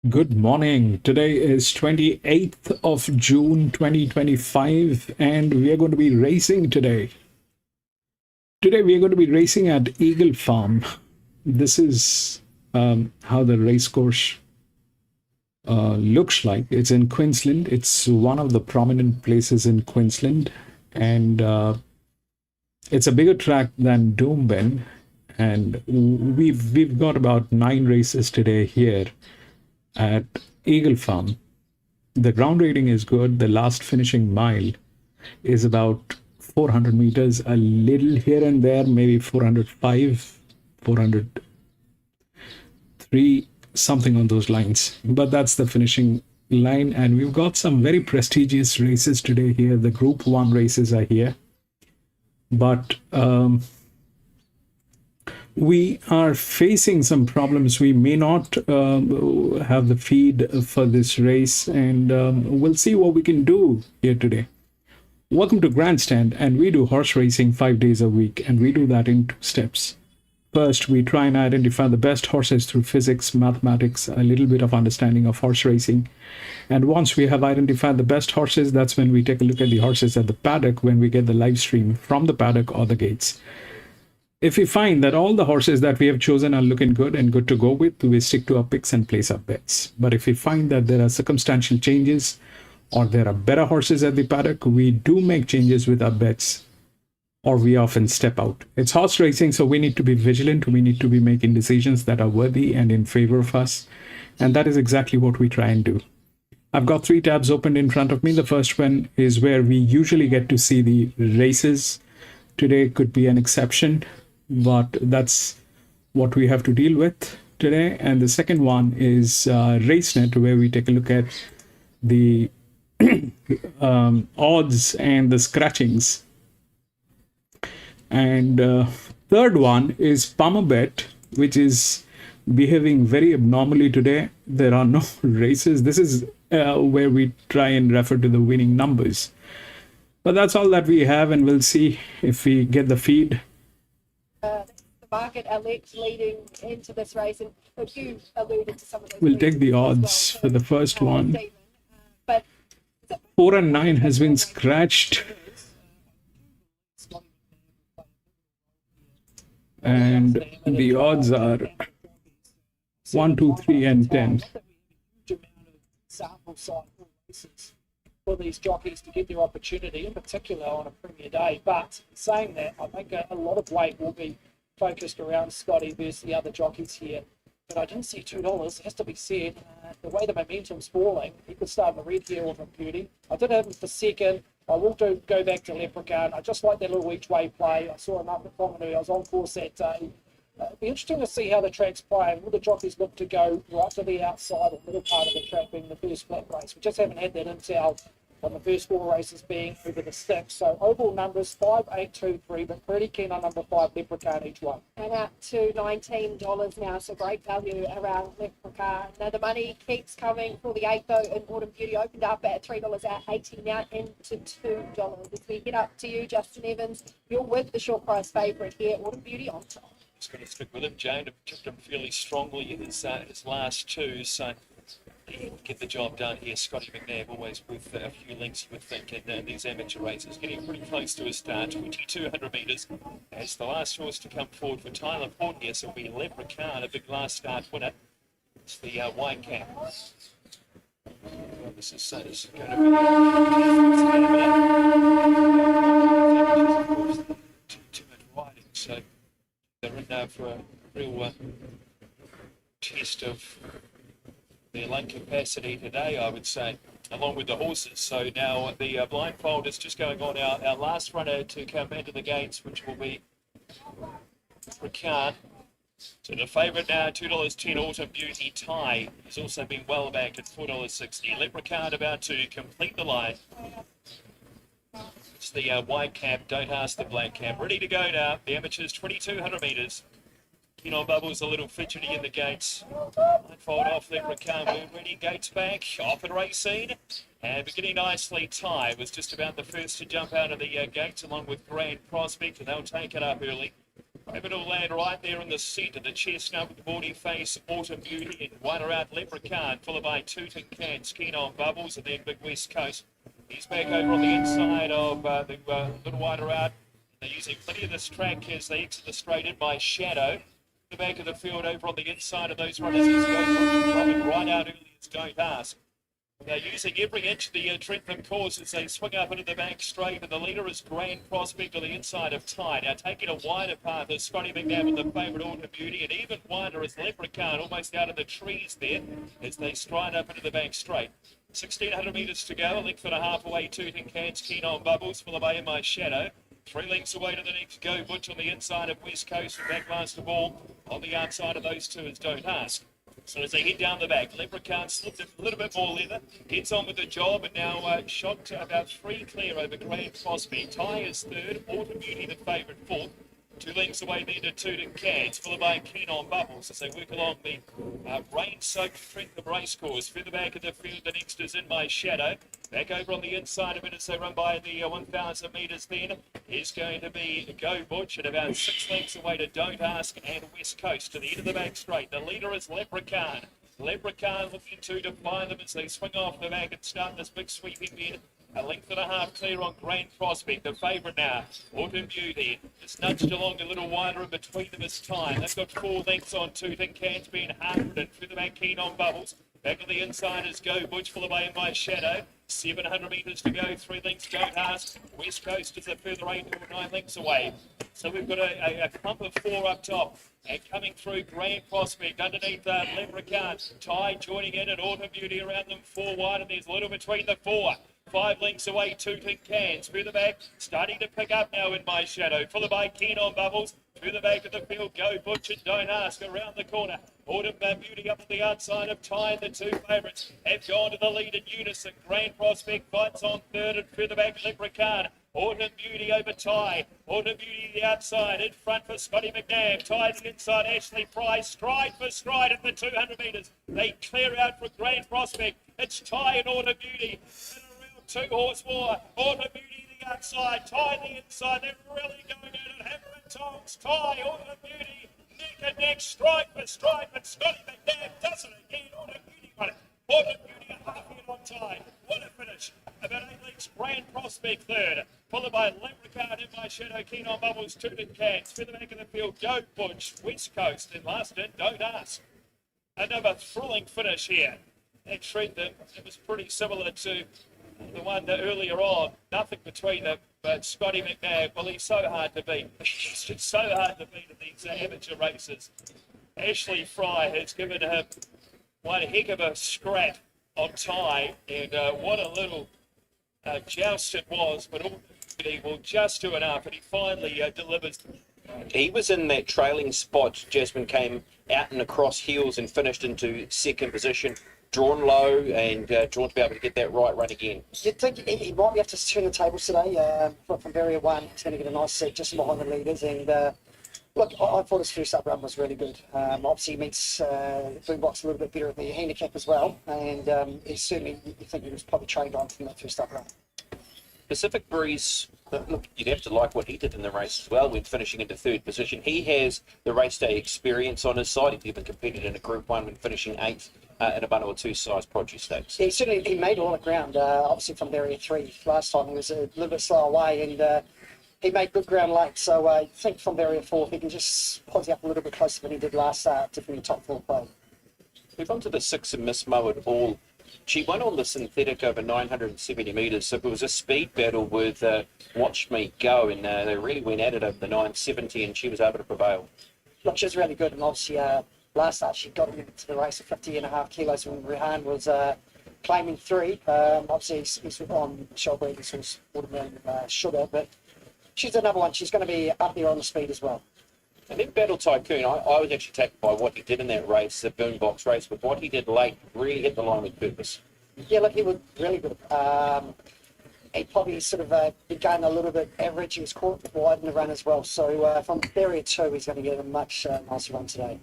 Good morning. Today is 28th of June 2025 and we are going to be racing today. Today we are going to be racing at Eagle Farm. This is how the race course looks like. It's in Queensland. It's one of the prominent places in Queensland and it's a bigger track than Doomben, and we've got about 9 races today here at Eagle Farm. The ground rating is good. The last finishing mile is about 400 meters, a little here and there, maybe 405, 403, something on those lines. But that's the finishing line. And we've got some very prestigious races today here. The Group 1 races are here. But we are facing some problems. We may not have the feed for this race, and we'll see what we can do here today. Welcome to Grandstand, and we do horse racing 5 days a week, and we do that in 2 steps. First, we try and identify the best horses through physics, mathematics, a little bit of understanding of horse racing. And once we have identified the best horses, that's when we take a look at the horses at the paddock when we get the live stream from the paddock or the gates. If we find that all the horses that we have chosen are looking good and good to go with, we stick to our picks and place our bets. But if we find that there are circumstantial changes or there are better horses at the paddock, we do make changes with our bets, or we often step out. It's horse racing, so we need to be vigilant. We need to be making decisions that are worthy and in favor of us. And that is exactly what we try and do. I've got 3 tabs opened in front of me. The first one is where we usually get to see the races. Today could be an exception, but that's what we have to deal with today. And the second one is RaceNet, where we take a look at the odds and the scratchings. And third one is Palmerbet, which is behaving very abnormally today. There are no races. This is where we try and refer to the winning numbers. But that's all that we have, and we'll see if we get the feed. The market elect leading into this race, and you alluded to some of those. We'll take the odds for the first one. But 4 and 9 has been scratched. And the odds are 1, 2, 3, and 10. Sample size for these jockeys to get their opportunity, in particular on a premier day. But saying that, I think a lot of weight will be focused around Scotty versus the other jockeys here. But I didn't see $2. It has to be said, the way the momentum's falling, he could start in the red here with a beauty. I did have him for second. I will go back to Leprechaun. I just like that little each way play. I saw him up at Promenade. I was on course that day. It'd be interesting to see how the track's playing. Will the jockeys look to go right to the outside or middle part of the track being the first flat race? We just haven't had that intel on the first 4 races being over the sticks. So overall numbers 5, 8, 2, 3, but pretty keen on number 5, Leprechaun each one. and up to $19 now, so great value around Leprechaun. Now the money keeps coming for the 8 though, in Autumn Beauty opened up at $3.80 now into $2. As we get up to you, Justin Evans, you're with the short price favourite here, Autumn Beauty on top. Just going to stick with him. Jane tipped him fairly strongly in his last 2, so he will get the job done here. Scotty McNabb always with a few lengths, you would think, in these amateur races, getting pretty close to his start, 2,200 metres. As the last horse to come forward for Tyler Portnier, so it'll be Leprechaun, a big last start winner. It's the white cap. Well, this is going to be too much riding, so they're in there for a real test of their lung capacity today, I would say, along with the horses. So now the blindfold is just going on. Our last runner to come into the gates, which will be Ricard. So the favourite now, $2.10, Autumn Beauty. Tie has also been well backed at $4.60. Let Ricard about to complete the line. It's the white cap, don't ask the black cap. Ready to go now. The amateurs, 2,200 metres. Kino Bubbles a little fidgety in the gates. Blindfold off, let Ricard move. Ready, gates back. Off and racing. And beginning nicely, Ty was just about the first to jump out of the gates along with Grand Prospect, and they'll take it up early. It'll land right there in the centre. The chestnut with the body face, Autumn Beauty, and one around Leprechaun, followed by Tooting Cats, Keen on Bubbles, and then Big West Coast. He's back over on the inside of the little wider out. They're using plenty of this track as they exit the straight in by Shadow. The back of the field over on the inside of those runners is dropping right out early as Don't Ask. They're using every inch of the Trentham course as they swing up into the back straight, and the leader is Grand Prospect on the inside of Tide. Now taking a wider path is Scotty McNabb with the favourite Autumn Beauty, and even wider is Leprechaun, almost out of the trees there as they stride up into the back straight. 1,600 metres to go, a length and a half away, Tooting Cans, Keen on Bubbles, followed by In My Shadow. 3 lengths away to the next Go Butch on the inside of West Coast, and back last of all on the outside of those two is Don't Ask. So as they head down the back, Leprechaun slipped a little bit more leather, gets on with the job, and now shot to about 3 clear over Grand Prospect. Ty is third, Autumn Beauty the favourite fourth. 2 lengths away then to Tooting Cans, followed by Keen on Bubbles as they work along the rain-soaked Trentham racecourse. Further back in the field, the next is In My Shadow. Back over on the inside of it as they run by the 1,000 metres then is going to be Go Butch, and about 6 lengths away to Don't Ask and West Coast. To the end of the back straight, the leader is Leprechaun. Leprechaun looking to defy them as they swing off the back and start this big sweeping bend. A length and a half clear on Grand Prospect. The favourite now, Autumn Beauty. It's nudged along a little wider in between them as time. They've got 4 lengths on Tooting Cans being 100 and through the back Keen on Bubbles. Back to the inside is Go Butch, followed by In My Shadow. 700 metres to go, 3 lengths Don't Ask. West Coast is a further 8 or 9 lengths away. So we've got a clump of 4 up top. And coming through Grand Prospect underneath Leprechaun. Ty joining in and Autumn Beauty around them 4 wide, and there's little between the 4. 5 lengths away, Tooting Cans. Through the back, starting to pick up now In My Shadow. Followed by Keen on Bubbles. Through the back of the field, Go Butch and Don't Ask around the corner. Autumn Beauty up to the outside of Ty, and the 2 favourites have gone to the lead in unison. Grand Prospect fights on third, and through the back, Leprechaun. Autumn Beauty over Ty. Autumn Beauty the outside. In front for Scotty McNabb. Ty the inside. Ashley Price. Stride for stride at the 200 metres. They clear out for Grand Prospect. It's Ty and Autumn Beauty. And around 2 horse war. Autumn Beauty the outside. Ty the inside. They're really going at it. Hammer and tongs. Ty, Autumn Beauty. Neck and neck. Stride for stride. But Scotty McNabb does it again. Autumn Beauty got it. Autumn Beauty a half hit on Ty. What a finish. About 8 lengths. Grand Prospect third. Followed by Leprechaun, In My Shadow, Keen on Bubbles, Tooting Cats. Further back in the field, Go Butch, West Coast. And last in, Don't Ask. Another thrilling finish here at Trentham. It was pretty similar to the one earlier on. Nothing between them, but Scotty McNabb, well, he's so hard to beat. He's just so hard to beat in these amateur races. Ashley Fry has given him one heck of a scrap on Ty, and what a little joust it was, but he will just do enough, and he finally delivers. He was in that trailing spot. Jasmine came out and across heels and finished into second position, drawn low and drawn to be able to get that right run again. You'd think he might be able to turn the tables today. From barrier 1, he's going to get a nice seat just behind the leaders. And look, I thought his first up run was really good. Obviously, he meets the Boombox a little bit better at the handicap as well. And he's certainly, you think he was probably trained on from that first up run. Pacific Breeze, look, you'd have to like what he did in the race as well when finishing into third position. He has the race day experience on his side. He's even competed in a Group 1 when finishing 8th in a bundle of 2 size produce stakes. Yeah, he made a lot of ground, obviously from barrier 3 last time. He was a little bit slow away, and he made good ground late. So I think from barrier 4, he can just posse up a little bit closer than he did last start, definitely top 4 play. Move on to the 6 and Miss Mo at all. She won on the synthetic over 970 metres, so it was a speed battle with Watch Me Go, and they really went at it over the 970, and she was able to prevail. Look, she was really good, and obviously last start she got into the race at 50.5 kilos when Rehan was claiming 3. Obviously he's on Shelby, this was watermelon sugar, but she's another one. She's going to be up there on the speed as well. And then Battle Tycoon, I was actually taken by what he did in that race, the Boombox race, but what he did late really hit the line with purpose. Yeah, look, he was really good. He probably sort of began a little bit average. He was caught wide in the run as well. So from barrier 2, he's going to get a much nicer run today.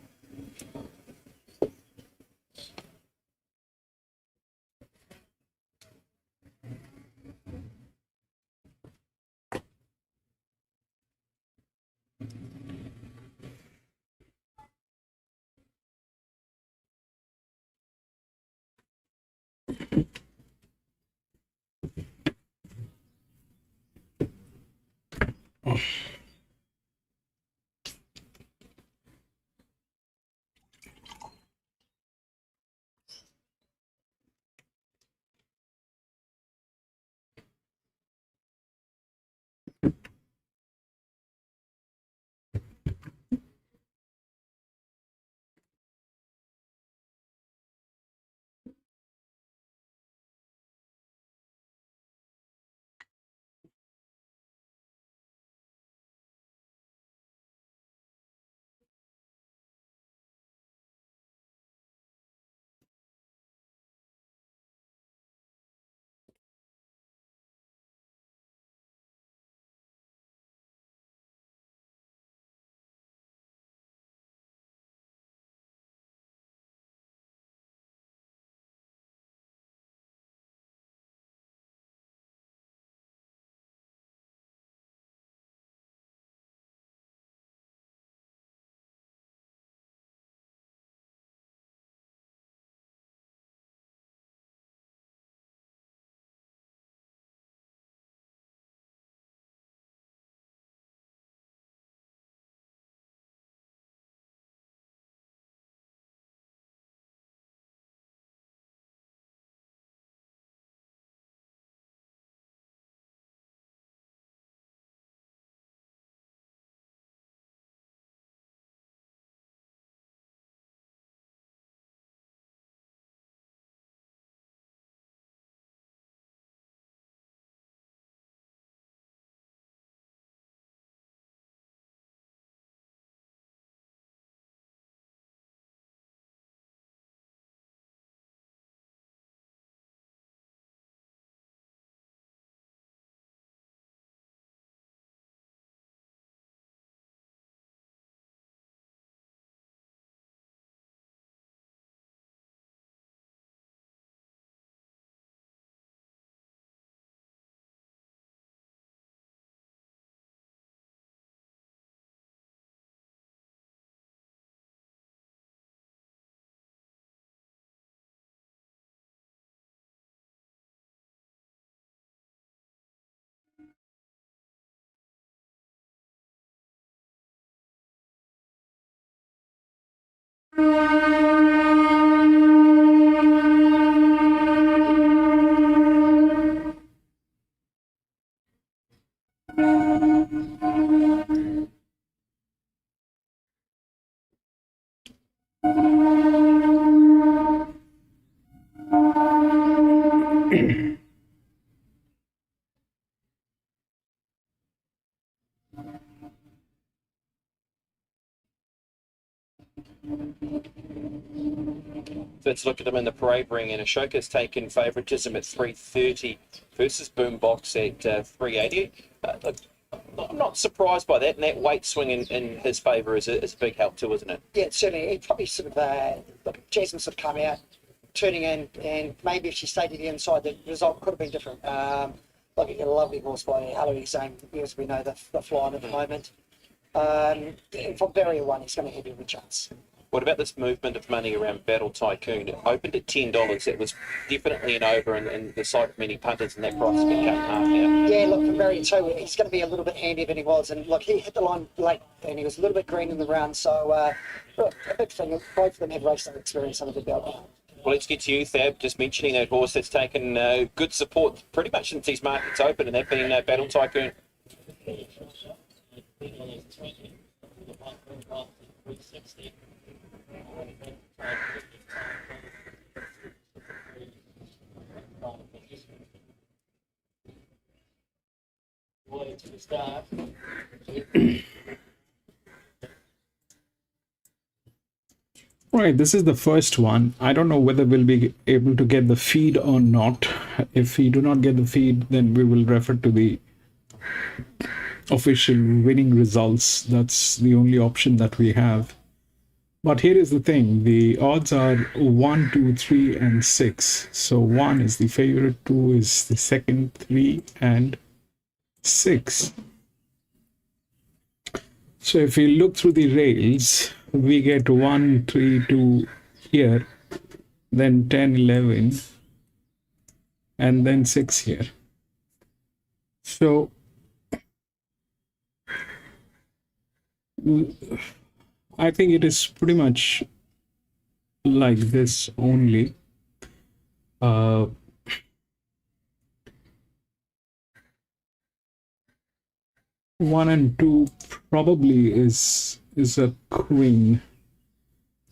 Let's look at them in the parade ring, and Ashoka's taken favouritism at 330 versus Boombox at 380. Look, I'm not surprised by that, and that weight swing in his favour is a big help too, isn't it? Yeah, certainly. He probably sort of, look, Jasmine sort of come out, turning in, and maybe if she stayed to the inside, the result could have been different. Look, a lovely horse by Eloise, as we know, the flying at the moment. And from barrier one, he's going to have every chance. What about this movement of money around Battle Tycoon? It opened at $10. It was definitely an over in the sight of many punters, and that price has been cut in half now. Yeah, look, from barrier two, he's going to be a little bit handier than he was. And look, he hit the line late, and he was a little bit green in the round. So, look, a big thing. Both of them have racing experience under the belt now. Well, let's get to you, Thab. Just mentioning a horse that's taken good support pretty much since these markets open, and that being Battle Tycoon. Right, this is the first one. I don't know whether we'll be able to get the feed or not. If we do not get the feed, then we will refer to the official winning results. That's the only option that we have. But here is the thing, the odds are 1, 2, 3, and 6. So 1 is the favorite, 2 is the second, 3, and 6. So if we look through the rails, we get 1, 3, 2 here, then 10, 11, and then 6 here. So I think it is pretty much like this only. 1 and 2 probably is a queen.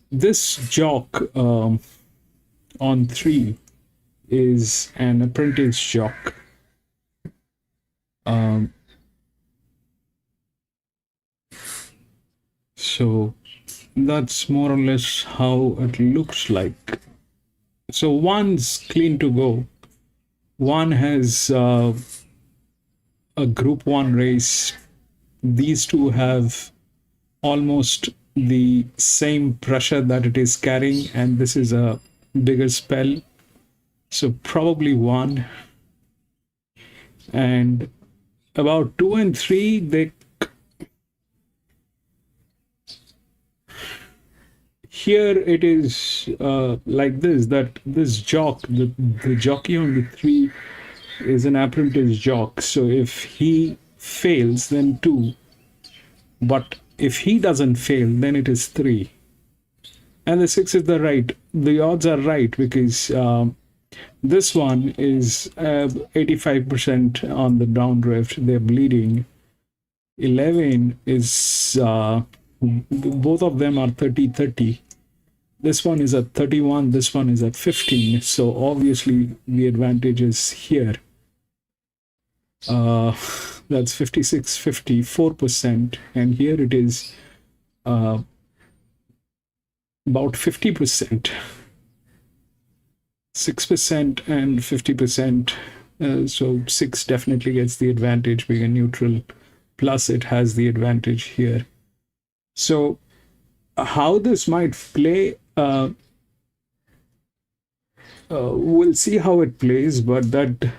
This jock on 3 is an apprentice jock. So that's more or less how it looks like. So 1's clean to go. 1 has a group 1 race. These 2 have almost the same pressure that it is carrying, and this is a bigger spell. So probably 1. And about 2 and 3, they here it is like this, that this jock, the jockey on the 3 is an apprentice jock. So if he fails, then 2. But if he doesn't fail, then it is 3. And the 6 is the odds are right, because this one is 85% on the downdrift, they're bleeding. 11 is, both of them are 30-30. This one is at 31, this one is at 15. So obviously the advantage is here. That's 56-54%, and here it is about 50%. 6% and 50%. So 6 definitely gets the advantage being a neutral, plus it has the advantage here. So how this might play, we'll see how it plays, but that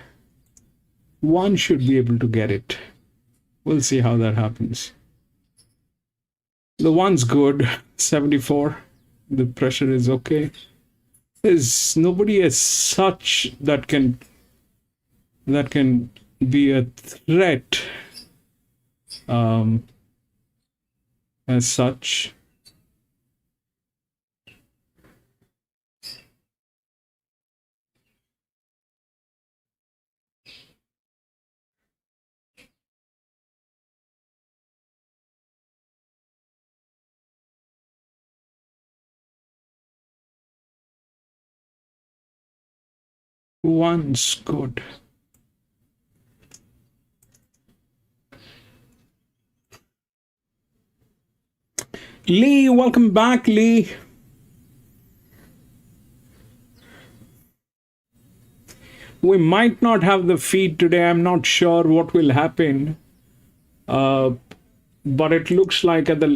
1 should be able to get it. We'll see how that happens. The 1's good, 74. The pressure is okay. There's nobody as such that can be a threat as such. One's good. Lee, welcome back, Lee. We might not have the feed today. I'm not sure what will happen. But it looks like at the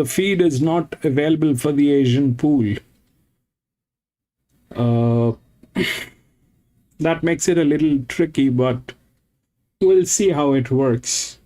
feed is not available for the Asian pool. That makes it a little tricky, but we'll see how it works.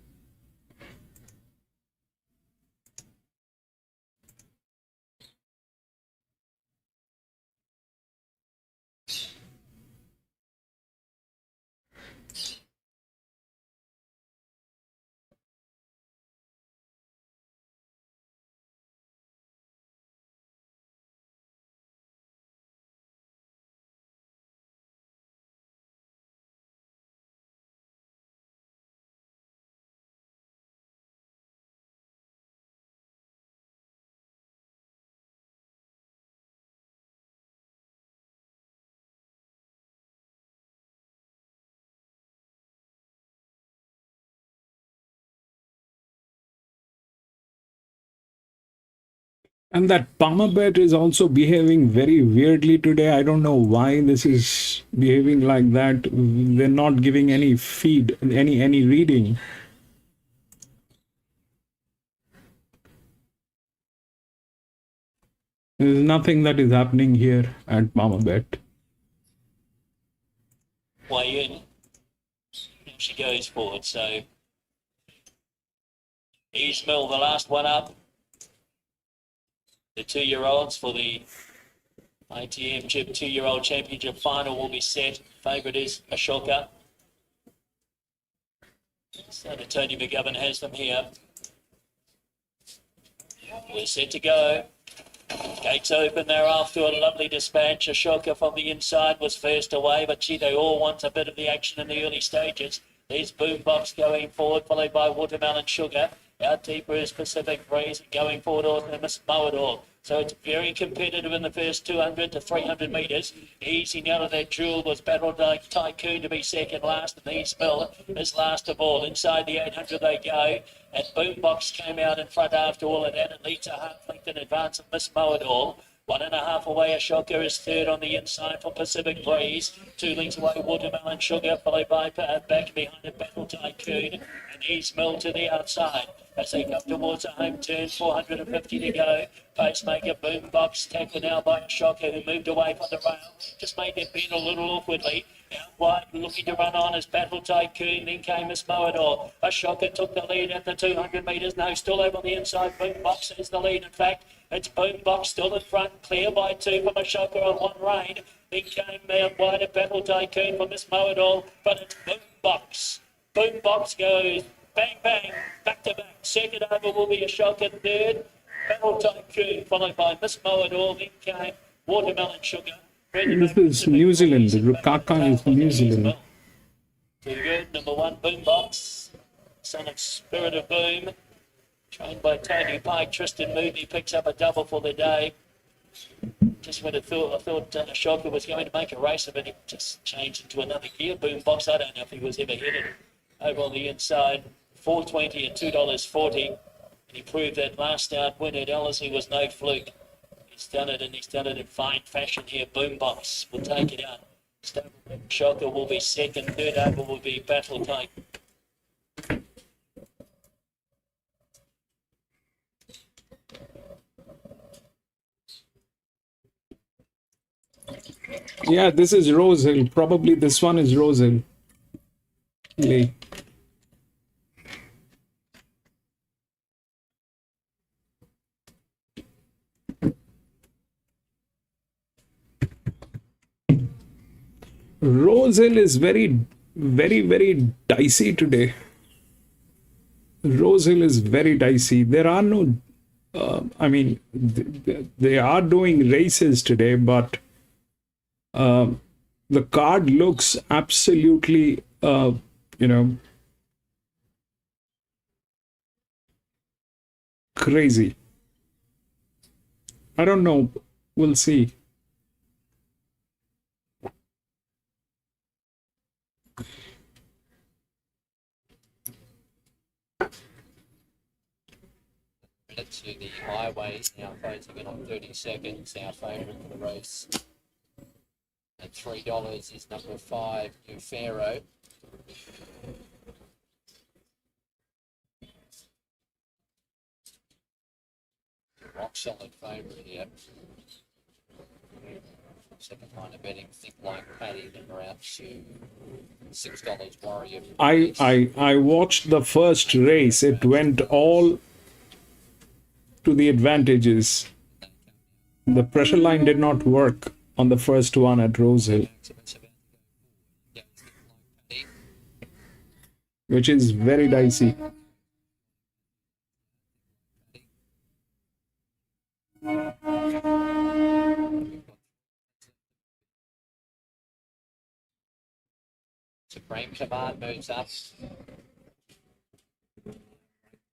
And that Palmerbet is also behaving very weirdly today. I don't know why this is behaving like that. They're not giving any feed, any reading. There's nothing that is happening here at Palmerbet. Way in. And she goes forward. So Ismail, the last one up. The 2-year-olds for the ITM Jib 2-year-old championship final will be set. Favourite is Ashoka. So Tony McGovern has them here. We're set to go. Gates open thereafter, a lovely dispatch. Ashoka from the inside was first away, but gee, they all want a bit of the action in the early stages. There's Boombox going forward, followed by Watermelon Sugar. Out deeper is Pacific Breeze, going forward also Miss Mowador. So it's very competitive in the first 200 to 300 metres. Easy now to that jewel was Battle Tycoon to be second last, and East Mill is last of all. Inside the 800 they go, and Boombox came out in front after all of that. It leads a half length in advance of Miss Mowador. 1.5 away, Ashoka is third on the inside for Pacific Breeze. 2 lengths away, Watermelon Sugar, followed by back behind it, Battle Tycoon, and East Mill to the outside. As they come towards a home turn, 450 to go. Pacemaker Boombox tackled now by Ashoka, who moved away from the rail. Just made their bend a little awkwardly. Out wide, looking to run on as Battle Tycoon, then came Miss Mowador. Ashoka took the lead at the 200 metres. No, still over on the inside. Boombox is the lead, in fact. It's Boombox still in front, clear by 2 from Ashoka on one rein. Then came out wide at Battle Tycoon for Miss Mowador, but it's Boombox. Boombox goes bang, bang, back to back. Second over will be Ashoka, third. Battle Tycoon, followed by Miss Mowador, then came Watermelon Sugar. This is New Zealand. Rukaka is New Zealand. Very good. Number 1, Boombox, son of Spirit of Boom. Trained by Tony Pike. Tristan Moody picks up a double for the day. Just when I thought Ashoka was going to make a race of it, he just changed into another gear. Boombox, I don't know if he was ever headed over on the inside. $4.20 and $2.40. And he proved that last start win at Ellerslie was no fluke. He's done it, and he's done it in fine fashion here. Boombox will take it out. Ashoka will be second. Third over will be Battle Type. Yeah, this is Rose Hill. Probably this one is Rose Hill. Lee. Rose Hill is very dicey today. Rose Hill is very dicey. There are no, they are doing races today, but the card looks absolutely, crazy. I don't know. We'll see. To the highway, now closing in on 30 seconds, our favourite for the race. At $3 is number 5, New Pharaoh. Rock solid favourite here. Second line of betting, think like Paddy, then we're out to $6 Warrior. I watched the first race. It went all to the advantages. The pressure line did not work on the first one at Rose Hill, which is very dicey. Supreme Command moves up.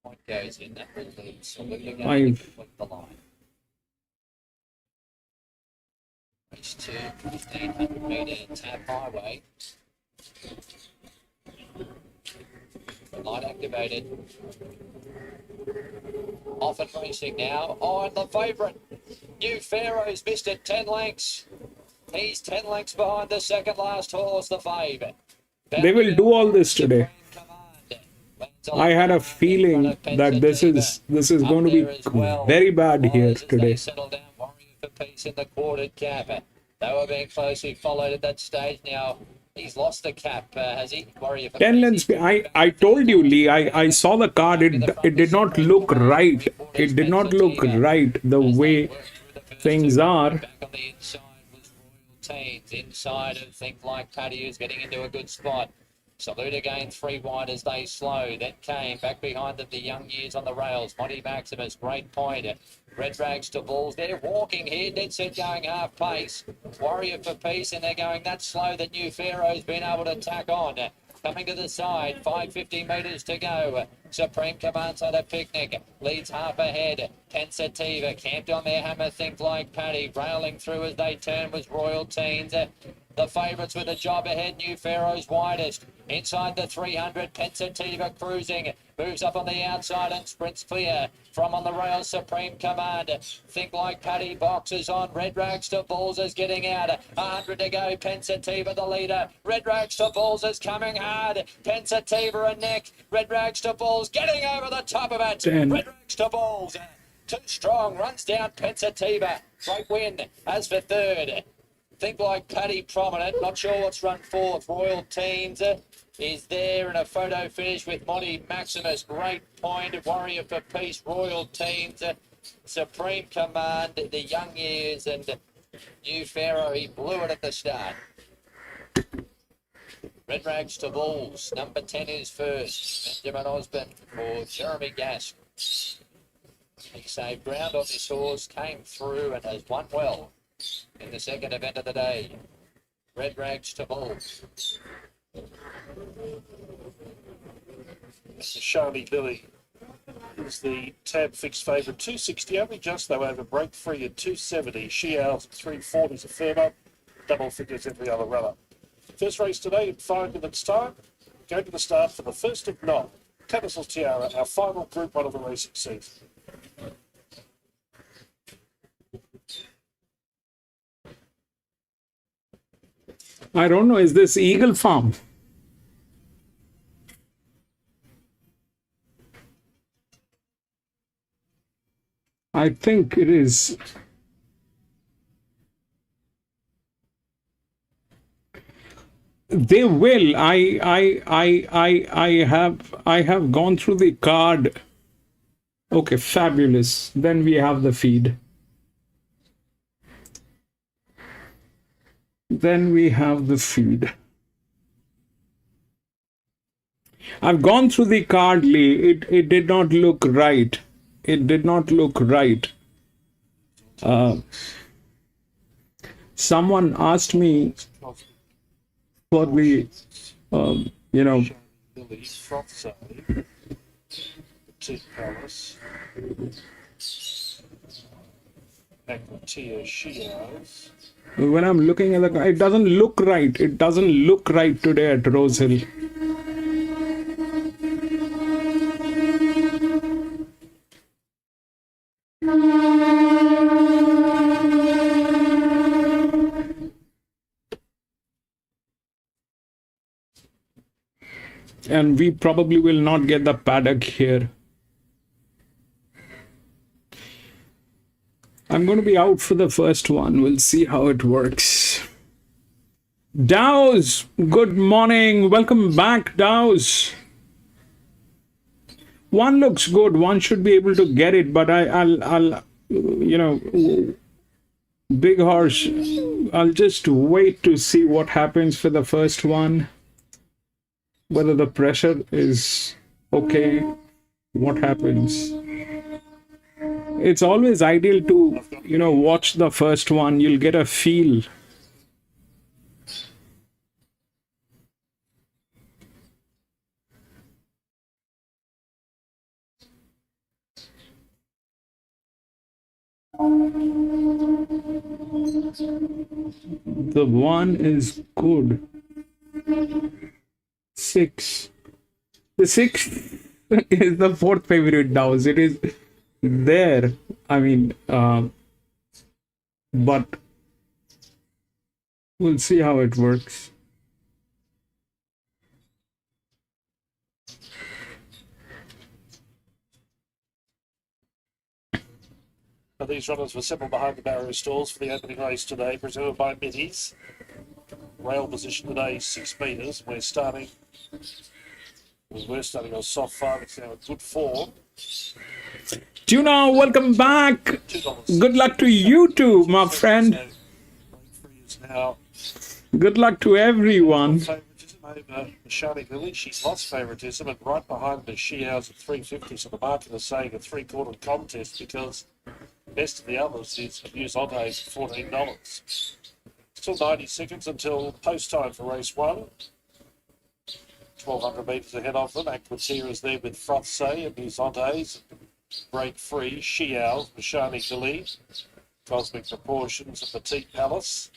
Point goes in, that will lead Saluda going to complete the line. Race 2, 1500 metre tap highway. Light activated. Off and racing now. Oh, and the favourite, New Pharaoh's missed it 10 lengths. He's 10 lengths behind the second last horse, the favourite. They will do all this today. I had a feeling that this is going to be very bad here today. Settle down, Warrior for Peace in the quartered cap. They were being closely followed at that stage. Now he's lost the cap, has he? Warrior for 10 lengths. I told you, Lee. I saw the card. It did not look right. It did not look right the way things are. Back on the inside. teens. Inside of Think Like Paddy, who's getting into a good spot. Salute again, 3 wide as they slow. Then came back behind them the Young Years on the rails. Monty Maximus, great point. Red Rags to Bulls. They're walking here. Dead set going half pace. Warrior for Peace, and they're going that slow that New Pharaoh's been able to tack on. Coming to the side, 550 metres to go. Supreme Command's at a picnic. Leads half ahead. Pensativa camped on their hammer. Think Like Paddy. Railing through as they turn was Royal Teens. The favourites with a job ahead. New Pharaoh's widest. Inside the 300, Pensativa cruising. Moves up on the outside and sprints clear. From on the rails, Supreme Command. Think Like Paddy boxes on. Red Rags to Bulls is getting out. 100 to go. Pensativa the leader. Red Rags to Bulls is coming hard. Pensativa a neck. Red Rags to Bulls getting over the top of it. 10. Red Rags to Bulls. Too strong. Runs down Pensativa. Great win. As for third, Think Like Paddy prominent. Not sure what's run fourth. Royal Teens is there in a photo finish with Monty Maximus. Great point. Warrior for Peace. Royal Teens. Supreme Command. The Young Years and New Pharaoh. He blew it at the start. Red Rags to Bulls. Number 10 is first. Benjamin Osborne for Jeremy Gask. He saved ground on this horse. Came through and has won well in the second event of the day. Red Rags to Bulls. Mr. Charlie Billy is the tab fixed favourite. 260 only just though over break free at 270. She Owls at 340 is a firm up. Double figures every other runner. First race today in 5 minutes time. Going to the start for the first of 9. Tattersall Tiara, our final Group 1 of the racing season. I don't know, is this Eagle Farm? I think it is. They will. I have gone through the card. Okay, fabulous. Then we have the feed. Then we have the feed. I've gone through the card, Lee. It did not look right. It did not look right. Someone asked me for the, you know, Billy, Froth Zone, Tea Palace, Magnetia, She Owls. when I'm looking at the, it doesn't look right. It doesn't look right today at Rose Hill. And we probably will not get the paddock here. I'm going to be out for the first one. We'll see how it works. Dows, good morning. Welcome back, Dows. One looks good. One should be able to get it, but I'll you know, big horse, I'll just wait to see what happens for the first one. Whether the pressure is okay, what happens. It's always ideal to, you know, watch the first one. You'll get a feel. The one is good. 6. The 6 is the fourth favorite Dows. It is there. I mean, but we'll see how it works. Now, these runners were assembled behind the barrier stalls for the opening race today, presented by Middies. Rail position today, 6 metres. We're starting on soft 5. It's now a good 4. Tuna, welcome back. $2. Good luck to you too, my friend. So, break free is Now, Good luck to everyone. favoritism over Shani Village. She's lost favoritism, and right behind the she hours at 350. So the market is saying a three-quarter contest because best of the others is Abuse Ondays at $14. Still 90 seconds until post time for race one. 1,200 metres ahead of them. Aquatia is there with Frothsay, Abuse Ondays, Break Free, She Owls, Mashani Dilly, Cosmic Proportions, and Petite Palace.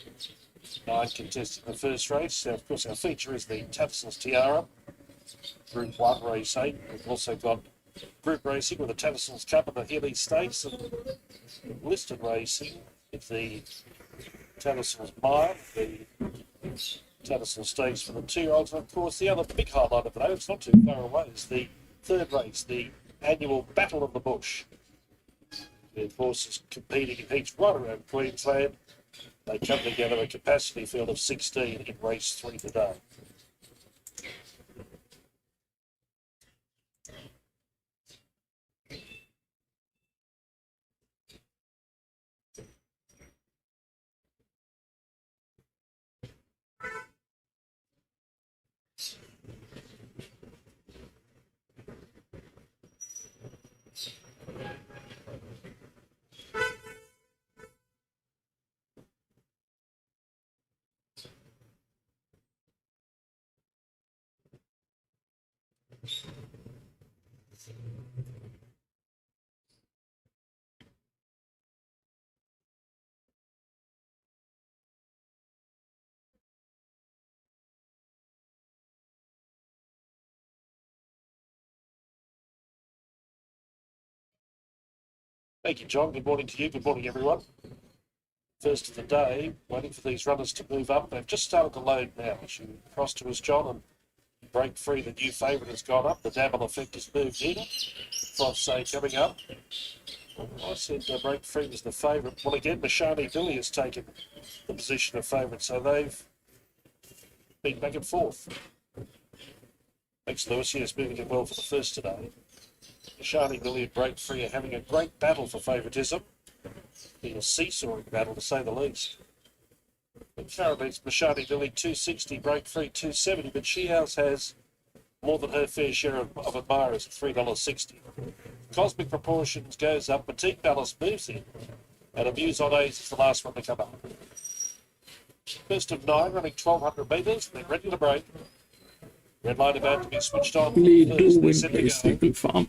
9 contesting the first race. Now, of course, our feature is the Tattersall's Tiara, Group 1, Race 8. We've also got group racing with the Tattersall's Cup and the Healy Stakes, and listed racing with the Tattersall's Mile, the Tattersall Stakes for the 2-year-olds. And, of course, the other big highlight of the day, it's not too far away, is the third race, the annual Battle of the Bush. The horses competing in heats right around Queensland. They come together a capacity field of 16 in race 3 today. Thank you, John. Good morning to you. Good morning, everyone. First of the day, waiting for these runners to move up. They've just started to load now. As you cross to us, John, and Break Free, the new favourite, has gone up. The Dabble Effect has moved in. Frothsay coming up. I said Break Free was the favourite. Well, again, Mashani Dilly has taken the position of favourite, so they've been back and forth. Thanks, Lewis. Yes, moving it well for the first today. Mashani Dilly and Break Free are having a great battle for favouritism. Been a seesawing battle, to say the least. But currently it's Mashani Dilly 260, Break Free 270, but She House has more than her fair share of admirers at $3.60. Cosmic Proportions goes up, Petite Palace moves in, and Abuse Ondays is the last one to come up. First of 9, running 1,200 metres, they're ready to break. Red light about to be switched on. Lead First, 2 they're in set to go. Stable Farm.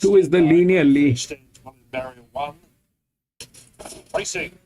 2 is the linear lead. Stands one in barrier 1. Racing.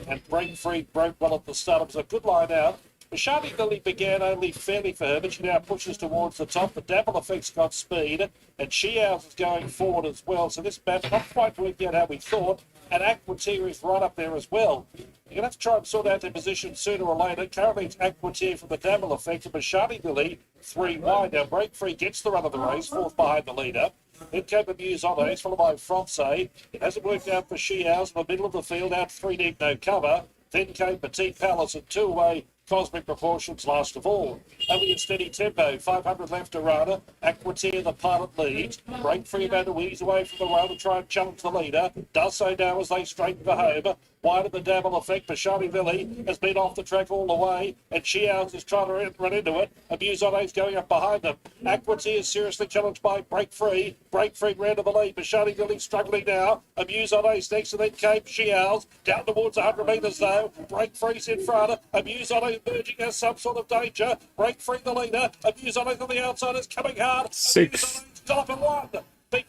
And Break Free broke well at the start. It was a good line out. Mashani Lily began only fairly for her, but she now pushes towards the top. The Dabble Effect's got speed, and She Owls is going forward as well. So this battle not quite worked out how we thought, and Aquatia is right up there as well. You're going to have to try and sort out their position sooner or later. Currently it's Aquatia from the Dabble Effect, and Mashani Lily 3 wide. Now Break Free gets the run of the race, 4th behind the leader. Then came Abuse Ondays, followed by Frothsay. It hasn't worked out for She Owls in the middle of the field, out 3 deep, no cover. Then came Petite Palace and 2 away. Cosmic Proportions last of all. Only in steady tempo, 500 left to Rana. Aquatia, the pilot, leads. Break Free about to ease away from the rail to try and challenge the leader. Does so now as they straighten for home. Wide of the Dabble Effect, Mashani Valley has been off the track all the way, and She Owls is trying to run into it. Abuse Ondays going up behind them. Aquatia is seriously challenged by Break Free. Break Free ran to the lead. Mashani Valley struggling now. Abuse Ondays next, and then came She Owls down towards 100 metres though. Break Free's in front. Abuse Ondays emerging as some sort of danger. Break Free the leader. Abuse Ondays on the outside is coming hard. 6. Got up and won.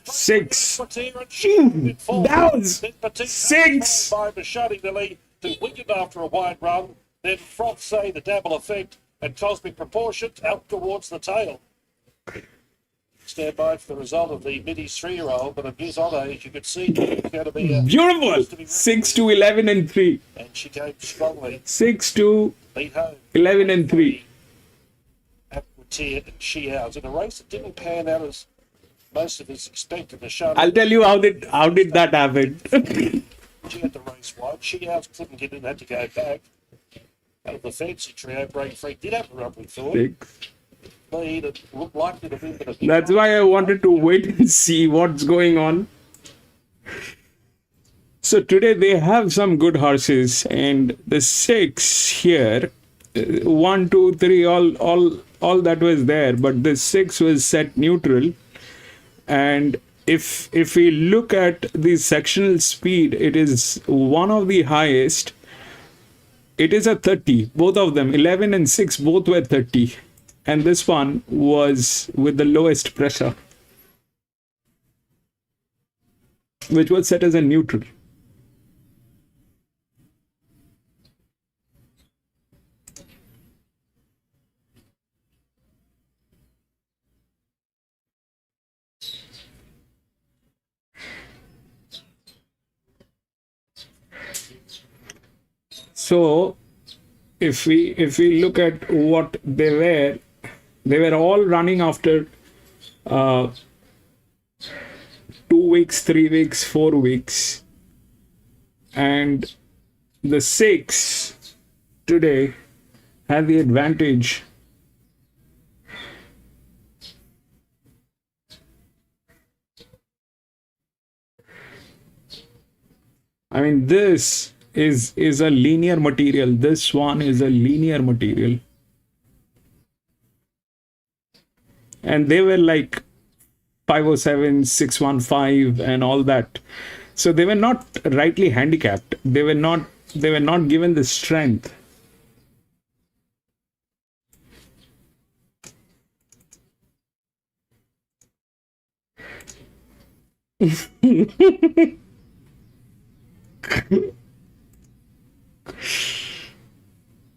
6. That was 6. By Mashani Lily to Wigan after a wide run. Then Frothsay, the Dabble Effect, and Cosmic Proportions out towards the tail. Stand by for the result of the Middies 3-year-old, but Abuse Ondays, you could see it's going to be Beautiful. 6 to 11 and 3. And she came strongly. 6 to Lead home. 11 and 3. Aquatia and She Owls in a race that didn't pan out as most of us expected. Mashani, I'll tell you how did that happen. she had the race wide. She Owls couldn't get in, had to go back. Out of the fancy trio, Break Free did have a run, we thought. 6. Lead, it looked likely to win, but a big That's why I wanted to wait and see what's going on. So today they have some good horses, and the 6 here, 1, 2, 3, all that was there, but the 6 was set neutral. And if we look at the sectional speed, it is one of the highest. It is a 30. Both of them, 11 and 6, both were 30, and this one was with the lowest pressure, which was set as a neutral. So if we look at what they were all running after 2 weeks, 3 weeks, 4 weeks, and the 6 today had the advantage. I mean, this is a linear material. This one is a linear material. And they were like 507, 615 and all that. So they were not rightly handicapped. They were not given the strength.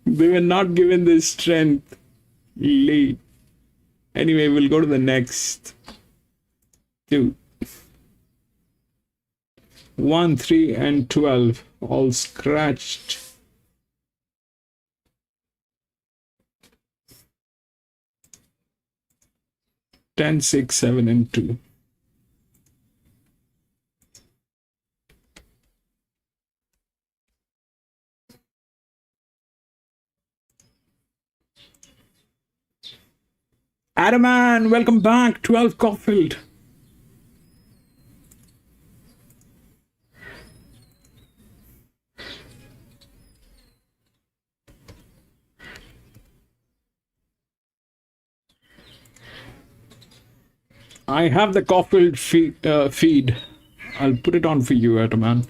They were not given the strength. Lee. Anyway, we'll go to the next 2. 1, 3, and 12, all scratched. Ten, 6, 7, and 2. Adaman, welcome back. 12 Caulfield. I have the Caulfield feed. I'll put it on for you, Adaman.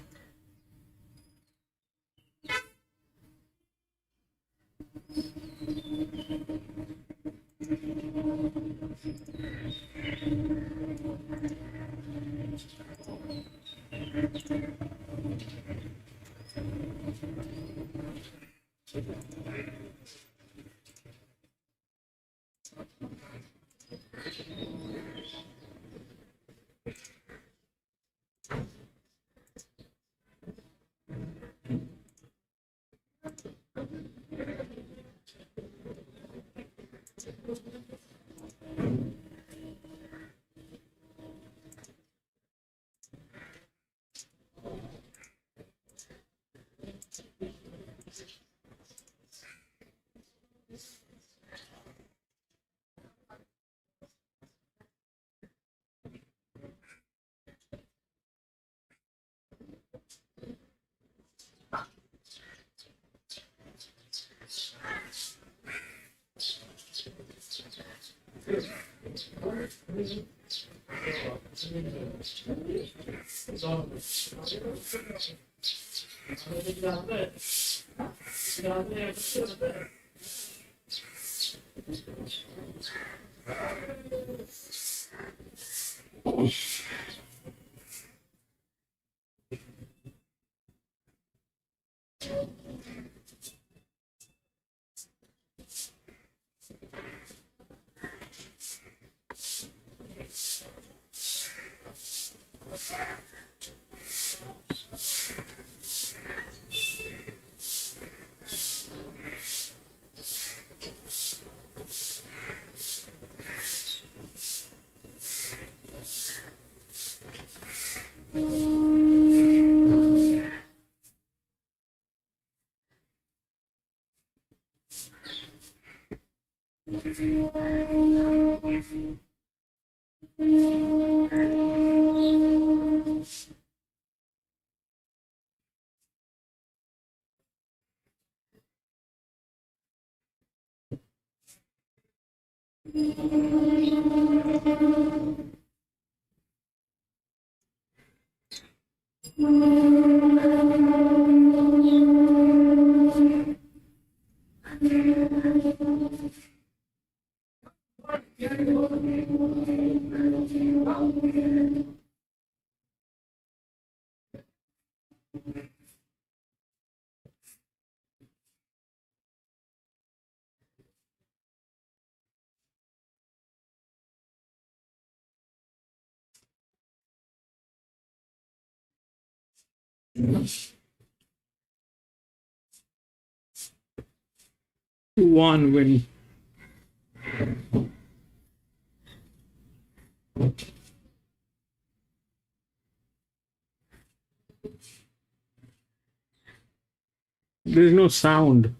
One win. There's no sound.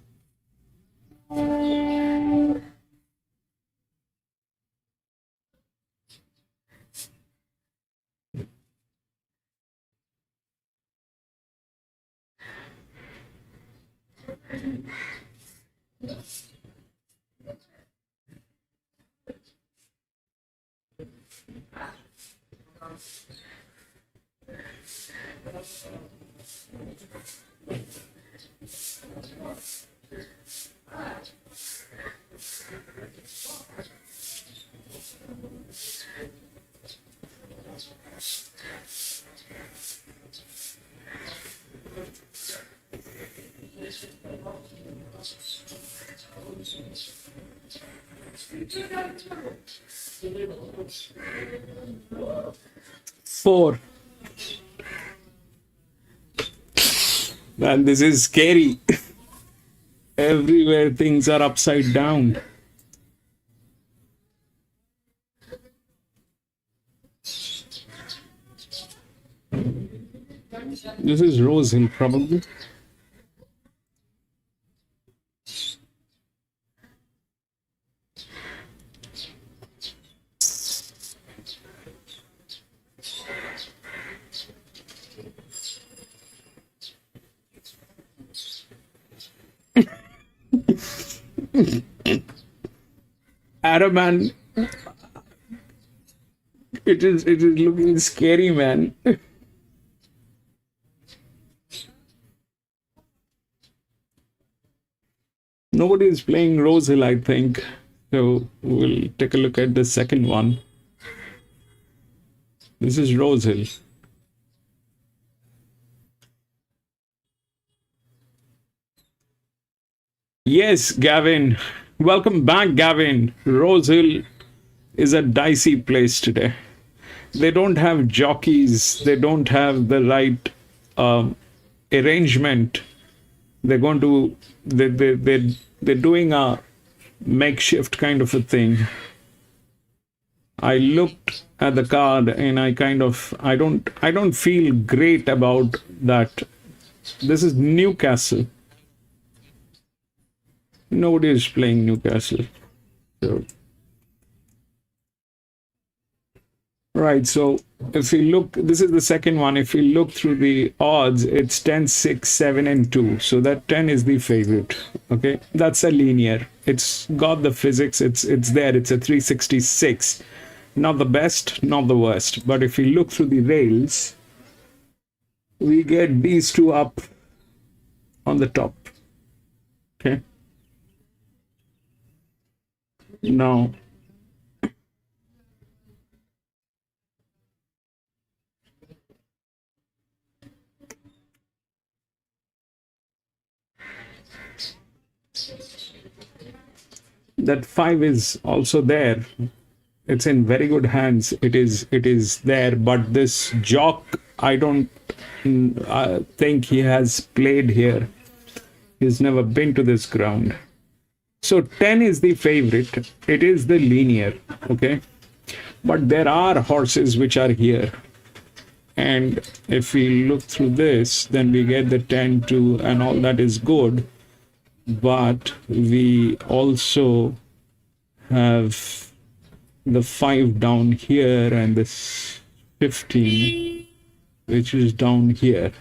Four. Man, this is scary. Everywhere things are upside down. This is Rose Hill, probably. Adam, man, it is looking scary, man. Nobody is playing Rose Hill, I think. So we'll take a look at the second one. This is Rose Hill. Yes, Gavin. Welcome back, Gavin. Rose Hill is a dicey place today. They don't have jockeys. They don't have the right arrangement. They're going to they're doing a makeshift kind of a thing. I looked at the card and I don't feel great about that. This is Newcastle. Nobody is playing Newcastle. So, right, so if we look, this is the second one. If we look through the odds, it's 10, 6, 7, and 2. So that 10 is the favorite. Okay, that's a linear. It's got the physics. It's there. It's a 366. Not the best, not the worst. But if we look through the rails, we get these two up on the top. Okay. Now, that 5 is also there. It's in very good hands. It is there, but this jock, I don't think he has played here. He's never been to this ground. So 10 is the favorite. It is the linear, okay? But there are horses which are here. And if we look through this, then we get the 10, 2, and all that is good. But we also have the 5 down here and this 15, which is down here.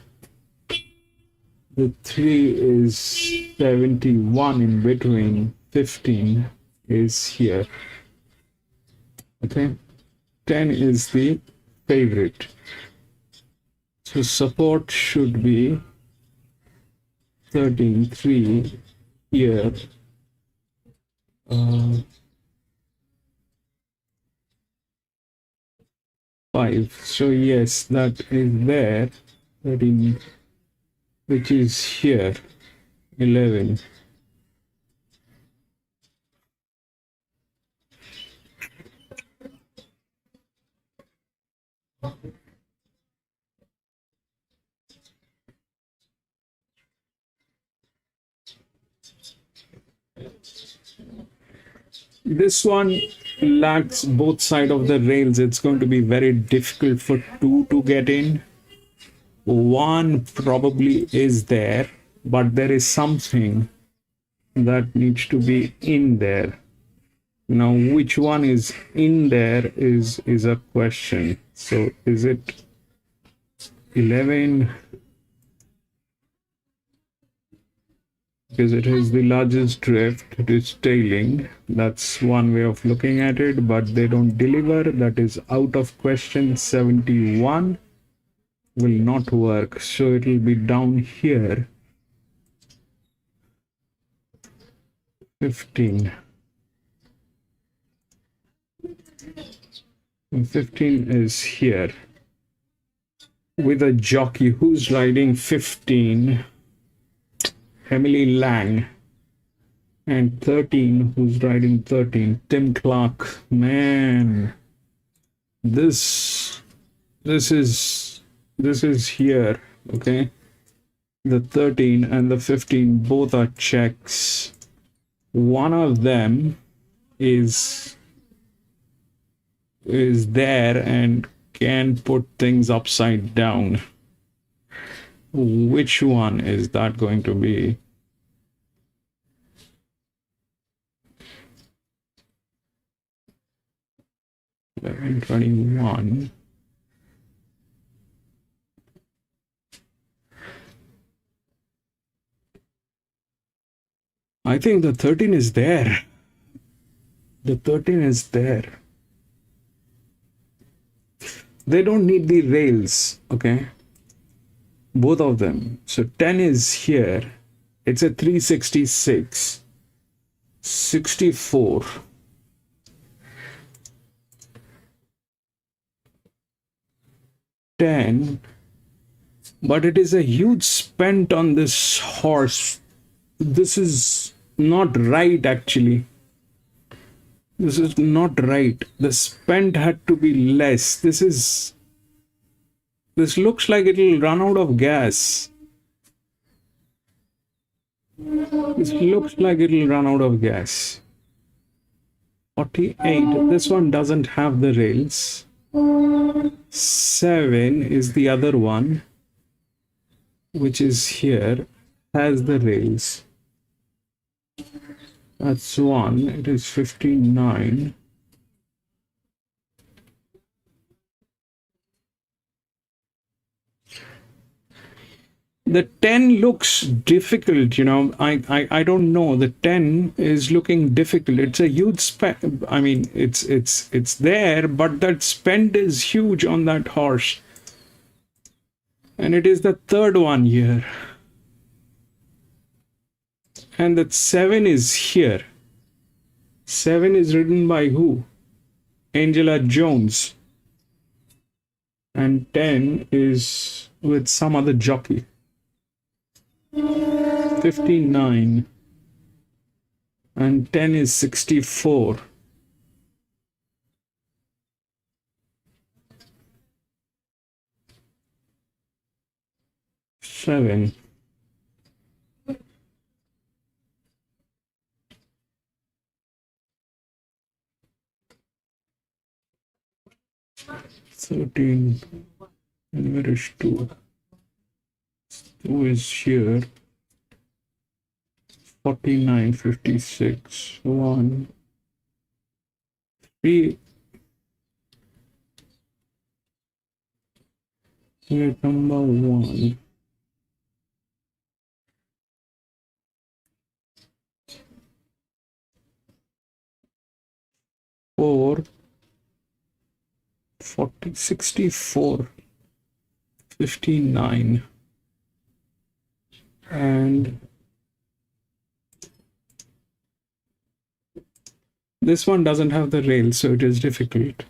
The 3 is 71 in between, 15 is here. Okay, 10 is the favorite. So support should be 13.3 here. 5. So yes, that is there. 13, which is here. 11. This one lacks both sides of the rails. It's going to be very difficult for 2 to get in. 1 probably is there, but there is something that needs to be in there. Now, which one is in there is a question. So is it 11? Because it is the largest drift, it is tailing. That's one way of looking at it, but they don't deliver. That is out of question. 71 will not work, so it will be down here. 15. And 15 is here with a jockey who's riding 15. Emily Lang, and 13, who's riding 13, Tim Clark. Man, this is here. Okay, the 13 and the 15 both are checks. One of them is there and can put things upside down. Which one is that going to be? Eleven 21. I think the 13 is there. The 13 is there. They don't need the rails, okay? Both of them. So 10 is here. It's a 366. 64. 10. But it is a huge spent on this horse. This is not right, actually. This is not right. The spend had to be less. This looks like it'll run out of gas. This looks like it'll run out of gas. 48. This one doesn't have the rails. 7 is the other one, which is here, has the rails. That's 1. It is 59. The 10 looks difficult, you know. I don't know. The 10 is looking difficult. It's a huge spend. I mean, it's there, but that spend is huge on that horse. And it is the third one here. And that 7 is here. 7 is ridden by who? Angela Jones. And 10 is with some other jockey. 59. And 10 is 64. Seven. $13. And where is 2? 2 is here. 49, 56, 1, 3. Here, number 1. Four, 40, 64, 59. And this one doesn't have the rail, so it is difficult.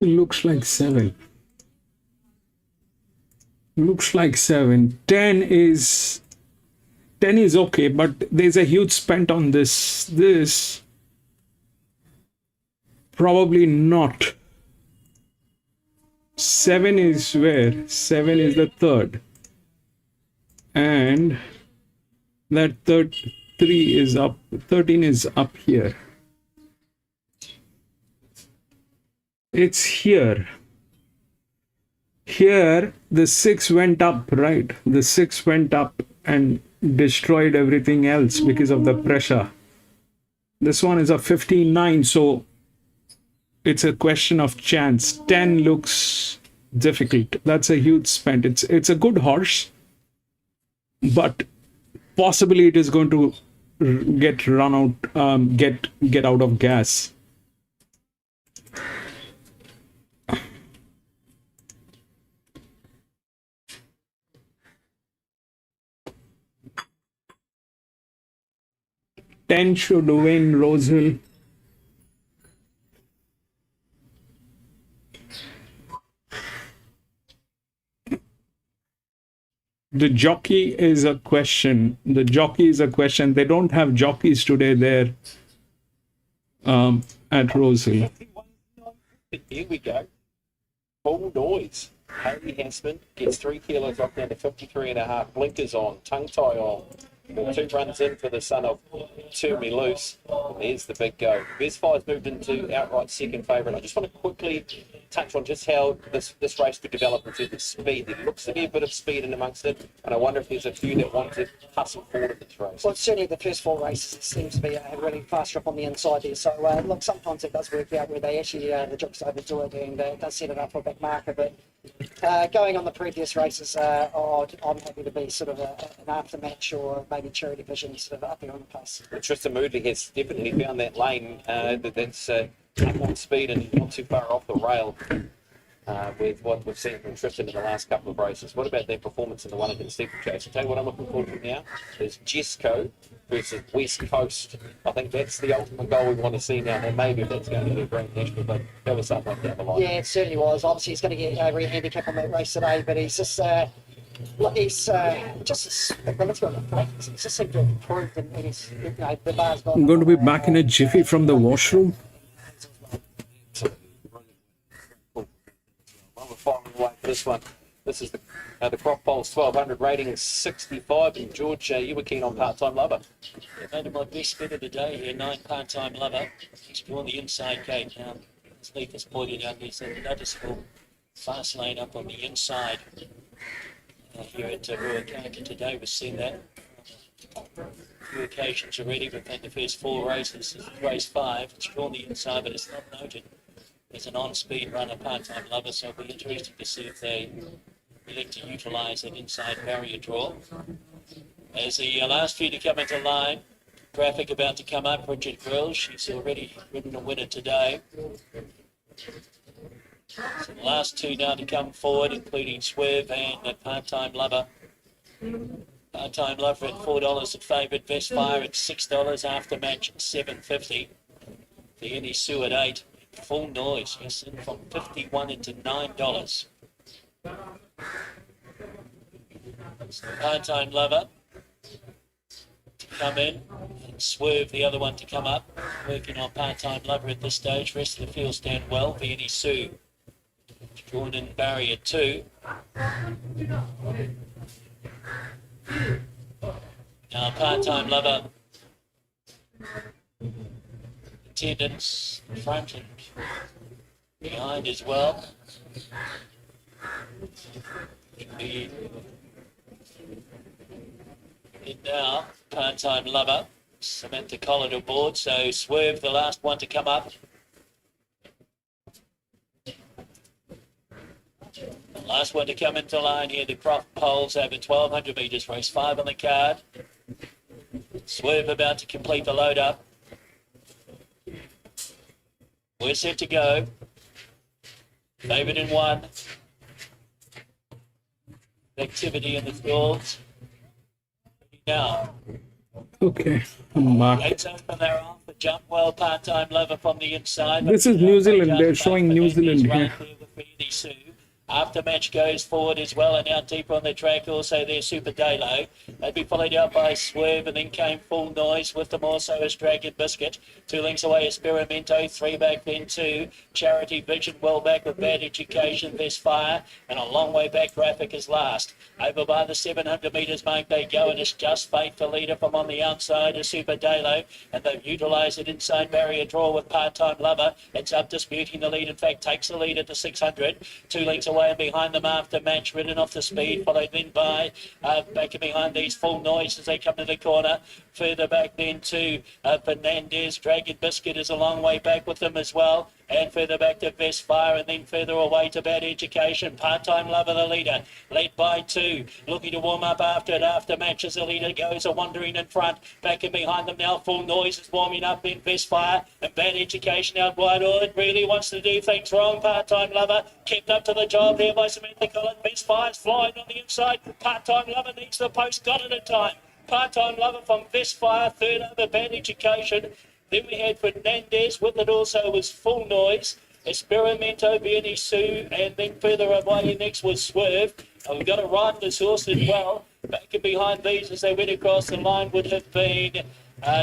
Looks like 7. Looks like 7. 10 is okay, but there's a huge spent on this. This probably not. 7 is where? 7 is the third. And that 3 is up. 13 is up here. It's here. Here, the 6 went up, right? The 6 went up and destroyed everything else because of the pressure. This one is a 59, so it's a question of chance. 10 looks difficult. That's a huge spent. It's a good horse, but possibly it is going to get run out, get out of gas. Ten should win Rosehill. The jockey is a question. The jockey is a question. They don't have jockeys today there at Rosehill. Here we go. Full noise. Haley Hansman gets 3 kilos off down to 53.5. Blinkers on, tongue tie on. 2 runs in for the son of Turn Loose. And there's the big go. Best Fire's moved into outright second favourite. I just want to quickly touch on just how this race could develop in terms of speed. There looks to be a bit of speed in amongst it, and I wonder if there's a few that want to hustle forward in this race. Well, certainly the first 4 races it seems to be really faster up on the inside there. So, look, sometimes it does work out where they actually, the jockeys overdo it and it does set it up for a big marker. But going on the previous races, I'm happy to be sort of an aftermatch or maybe charity vision sort of up here on the pace. Tristan Moodley has definitely found that lane that's up on speed and not too far off the rail with what we've seen from Tristan in the last couple of races. What about their performance in the one against Steeplechase? I'll tell you what I'm looking forward to now is Jesco versus West Coast. I think that's the ultimate goal we want to see now, and maybe if that's going to be a Grand National, but that was something like down the line. Yeah, it certainly was. Obviously, he's going to get a handicap on that race today, but he's just... he's just let's go. He's just seemed to have improved, and he's the bar's got. I'm going to be back in a jiffy from the washroom. We're firing away for this one. This is the Crop Polls 1200 rating is 65. And George, you were keen on Part-Time Lover. Yeah, made him my best bet of the day here, 9 Part-Time Lover. He's drawn the inside gate now. As Leith has pointed out, he's in the Tattersall fast lane up on the inside. Here at Ruakaka today, we've seen that a few occasions already. We've had the first 4 races. This is race 5. It's drawn the inside, but it's not noted as an on-speed runner, Part-Time Lover, so it'll be interesting to see if they elect to utilise that inside barrier draw. As the last few to come into line, traffic about to come up. Richard Grill, she's already ridden a winner today. So the last 2 now to come forward, including Swerve and Part-Time Lover. Part-Time Lover at $4 at favourite, Best Fire at $6, Aftermatch at $7.50. The Eddie Sue at $8. Full noise, yes, in from $51 into $9. So Part-Time Lover to come in, and Swerve, the other one, to come up. Working on Part-Time Lover at this stage. Rest of the field stand well. The Eddie Sue drawn in barrier 2. Now Part-Time Lover Attendance front and behind as well. The in now, part-time lover, Samantha Collin aboard, so Swerve the last one to come up. The last one to come into line here, the Croft Poles over 1,200 metres, race 5 on the card. Swerve about to complete the load up. We're set to go. Favourite in 1. Activity in the stalls. Now, Okay, I'm back. gates open, they're off. The jump well, part-time lover from the inside. This is New Zealand. They're showing New Zealand here. After match goes forward as well, and now deeper on the track also there's Super Daylo. They'd be followed out by Swerve, and then came Full Noise with them also as Dragon Biscuit. 2 lengths away Experimento, 3 back then 2. Charity Vision well back with Bad Education, Best Fire, and a long way back Graphic is last. Over by the 700 metres mark they go, and it's Just Fate the leader from on the outside is Super Daylo, and they've utilised it inside barrier draw with Part-Time Lover. It's up disputing the lead, in fact takes the lead at the 600. 2 lengths away and behind them after match, ridden off the speed, followed then by back and behind these Full Noise as they come to the corner. Further back then to Fernandez. Dragon Biscuit is a long way back with them as well. And further back to Best Fire, and then further away to Bad Education. Part-Time Lover the leader, led by 2. Looking to warm up after it. After match as the leader goes, a wandering in front. Back and behind them now, Full Noise is warming up in Best Fire. And Bad Education out wide. Oh, it really wants to do things wrong. Part-Time Lover kept up to the job there by Samantha Collin. Best Fire's flying on the inside. Part-Time Lover needs the post, got it in time. Part-Time Lover from Best Fire, third over Bad Education. Then we had Fernandez, with it also was Full Noise, Experimento, Bernie Sue, and then further away next was Swerve. And we've got a riderless horse as well. Back and behind these as they went across the line would have been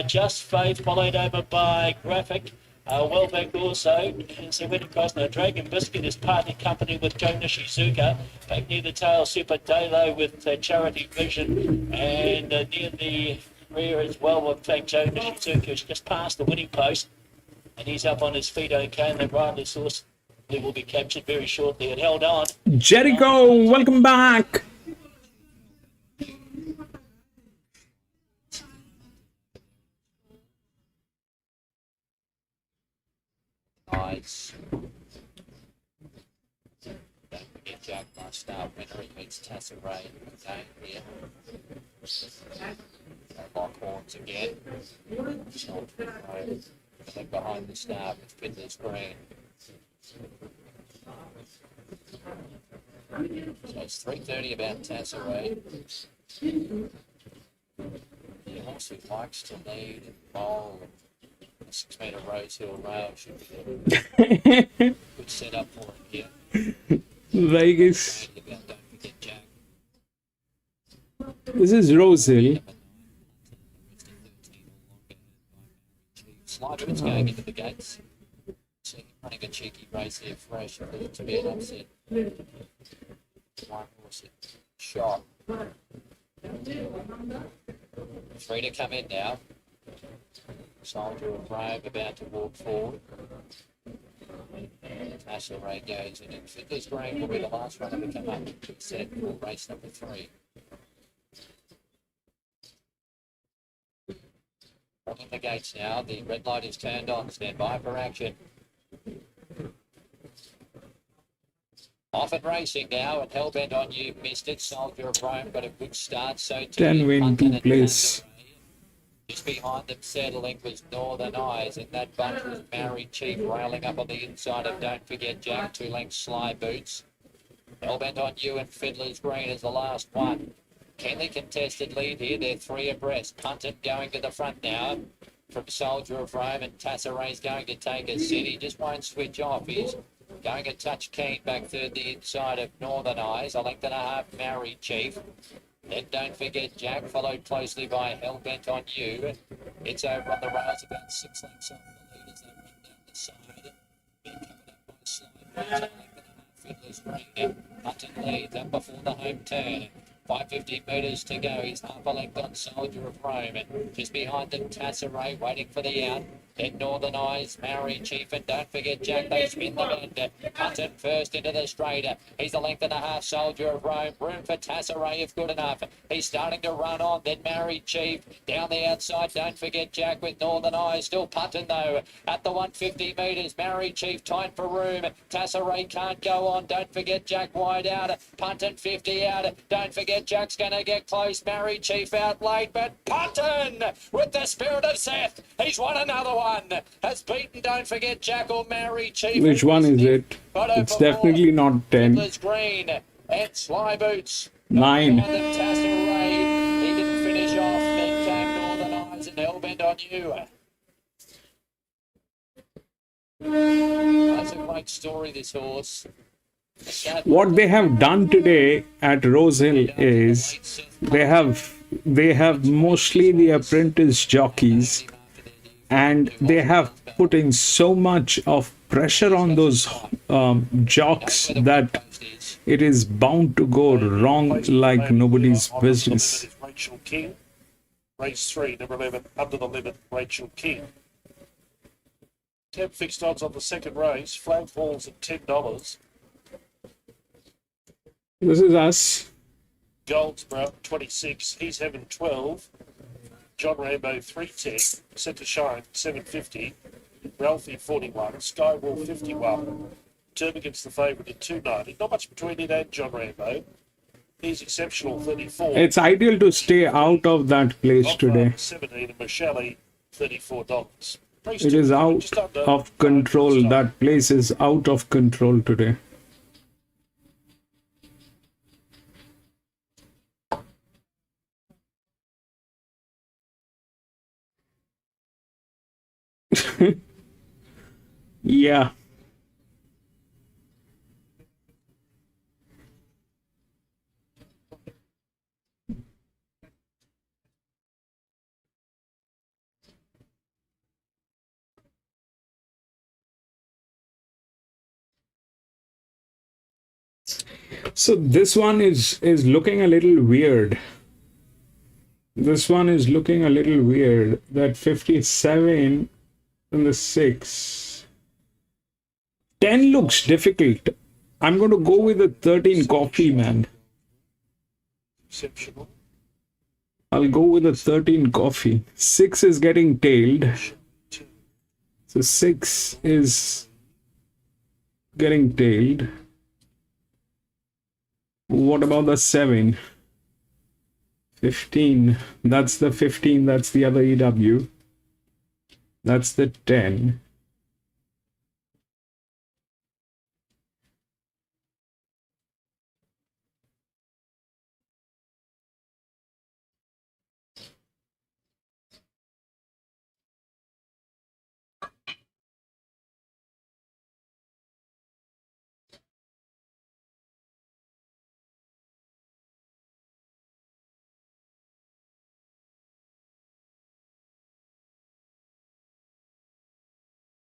Just Faith, followed over by Graphic. Well back also, as they went across. Now Dragon Biscuit is partly company with Joe Nishizuka. Back near the tail, Super Daylo with Charity Vision, and near the rear as well. In fact, Joe Nishizuka is just past the winning post, and he's up on his feet okay, and the riderless horse will be captured very shortly. It held on. Jericho, welcome back. Nice. Don't forget Jack last start winner. He meets Tattersall again here. Lockhorns again. Then behind the start with Fiddler's Green. So it's 3:30 about Tattersall. The horse who likes to lead and bowl and 6 metre Rose Hill Rail should be a good setup for him here. Vegas. Don't forget Jack. This is Rose Hill. Slider's going into the gates. So running a cheeky race here, fresh, to be an upset. One horse shot. 3 to come in now. Soldier of Brave about to walk forward. Tattersall goes in, and Fiddler's Green will be the last runner to come up set for race number 3. Open the gates now. The red light is turned on. Stand by for action. Off and racing now, and Hellbent on You missed it. Soldier of Rome got a good start. So too 10 win, 2 place. Just behind them settling was Northern Eyes, and that bunch was Married Chief railing up on the inside of Don't Forget Jack, 2 lengths Sly Boots. Hellbent on You and Fiddler's Green is the last one. Kenley contested lead here, they're 3 abreast. Punted going to the front now from Soldier of Rome, and Tattersall's going to take a seat. He just won't switch off. He's going a touch keen back third the inside of Northern Eyes. A length and a half Married Chief. Then Don't Forget Jack, followed closely by Hellbent on You. It's over on the rails, about 6 lengths off the lead as they run down the side. Then covered up by Sly Boots, a length and a half Fiddler's Green. Hutton leads up before the home turn. 550 metres to go. He's half a length on Soldier of Rome. And just behind them, Tasseray waiting for the out. Then Northern Eyes, Maori Chief, and don't forget Jack. They spin the bend. Hutton first into the straight. He's a length and a half, Soldier of Rome. Room for Tasseray if good enough. He's starting to run on. Then Maori Chief down the outside. Don't forget Jack with Northern Eyes. Still Putton though at the 150 metres. Maori Chief tight for room. Tasseray can't go on. Don't forget Jack wide out. Punton 50 out. Don't forget Jack's going to get close. Maori Chief out late, but Punton with the spirit of Seth. He's won another one. Has beaten, don't forget Jack or Maori Chief. Which one is it? It's definitely not 10. Fiddler's Green and Sly Boots. 9. Found them Tasseray. He didn't finish off. Then came Northern Eyes and Hellbent on you. That's a great story, this horse. What they have done today at Rose Hill is they have mostly the apprentice jockeys, and they have put in so much of pressure on those jocks that it is bound to go wrong like nobody's business. Rachel King. Race 3, number 11, under the limit, Rachel King. 10 fixed odds on the second race. Flag balls at $10. This is us. Goldsborough 26. He's having 12. John Rambo 310. Set to Shine 750. Ralphie 41. Skywall 51. Termagant's the favourite at 290. Not much between it and John Rambo. He's exceptional 34. It's ideal to stay out of that place today. 17 and Michelle $34. It is out of control. That place is out of control today. Yeah. So this one is looking a little weird. This one is looking a little weird. That 57 and the 6. 10 looks difficult. I'm going to go with the 13 coffee, man. Exceptional. I'll go with the 13 coffee. 6 is getting tailed. So 6 is getting tailed. What about the 7? 15. That's the 15. That's the other EW. That's the 10.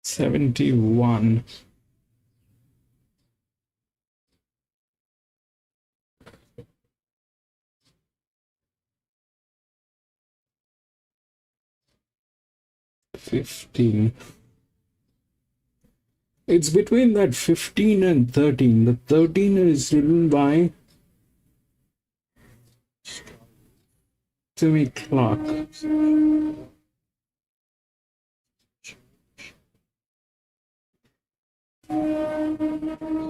$71. $15. It's between that 15 and 13. The 13 is written by Timmy Clark.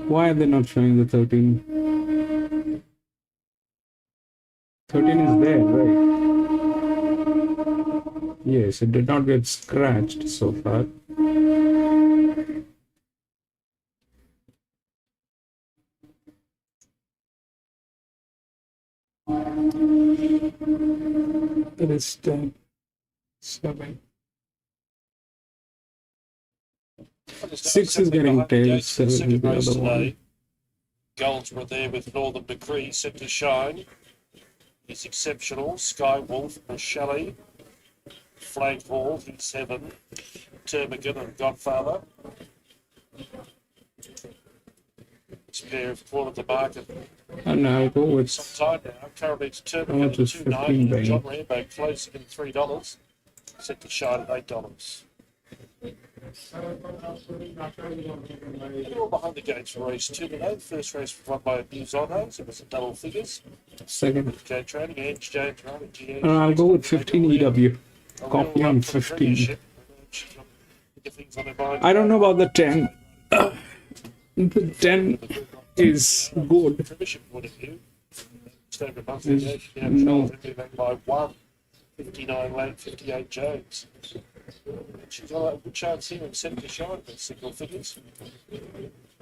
Why are they not showing the 13? 13 is there, right? Yes, it did not get scratched so far. It is 10, 7. 6 is getting tailed, 7 is Second the race other one. today. Goldsborough there with Northern Decree set to Shine. He's exceptional. Skywolf, Michelle, Flagball, he's 7. Termagant and Godfather. pair of fallen to market And I'll go with some time now. Currently it's Oh, Termagant just at 15 $2.90 bang. and John Rambo closing in $3. Set to shine at $8. They're all behind the gates for race 2 today. First race was won by New Zonhos. It was in double figures. second. Okay, training Ange James running GH. I'll go with 15 EW. A Copy real on run for the 15. premiership. Get things on their mind. I don't know about the 10. The 10 is good. Premiership point of view. Just over a month Is- ago, she no. back by 1. 59 lane, 58 Jones. She's got a good chance here in set to shine with single figures.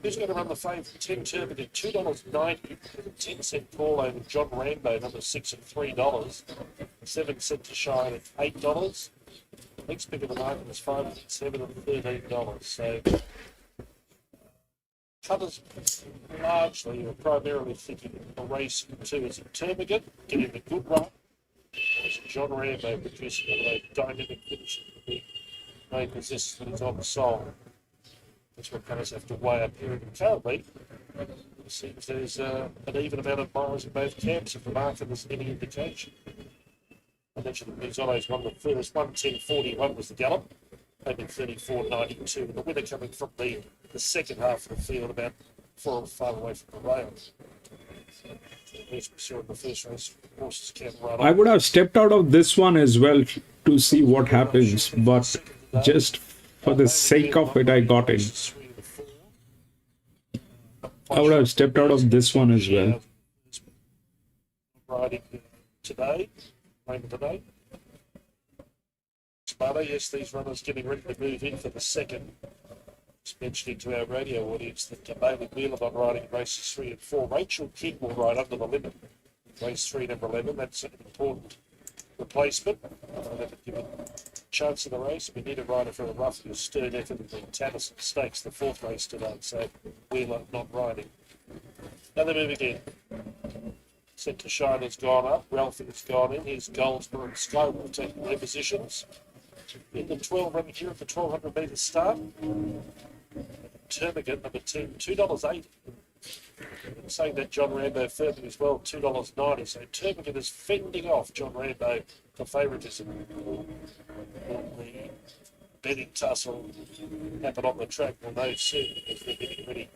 Who's going to run the favourite? 10 Turbident, $2.90. 10-cent call over John Rambo, number 6 at $3. 7 set to shine at $8. Next pick of the market is 5, 7 and $13. So cutters largely are primarily thinking a race 2 is a Termagant, getting a good run. John Rambo producing one of those dynamic finishes that the main possesses when he's on the sole. That's what cutters have to weigh up here. And currently, it seems there's an even amount of miles in both camps if the market is any indication. I mentioned that Mizzotto's won the first 1:10.41 was the gallop, only 34.92. And the winner coming from the second half of the field, about 4 or 5 away from the rail. As we saw in the first race, horses can run I on. would have stepped out of this one as well to see what happens, but just for the sake of it, I got in. I would have stepped out of this one as well. Riding today, later today. Sparta, yes, these runners getting ready to move in for the second. Just mentioning to our radio audience that Bailey Wheeler riding in races 3 and 4. Rachel King will ride under the limit. Race 3, number 11. That's an important replacement. Given chance of the race, we need a rider for a rough and stern effort in the Tattersall Stakes, the 4th race today. So Wheeler not riding. Now they move again. Set to shine has gone up. Ralphie has gone in. Here's Goldsborough and Skywell taking their positions. In the 12 running here at the 1200 metre start. Termagant, number 10, $2.80. And saying that John Rambo firming as well, $2.90. So Termagant is fending off John Rambo for favouritism. The betting tussle happen on the track. We'll know soon because they're getting ready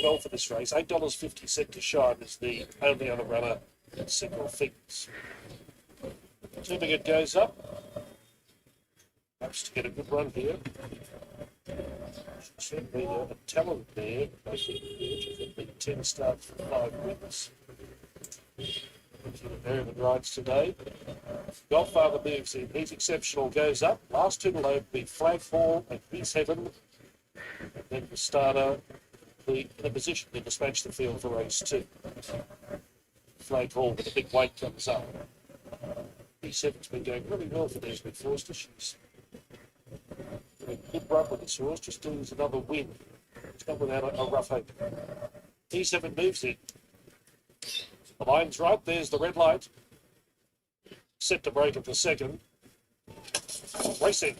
well for this race. $8.50 set to shine is the only other runner in single figures. Termagant goes up. Hopes to get a good run here. Certainly a talent there. I think 10 starts for 5 wins. Very good rides today. Godfather moves in. He's exceptional, goes up. Last 2 below be Flagfall and Peace Heaven. And then the starter in a position to dispatch the field for race 2. Flagfall with a big weight comes up. Peace Heaven's been going really well for Desmond Forster. She's a good run with this horse, just needs another win. It's not without a rough hope. E7 moves in. The line's right, there's the red light. Set to break at the second. Racing.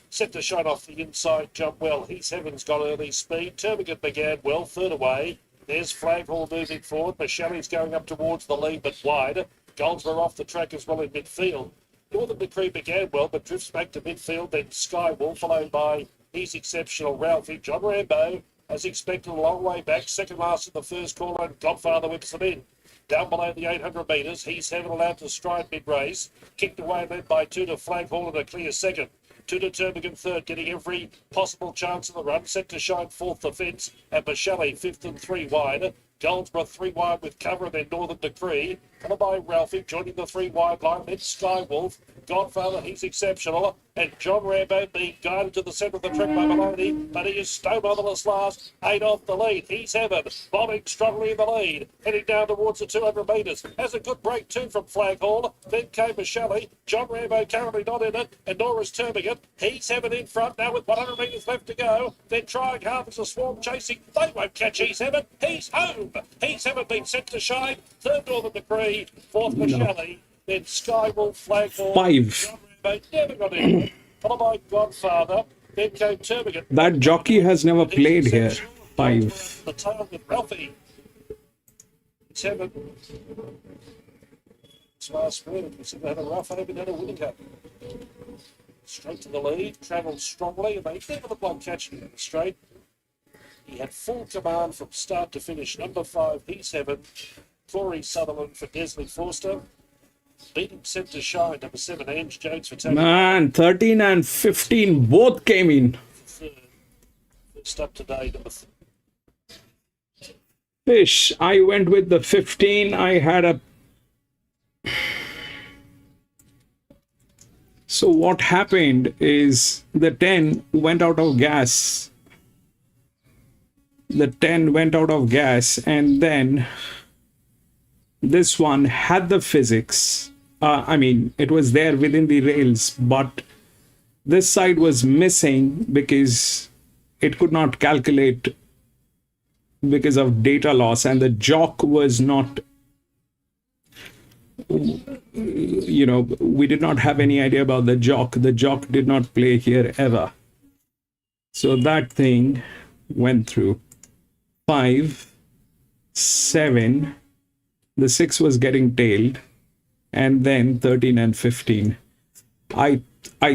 Set to shine off the inside, jump well. He's Heaven's got early speed. Termagant began well, third away. There's Flaghall moving forward. Michelle's going up towards the lead, but wide. Goldsborough off the track as well in midfield. Northern Decree began well, but drifts back to midfield. Then Skywall, followed by He's Exceptional, Ralphie. John Rambo, as expected, a long way back. Second last in the first call, and Godfather whips them in. Down below the 800 metres, He's Heaven allowed to stride mid-race. Kicked away, led by 2 to Flaghall in a clear second. 2 to Termagant third, getting every possible chance of the run. Set to shine fourth the fence, and Michelle 5th and 3 wide. Goldsborough 3 wide with cover, and then Northern Decree. Followed by Ralphie, joining the 3 wide line. Then Skywolf, Godfather, He's Exceptional, and John Rambo being guided to the centre of the track by Maloney, but he is stone motherless last, 8 off the lead. He's Heaven, bobbing strongly in the lead, heading down towards the 200 metres. Has a good break too from Flaghall. Then came Michelle. John Rambo currently not in it, and nor is Termagant. He's Heaven in front now with 100 metres left to go. Then trying hard as a swarm chasing. They won't catch He's Heaven. He's home. He's Heaven been set to shine. Third Northern Decree, fourth Michelle. Then Skywolf, Flaghall. 5. John Rambo never got in. Followed by Godfather. Then came Termagant. That jockey has never played here. 5. The target, Ralphie. 7. This last spread, we seem to have a rough over down a winning cup. Straight to the lead, travelled strongly, and they never looked like catching him in the straight. He had full command from start to finish. Number 5, P7, Corey Sutherland for Desley Forster. Leading set to shine, number 7, Ange Jones for taking Man, 13 and 15 both came in. third. First up today, number 4. Fish, I went with the 15. I had a... So what happened is the 10 went out of gas. The 10 went out of gas, and then this one had the physics. I mean, it was there within the rails, but this side was missing because it could not calculate because of data loss, and the jock was not, you know, we did not have any idea about the jock. The jock did not play here ever. So that thing went through. 5, 7, the 6 was getting tailed, and then 13 and 15. I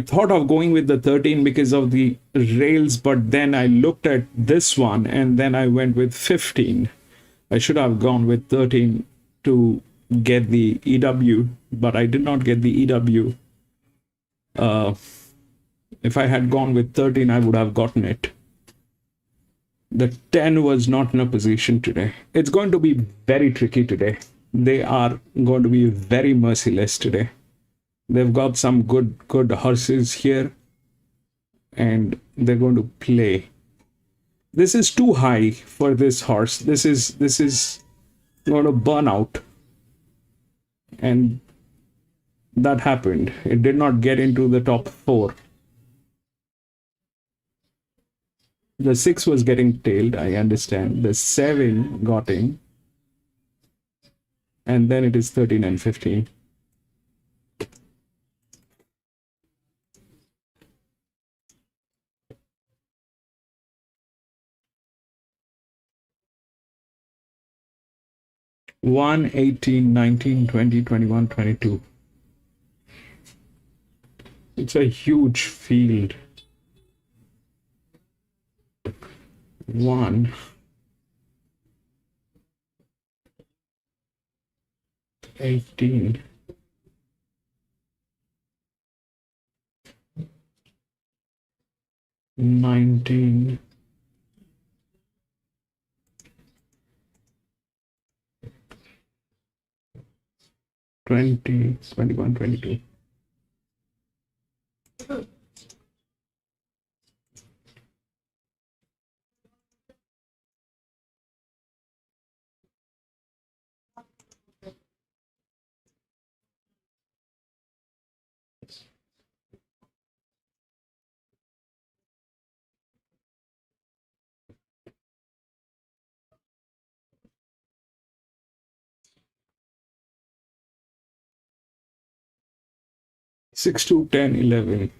thought of going with the 13 because of the rails, but then I looked at this one and then I went with 15. I should have gone with 13 to get the EW, but I did not get the EW. If I had gone with 13, I would have gotten it. The 10 was not in a position today. It's going to be very tricky today. They are going to be very merciless today. They've got some good horses here, and they're going to play. This is too high for this horse. This is going to burn out. And that happened. It did not get into the top 4. The 6 was getting tailed, I understand. The 7 got in. And then it is 13 and 15. One, 18, 19, 20, 21, 22. It's a huge field. 1, 18, 19, 20, 21, 22. Six to 10, 11.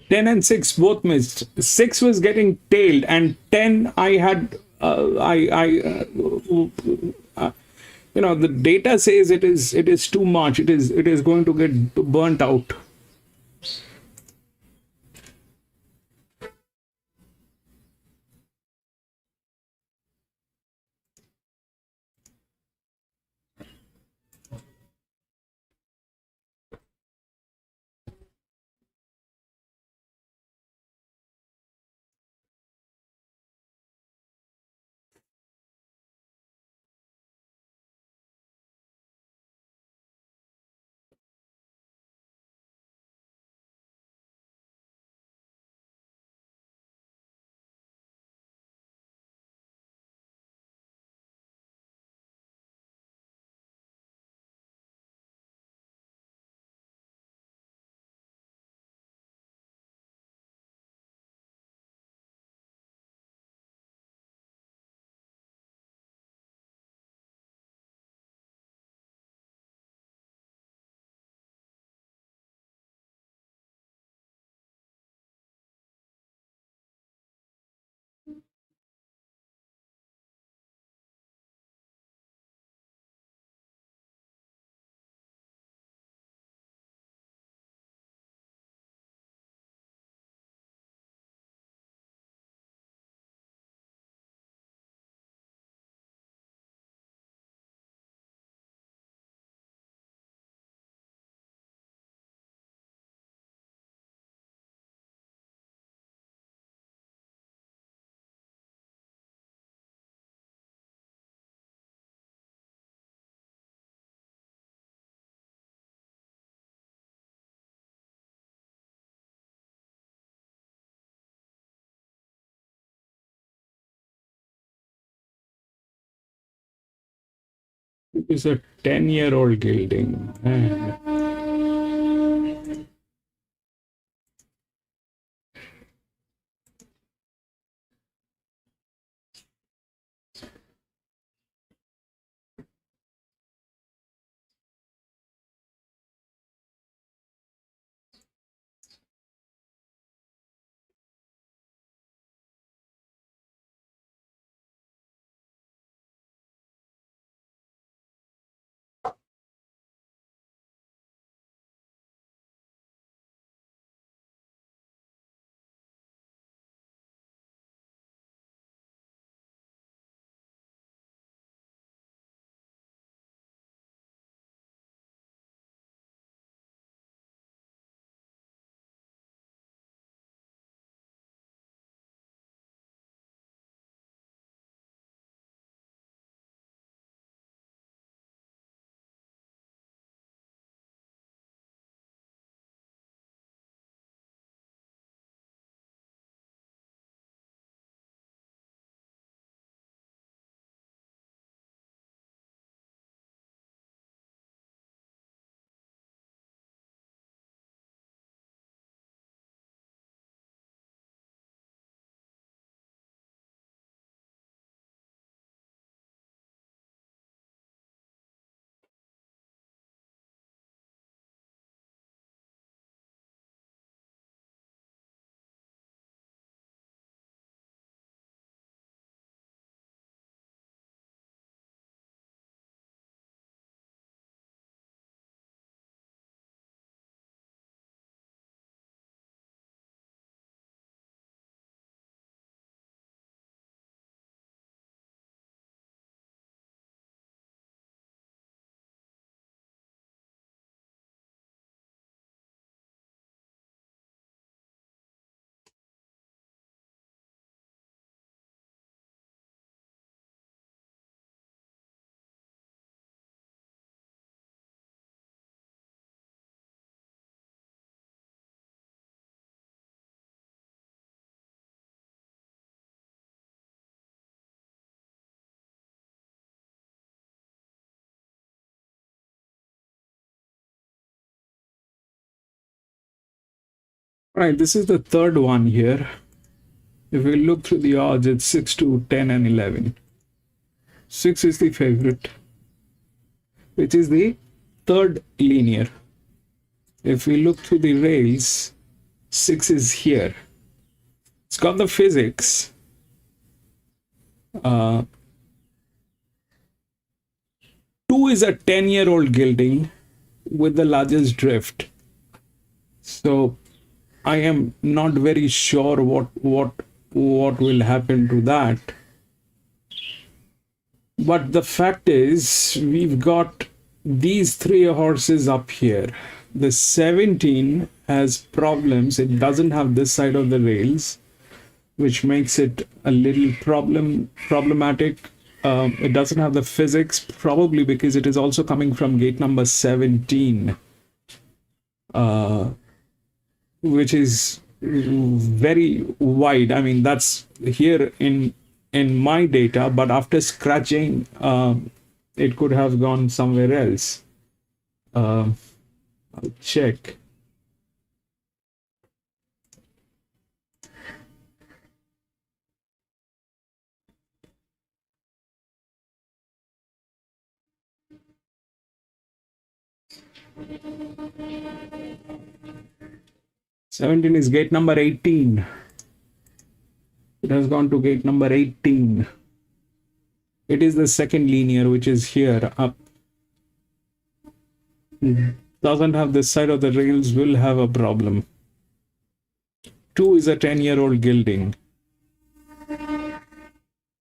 Ten and 6 both missed. 6 was getting tailed, and 10 I had. You know, the data says it is too much. It is going to get burnt out. It's a 10-year-old gilding. Right, this is the third one here. If we look through the odds, it's 6 to 10 and 11. 6 is the favorite, which is the third linear. If we look through the rails, 6 is here. It's got the physics. 2 is a 10-year-old gilding with the largest drift. So I am not very sure what will happen to that. But the fact is, we've got these 3 horses up here. The 17 has problems. It doesn't have this side of the rails, which makes it a little problematic. It doesn't have the physics, probably because it is also coming from gate number 17, which is very wide. I mean, that's here in my data, but after scratching, it could have gone somewhere else. I'll check. '17 is gate number 18. It has gone to gate number 18. It is the second linear, which is here up. Doesn't have this side of the rails, will have a problem. 2 is a 10-year-old gilding.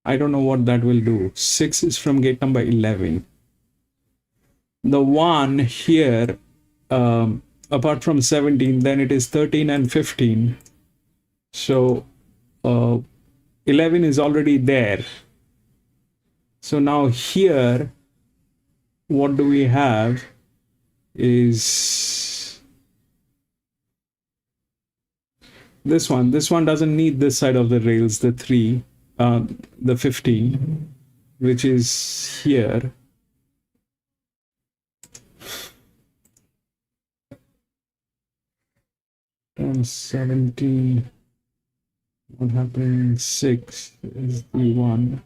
I don't know what that will do. 6 is from gate number 11. The 1 here, apart from 17, then it is 13 and 15. So 11 is already there. So now here, what do we have is this one. This one doesn't need this side of the rails, the 3, the 15, which is here. and 17. What happened? 6 is the one.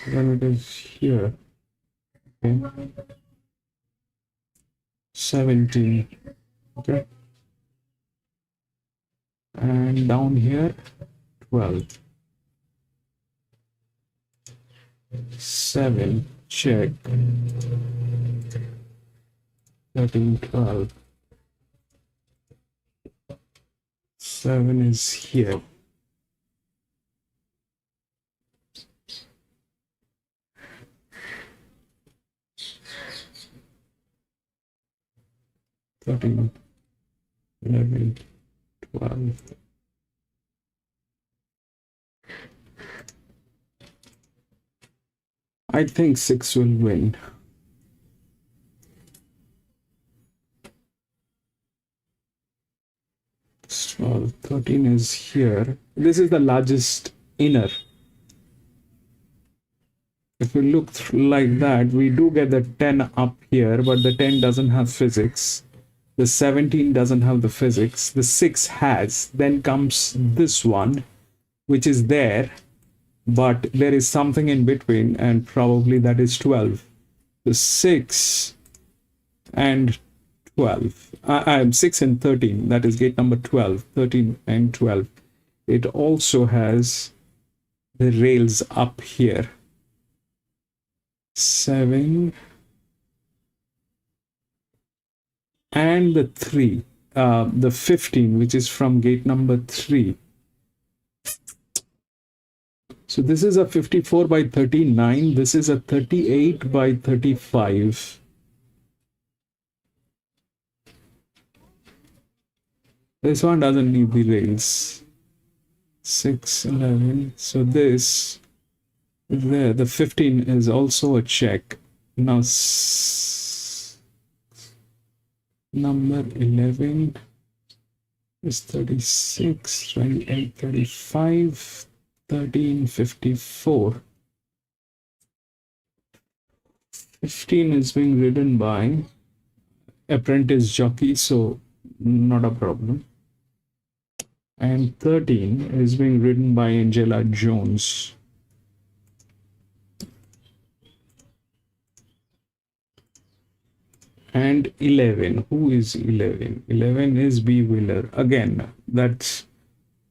Then it is here. Okay. 17. Okay. And down here, 12. 7. Check. 13, 12. 7 is here. Thirteen, 11, 12. I think 6 will win. So 13 is here. This is the largest inner. If we look like that, we do get the 10 up here, but the 10 doesn't have physics. The 17 doesn't have the physics. The 6 has. Then comes this one, which is there, but there is something in between, and probably that is 12. The 6 and 12. 6 and 13. That is gate number 12. 13 and 12. It also has the rails up here. 7. And the 3, the 15, which is from gate number 3. So this is a 54 by 39. This is a 38 by 35. This one doesn't need the rails. 6, 11. So this there, the 15 is also a check. Now number 11 is 36, 28, 35, 13, 54. 15 is being ridden by apprentice jockey, so not a problem. And 13 is being ridden by Angela Jones. And 11, who is 11? 11 is B. Wheeler. Again, that's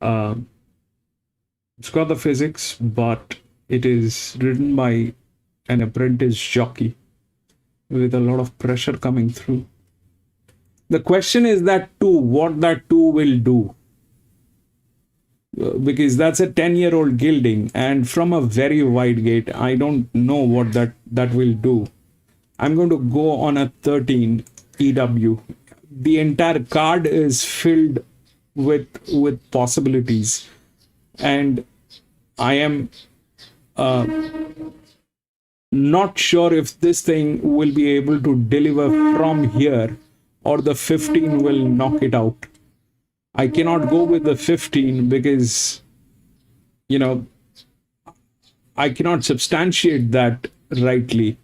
it's got the physics, but it is ridden by an apprentice jockey with a lot of pressure coming through. The question is that 2, what that 2 will do. Because that's a 10-year-old gilding, and from a very wide gate, I don't know what that will do. I'm going to go on a 13 EW. The entire card is filled with possibilities, and I am not sure if this thing will be able to deliver from here, or the 15 will knock it out. I cannot go with the 15 because, you know, I cannot substantiate that rightly.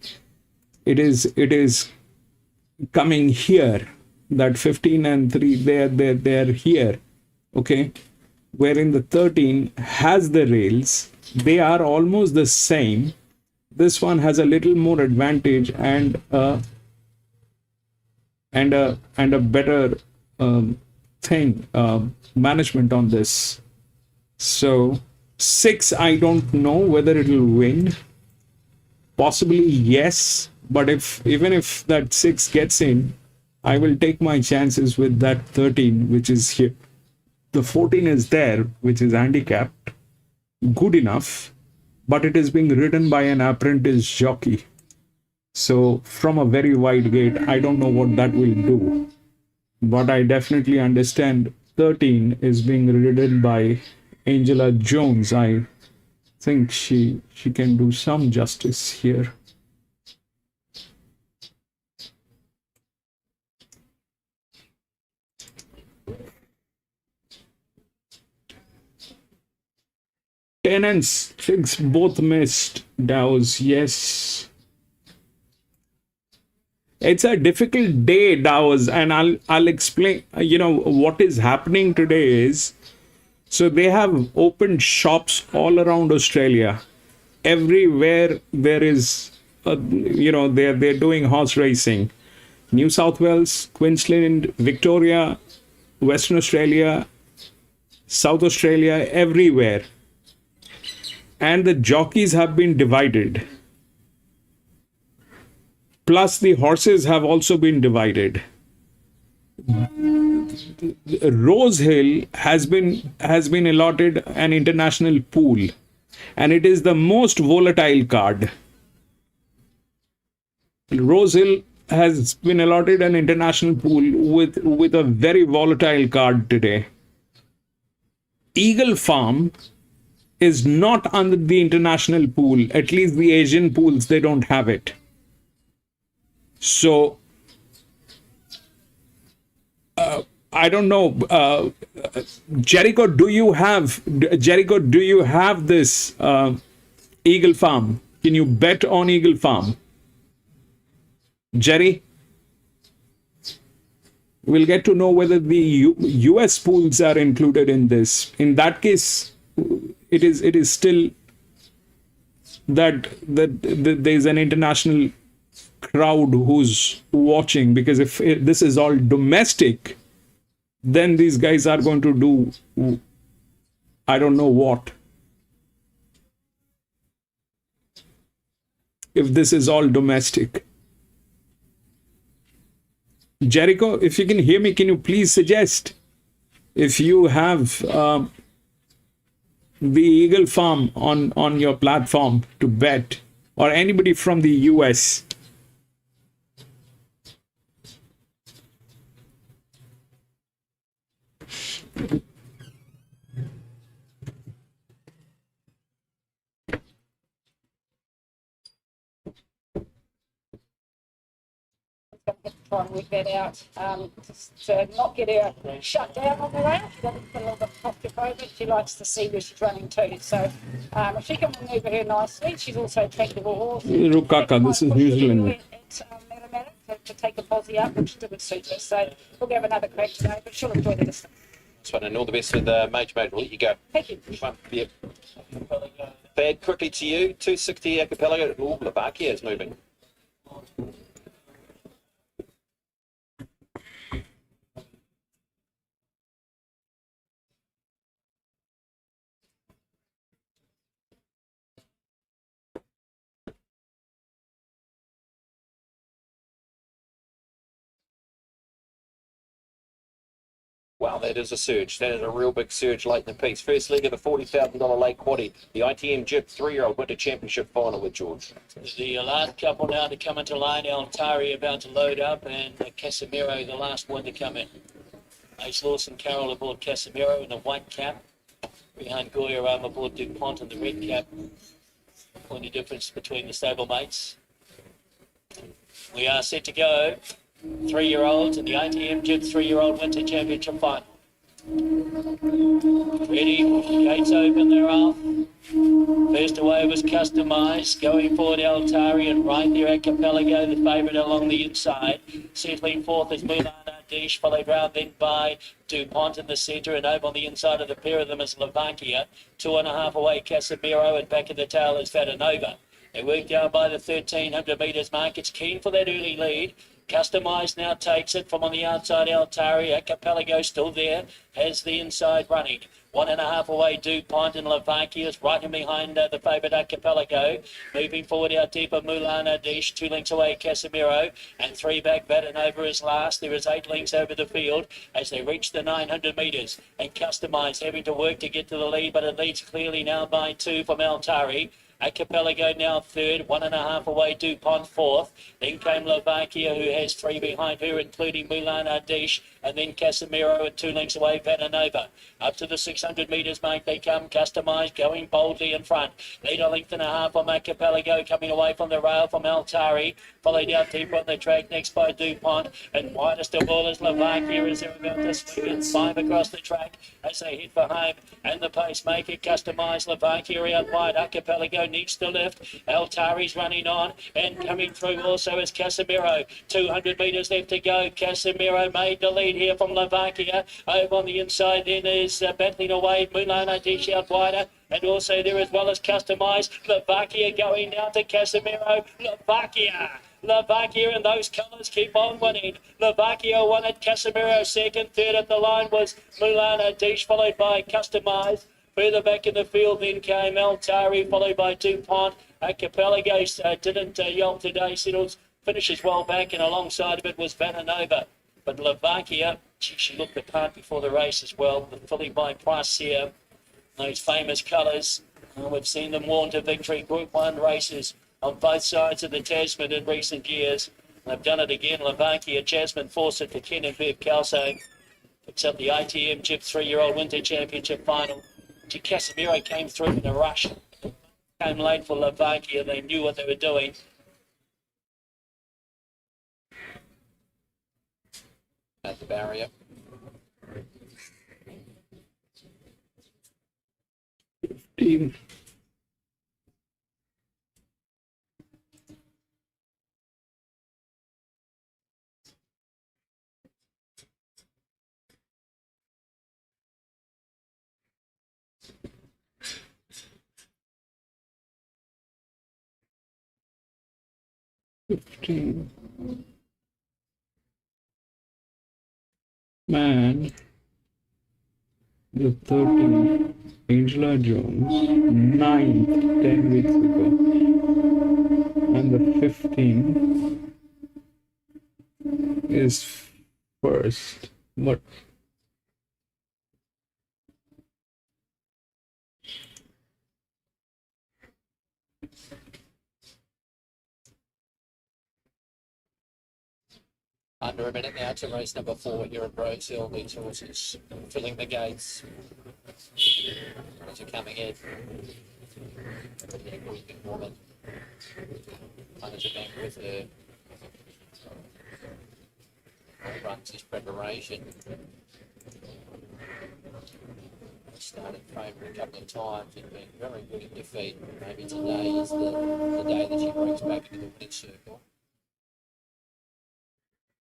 It is coming here, that 15 and 3, they're here, okay? Wherein the 13 has the rails. They are almost the same. This one has a little more advantage and a better management on this. So 6, I don't know whether it will win. Possibly yes, but even if that 6 gets in, I will take my chances with that 13, which is here. The 14 is there, which is handicapped, good enough, but it is being ridden by an apprentice jockey. So from a very wide gate, I don't know what that will do. But I definitely understand 13 is being ridden by Angela Jones. I think she can do some justice here. Ten and 6 both missed. Dows, yes. It's a difficult day, Davos, and I'll explain. What is happening today is, so they have opened shops all around Australia. Everywhere there is, they're doing horse racing. New South Wales, Queensland, Victoria, Western Australia, South Australia, everywhere. And the jockeys have been divided. Plus, the horses have also been divided. Rose Hill has been allotted an international pool, and it is the most volatile card. Rose Hill has been allotted an international pool with a very volatile card today. Eagle Farm is not under the international pool. At least the Asian pools, they don't have it. So I don't know. Jericho, do you have this Eagle Farm? Can you bet on Eagle Farm? Jerry? We'll get to know whether the US pools are included in this. In that case, it is still that there's an international crowd who's watching, because if this is all domestic, then these guys are going to do I don't know what. If this is all domestic. Jericho, if you can hear me, can you please suggest if you have the Eagle Farm on your platform to bet, or anybody from the US? Try and work that out, just to not get her shut down on the rail. She doesn't put a little bit claustrophobic. She likes to see where she's running to. So if she can maneuver her nicely, she's also a tractable horse. Rukaka, this is New Zealand. To take the posse up, which didn't suit her. So we'll have another crack today, but she'll enjoy the distance. This one, and all the best with Major Mate. We'll let you go. Thank you. Yep. Bad quickly to you. 260 Archipelago. Oh, Lavakia is moving. Wow, that is a surge. That is a real big surge late in the piece. First leg of the $40,000 late quaddie. The ITM Jib 3-year-old Winter Championship final with George. The last couple now to come into line. Altari about to load up, and Casemiro, the last one to come in. Ace Lawson Carroll aboard Casemiro in the white cap. Behind Goya aboard DuPont in the red cap. Only difference between the stablemates. We are set to go. 3-year-olds in the ITM Jib 3-year-old Winter Championship final. Ready, gates open, they're off. First away was Customised, going forward Altari, and right there Archipelago, the favourite along the inside. Settling fourth is Mulan Ardish, followed round then by DuPont in the centre, and over on the inside of the pair of them is Slovakia. 2.5 away Casemiro, and back in the tail is Vatanova. They work down by the 1,300 metres mark. It's keen for that early lead. Customised now takes it from on the outside. Altari, Archipelago still there, has the inside running. 1.5 away DuPont, and Slovakia is right in behind the favourite Archipelago. Moving forward out deeper Mulan Ardish, 2 lengths away Casemiro, and 3 back Vatanova is last. There is 8 lengths over the field as they reach the 900 metres, and Customised having to work to get to the lead, but it leads clearly now by 2 from Altari. Archipelago now third, 1.5 away DuPont fourth. Then came Slovakia, who has 3 behind her, including Mulan Ardish, and then Casemiro and 2 lengths away Vatanova. Up to the 600 metres mark they come, Customised, going boldly in front. Lead a length and a half from Archipelago, coming away from the rail from Altari. followed out deep on the track, next by DuPont, and widest of all is Slovakia as they're about to swing and climb across the track as they hit for home, and the pacemaker customised Slovakia out wide. Archipelago needs to lift. Altari's running on, and coming through also is Casemiro. 200 metres left to go. Casemiro made the lead here from Slovakia. Over on the inside then is battling away Mulana Dish out wider, and also there as well as customised. Slovakia going down to Casemiro. Slovakia and those colours keep on winning. Slovakia won it. Casemiro second. Third at the line was Mulana Dish, followed by customised. Further back in the field then came Altari, followed by DuPont. Archipelago didn't yelp today. Settles finishes well back, and alongside of it was Vananova. But Slovakia, she looked the part before the race as well. The filly by Price here, those famous colours. We've seen them worn to victory Group 1 races on both sides of the Tasman in recent years. They've done it again. Slovakia, Jasmine Fawcett for Ken and Bev Calso. Picks up the ATM Jip 3-year-old Winter Championship final. Casemiro came through in a rush. Came late for Slovakia. They knew what they were doing. At the barrier. Team. Man, the 13th, Angela Jones, 9th, 10 weeks ago, and the 15th is first. But Under a minute now to race number 4 here at Rose Hill. These horses filling the gates as you're coming in. A weeping woman. Runners are back with her. Runs his preparation. Started favourite a couple of times and been very good in defeat. Maybe today is the day that she breaks back into the winning circle.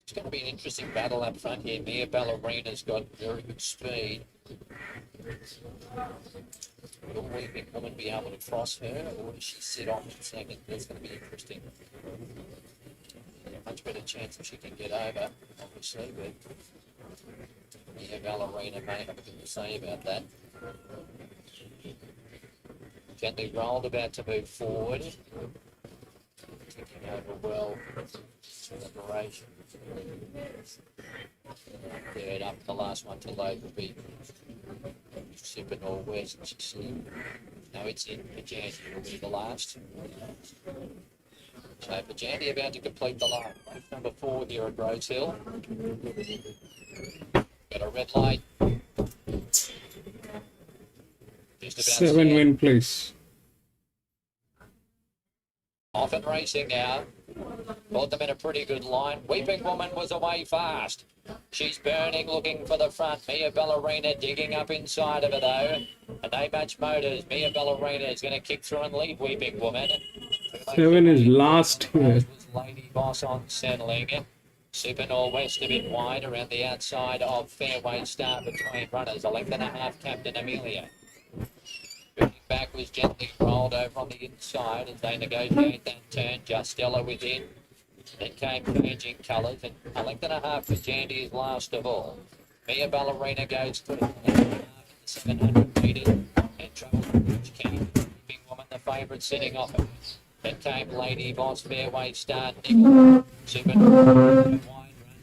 It's going to be an interesting battle up front here. Mia Ballerina's got very good speed. Will Weeping Woman be able to cross her, or does she sit off in second? That's going to be interesting. Much better chance if she can get over, obviously, but Mia Ballerina may have a thing to say about that. Gently rolled, about to move forward. Taking over well. Separation. Third up, the last one to load will be Super Norwest. No, it's in Pajanti, will be the last. So Pajanti about to complete the line. Race number 4 here at Rose Hill. Got a red light. Just about 7 win place. Off and racing now. Got them in a pretty good line. Weeping Woman was away fast. She's burning, looking for the front. Mia Ballerina digging up inside of her though. And they match motors. Mia Ballerina is going to kick through and lead Weeping Woman. 7 is last here. Was Lady Boss on settling. Super Norwest a bit wide around the outside of Fairway Star between runners. A length and a half, Captain Amelia. Back was gently rolled over on the inside as they negotiate that turn. Justella within. Then came changing colours, and a length and a half for Jandy is last of all. Mia Ballerina goes through the 700 metres and travels which came. Big Woman, the favourite, sitting off it. Then came Lady Boss, Fairway Star, Nickel, Super wide run,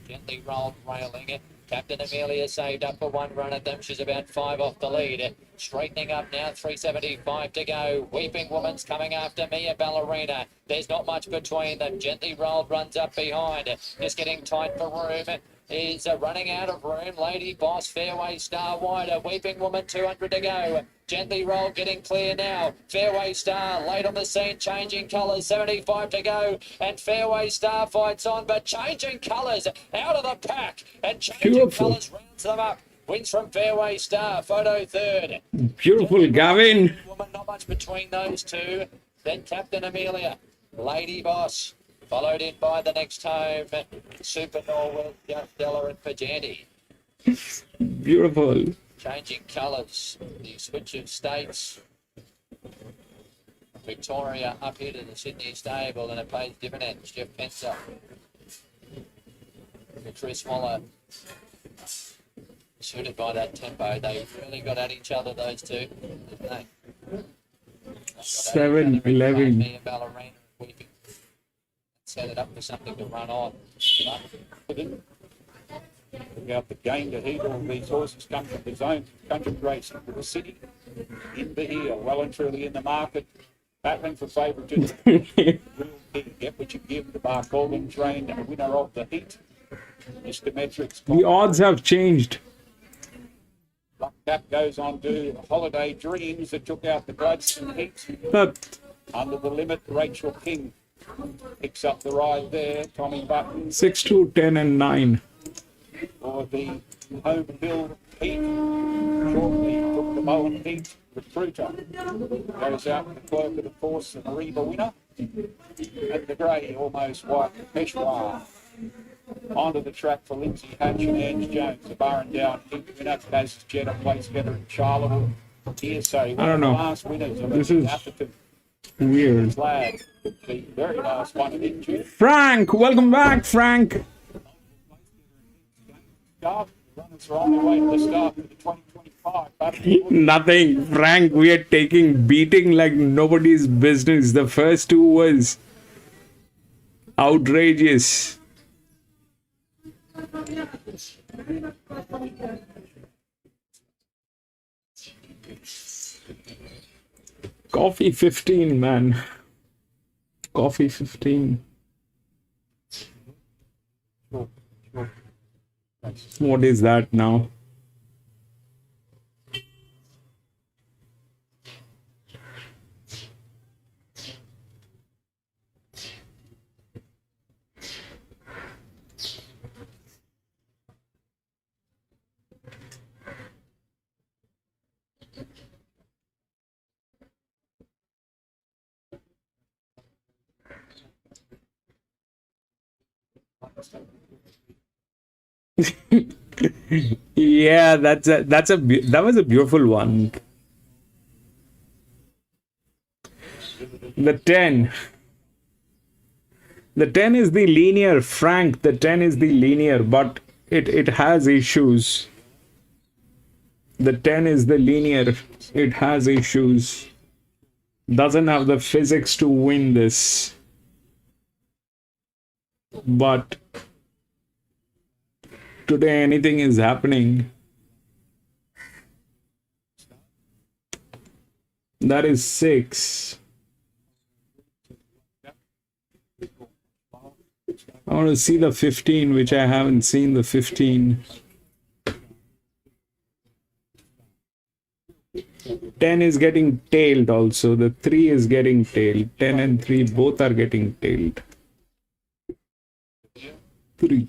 gently rolled, railing it. Captain Amelia saved up for one run at them. She's about 5 off the lead. Straightening up now, 3:75 to go. Weeping Woman's coming after Mia Ballerina. There's not much between them. Gently rolled runs up behind. Just getting tight for room. is running out of room. Lady Boss, Fairway Star wider. Weeping Woman, 200 to go. Gently Roll getting clear now. Fairway Star late on the scene, changing colours, 75 to go. And Fairway Star fights on, but changing colours out of the pack. And changing Beautiful. colours rounds them up. Wins from Fairway Star, photo third. Beautiful, Gavin. Woman, not much between those two. Then Captain Amelia, Lady Boss, followed in by the next home, Super Norwell, Della and Pajanti. Beautiful. Changing colours, the switch of states. Victoria up here to the Sydney stable, and it pays dividends. Jeff Pencer, Chris Waller, suited by that tempo. They really got at each other, those two, didn't they? 7-11. Me and Ballerina Weeping. Set it up for something to run on. But Look out the game to heat. All these horses come from the zone, country racing to the city. In the here, well and truly in the market. Battling for favouritism. Real key. Get what you give. The Bar Colvin trained winner of the heat. Mr. Metrics. The odds have changed. Black Cap goes on to Holiday Dreams that took out the Gladstone heat. But Under the limit, Rachel King picks up the ride there. Tommy Button 6, 2, 10, and 9. for the home hill heat. Shortly took the Mowen heat. Recruiter goes out with the clerk of the force, the Mariba winner. And the grey, almost white, Peshawar. Onto the track for Lindsay Hatch and Ange Jones, the bar and down heat winner. Kaz Jetta plays together in Charlotte. Here, so I don't know. the last winners of This is Atherton weird. flag. The very last one in Injury. Frank, welcome back, Frank. Runners are on their way to the start of the 2025. Nothing, Frank. We are taking beating like nobody's business. The first two was outrageous. Coffee 15, man. Coffee 15. What is that now? Yeah, that was a beautiful one. The 10. The 10 is the linear, Frank. The 10 is the linear, but it has issues. The 10 is the linear. It has issues. Doesn't have the physics to win this. But today anything is happening. That is 6. I want to see the 15, which I haven't seen the 15. 10 is getting tailed also. The 3 is getting tailed. 10 and 3 both are getting tailed. 3.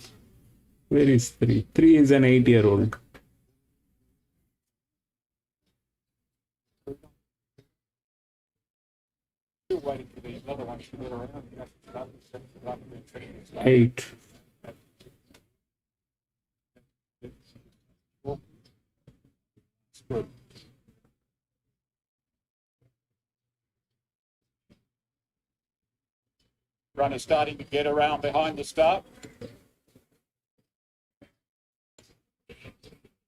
Where is 3? 3 is an 8-year-old. Still waiting for these other ones to get around. 8. Good. Runner starting to get around behind the start.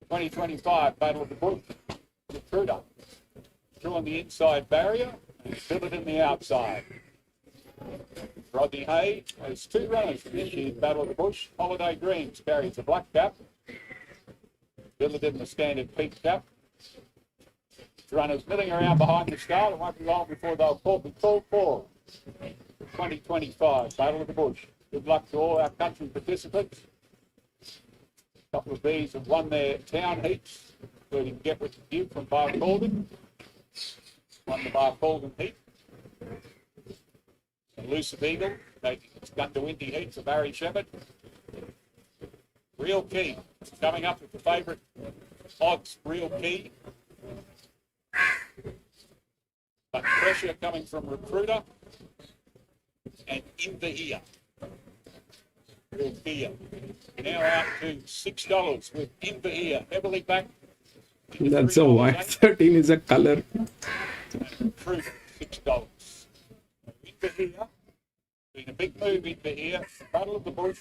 2025 Battle of the Bush. Recruiter. Through on the inside barrier and Philip in the outside. Rodney Hay has 2 runners for this year's Battle of the Bush. Holiday Dreams carries the black cap. Philip in the standard pink cap. Runners milling around behind the start. It won't be long before they'll be called for 2025 Battle of the Bush. Good luck to all our country participants. A couple of these have won their town heats, including Get What You Give from Bar Colgan. Won the Bar Colgan heat. And Elusive Eagle, taking its Gundawindi heat for Barry Shepherd. Real Key, coming up with the favourite odds, Real Key. But pressure coming from Recruiter and In the Ear. Real Key. Now out to $6 with In the Ear, heavily backed. That's a white. 13 is a color. Recruiter, $6. In the Ear, been a big move in the Ear. Battle of the Bush.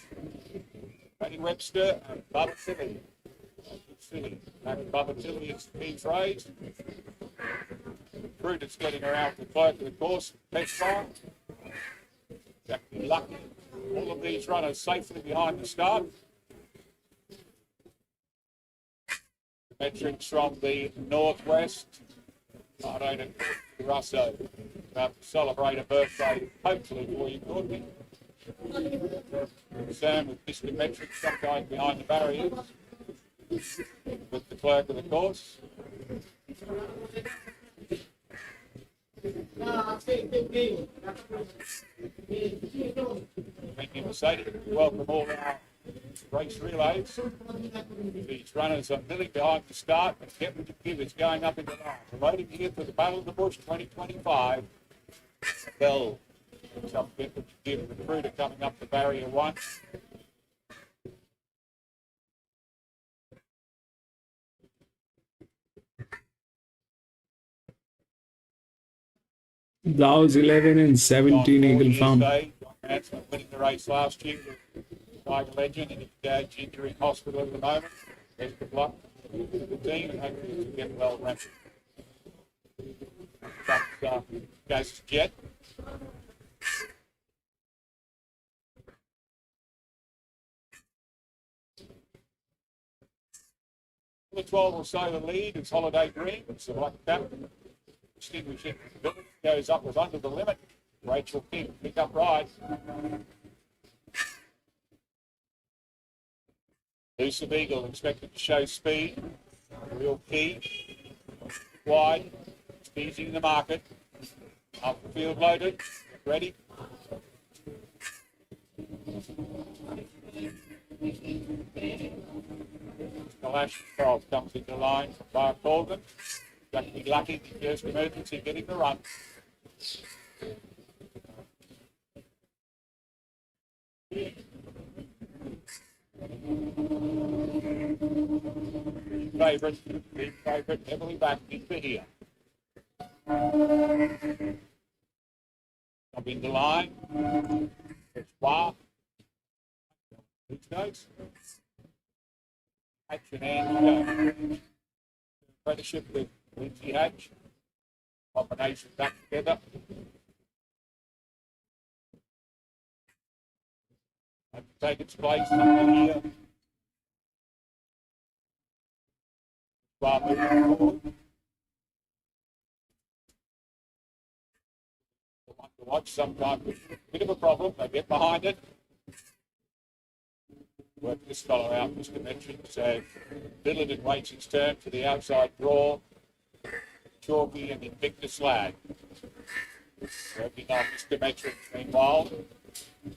Danny Webster and Bubba Tilly. Bubba Tilly is the key phrase. Recruiter's getting around the clerk of the course. Best line. Exactly lucky. All of these runners safely behind the start. Metrics from the northwest. I don't know, Russo. About to celebrate a birthday, hopefully for you, Courtney. Sam with Mr. Metrics, some guy behind the barriers. With the clerk of the course. Thank you, Mercedes. Welcome all our race relays. These runners are nearly behind the start, but Get What You Give is going up in the line. We're loading here for the Battle of the Bush 2025. Bell, some Get What You Give Recruiter coming up the barrier one. That was 11 and 17 Eagle Farm. John Hanson winning the race last year with Tiger Legend and his dad's injury in hospital at the moment. Best of luck to the team and hopefully to get well ramped. Goes to Jet. The 12 or so the lead is Holiday Green. It's the black cap. Distinguishing goes up was under the limit. Rachel King, pick up right. Elusive Eagle expected to show speed. Real Key. Wide. Speed's in the market. Up the field loaded. Ready. Kalash 12 comes into line from Bar Colgan. Got to be lucky in the first emergency getting the run. Big favourite, heavily backed into here. Up in the line. It's Wah. Who's goes? Action and apprenticeship with Lindsay Hatch. Combination back together. And to take its place in here. While moving forward. One to watch sometimes with a bit of a problem. They get behind it. Work this fellow out, Mr. Metrics. Billiton waits his turn for the outside draw. Chalky and Invictus Lag. Working on Mr. Metrics meanwhile.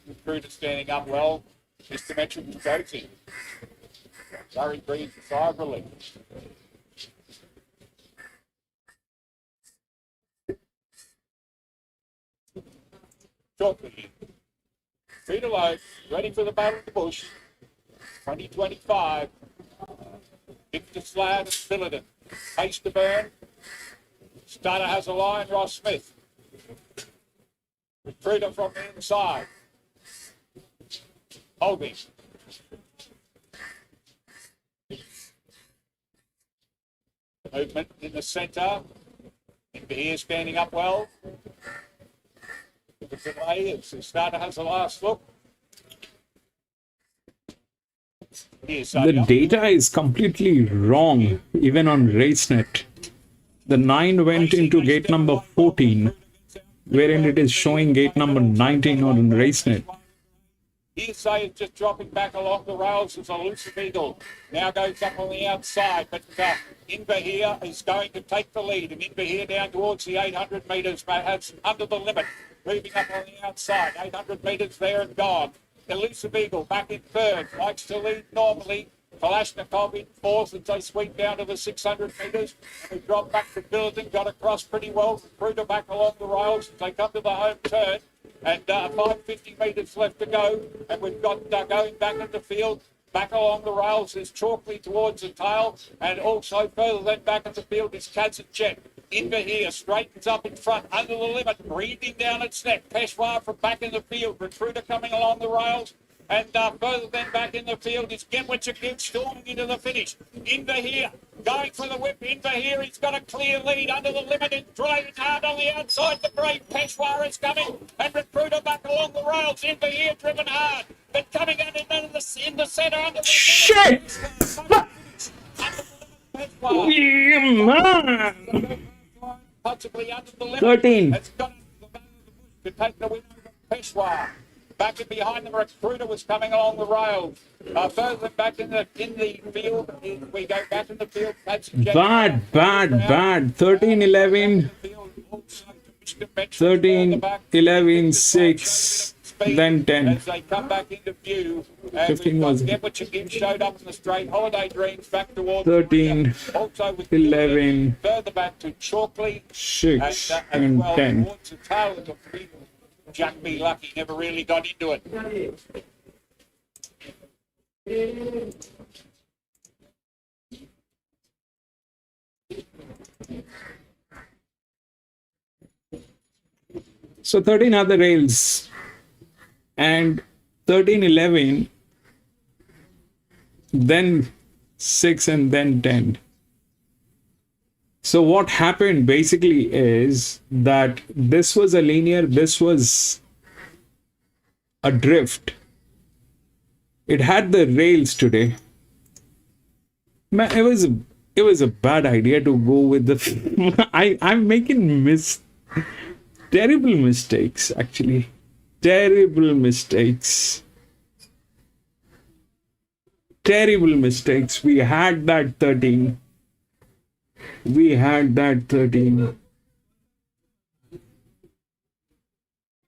Recruiter standing up well. Mr. Metrics goes in. Larry breathes a sigh of relief. Chalky in. Peter Lowe, ready for the Battle of the Bush. 2025. Victor Slad and Billiton. Pace to burn. Starter has a line, Ross Smith. Recruiter from the inside. Holding. Movement in the centre. Into here standing up well. With the delay, the starter has a last look. The data is completely wrong, even on RaceNet. The 9 went into gate number 14, wherein it is showing gate number 19 on RaceNet. Hearsay is just dropping back along the rails as a elusive eagle. Now goes up on the outside, but Inver is going to take the lead. And Inver down towards the 800 metres, but has under the limit. Moving up on the outside, 800 metres there and gone. Elusive Eagle back in third, likes to lead normally. Kalashnikov in fourth as they sweep down to the 600 metres. And we drop back to Billiton, got across pretty well. Recruiter back along the rails as they come to the home turn. And 550 metres left to go. And we've got going back in the field. Back along the rails is Chalkley towards the tail. And also further than back in the field is Kazakhet. Inver straightens up in front, under the limit, breathing down its neck. Peshawar from back in the field. Recruiter coming along the rails. And further than back in the field is Gemwich again, storming into the finish. Inver going for the whip. Inver he's got a clear lead under the limit and driving hard on the outside. The brave Peshawar is coming. And Recruiter back along the rails. Inver driven hard. But coming in the centre under the Shit! Possibly under the limit. 13. It's got to take the win over Peshawar. Back in behind them, Recruiter was coming along the rails. Further back in the field, we go back in the field. Bad. 13, 11. 13, 11, 6. Then 10. As they come back into view, 15 was Gemwich again showed up in the straight. Holiday Dreams back towards 13, also with 11, further back to Chalkley 6, as and well 10. towards the tail of the field. Jack B. Lucky never really got into it. So 13 are the rails. And 13, 11, then 6, and then 10. So what happened basically is that this was a linear, this was a drift. It had the rails today. Man, it was a bad idea to go with the I'm making terrible mistakes actually. Terrible mistakes. We had that 13.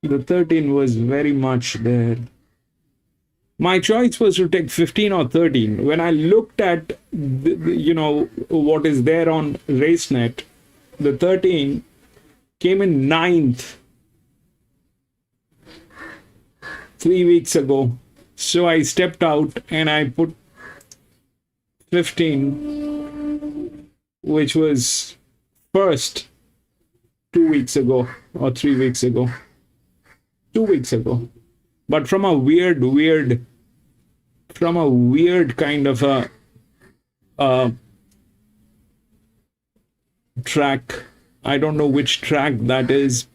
The 13 was very much there. My choice was to take 15 or 13. When I looked at, what is there on RaceNet, the 13 came in 9th 3 weeks ago. So I stepped out and I put 15, which was first 2 weeks ago or 3 weeks ago. 2 weeks ago. But from a weird kind of a track. I don't know which track that is.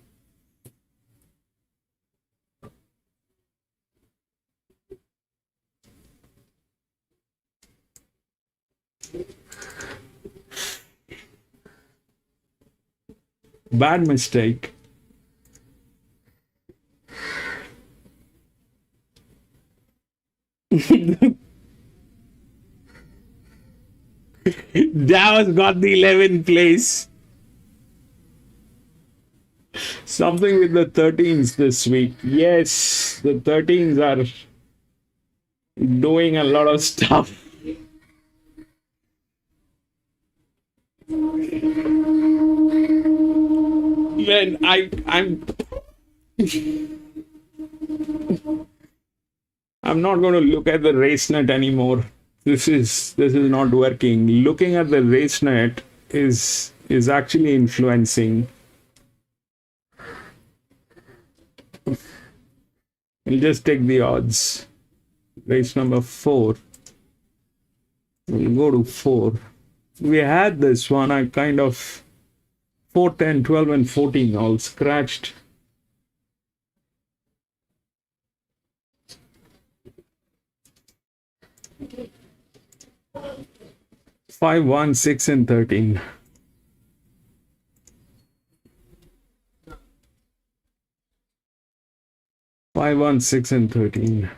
Bad mistake. Dallas got the 11th place. Something with the 13s this week. Yes, the 13s are doing a lot of stuff. Man, I'm not going to look at the RaceNet anymore. This is not working. Looking at the RaceNet is actually influencing. We'll just take the odds. Race number 4. We'll go to 4. We had this one. I kind of 4, 10, 12, and 14 all scratched. Five, 1, 6, and 13. Five, 1, 6, and 13.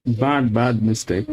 Bad mistake.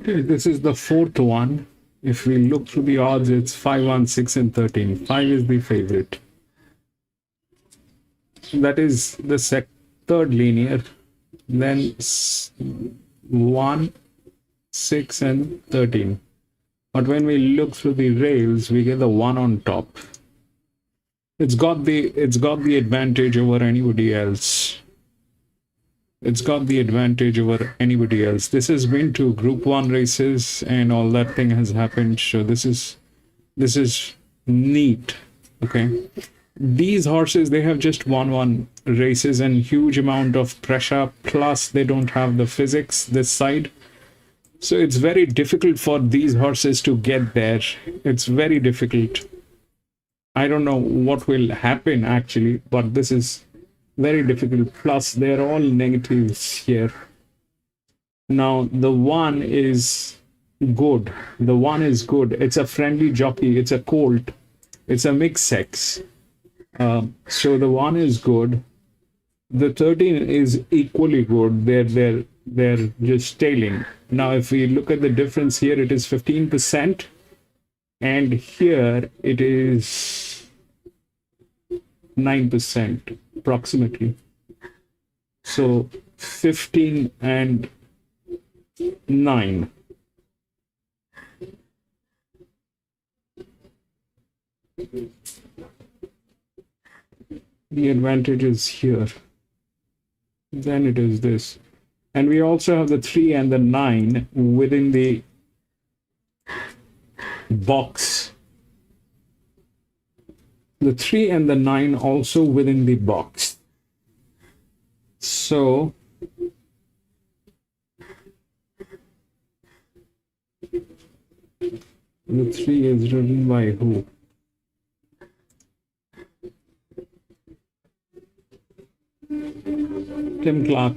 Okay, this is the fourth one. If we look through the odds, it's 5, 1, 6, and 13. 5 is the favorite. That is the third linear. Then 1, 6, and 13. But when we look through the rails, we get the 1 on top. It's got the advantage over anybody else. It's got the advantage over anybody else. This has been to Group 1 races and all that thing has happened. So this is neat. Okay. These horses, they have just won races and huge amount of pressure. Plus they don't have the physics this side. So it's very difficult for these horses to get there. It's very difficult. I don't know what will happen actually, but this is very difficult. Plus, they're all negatives here. Now, the one is good. The one is good. It's a friendly jockey. It's a colt. It's a mixed sex. So the one is good. The 13 is equally good. They're just tailing. Now, if we look at the difference here, it is 15%, and here it is 9% approximately. So 15 and 9. The advantage is here. Then it is this. And we also have the 3 and the 9 within the box. The 3 and the 9 also within the box. So the 3 is written by who? Tim Clark.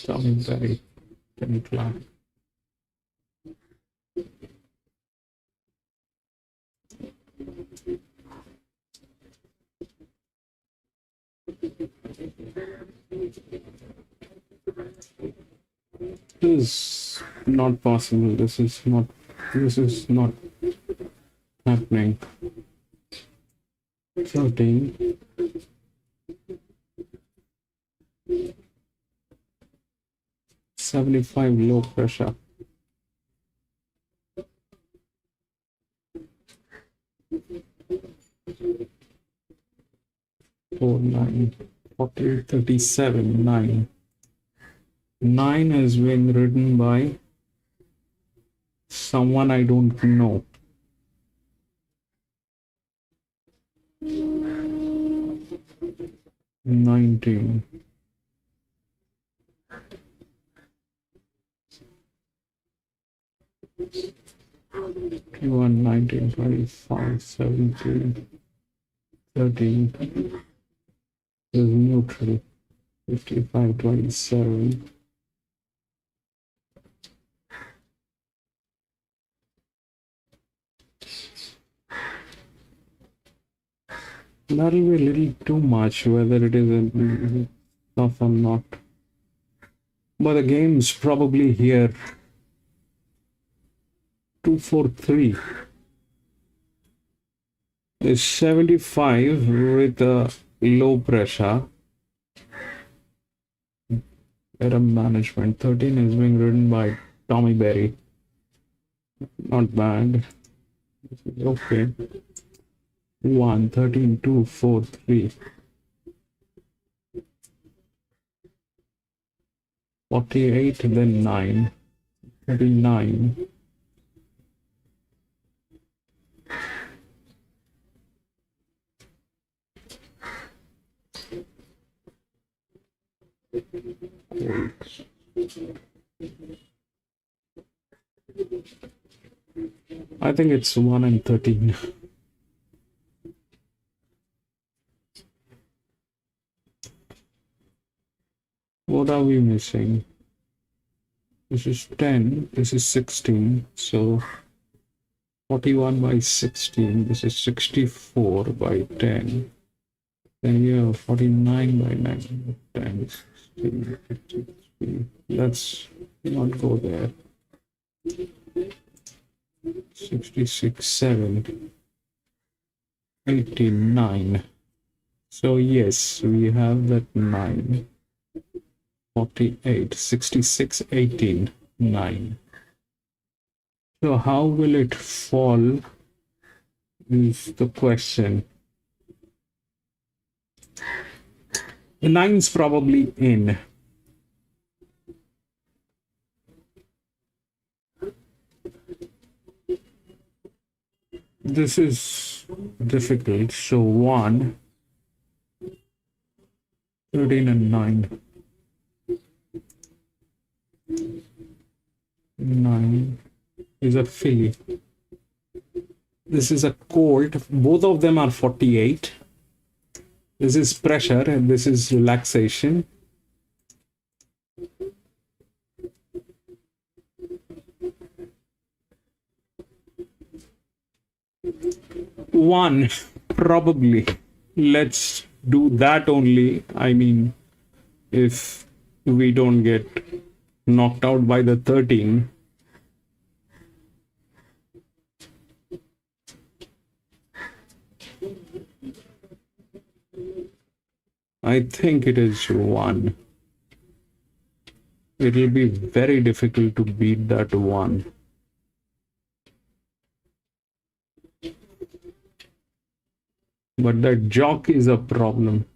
Commentary. Tim Clark. This is not possible. This is not happening. 13. $75 low pressure. Four, 9, 40, 37, 9. 9 is being written by someone I don't know. $19. 21, 19, 25, 17, 13 is neutral. 55, 27. That'll be a little too much, whether it is enough or not. But the game's probably here. 243 is 75 with a low pressure. Error management. 13 is being written by Tommy Berry. Not bad. This is okay. 1, 13, 2, 4, 3. 48, then 9. 39. I think it's 1 and 13. What are we missing? This is 10, this is 16, so 41 by 16, this is 64 by 10. Then you have 49 by 9, 10, 16, 53. Let's not go there. 66, 7, 89. So yes, we have that 9. 48, 66, 18, 9. So how will it fall is the question. The 9's probably in. This is difficult. So 1, 13 and 9. 9 is a filly. This is a colt. Both of them are 48. This is pressure and this is relaxation. One, probably. Let's do that only. I mean, if we don't get knocked out by the 13. I think it is 1. It will be very difficult to beat that 1. But that jock is a problem.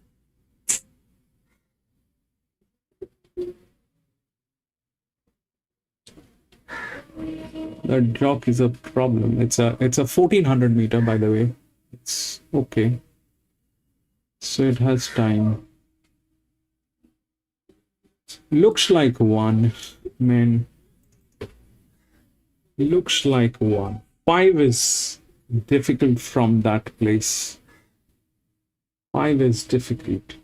That jock is a problem. It's a 1400 meter, by the way. It's okay. So it has time. Looks like 1, man. Looks like 1. 5 is difficult from that place. 5 is difficult.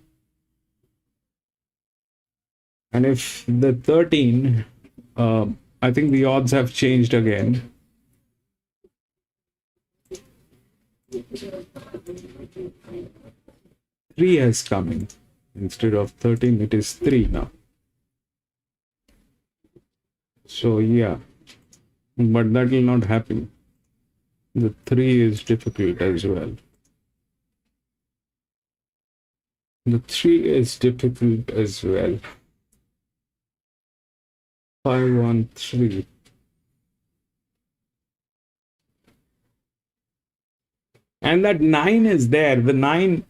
And if the 13, I think the odds have changed again. Three is coming. Instead of 13, it is 3 now. So yeah, but that will not happen. The 3 is difficult as well. The 3 is difficult as well. 5, 1, 3. And that 9 is there. The 9,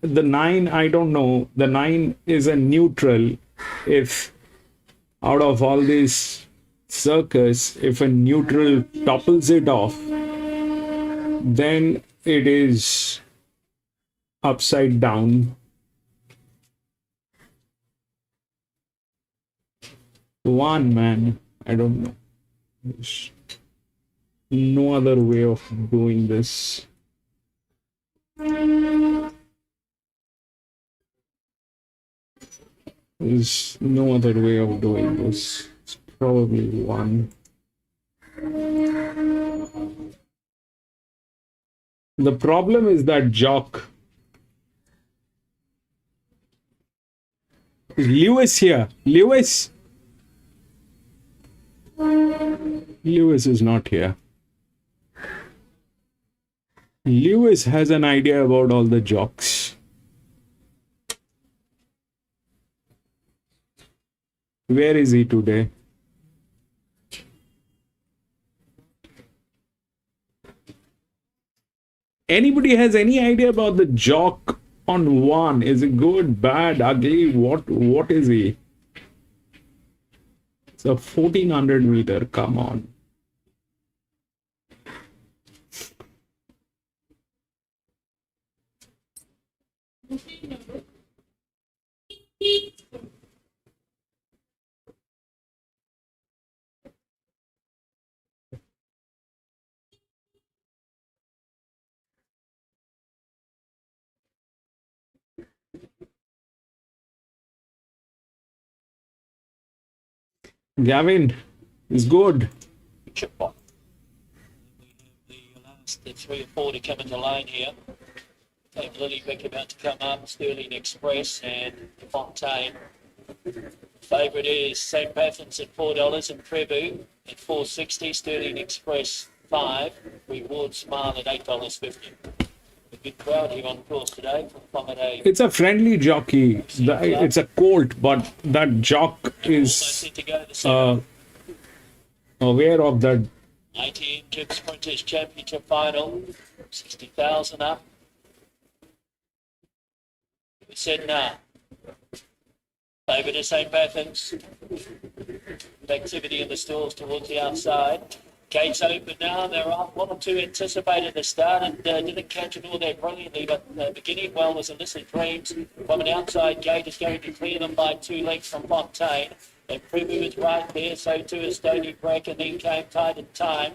I don't know. The 9 is a neutral. If out of all these circus, if a neutral topples it off, then it is upside down. 1, man. I don't know. There's no other way of doing this. There's no other way of doing this. It's probably 1. The problem is that jock. Is Lewis here? Lewis? Lewis is not here. Lewis has an idea about all the jocks. Where is he today? Anybody has any idea about the jock on 1? Is it good, bad, ugly? What is he? It's a 1400 meter. Come on. Gavin is good. Chip bot. The last 3 or 4 to come into line here. Have Lily Vick about to come up, Sterling Express and Fontaine. Favourite is St. Pathan's at $4 and Prebu at $4.60, Sterling Express 5, Reward Smile at $8.50. A good crowd here on course today from a It's a friendly jockey. It's a colt, but that jock is aware of that. ATM Jib Sprinters Championship final, 60,000 up. We said nah. Over to St. Pathan's. Activity in the stalls towards the outside. Gates open now. They're off 1 or 2 anticipated the start and didn't catch it all that brilliantly, but beginning well was Illicit Dreams. From an outside gate is going to clear them by 2 lengths from Fontaine. And Preview is right there, so too is Stony Break, and then came Titan Time.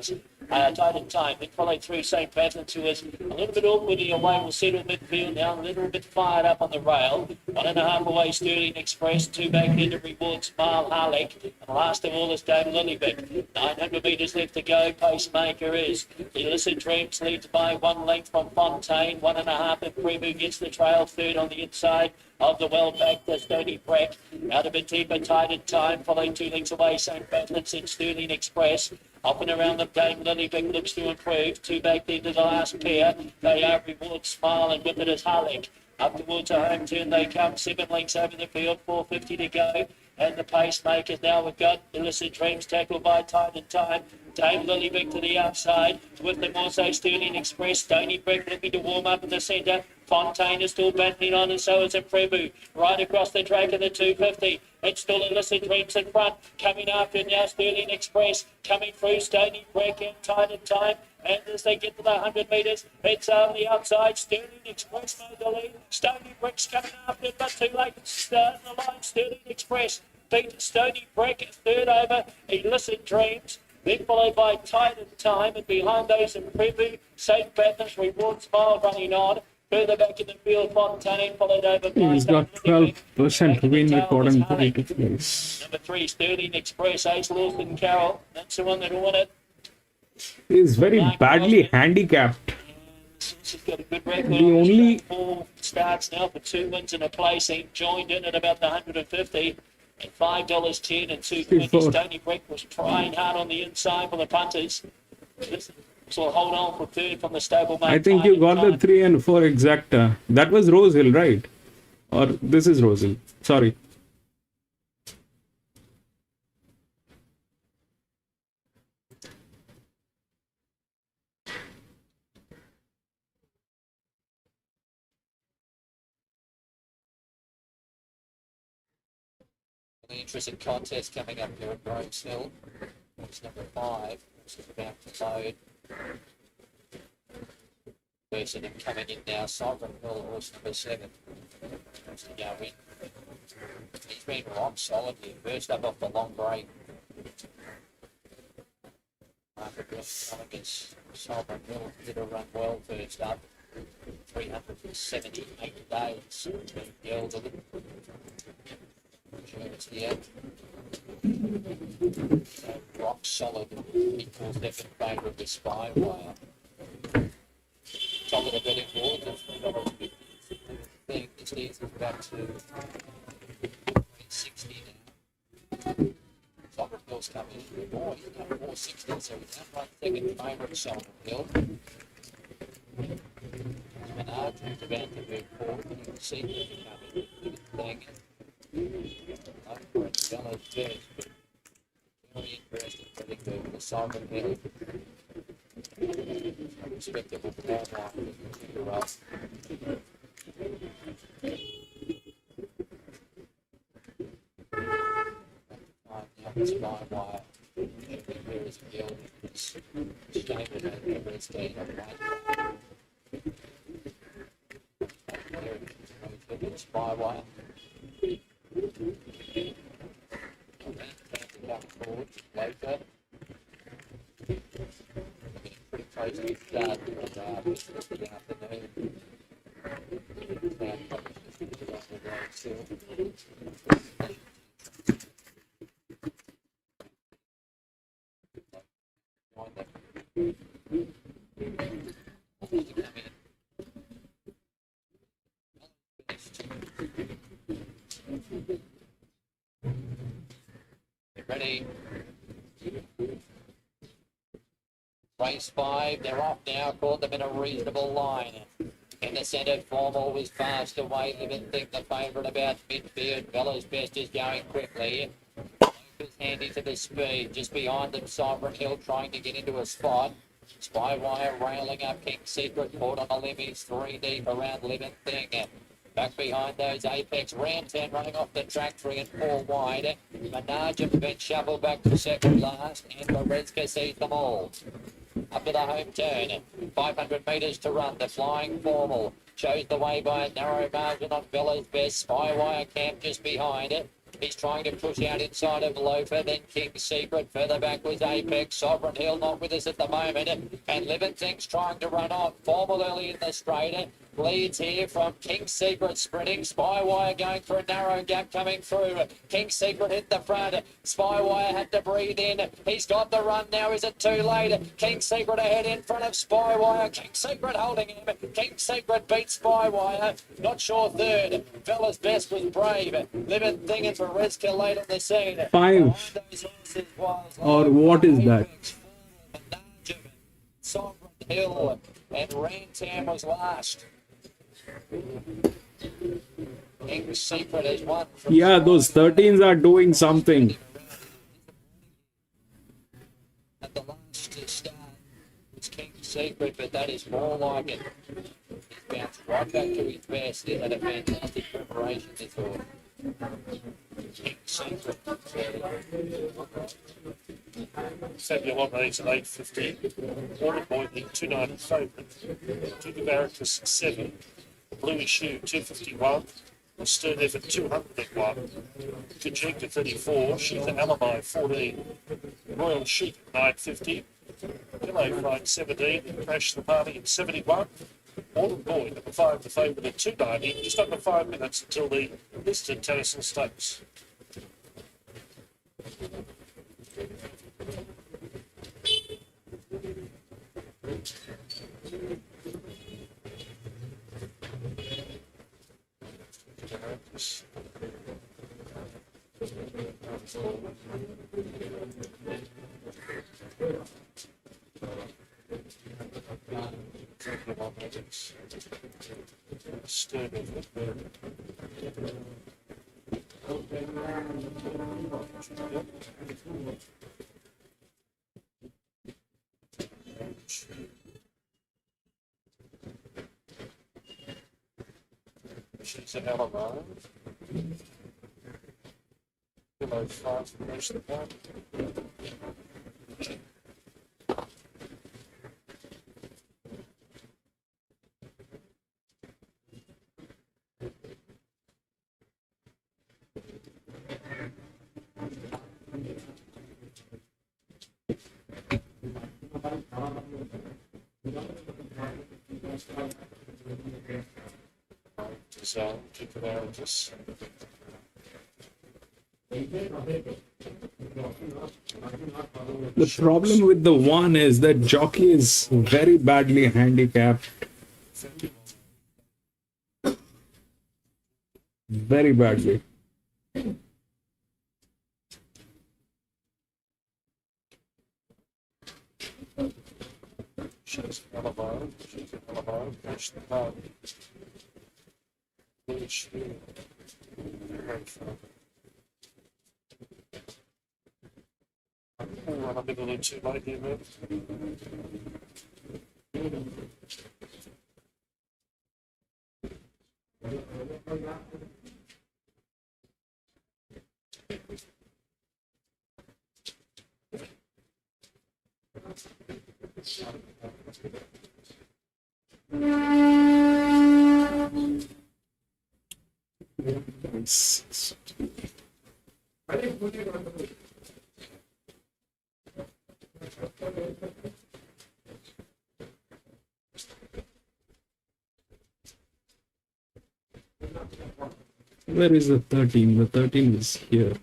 Then followed through St. Patrick's, who was a little bit awkwardly away, will settle midfield now, a little bit fired up on the rail. 1.5 away Sterling Express, 2 back into Reward Smile Harlech, and last of all is Dame Lillybeck. 900 metres left to go, pacemaker is Illicit Dreams, leads by 1 length from Fontaine, 1.5, and Preview gets the trail third on the inside of the well-backed Stony Breck. Out a bit deeper, Titan Time, following 2 lengths away, St. Patrick's and Sterling Express. Up and around them, Dame Lillybeck looks to improve. 2 back into the last pair. They are Reward Smile, and with it is Harlech. Up towards a home turn they come, 7 lengths over the field, 4.50 to go. And the pacemakers now we've got Illicit Dreams tackled by Titan Time. Dame Lillybeck to the outside. With them also Sterling Express. Stony Breck looking to warm up in the centre. Fontaine is still battling on, and so is Imprebu. Right across the track in the 250. It's still Illicit Dreams in front. Coming after now, Sterling Express. Coming through Stony Breck and Titan Time. And as they get to the 100 metres, it's on the outside. Sterling Express made the lead. Stony Breck's coming after it, but too late to start the line. Sterling Express beat Stony Breck at third over Illicit Dreams. Then followed by Titan Time, and behind those in Prevu, St. Patrick's, Reward Smile running on. Further back in the field, Fontaine, followed over by He's got 12% win record and Harlech. 42 place. Number 3, Sterling Express, Ace Lawson Carroll. That's the one that won it. He's very badly handicapped. She's got a good record. The only- 4 starts now for 2 wins and a placing. Joined in at about the 150 at $5.10 and 2.20. 54. Stony Breck was trying hard on the inside for the punters. This will hold on for third from the stablemate. I think you got the 3 and 4 exacta. That was Rosehill, right? Or this is Rosehill. Sorry. An interesting contest coming up here at Groves Hill. It's number 5. It's about to load. Person coming in now, Sovereign Hill, horse number 7. Wants to go in. He's been rock solid here. First up off the long break. Market against Sovereign Hill did a run well first up. 378 days. Been yelled a little. It's here. So rock solid. Equals their favour of the Spy Wire. Top of the betting board. This is about to 60 now. Sovereign Hill's coming in more. He's got 460, so he's outright second favourite Sovereign Hill. Menard who's about to move forward. You can see him coming. Thing. Over at Fellows first, but very interesting betting move for the Sovereign Hill. Respectable power line for us. Spy Wire. There is Gill. It's shame that over its day on right. There is Spy Wire. Forward, later. Pretty close to start the afternoon. Ready. Race 5, they're off now, caught them in a reasonable line. In the centre, form always fast away. Living think the favourite about midfield. Bella's Best is going quickly. Is handy to the speed. Just behind them, Sovereign Hill trying to get into a spot. Spy Wire railing up King Secret. Caught on the limb. He's 3 deep around Living Thing. Back behind those Apex, Ramtan running off the track, 3 and 4 wide. Menage have been shuffled back to second last, and Lorenska sees them all. Up to the home turn, 500 metres to run. The Flying Formal shows the way by a narrow margin on Bella's Best. Spywire Camp just behind it. He's trying to push out inside of Loafer, then King's Secret. Further back was Apex. Sovereign Hill not with us at the moment. And Livington's trying to run off. Formal early in the straight. Leads here from King's Secret sprinting. Spywire going for a narrow gap coming through. King's Secret hit the front. Spywire had to breathe in. He's got the run now. Is it too late? King's Secret ahead in front of Spywire. King's Secret holding him. King's Secret beats Spywire. Not sure third. Bella's Best was brave. Living Thing and Vereska late on the scene. 5. Or what is that? Sovereign Hill and Rantam was last. King's Secret has won. Yeah, those 13s are doing something. At the last start, it's King's Secret, but that is more like it. He's bounced right back to his best. He had a fantastic preparation this horse. King's Secret. Samuel on these at 8.50. Water Boy, the 290 favourite. Tuga Barracus 7. Bluey Shoe 251. Stern Effort 201. Kajika 34. Sheetha Alibi 14. Royal Sheep 950. Pillow Fright 17. Crash the Party at 71. Autumn Boy, number 5, the favourite at 290. Just under 5 minutes until the listed Tattersall Stakes. She's an alibi. Below 5 for most of the time. So, keep it out just. The problem with the one is that jockey is very badly handicapped. Very badly. She's an alibi. She's an alibi. Push the button. Push the I'm a bit a little too late here, man. Where is the 13? The 13 is here.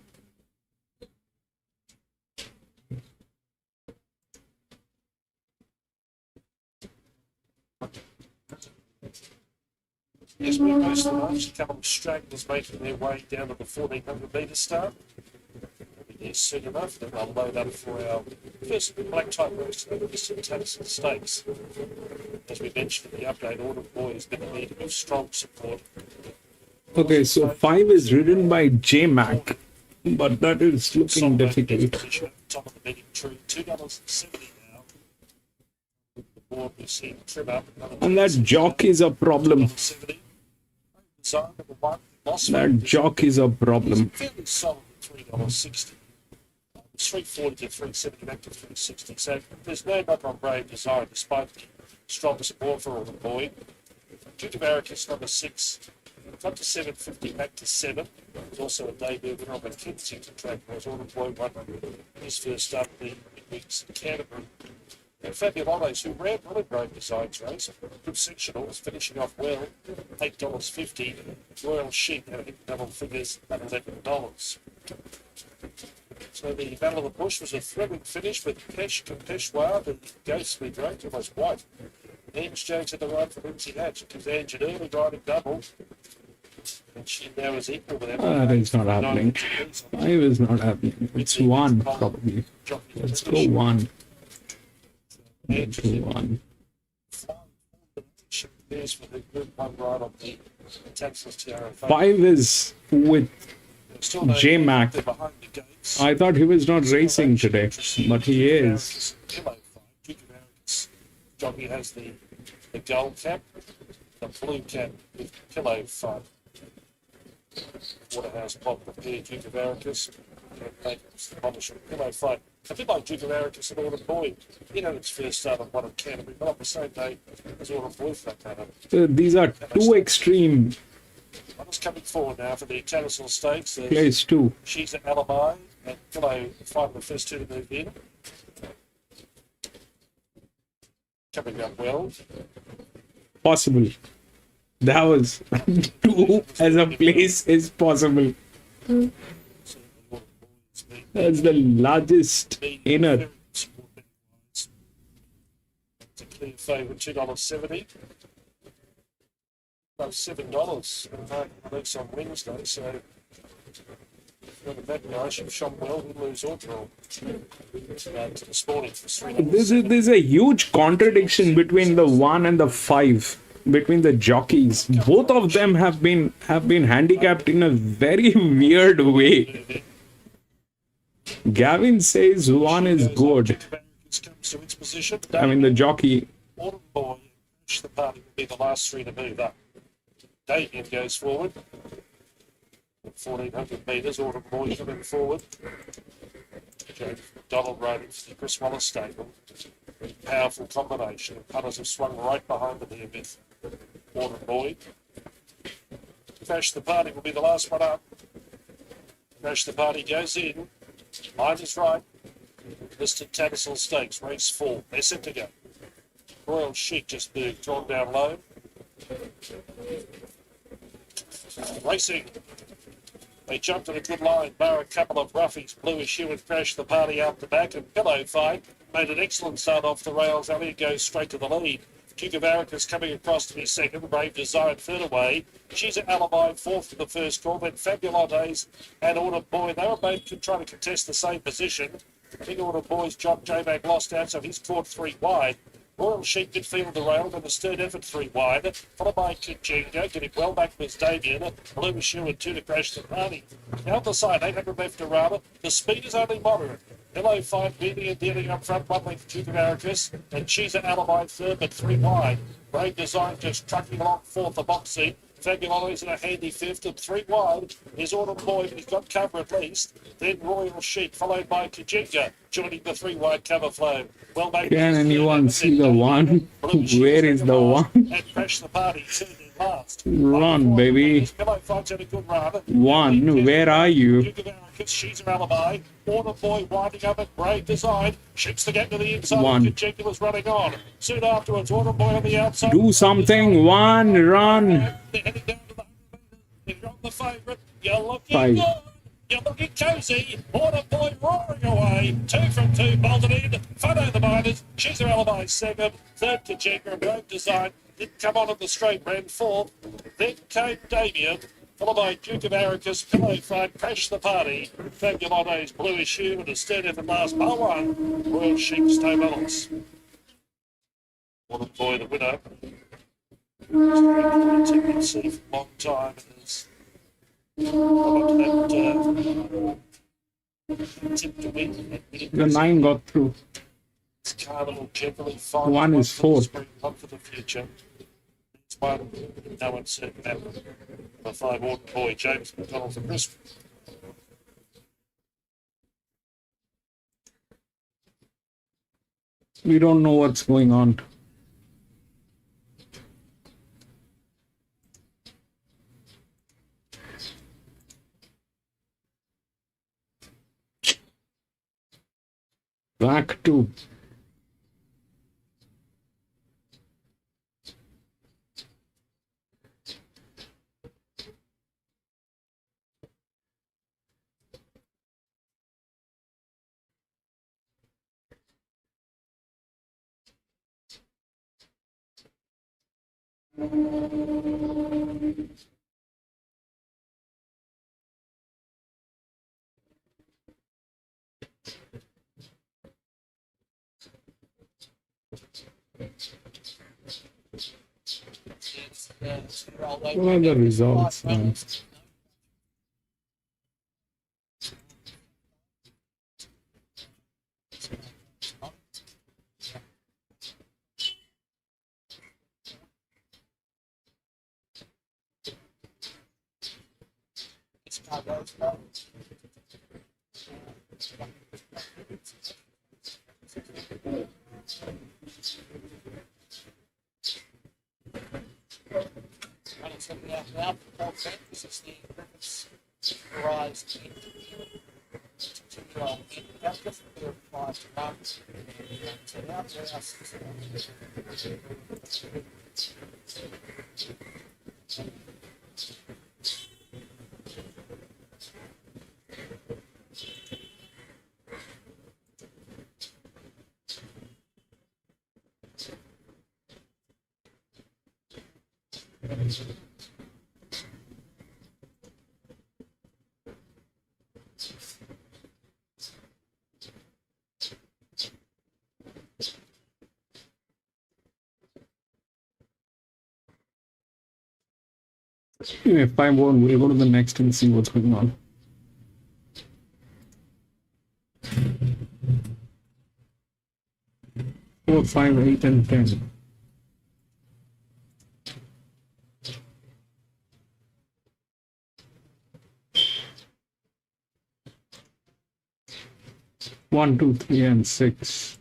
Yes, we most of the march. A couple of stragglers making their way down to the 1400 metre start. They're soon enough. Then they'll load up for our first black type race to the distant Tattersall Stakes. As we mentioned in the update, Autumn Boy has been in need of strong support. Okay, so 5 is ridden by J-Mac, but that is looking difficult. Top of the betting tree, $2.70 now. The board we've seen trim up. And that jockey is a problem. $70. Design number one. Lost That jock is a problem. fairly solid at $3.60. It's 340 to 370 back to 360. So there's no knock on Brave Design despite the strong support for all the boy. Duke of Arrakis number 6. It's up to 750 back to 7. There's also a debut winner on the Kensington track where Order Boy won his first start at the midweeks in Canterbury. And Fabulones, who ran well in Brave Design's race, good sectionals, finishing off well, $8.50. Royal Sheep had hit double figures at $11. So the Battle of the Bush was a thrilling finish with Pesh Peshawar, the ghostly Drake, almost white. Ange Jones at the right for Lindsay Hatch. It was Ange an early riding double. And she now is equal with That is not happening. 5 is not happening. It's 1 probably. Let's go 1. Let's go 1. There's for the group 1 ride on the Tattersall Tiara. 5 is with J-Mac. I thought he was not racing today, but he is. Jockey has the gold cap, the blue cap with pillow fight. Waterhouse Pop prepared Duke of Arrakis. Publisher pillow fight. A bit like Duke of Arrakis and Order Boy. You know, its first start on one of Canterbury, but on the same day as Order Boy for that matter. These are two extreme I'm just coming forward now for the Tattersall Stakes. plays too. She's an alibi and Pillow fighting the first two to move in. Coming up well. Possible. That was 2 as a place is possible. That's the largest inner. It's a clear favourite, $2.70. About $7 release on Wednesday, so for the bad guy, she'll shot well, he'll lose or draw. This morning for $3. There's a huge contradiction between the 1 and the 5. Between the jockeys, both of them have been handicapped in a very weird way. Gavin says 1 is good. I mean the jockey. Autumn Boy, the party will be the last 3 to move up. Damien goes forward. 1,400 metres, Autumn Boy coming forward. James McDonald riding for the Chris Wallace stable. Very powerful combination. The punters have swung right behind them here with Autumn Boy. Crash the Party will be the last one up. Crash the Party goes in. Line is right. Listed Tattersall Stakes, race 4. They're set to go. Royal Chic just moved, drawn down low. Racing. They jumped in a good line. Bar a couple of roughies. Bluish Hue and Crash the Party out the back. And Pillow Fight made an excellent start off the rails. Elliot goes straight to the lead. Duke of Arrakis coming across to be second. Brave Design third away. She's an alibi fourth to the first call. Then Fabulones and Order Boy. They were both trying to contest the same position. Big Order Boy's Jock J-Bag lost out, so he's caught 3 wide. Royal Sheep midfield derailed and the stern effort 3 wide, followed by Kijingo, getting well back with Damien, Blue Shoe and 2 to Crash the Party. Now on the side, 800 left to Rama. The speed is only moderate. Hello 5 leading and dealing up front, 1 length Duke of Arrakis, and she's an alibi third but 3 wide. Brave Design just trucking along fourth, the box seat. Fabulones in a handy fifth and 3 wide is Autumn Boy, but he's got cover at least. Then Royal Sheep, followed by Kijinga, joining the 3 wide cover flow. Well made. Can anyone see the 1? Where is the 1? And Crash the Party, third and last. Run, baby. Pillow Fight's had a good run. 1, where are you? Duke of Arrakis, she's her alibi. Autumn Boy winding up at Brave Design. Shoots the gap to the inside. 1. Kijinga was running on. Soon afterwards, Autumn Boy on the outside. Do something. 1, run. They're heading down to the 100 metres. You're on the favourite. You're looking 5. good. You're looking cosy. Autumn Boy roaring away. 2 from 2 bolted in. Photo the miners. She's her alibi second. Third Kijinga and Brave Design. Didn't come on at the straight, ran fourth. Then came Damien. Followed by Duke of Arrakis, Pillow Fight, Crash the Party, Fabulones, Bluish Hue, and a stern effort last by 1. Royal Sheep, Stay Balance. Autumn Boy, the winner. See for a long time. Tip to win. The 9 got through. Carnival generally 5. 1 is 4. One for the future. It's one. No uncertain that the 5 Orton Boy, James McDonald from Brisbane. We don't know what's going on. Back to what are the results? If I won't, we'll go to the next and see what's going on. Four, 5, 8, and 10. One, 2, 3, and 6.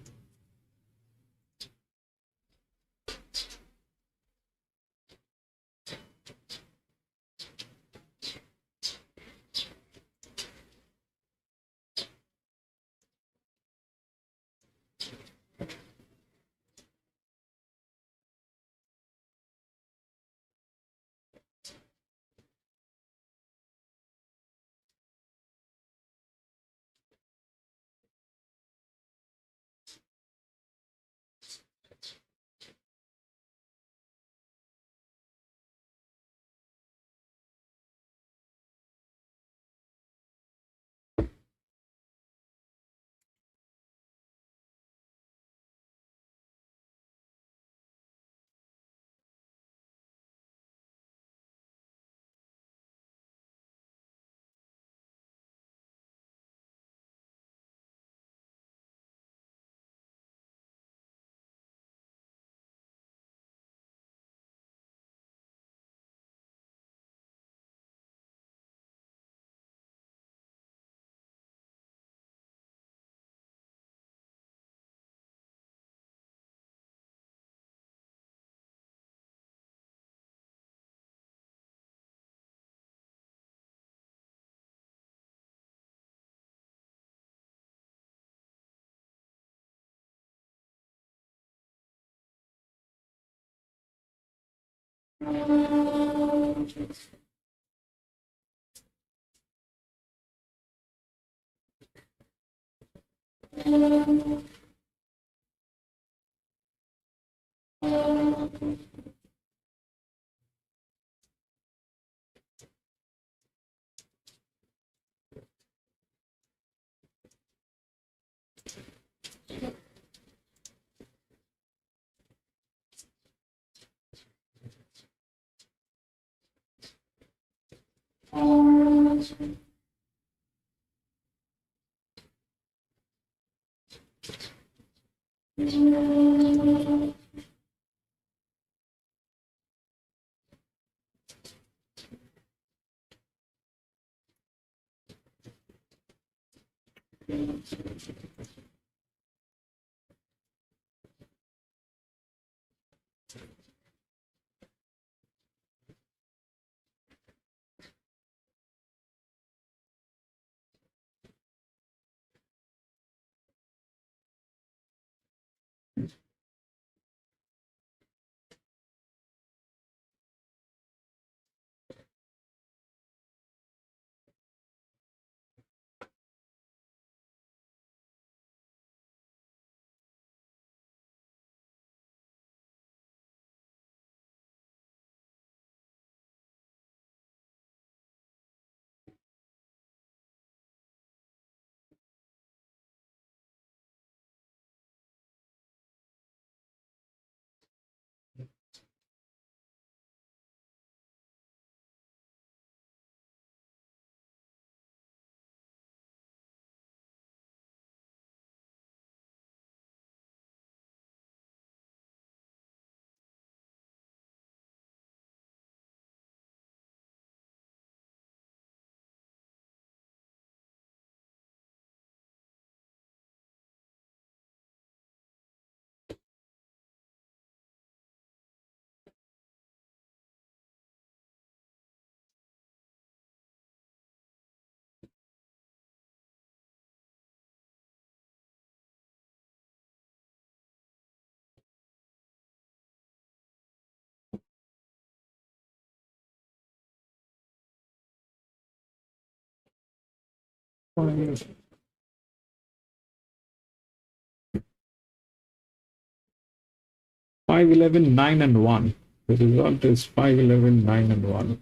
Five, 11, 9, and 1. The result is 5, 11, 9, and 1.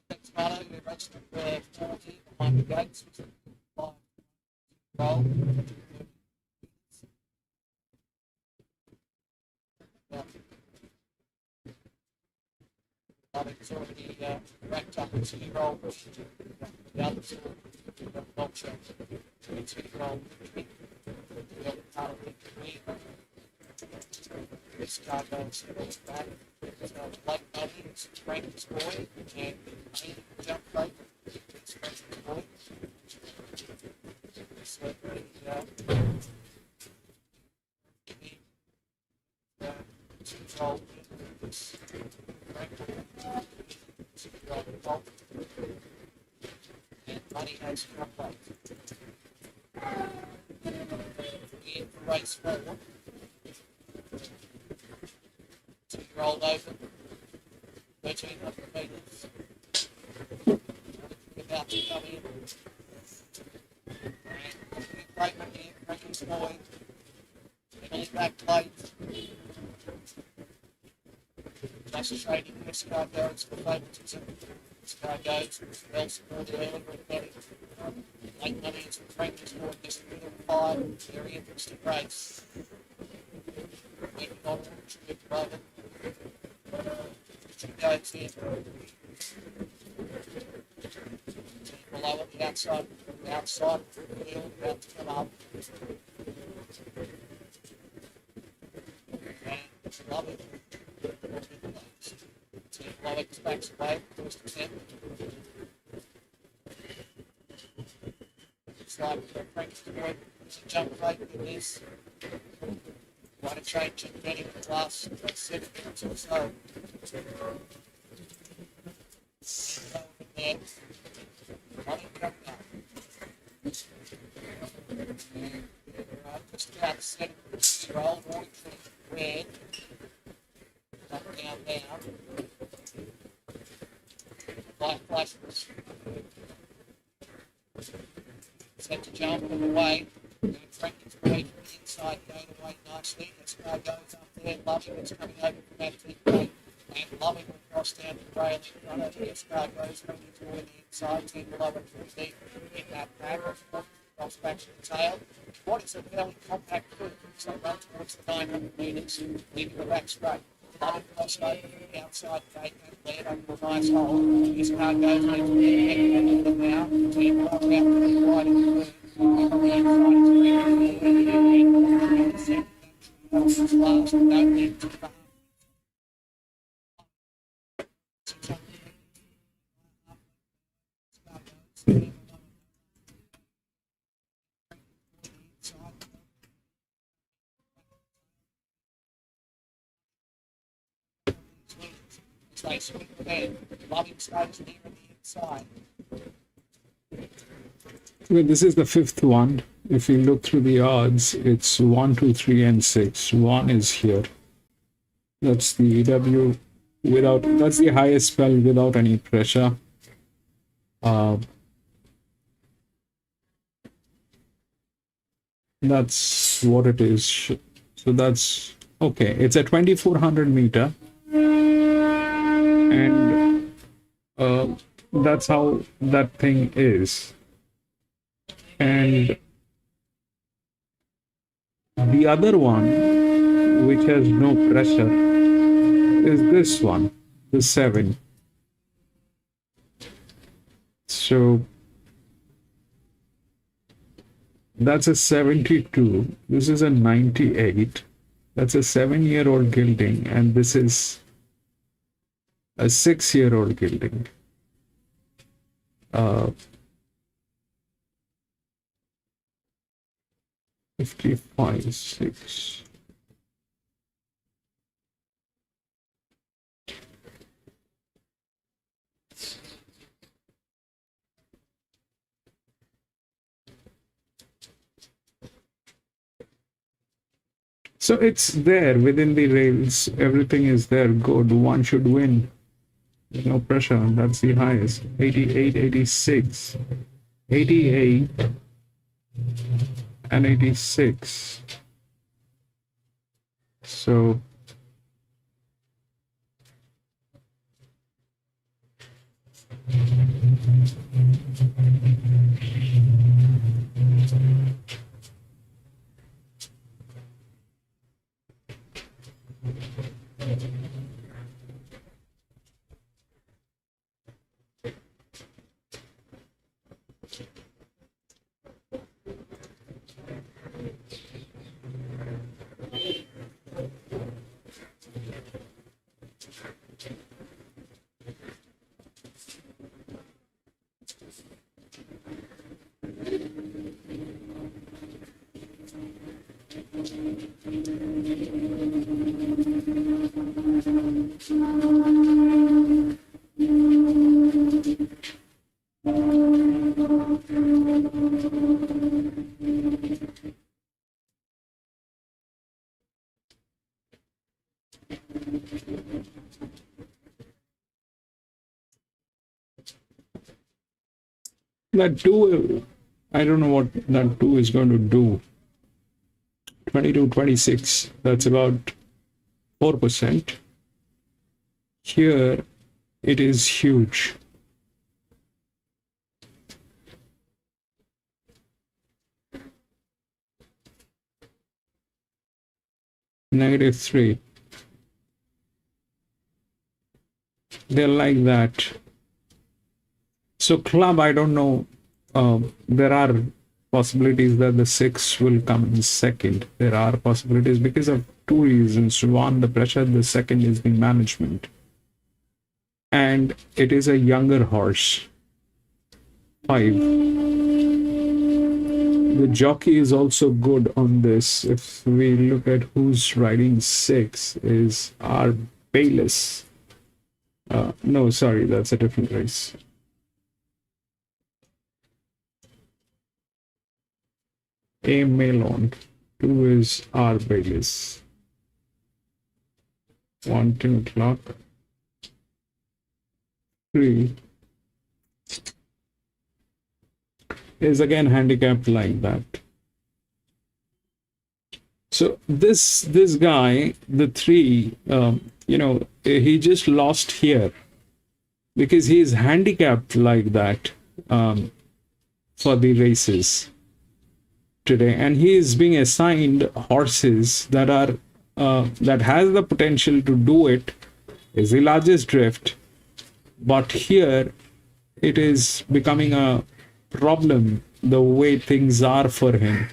Next Marlo, you're registered for 40 behind the gates, which is 5 roll. It's already racked up a 2-year-old. The others are not sure. 2-year-old. The other part of it. This card goes back. So Blake Buddy, it's Frank's boy, and Main jump plate, it's Frank's boy. So the 2-year-old is Frank, 2-year-old Bolt, and Money has jump plate. In race 4. 2-year-old open, 1,300 metres. About to come in. And Brakeman here, Frankie's boy. Emily back plate. Just trading, this car goes for favoritism. This car goes well supported early, ready. Late money is Frankie's boy, just a middle 5. Very interesting race. Waiting on to get above it. She goes in. Below at the outside of the field, about to come up. And love it. Below it backs away, first attempt. Slide with Frank's boy. It's a jump rate with this. Want to change it, getting the last 7 minutes or so. There. Money coming up. Just about 7-year-old, walking through red. Up, down, down. Light flashes. Set to jump all the way. Frankie's way from the inside, going away nicely. This car goes up there. Loving it's coming over from that deep plate. And Loving will cross down the rail in front of the car goes from the inside. 10 below it 3 deep in that pack. Cross back to the tail. What is a fairly compact group, so run towards the 900 metres, leaving the back straight. Loving crossed over from the outside gate and led over a nice hole. This car goes into the end of them now. 10 Well, this is the fifth one. If you look through the odds, it's 1, 2, 3, and 6. 1 is here. That's the EW without, that's the highest spell without any pressure. That's what it is. So that's okay. It's a 2400 meter, and that's how that thing is. And the other one, which has no pressure, is this one, the 7. So that's a 72. This is a 98. That's a 7-year-old gilding, and this is a 6-year-old gilding. 55, 6. So it's there within the rails. Everything is there. Good. One should win. There's no pressure. That's the highest. 88, 86, 88, and 86. So that 2, I don't know what that 2 is going to do. 22, 26, that's about 4%. Here, it is huge. -3. They're like that. So club, I don't know. There are possibilities that the 6 will come in second. There are possibilities because of 2 reasons. One, the pressure. The second is the management. And it is a younger horse. 5. The jockey is also good on this. If we look at who's riding 6, is our Bayless. No, sorry, that's a different race. A Melon. 2 is R Bayless. 1, 2 o'clock. 3 is again handicapped like that. So this guy, the 3, he just lost here because he is handicapped like that for the races today, and he is being assigned horses that are that has the potential to do it. Is the largest drift, but here it is becoming a problem the way things are for him.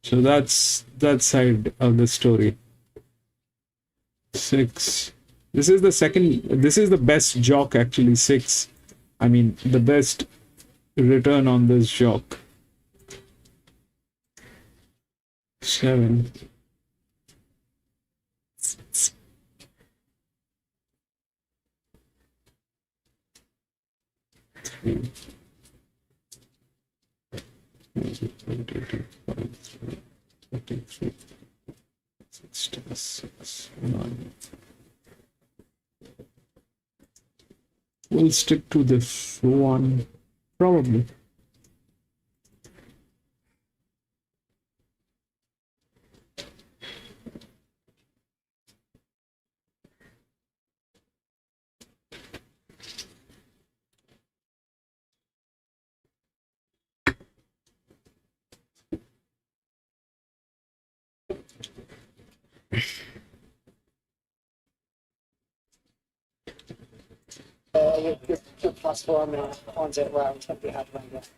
So that's that side of the story. 6. This is the second. This is the best jock actually. 6. I mean the best return on this jock. 7. 3. 43. 66. 9. We'll stick to this one, probably. Good plus for him and finds out where it's going to be hard to make it.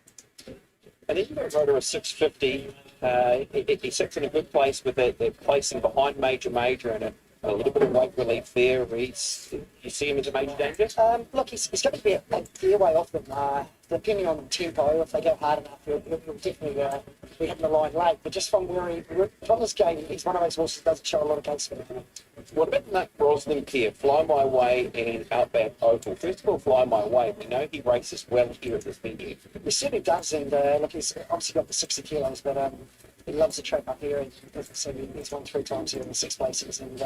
And then you've got a rotor of 650. He sits in a good place with that placing behind major and a little bit of weight relief there. You see him as a major danger? Look, he's going to be a fair way off them. Depending on the tempo, if they go hard enough, he'll definitely be hitting the line late. But just from from this game, he's one of those horses that doesn't show a lot of gate speed. What about Nick Brosnan here? Fly My Way and Outback Oval. First of all, Fly My Way. We know he races well here at this venue. He certainly does, and look, he's obviously got the 60 kilos, but he loves the track up here. And as I said, he's won 3 times here in the 6 places, and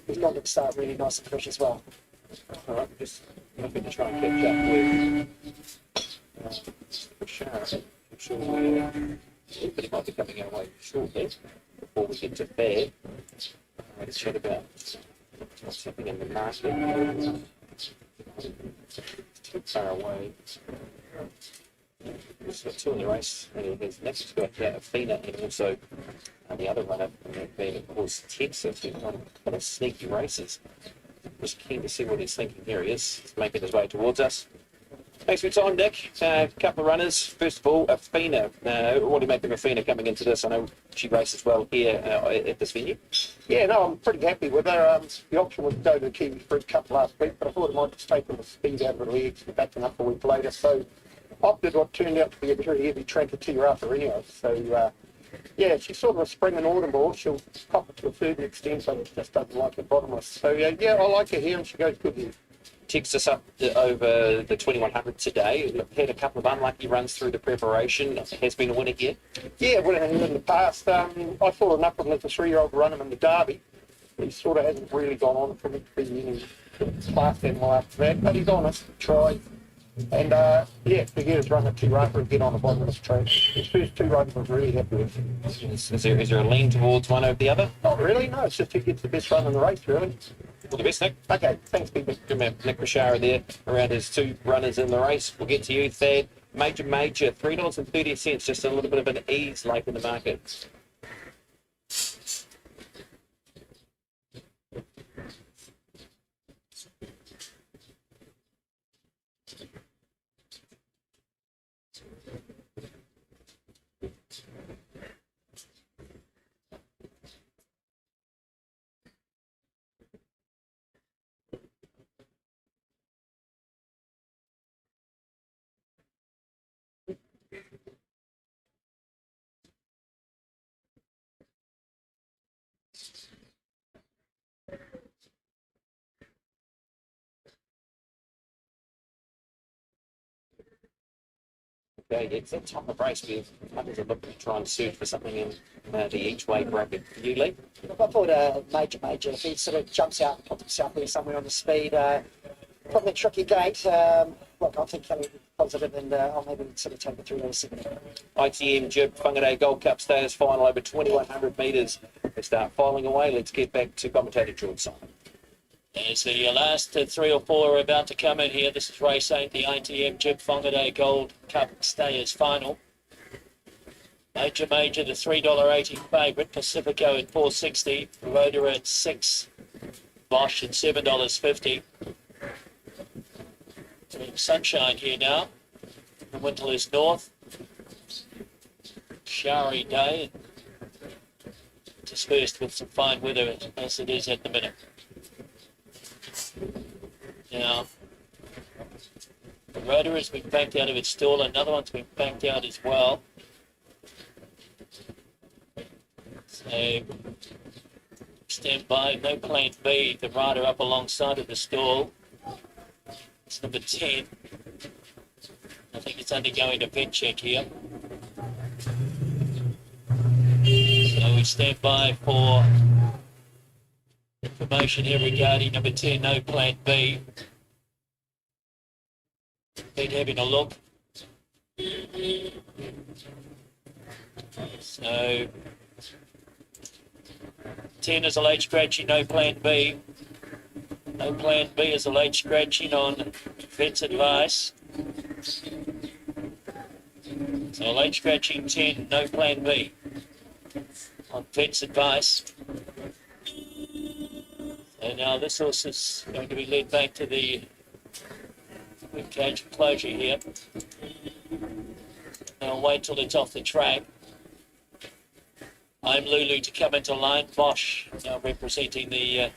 he's got to start really nice and fresh as well. All right, just looking to try and catch up with Sharon. I'm sure everybody might be coming our way shortly before we get to bed. Let's chat about what's happening in the market. Too far away. He's got 2 in the race, and he's next got Athena and also the other runner being, of course, Texas. He's got kind of sneaky races. Just keen to see what he's thinking. Here he is. He's making his way towards us. Thanks for your time, Nick. A couple of runners. First of all, Athena. What do you make of Athena coming into this? I know she races well here at this venue. Yeah, no, I'm pretty happy with her. The option was to go to the Kiwi Fruit Cup last week, but I thought it might just take the speed out of her legs and back them up a week later. So opted what turned out to be a very heavy track of Tiara anyway. So, yeah, she's sort of a spring and autumn horse. She'll pop it to a certain extent, but it just doesn't like the bottomless. So, yeah, I like her here, and she goes good here. Texas up over the 2100 today. Had a couple of unlucky runs through the preparation. Has been a winner here. Yeah, winner in the past. I saw an upper little 3-year-old run him in the Derby. He sort of hasn't really gone on for me to be any class animal after that, but he's honest, tried. And yeah, to get his run at Tiara and get on the bottom of this track. His first 2 runs I was really happy with. Is there a lean towards one over the other? Not really, no. It's just who gets the best run in the race, really. All the best, Nick. Okay, thanks, people. Good man. Nick Bashara there around his 2 runners in the race. We'll get to you, Thad. Major, $3.30. Just a little bit of an ease late in the market. Okay, it's that time of race where others are looking to try and search for something in the each way bracket. For you, Lee? I thought major, if he sort of jumps out and puts himself there somewhere on the speed, probably a tricky gate. Look, I think he'll be positive, and I'll maybe sort of take the 3.70. ITM Jib Whangarei Gold Cup Stayers final over 2,100 metres. They start filing away. Let's get back to commentator George Simon. As the last 3 or 4 are about to come in here, this is race 8, the ITM Jib Whangarei Gold Cup Stayers final. Major, the $3.80 favourite, Pacifico at $4.60, Rhoda at $6, Bosch at $7.50. Sunshine here now. The Winterless North. Showery day. Dispersed with some fine weather as it is at the minute. Now, the rotor has been backed out of its stall. Another one's been backed out as well. So, stand by, no plan B. The rider up alongside of the stall. It's number 10. I think it's undergoing a vet check here. So we stand by for information here regarding number 10, no plan B. Been having a look. So 10 is a late scratching, no plan B. No plan B is a late scratching on vet's advice. So late scratching 10, no plan B on vet's advice. So now this horse is going to be led back to the cage enclosure here. I'll wait till it's off the track. I'm Lulu to come into line. Bosch now representing the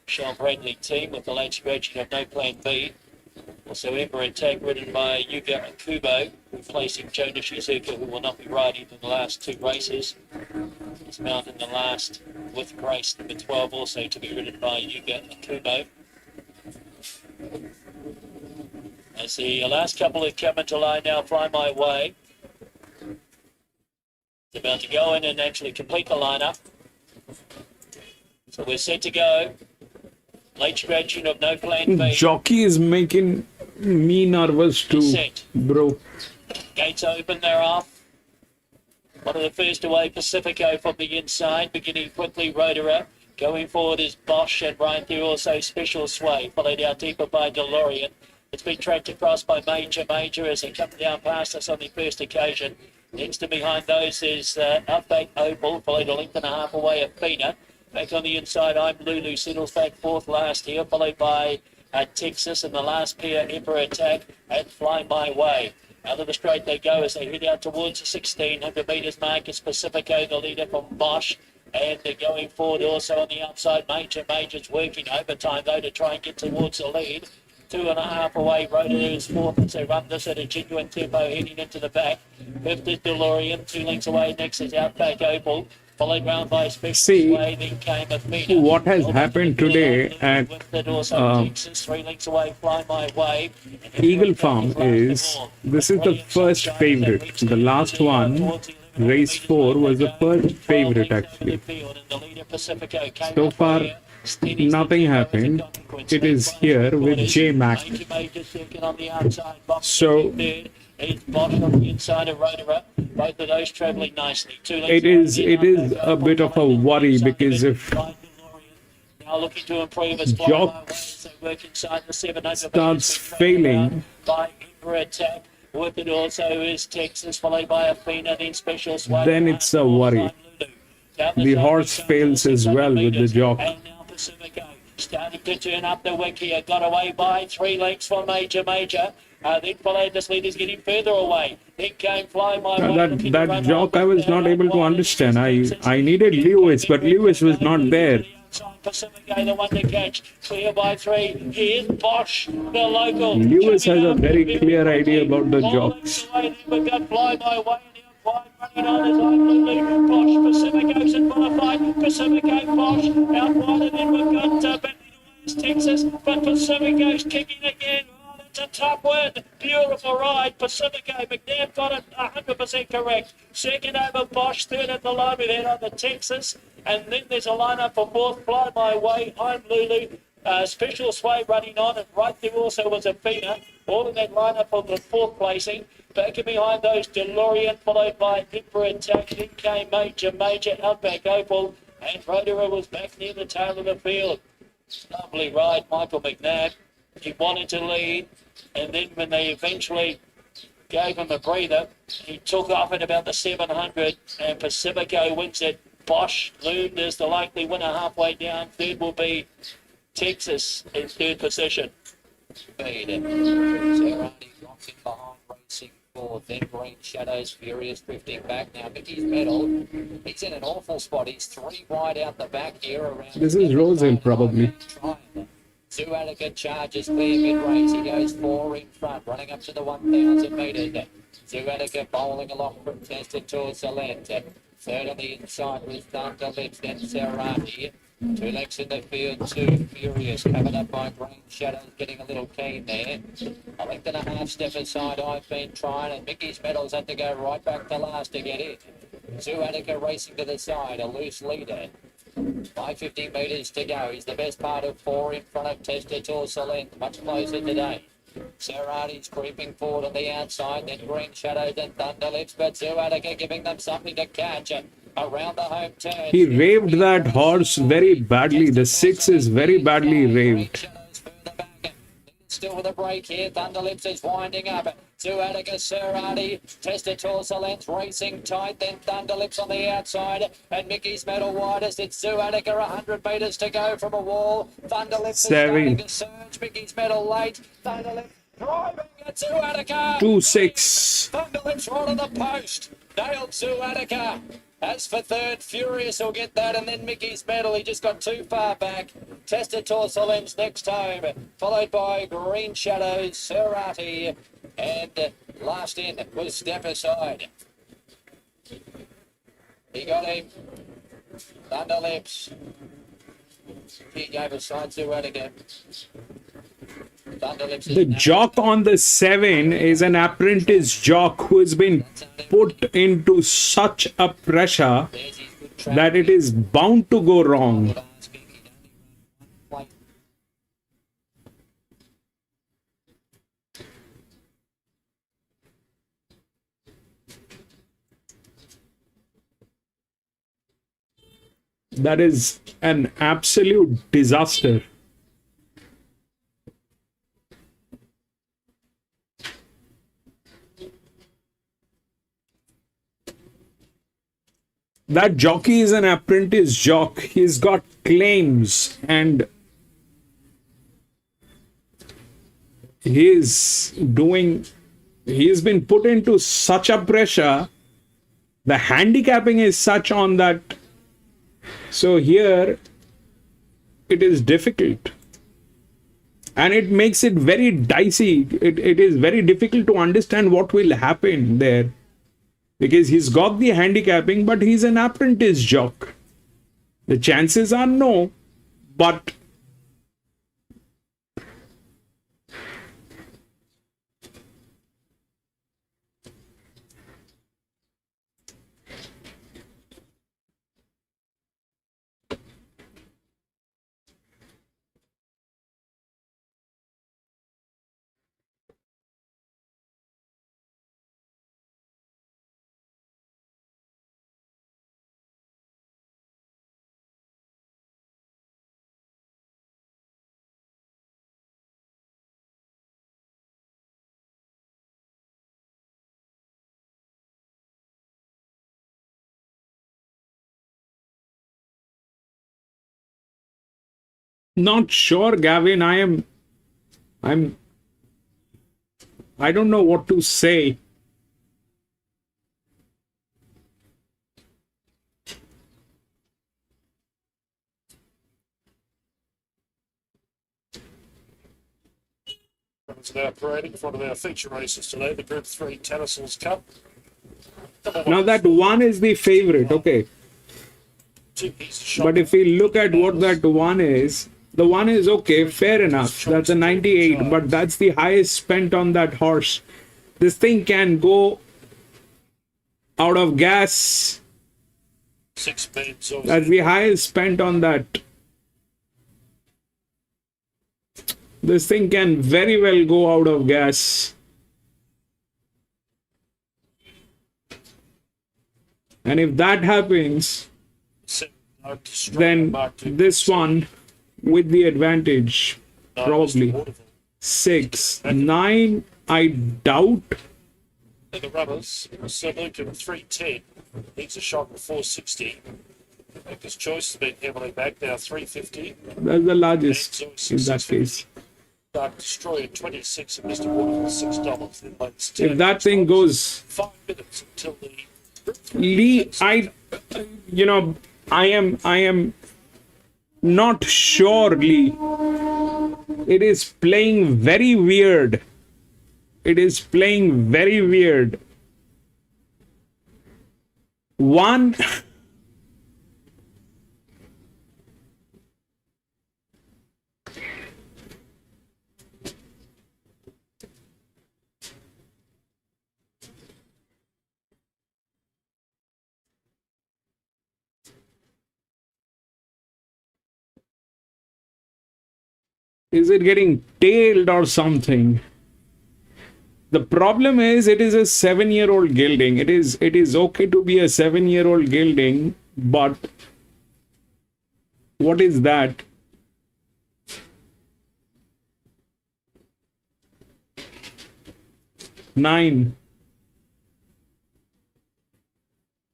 Sean Bradley team with the late scratching of no plan B. Also Ember Attack ridden by Yuga Kubo, replacing Joe Nishizuka, who will not be riding in the last two races. He's mounted in the last with race number 12, also to be ridden by Yuga Kubo. As the last couple have come into line now, Fly My Way. It's about to go in and actually complete the lineup. So we're set to go. Late scratching of no plan B. Jockey is making me nervous too, Dissect. bro. Gates open, they're off. One of the first away, Pacifico from the inside, beginning quickly, Rotorua. Going forward is Bosch, and right through also Special Sway, followed out deeper by DeLorean. It's been tracked across by Major as they come down past us on the first occasion. Next to behind those is Outback Opal, followed a length and a half away Athena. Back on the inside, I'm Lulu, settles back fourth last here, followed by Texas, and the last pair, Emperor Attack and Fly My Way. Out of the straight they go as they head out towards the 1,600 metres mark is Pacifico, the leader from Bosch. And they're going forward also on the outside. Major's working overtime though to try and get towards the lead. 2.5 away, Rotorua is fourth as they run this at a genuine tempo heading into the back. Fifth is DeLorean, 2 lengths away. Next is Outback Opal, followed round by Special Sway, then came Athena. What has happened today at Texas, 3 lengths away, Fly My Way. Eagle Farm is, this is the first favorite. The last one, race 4, was the first favorite actually. So far, nothing happened. It is here with J Mac. So both of those traveling nicely. it is a bit of a worry, because if now looking to improve as Jock starts failing, by Emperor Attack. With it also is Texas, followed by Athena, then Special Sway. then it's a worry. The horse fails as well with the jock. And now Pacifico starting to turn up the wick here. Got away by 3 lengths for Major. Then followed this lead is getting further away. Then came Fly My Way. That jock I was not able to understand. I needed Lewis, but Lewis was not there. Pacifico, the one to catch, clear by 3. Here's Bosch, the local. Lewis has a very clear idea about the jocks. We've got Fly My Way. Running on as I'm Bosch, Pacifico's in qualified. Pacifico, Bosch, out wide, and then we've got Texas, but Pacifico's kicking again. Oh, that's a tough win. Beautiful ride. Pacifico, McNabb got it 100% correct. Second over Bosch, third at the line with head on the Texas. And then there's a lineup for fourth, Fly My Way, I'm Lulu. Special Sway running on, and right there also was Athena. All in that lineup for the fourth placing. Back in behind those, DeLorean, followed by Emperor Attack. Then came Major, Outback Opal, and Rotorua was back near the tail of the field. Lovely ride, Michael McNabb. He wanted to lead, and then when they eventually gave him a breather, he took off at about the 700, and Pacifico wins it. Bosch loomed as the likely winner halfway down. Third will be Texas in third position. Speed. Serrani drops in behind, racing fourth. Then Green Shadows, Furious drifting back. Now Mickey's Medal. He's in an awful spot. He's 3 wide out the back here around. This is Rosehill, probably. Zoo Attica charges clear mid-race. He goes 4 in front, running up to the 1,000 metres. Zoo Attica bowling along from Tested towards the left. Third on the inside was Thunder Lips, then Serrati. 2 legs in the field, 2 Furious, covered up by Green Shadows, getting a little keen there. A length and a half step aside, I've been trying, and Mickey's Medals had to go right back to last to get in. Zoo Attica racing to the side, a loose leader. 550 metres to go. He's the best part of 4 in front of Tested towards the length, much closer today. Serrati's creeping forward on the outside, then Green Shadows and Thunder Lips, but Zoo Attica giving them something to catch. Around the home turn. He raved that horse very badly. The 6 is very badly raved. Still with a break here. Thunder Lips is winding up. Zoo Attica, Serrati, Tested towards the length, racing tight. Then Thunder Lips on the outside, and Mickey's Medal widest. It's Zoo Attica, 100 metres to go from a wall. Thunder Lips is starting to surge. Mickey's Medal late. Thunder Lips driving at Zoo Attica. 2-6. Thunder Lips right on the post. Nailed Zoo Attica. As for third, Furious will get that, and then Mickey's Medal. He just got too far back. Tested Torsolem's next home, followed by Green Shadows, Serrati, and last in was Step Aside. He got him. Thunder Lips. He gave a side to it again. The jock on the 7 is an apprentice jock who has been put into such a pressure that it is bound to go wrong. That is an absolute disaster. That jockey is an apprentice jock. He's got claims and he's been put into such a pressure. The handicapping is such on that. So here it is difficult. And it makes it very dicey. It is very difficult to understand what will happen there. Because he's got the handicapping, but he's an apprentice jock. The chances are no, but not sure, Gavin. I don't know what to say. Now parading in front of our feature races today, the Group 3 Tattersall's Cup. Now that 1 is the favorite, okay. But if we look at what that 1 is, the 1 is okay, fair enough. That's a 98, but that's the highest spent on that horse. This thing can go out of gas. 6 beds. That's the highest spent on that. This thing can very well go out of gas. And if that happens, then this one with the advantage, probably 6, 9, I doubt. The runners, Sir Luke at 310, needs a shot at 460. His choice has been heavily back now, 350. That's the largest in that case. Dark Destroyer 26 and Mr. Waterfall $6. Then let's If that thing goes 5 minutes until the Lee, I am not sure, Lee. It is playing very weird. It is playing very weird. One, is it getting tailed or something? The problem is it is a 7-year-old gelding. It is okay to be a 7-year-old gelding, but what is that? Nine.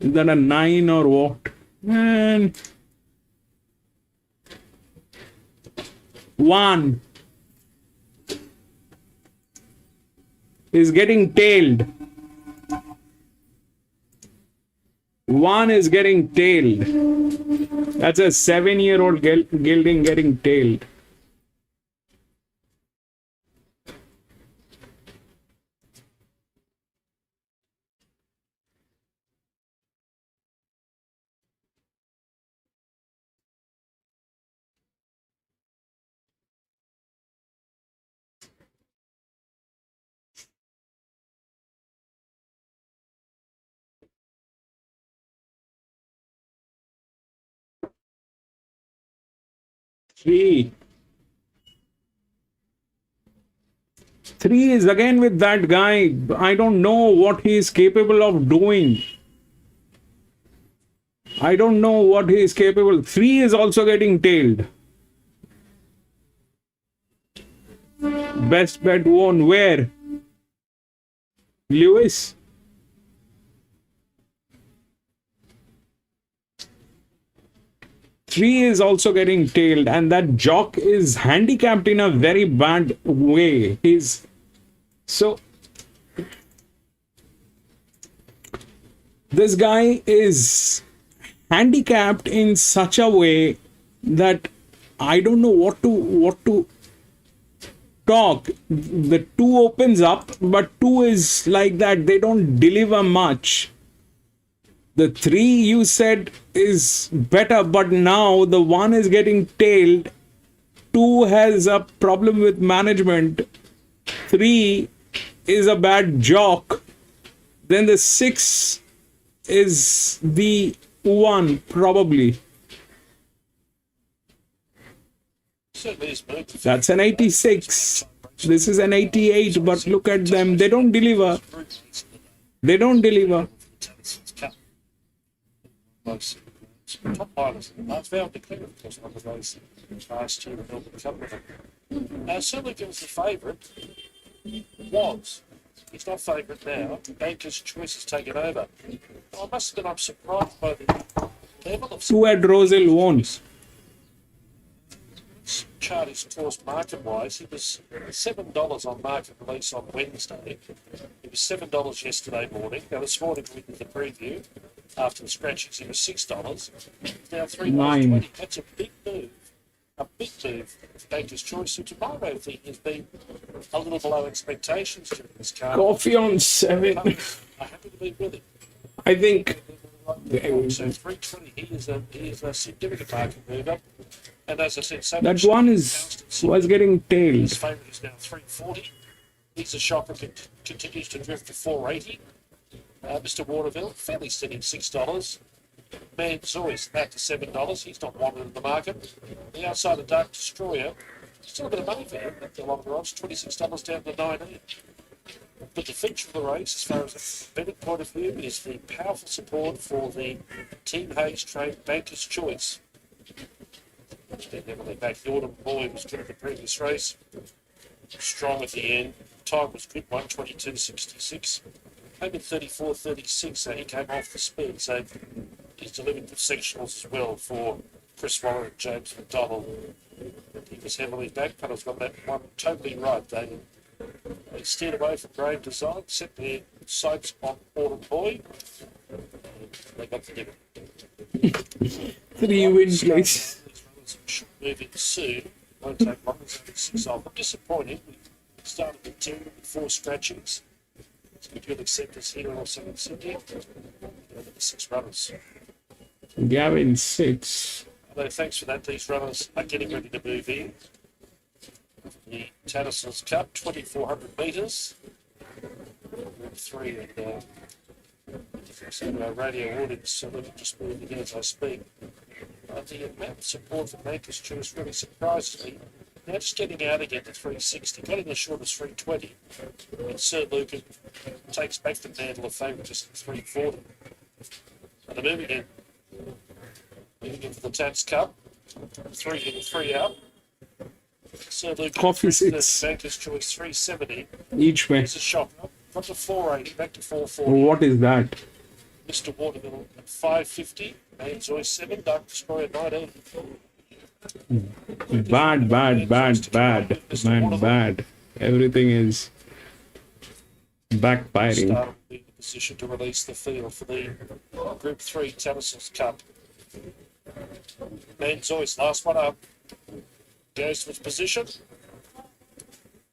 Is that a 9 or what? Man. 1 is getting tailed. 1 is getting tailed. That's a 7-year-old gelding getting tailed. Three is again with that guy. I don't know what he is capable of doing. I don't know what he is capable. 3 is also getting tailed. Best bet won where? Lewis? Three is also getting tailed, and that jock is handicapped in a very bad way. This guy is handicapped in such a way that I don't know what to talk. The 2 opens up, but 2 is like that. They don't deliver much. The 3 you said is better, but now the 1 is getting tailed. 2 has a problem with management. 3 is a bad jock. Then the 6 is the 1, probably. That's an 86. This is an 88, but look at them. They don't deliver. They don't deliver. Top pilots in the last round declared, of course, one of those last year, built a couple of them. Certainly gives the favourite was. He's not favourite now. Banker's Choice has taken over. I must admit, I'm surprised by the level of. 2 at Roselle won. This chart is towards market-wise. It was $7 on market release on Wednesday. It was $7 yesterday morning. Now this morning we did the preview. After the scratchings, it was $6. Now $3.20. That's a big move. A big move for Banker's Choice, which in my way of thinking has been a little below expectations during this card. Coffee on 7. I'm happy to be with him. I think. So 320, he is a significant market mover. And as I said, so That 1 was getting tailed. his favourite is now 340. He's a shopper continues to drift to 480. Mr. Waterville, fairly steady $6. Manzoy's back to $7. He's not wanted in the market. The outside of Dark Destroyer, still a bit of money for him at the longer odds, $26 down to 19. But the feature of the race, as far as a betting point of view, is the powerful support for the Team Hayes trained Banker's Choice. They're heavily back. The Autumn Boy was good at the previous race. Strong at the end. Time was good, 1:22.66. Maybe 34.36, so he came off the speed. So he's delivered good sectionals as well for Chris Waller and James McDonald. He was heavily back. Pedal's got that one totally right. They steered away from grain design, set their sights on Autumn Boy. They got the different. 3 win place. Should move in soon. Won't take long. It's only 6 off. I'm disappointed. We started with 2 with 4 scratchings. So we do accept this here and also in Sydney. The 6 runners. Gavin 6. Although thanks for that, these runners are getting ready to move in. The Tattersall's Cup, 2,400 metres. Group 3 and some radio audience, so they're just moving in as I speak. The amount of support for Maker's Choice really surprises me. Now just getting out again to 360, getting as short as 320. And Sir Lucan takes back the mantle of favouritism at 340. And they're moving in. Moving into the Tats Cup. 3 in, 3 out. Sir Lucan Coffee 6. Maker's Choice 370. Each way. It's a shocker. Got to 480, back to 440. What is that? Mr. Waterville at 550. Manzoy 7, Dark Destroyer 19. Bad. Man, bad. Everything is backfiring. Start will be in a position to release the field for the Group 3 Tattersall's Cup. Manzoy's last one up. Goes to its position.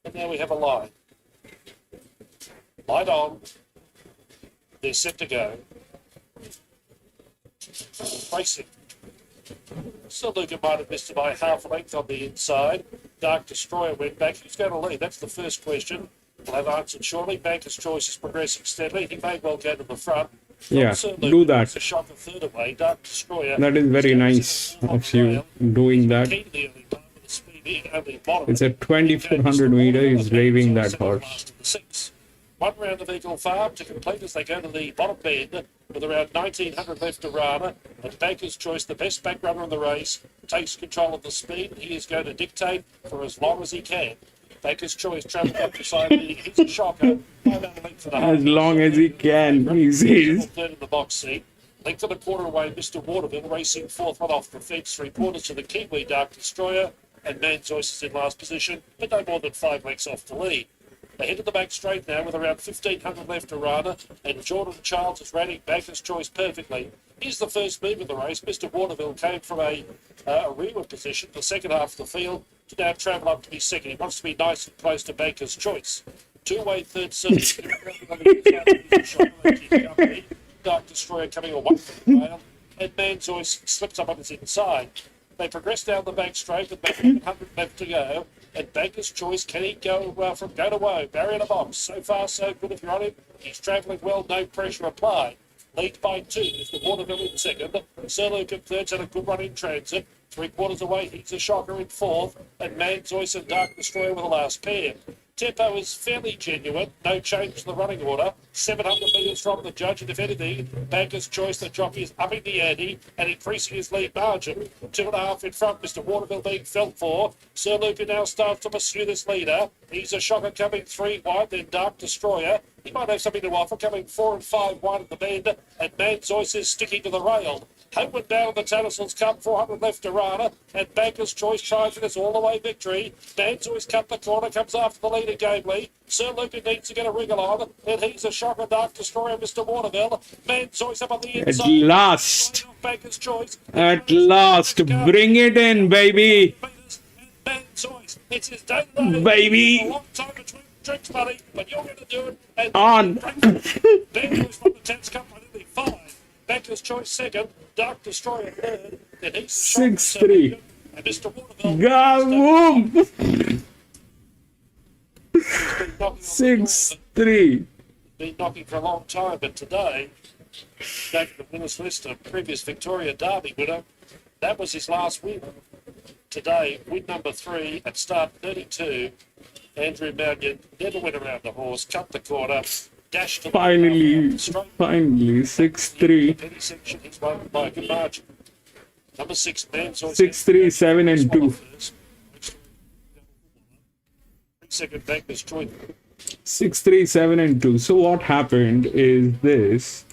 And now we have a line. Light on. They're set to go. Racing. Sir Luca might have missed it by half a length on the inside. Dark Destroyer went back. Who's going to lead? That's the first question. We'll have answered shortly. Banker's Choice is progressing steadily. He may well go to the front. Yeah, Sir do Luca that. takes a shot the third away. Dark Destroyer. That is very nice of you doing that. Key to the early time with the speed in, only bottom. It's at 2,400 meter. He's raving that horse. One round of Eagle Farm to complete as they go to the bottom bend with around 1,900 left to run. And Banker's Choice, the best back runner in the race, takes control of the speed. He is going to dictate for as long as he can. Banker's Choice travels up beside the. He's a shocker. 5 out of length and a half. As long as he can, he says. Third in the box seat. Length and a quarter away, Mr. Waterville racing fourth one off the fence. 3/4 to the Kiwi Dark Destroyer. And Manzoyce is in last position, but no more than 5 lengths off the lead. They head to the back straight now with around 1,500 left to run, and Jordan Charles is running Banker's Choice perfectly. Here's the first move of the race. Mr. Waterville came from a rearward position, the second half of the field, to now travel up to be second. He wants to be nice and close to Banker's Choice. Two-way third service. Dark Destroyer coming away from the rail, and Manzoyce slips up on his inside. They progress down the back straight with about 100 left to go. And Banker's Choice, can he go from go to woe? Barrier the box. So far, so good if you're on him. He's travelling well, no pressure applied. Lead by 2 is the Waterville in second. Sir Luke in third, had a good run in transit. 3/4 away, he's a shocker in fourth. And Manzoyce and Dark Destroyer with the last pair. Tempo is fairly genuine, no change to the running order. 700 metres from the judge, and if anything, Banker's Choice, the jockey, is upping the ante and increasing his lead margin. 2.5 in front, Mr. Waterville being felt for. Sir Luca now starts to pursue this leader. He's a shocker coming 3 wide, then Dark Destroyer. He might have something to offer, coming 4 and 5 wide at the bend, and Manzoyce is sticking to the rail. Homeward down the Tattersall's Cup, 400 left to run, and Banker's Choice tries for this all-the-way victory. Manzoyce cut the corner, comes after the leader gamely. Sir Luca needs to get a wriggle on, and he's a shocker, Dark Destroyer, Mr. Waterville. Manzoyce up on the inside. At last. Banker's Choice. At last. Bring it in, baby. Manzoyce, it's his day to Baby. A long time between drinks, buddy, but you're going to do it. And On. Banker's from the 10th Cup, by nearly 5. Banker's Choice second, Dark Destroyer third, and he's 6-3. And Mr. Waterville. Gavoom. 6-3. Been knocking for a long time, but today, back to the winner's list of previous Victoria Derby winner, that was his last win. Today, win number 3 at start 32. Andrew Mallion never went around the horse, cut the corner, dashed to the Finally, straight 6-3. penny section. He's won by a good margin. Number 6, Manzoyce. 6-3, 7 and 2. Second, Banker's Choice. 6-3, 7 and 2. So what happened is this,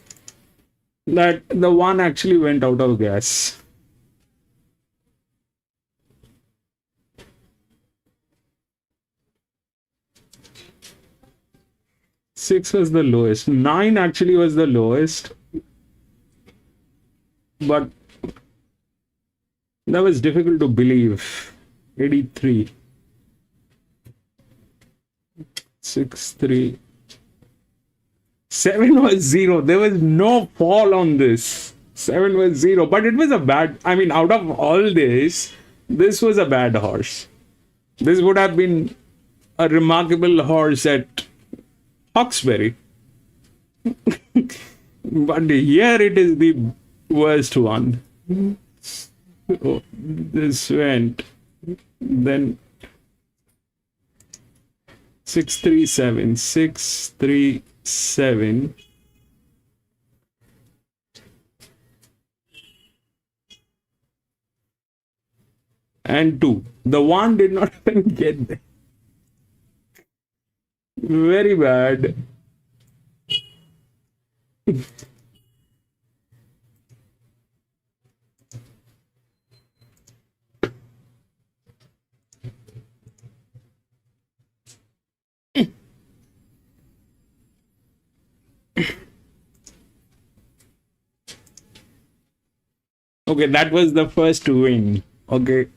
that the one actually went out of gas. 6 was the lowest. 9 actually was the lowest. But that was difficult to believe. 83. 6, 3. 7 was 0. There was no fall on this. 7 was 0. But it was a bad, I mean, out of all this was a bad horse. This would have been a remarkable horse at Hawkesbury. But here it is the worst one. So this went. Then 637. 637. And 2. The 1 did not even get there. Very bad. Okay, that was the first win. Okay,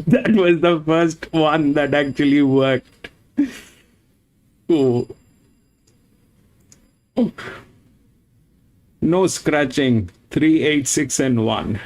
that was the first one that actually worked. Oh. No scratching. 3, 8, 6, and 1.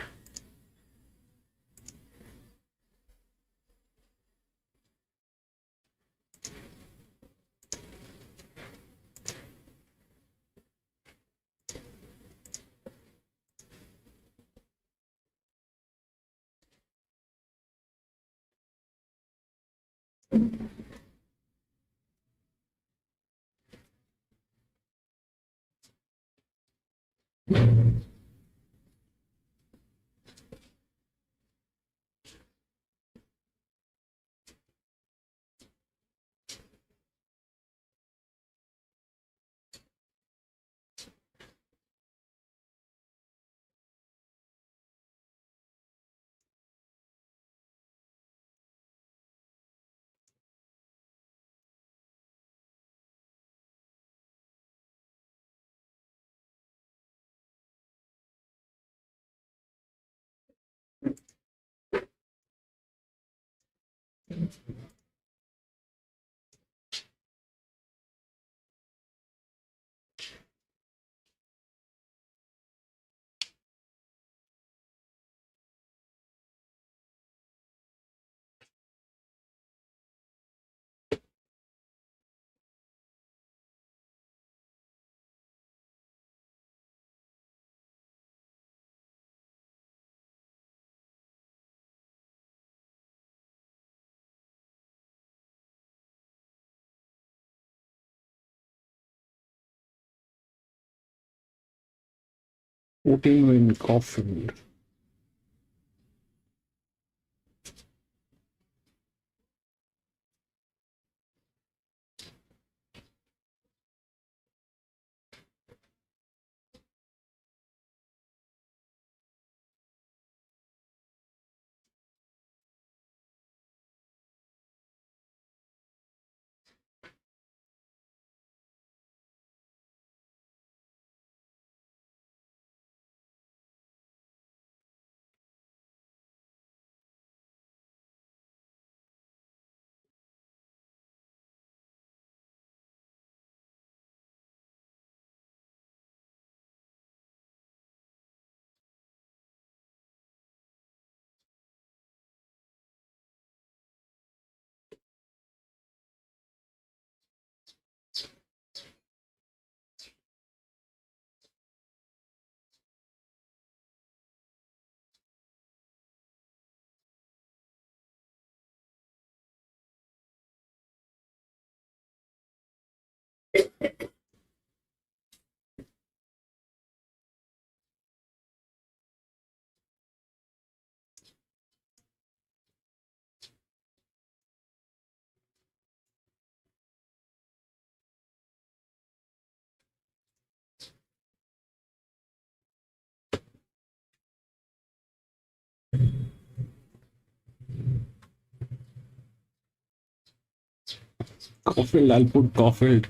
Putting in coffin. Coffin, I'll put coffin.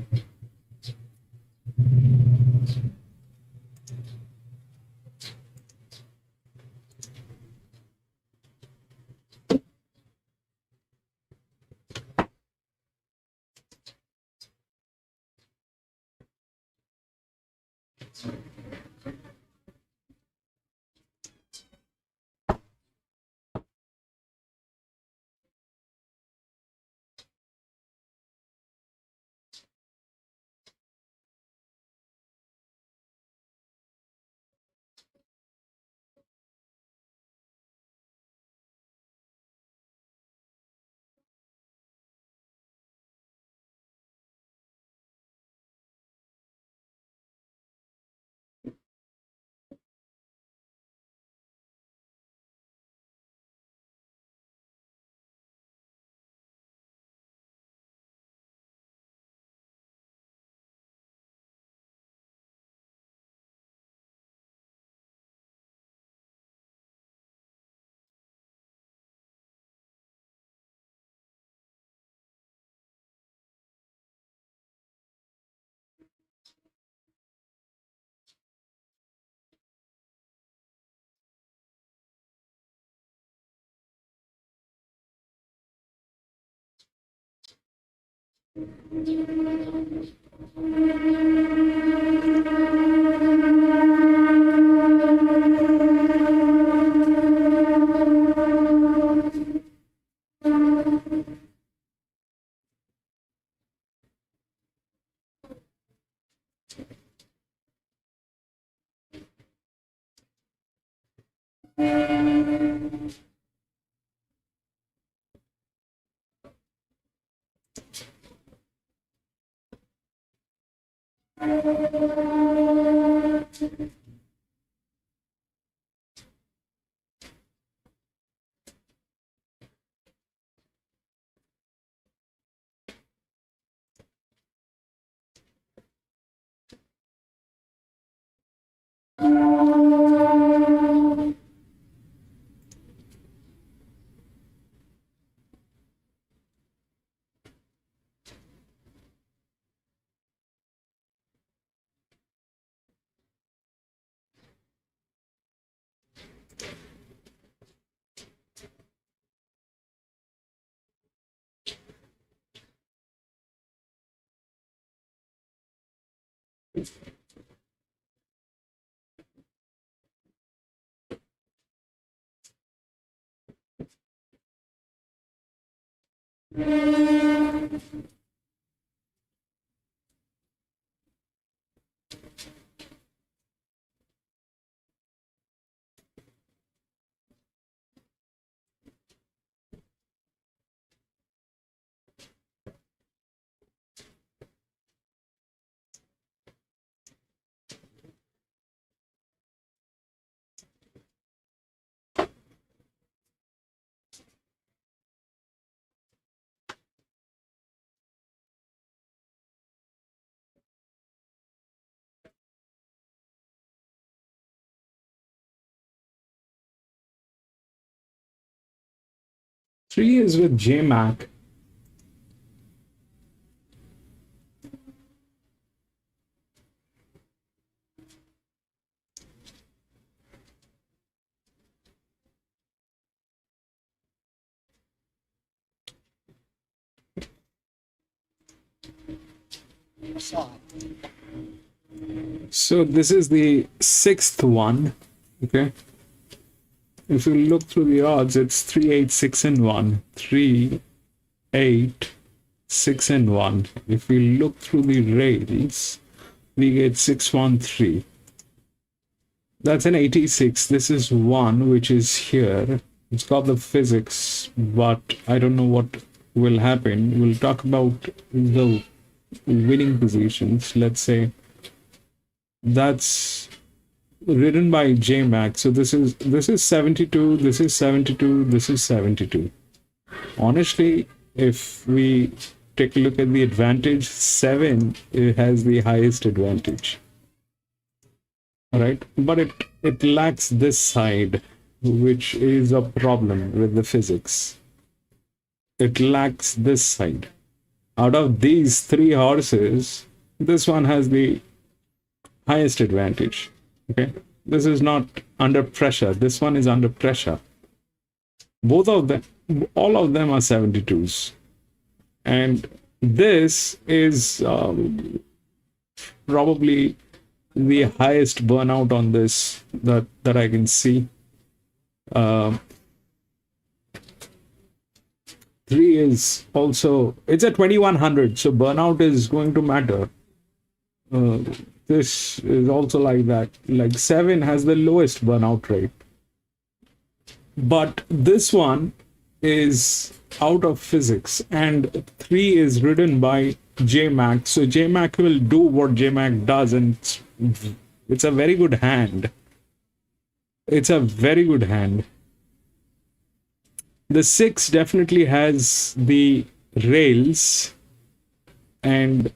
Three is with J-Mac. So this is the sixth one. Okay. If you look through the odds, it's 3, 8, 6, and 1. 3, 8, 6, and 1. If we look through the rails, we get 6, 1, 3. That's an 86. This is 1, which is here. It's got the physics, but I don't know what will happen. We'll talk about the winning positions. Let's say that's written by JMac. So this is 72, this is 72, this is 72. Honestly, if we take a look at the advantage, 7 it has the highest advantage. All right, but it lacks this side, which is a problem with the physics. It lacks this side. Out of these 3 horses, this one has the highest advantage. Okay, this is not under pressure. This one is under pressure. Both of them, all of them are 72s, and this is probably the highest burnout on this that I can see. 3 is also, it's at 2100, so burnout is going to matter. This is also like that. Like 7 has the lowest burnout rate. But this one is out of physics, and 3 is ridden by JMac. So JMac will do what JMac does, and it's a very good hand. It's a very good hand. The 6 definitely has the rails, and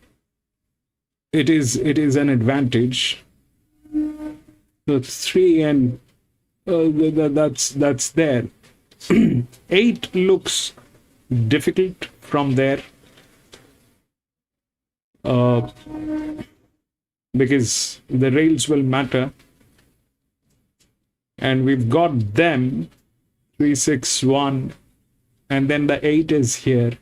it is an advantage. So 3 and that's there. 8 looks difficult from there, because the rails will matter, and we've got them 3, 6, 1, and then the 8 is here,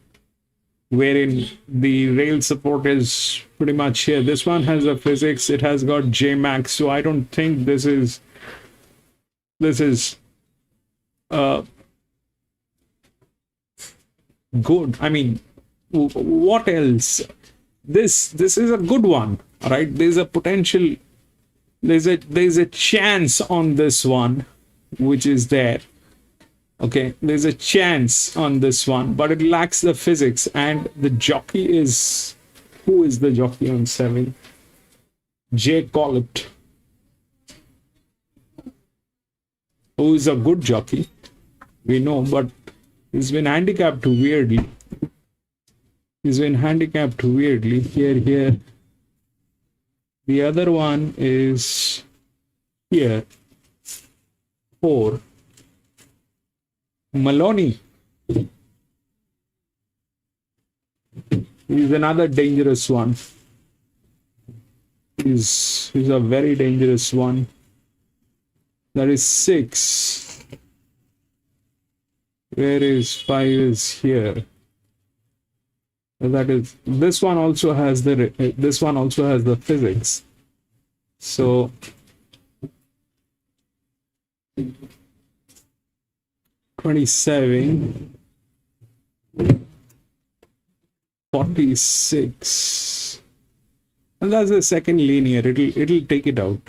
wherein the rail support is pretty much here. This one has a physics, it has got JMax, so I don't think this is good. I mean, what else? This is a good one, right? There's a potential, there's a chance on this one, which is there. Okay, there's a chance on this one, but it lacks the physics. And the jockey is, who is the jockey on 7? Jay Collett, who is a good jockey, we know, but he's been handicapped weirdly. Here. The other one is here. 4. Maloney. He's another dangerous one. He's a very dangerous one. That is 6. Where is 5? Is here. That is, this one also has the physics. So 27, 46, and that's the second linear. It'll take it out.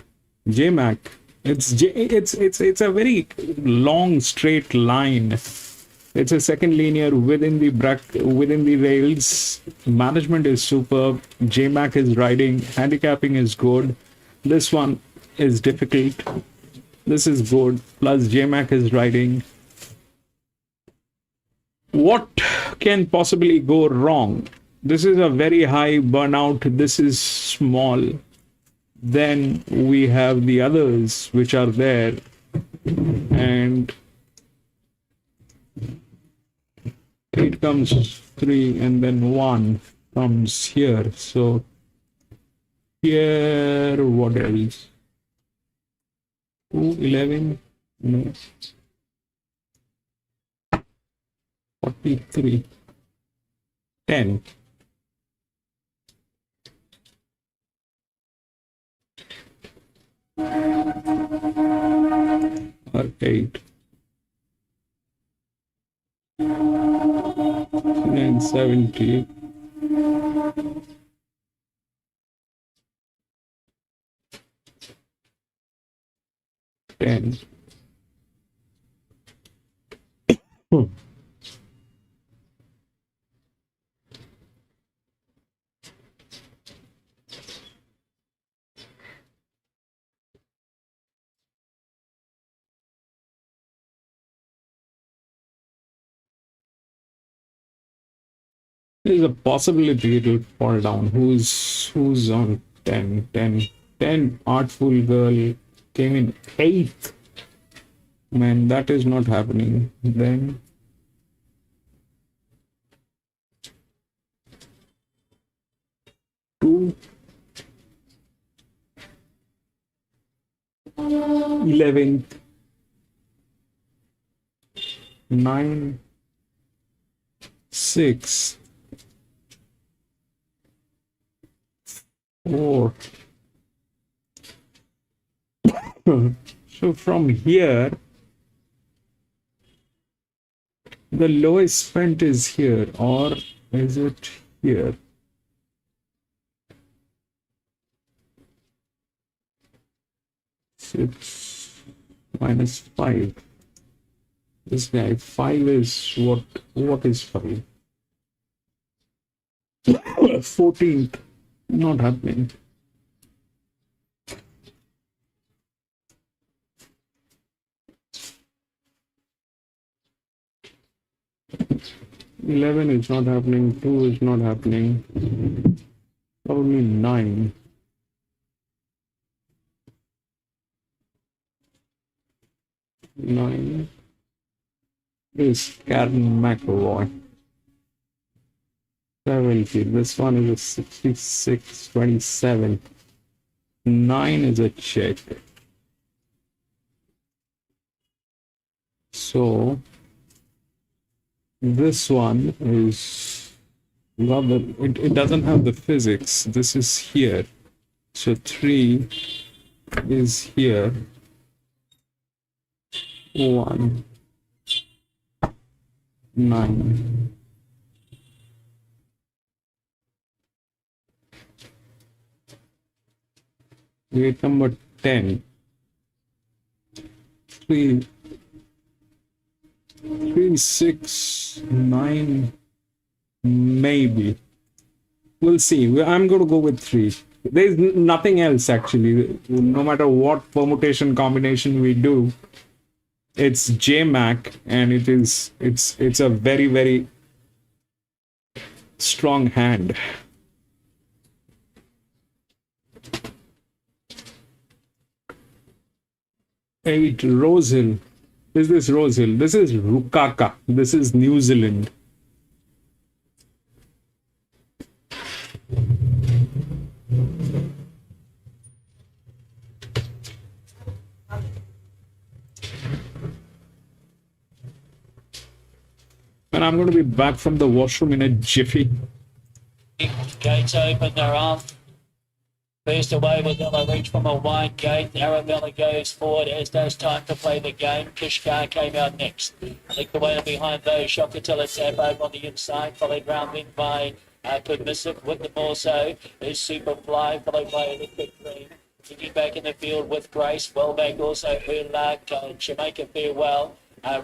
JMac. It's a very long straight line. It's a second linear within the rails. Management is superb. JMac is riding. Handicapping is good. This one is difficult. This is good. Plus JMac is riding. What can possibly go wrong? This is a very high burnout. This is small. Then we have the others which are there, and 8 comes 3, and then 1 comes here. So here, what else? 2, 11, no, 43, 10. Or 8. 970. 10. There's a possibility it will fall down. Who's on 10? 10. 10. Artful Girl came in 8th. Man, that is not happening. Then 2. 11th. 9. 6. 4. So from here, the lowest spent is here, or is it here? Six minus 5. This guy, 5 is what? What is 5? 14th. Not happening. Eleven is not happening. 2 is not happening. Probably 9. Nine is Karen McElroy. 70. This one is a 66, 27. 9 is a check. So this one is well, it doesn't have the physics. This is here. So 3 is here. 1, 9. Weight number 10. 3, 3, 6, 9, maybe. We'll see. I'm going to go with 3. There's nothing else actually. No matter what permutation combination we do, it's JMac, and it's a very, very strong hand. 8 Rosehill. Is this Rosehill? This is Rukaka. This is New Zealand. And I'm going to be back from the washroom in a jiffy. Gates open, they're on. First away with Ella Reach from a wide gate. Arabella goes forward as does Time to Play the Game. Kishkar came out next. Lead the way behind those. Shocatilla tap over on the inside. Followed round in by Permissive. With them also is Superfly. Followed by Electric Dream. Kicking back in the field with Grace. Well back also Urlak. Jamaica Farewell.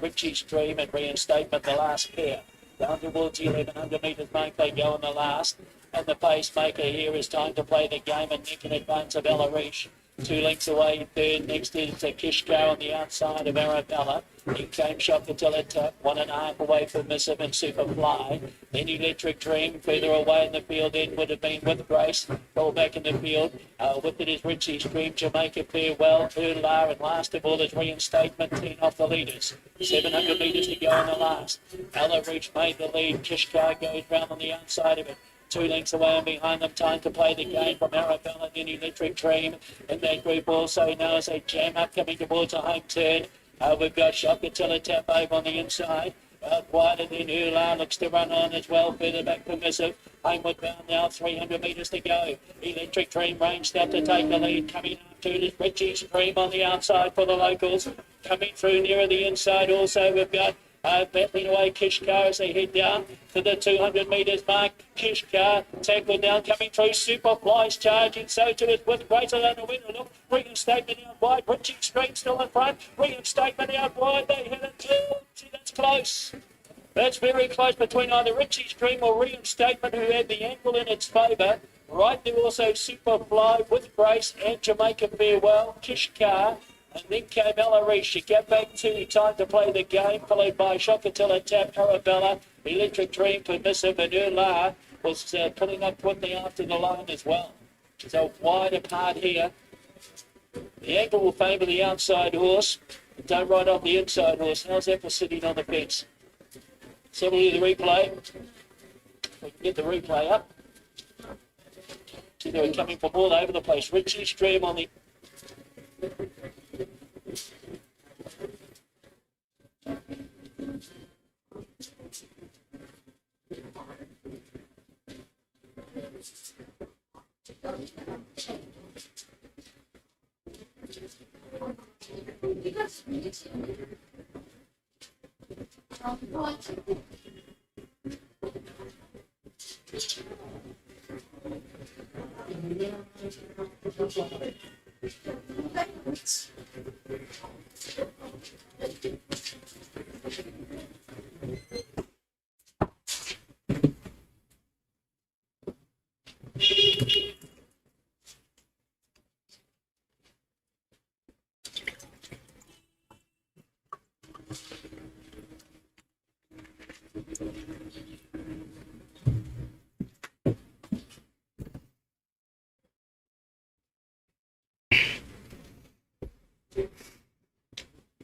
Richie's Dream and Reinstatement, the last pair. Down towards 1100 metres mark they go in the last. And the pacemaker here is Time to Play the Game, and Nick in advance of Ella Reach. 2 lengths away, third. Next is Kishkar on the outside of Arabella. In came Shocatilla Tap, 1.5 away from Missive and Superfly. Then Electric Dream, further away in the field, then would have been with Grace. Ball back in the field. With it is Richie's Dream, Jamaica Farewell, Urlar, and last of all is Reinstatement, 10 off the leaders. 700 metres to go in the last. Ella Reach made the lead. Kishkar goes round on the outside of it. 2 lengths away and behind them, Time to Play the Game from Arabella, then Electric Dream. In that group also now as they jam up coming towards a home turn. We've got Shocatilla Tap over on the inside. Quieter than Ular, looks to run on as well. Further back Permissive. Homeward bound now, 300 metres to go. Electric Dream ranged out to take the lead. Coming up to it is Richie's Dream on the outside for the locals. Coming through nearer the inside also we've got battling away Kishkar as they head down to the 200 metres mark. Kishkar tackled down, coming through. Superfly's charging, so too is with Greater than a winner. Look, Reinstatement out wide. Richie Street still in front. Reinstatement out wide. They hit it too. That's close. That's very close between either Richie's Dream or Reinstatement, who had the angle in its favour. Right there also Superfly with Grace and Jamaica Farewell. Kishkar. And then came Ella Reach to get back to Time to Play the Game, followed by Shocatilla Tap, Arabella, Electric Dream, Permissive, and Urlar was pulling up quickly after the line as well. So wide apart here. The angle will favour the outside horse. Don't ride off the inside horse. How's that for sitting on the fence? So we'll do the replay. We can get the replay up. See, they were coming from all over the place. Richie's Dream on the...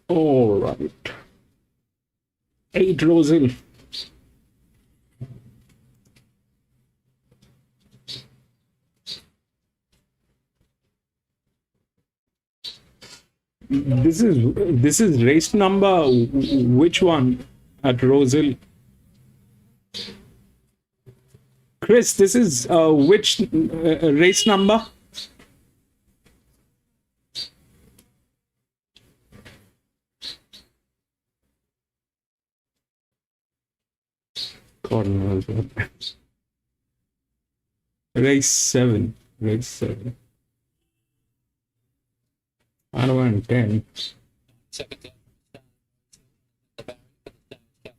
All right. 8 Rosal. This is race number which one at Rosal? Chris, this is which race number? God knows what. Race 7. Race 7. I don't want 10. Second down. The barrier for the stones count.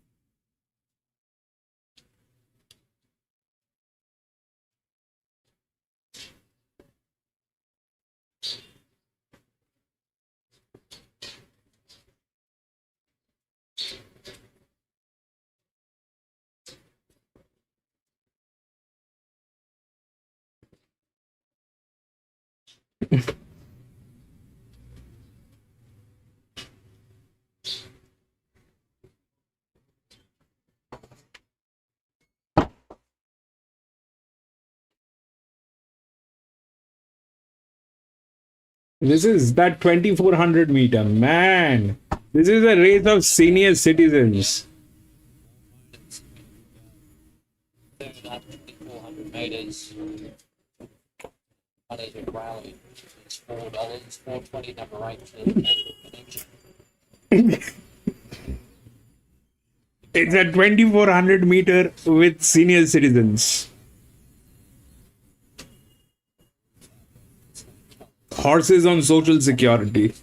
This is that 2400 meter. Man, this is a race of senior citizens. Third up, 400 metres. One is a rally. It's $4, $4.20, number 8 for the connection. It's a 2400 meter with senior citizens. Horses on Social Security.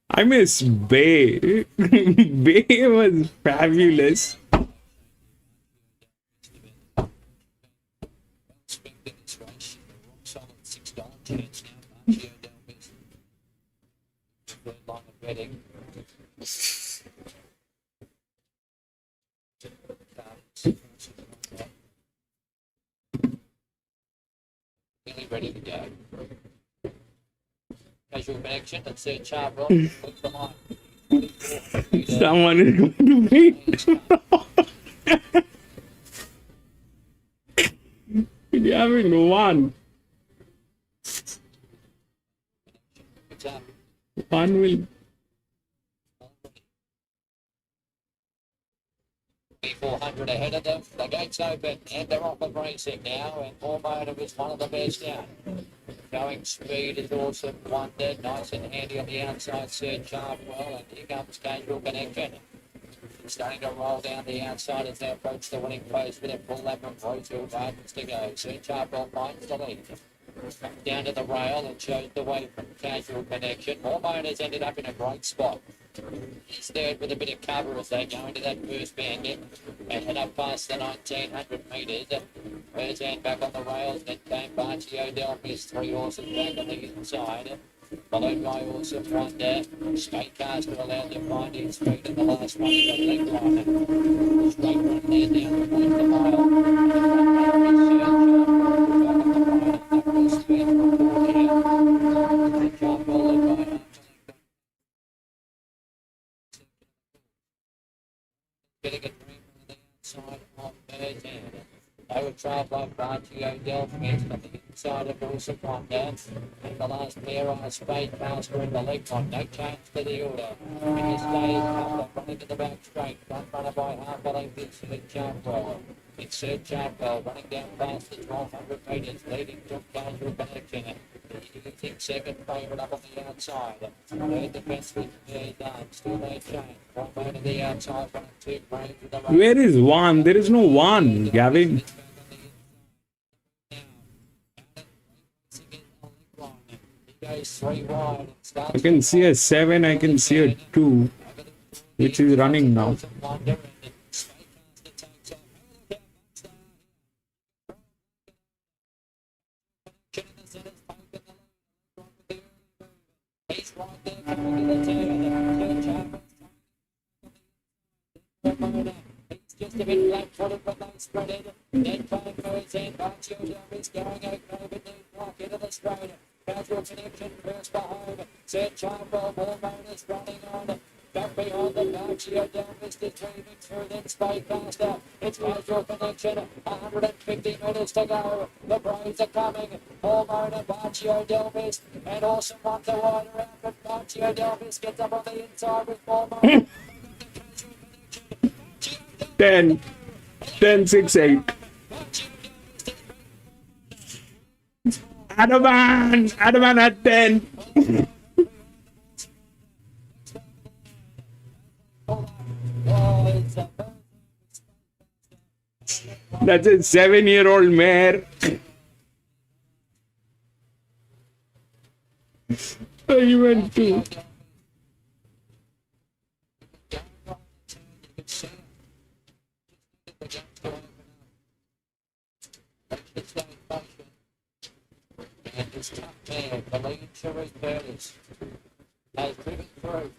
I miss Bay. Bay was fabulous. Expected this race. Solid $6 chance now. Marcio Delvis. Third line of betting. Nearly ready to go. Casual connection and third chart roll. Look behind. Someone is going to beat. You haven't won. It's up. One will. 400 ahead of them. The gates open and they're off and racing now. And Hormotive is one of the best out. Showing speed is awesome. Wonder, nice and handy on the outside. Third chart well, and here comes Casual Connection. It's starting to roll down the outside as they approach the winning post with a full lap of Rosehill Gardens to go. Third chart well finds the lead. Comes down to the rail and shows the way from Casual Connection. Hormone has ended up in a great spot. He's third with a bit of cover as they go into that first bandit and head up past the 1900 metres. First hand back on the rails, then came Marcio Delvis, 3 horses back on the inside. Followed by Awesome Wonder. Straight Caster allowed to find his feet in the last one. The leg line. Straight run there down to point the mile. Getting a dream on the outside of third hand. They were trailed by Marcio Delvis on the inside of Awesome Wonder. And the last pair on a spade master in the leg line. No change to the order. In this day, running to the back straight. Front runner by half a length is Chartwell. It's Sir Chartwell running down past the 1200 metres, leading John Gardner Bennekin. The easing second favourite up on the outside. Third the best with still no change. One man to the outside, 1 and 2 frames with the race. Where is one? There is no one, Gavin. I can see a 7, I can see a 2, which is running now. Just a bit flat-footed, but they spread it. Then time goes in. Marcio is going okay, but they block into the straight. Casual connection first behind. Sir Chartwell, more motors running on. Back behind the Marcio Delvis, retrieving through, then Spade faster. It's casual connection, 150 metres to go. The Braves are coming. Hormone, Marcio Delvis, and Awesome One to wide around, but Marcio Delvis gets up on the inside with Hormone. 10, 10, 6, 8. Adaman at 10. That's a 7-year-old mare. I went to. And this tough man, the lead Cherry Burgers, has driven through.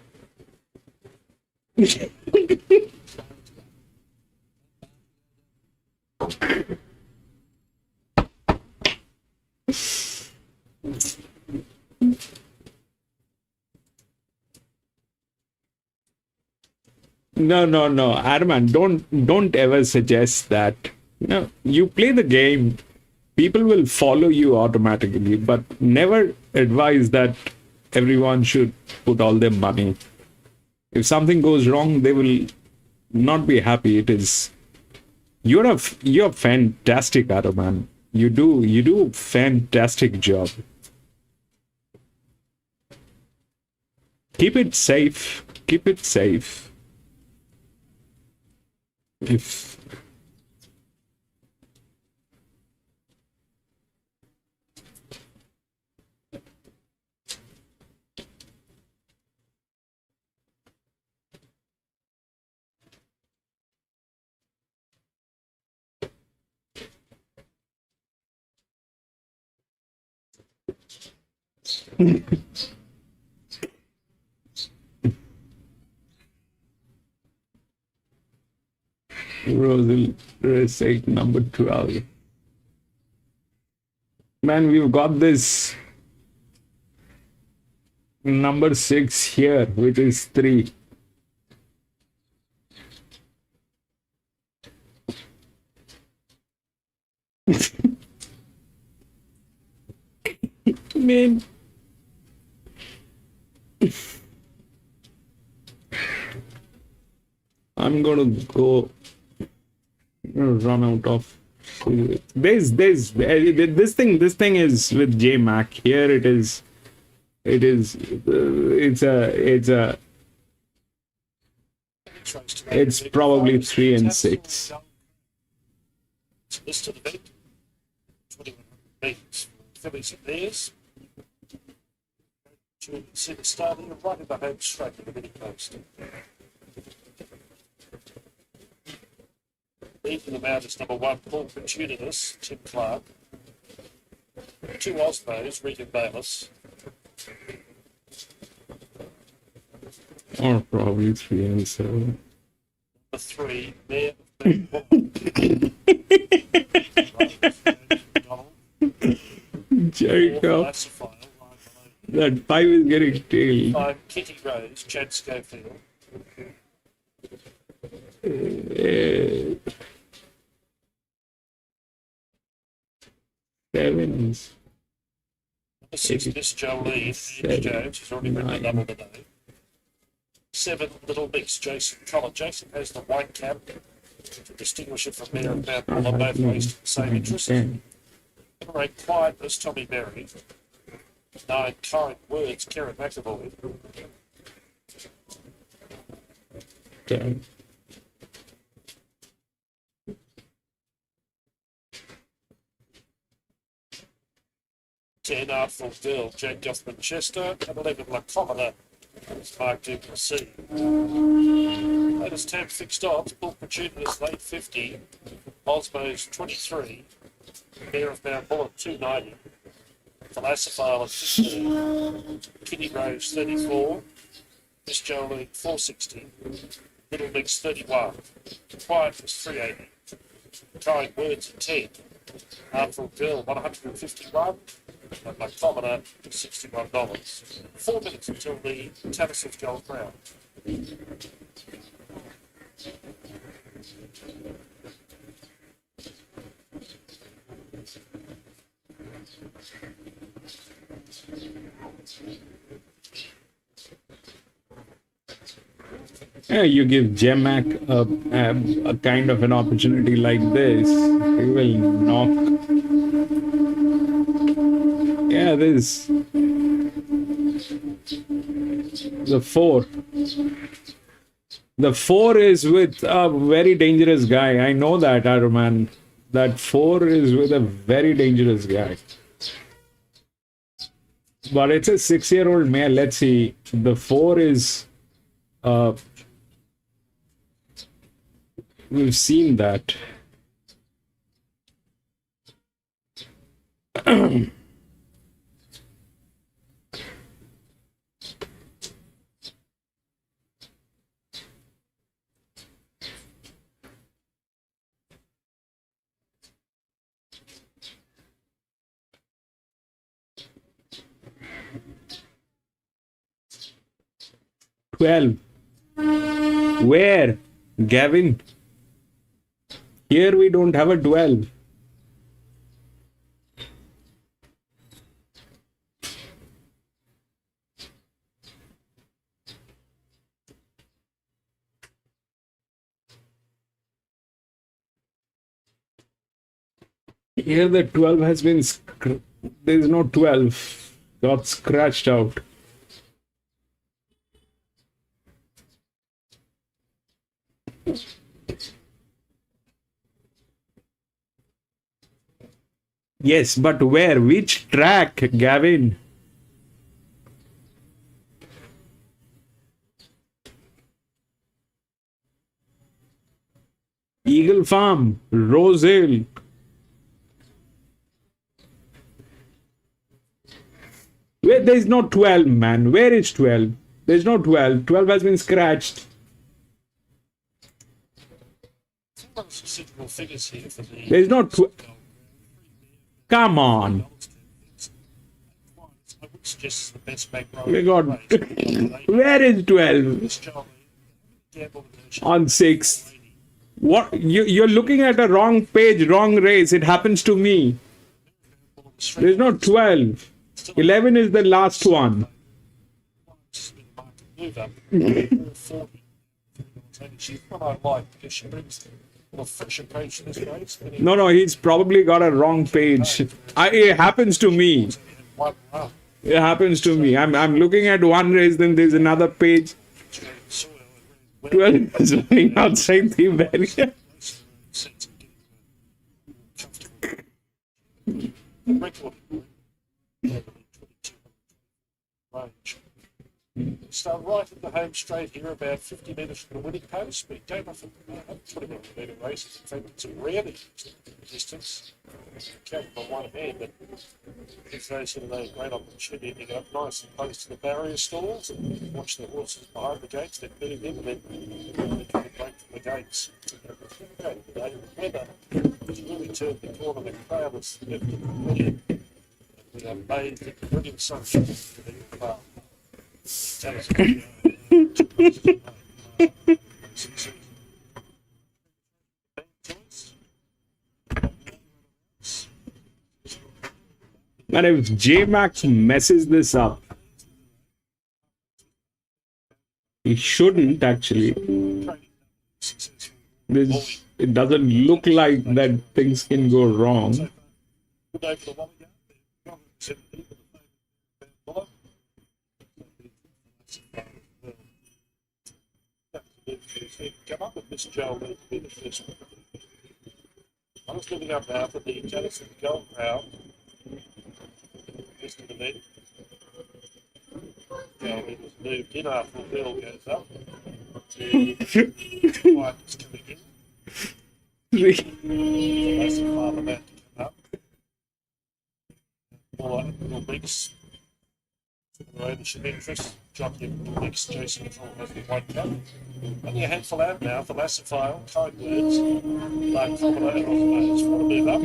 No, Arman, don't ever suggest that. No, you play the game. People will follow you automatically, but never advise that everyone should put all their money. If something goes wrong, they will not be happy. You're fantastic, Arman. You do fantastic job. Keep it safe. Keep it safe. If Rosal Resake number 12. Man, we've got this number 6 here, which is 3. Man. I'm gonna go run out of this thing is with J Mac. Here it's probably 3 and 6. This to the bed. 21 metres. Fillies and theirs. To see the start here, right in the home straight to the mini post. Leading them out is number 1, Paul Fortunatus, Tim Clark. 2 Osmos, Regan Bayless. Or probably 3 and 7. Number 3, Mayor Jericho. That 5 is getting tailed. 5, Kitty Rose, Chad Schofield. Sevens. Number 6, Miss Jolene, Ange Jones, who's already written a double today. 7, Little Mix, Jason Collins. Jason has the white cap. to distinguish it from Mare and Mount Buller, both raced the same interest. Okay. Number 8, Quiet as Tommy Berry. 9, Kind Words, Karen McAvoy. Okay. 10, Artful Girl, Jake Goffman Chester. And 11, Lacometer, Mark Duplessis. Latest tab fixed odds, Bull Pursuiters late 50, Osmo's 23, Mayor of Mount Bullet 290, Philosopher 15, Kitty Rose 34, Miss Jolene 460, Little Mix 31, Quiet was 380, Kind Words at 10, Artful Girl 151, and Lactometer $61. 4 minutes until the Tattersall Gold Crown. Yeah, you give J-Mac a kind of an opportunity like this, he will knock. Yeah, this the 4. The 4 is with a very dangerous guy. I know that, Ironman. That 4 is with a very dangerous guy. But it's a 6-year-old male. Let's see. The 4 is we've seen that. 12. Where? Gavin? Here we don't have a 12. Here the 12 has been, there is no 12, got scratched out. Yes, but where? Which track, Gavin? Eagle Farm, Rose Hill. Where? There's no 12, man. Where is 12? There's no 12. 12 has been scratched. Figures here for the There's no 12. Come on. Just the best back row. We got. Where is 12? On 6. What? You're looking at a wrong page, wrong race. It happens to me. There's no 12. 11 is the last one. No, he's probably got a wrong page. It happens to me. It happens to me. I'm looking at one race, then there's another page. 12 is running outside the barrier. Start right at the home straight here, about 50 metres from the winning post. We don't often have 20 metre races. In fact, it's a rarely distance. Count on one hand, but gives those who know a great opportunity to get up nice and close to the barrier stalls and watch the horses behind the gates. They're moving in and then break from the gates. The weather has really turned the corner. The crowd is left in the million. We are bathed in brilliant sunshine for the farm. And if J-Max messes this up, he shouldn't actually. it doesn't look like that things can go wrong. Good over the Wally yard. They're in even the favourite come up with Miss Joel to be the first one. I was looking up now for the Tattersall Gold Crown. Just to the event. Joel was moved in after the bell goes up. White is coming in. That's the farm about to come up. More little mix. Ownership interest. Jockey mix. Jason has the white cap. Only a handful out now for Lassiphile, Kind Words, Mark Commodore, and Osmos want to move up.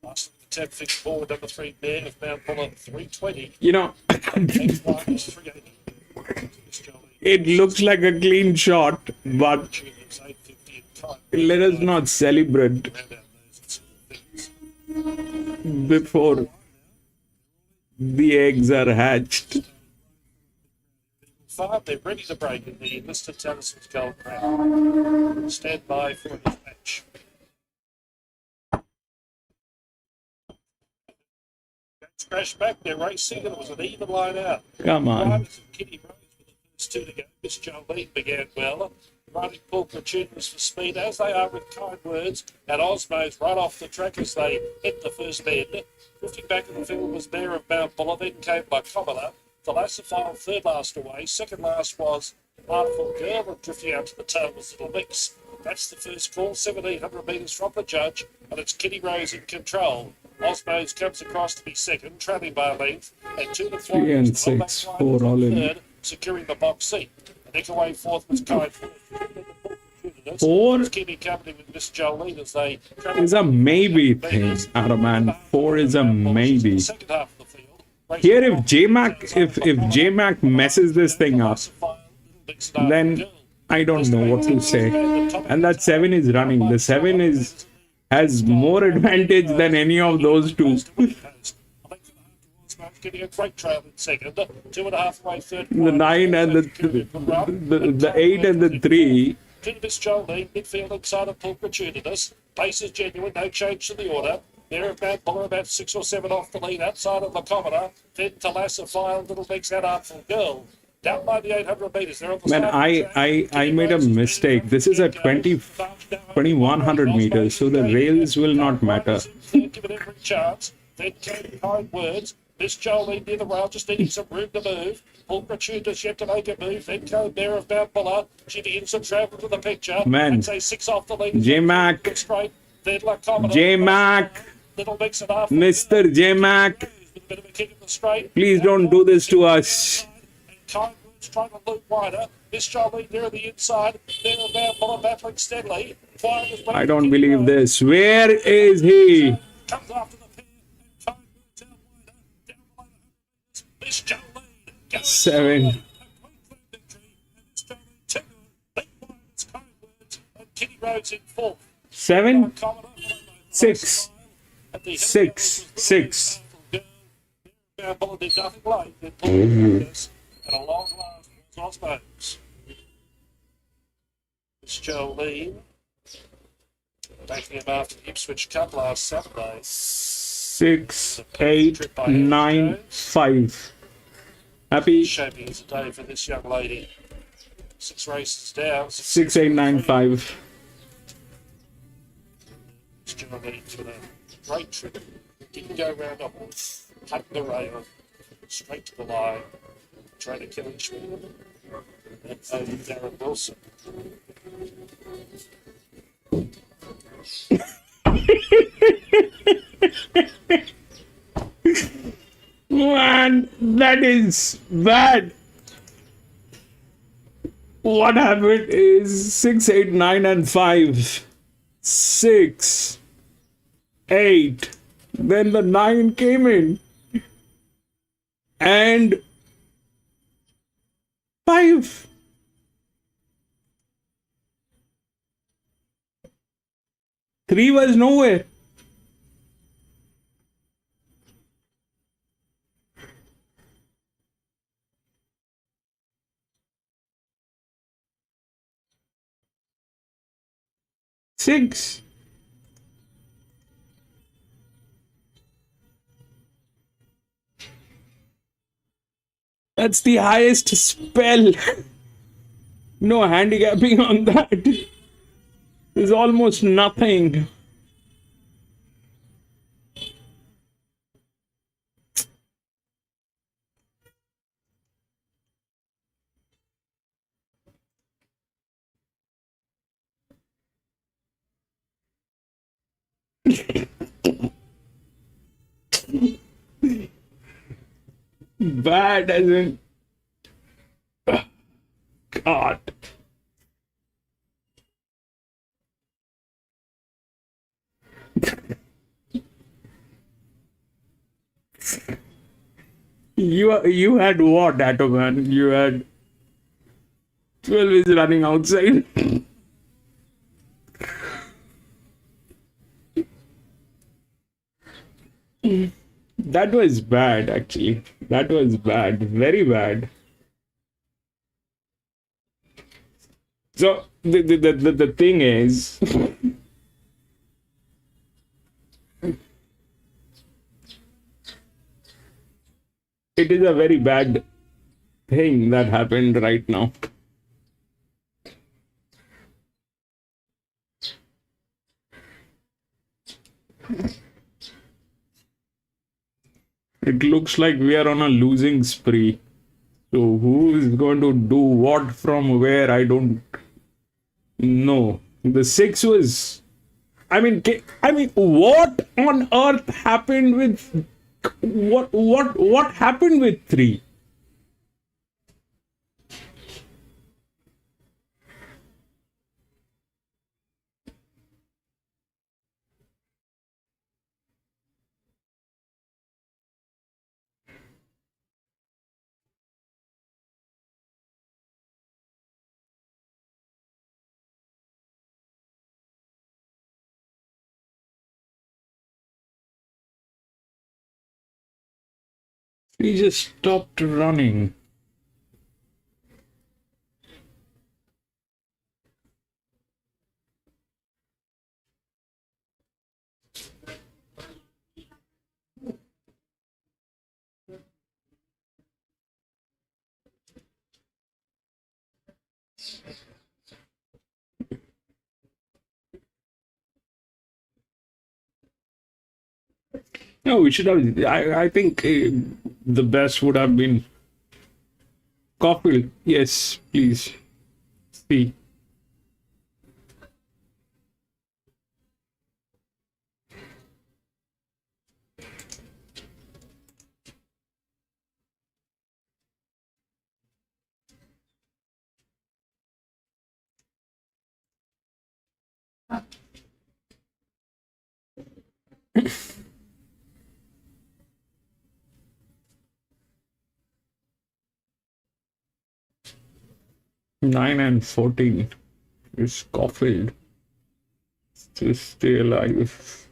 Last the tab fixed forward, number 3, Bear of Mount Buller, 320. You know, Next one is 380. it looks like a clean shot, but Juniors, 850 and Kind let us not celebrate round out those things. before the eggs are hatched. Farm, they're ready to break in the listed Tattersall's Gold Crown. Stand by for this match. Crash back, they're racing, and it was an even line out. Come on. Riders and Kitty Rose were the first two to go. Miss Jolene began well. Riding Paul Platoon for speed, as they are with Kind Words, and Osmos right off the track as they hit the first bend. Drifting back in the field was Bear of Mount Buller, then came Lycometer. The Lassiphile third last away. Second last was Artful Girl, and drifting out to the tail was Little Mix. That's the first call, 1,700 metres from the judge, and it's Kitty Rose in control. Osmos comes across to be second, trailing by a length, and 2 to 4 3 and was the 6, Lombax 4 all in. third, securing the box seat. Nick away fourth was Kind. 4 Keeping company with Miss Jolene as they is a maybe thing, Araman. 4 is a maybe. Second half of the field. Here, if J-Mac messes this thing up, then I don't know what to say. And that 7 is running. The 7 has more advantage than any of those two. Getting a great trail in second. 2.5 away third. The 9 and the 8 and the 3. To Miss Jolene, midfield inside of Paul Gratuitous. Pace is genuine, no change to the order. There of Mount Buller about 6 or 7 off the lead, outside of Lycometer. Then to Lassiphile, Little Mix, that Artful Girl. Down by the 800 metres. They're on the Man, I made a mistake. This is a 2100 meters, so the rails will not matter. Give it every chance. Then came Kind Words. Miss Jolene near the rail, just needing some room to move. Paul Gratuitous yet to make a move. Then came Bear of Mount Buller. She begins to travel to the picture. Man. And say 6 off the lead. J-Mac. Straight. Then Lycometer. J-Mac. Little Mix and Artful Mr. J-Mac. With a bit of a kick in the straight. Please don't do this to us. And Kind Words trying to loop wider. Miss Jolene near the inside. Bear of Mount Buller battling steadily. I don't believe this. Where is he? Comes after the pair. Kind Words out wider. Down below the Miss Jolene. 7. Kitty Rose in fourth. 7. 6. 6. Buller did nothing late. Then and a long last was Osmos. Miss Jolene taking him after the Ipswich Cup last Saturday. 6, 8, 9, 5. Happy? Shaping as a day for this young lady. 6 races down. 6, 8, 9, 5. Miss Jolene with a great trip. Didn't go round a horse. Cut the rail. Straight to the line. Trainer Kelly Schmidt. And Darren Wilson. Man, that is bad. What happened is 6, 8, 9, and 5. 6, 8. Then the 9 came in. And 5. Three was nowhere. 6. That's the highest spell. No handicapping on that. There's almost nothing. Bad as in God. You had what, Atoman? You had 12 is running outside. That was bad, actually. That was bad. Very bad. So the thing is, it is a very bad thing that happened right now. It looks like we are on a losing spree. So who is going to do what from where? I don't know. The 6 was. I mean, what on earth happened with what happened with 3? He just stopped running. No, we should have. I think the best would have been Caulfield. Yes, please. See. Nine and 14 is Caulfield to stay alive.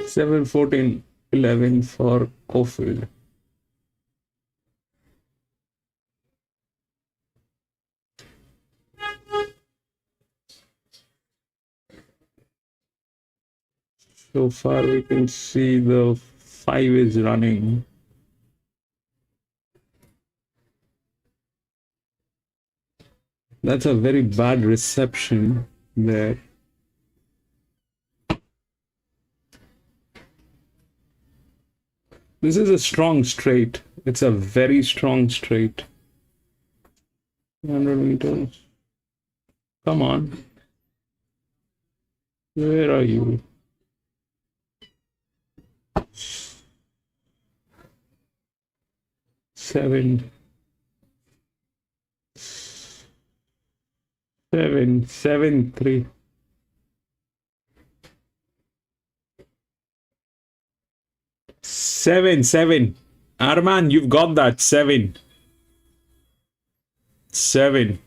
Seven, 14, 11 for Caulfield. So far we can see the 5 is running. That's a very bad reception there. This is a strong straight. It's a very strong straight. 100 meters. Come on. Where are you? Seven, 3. 7. Arman, you've got that 7. 7.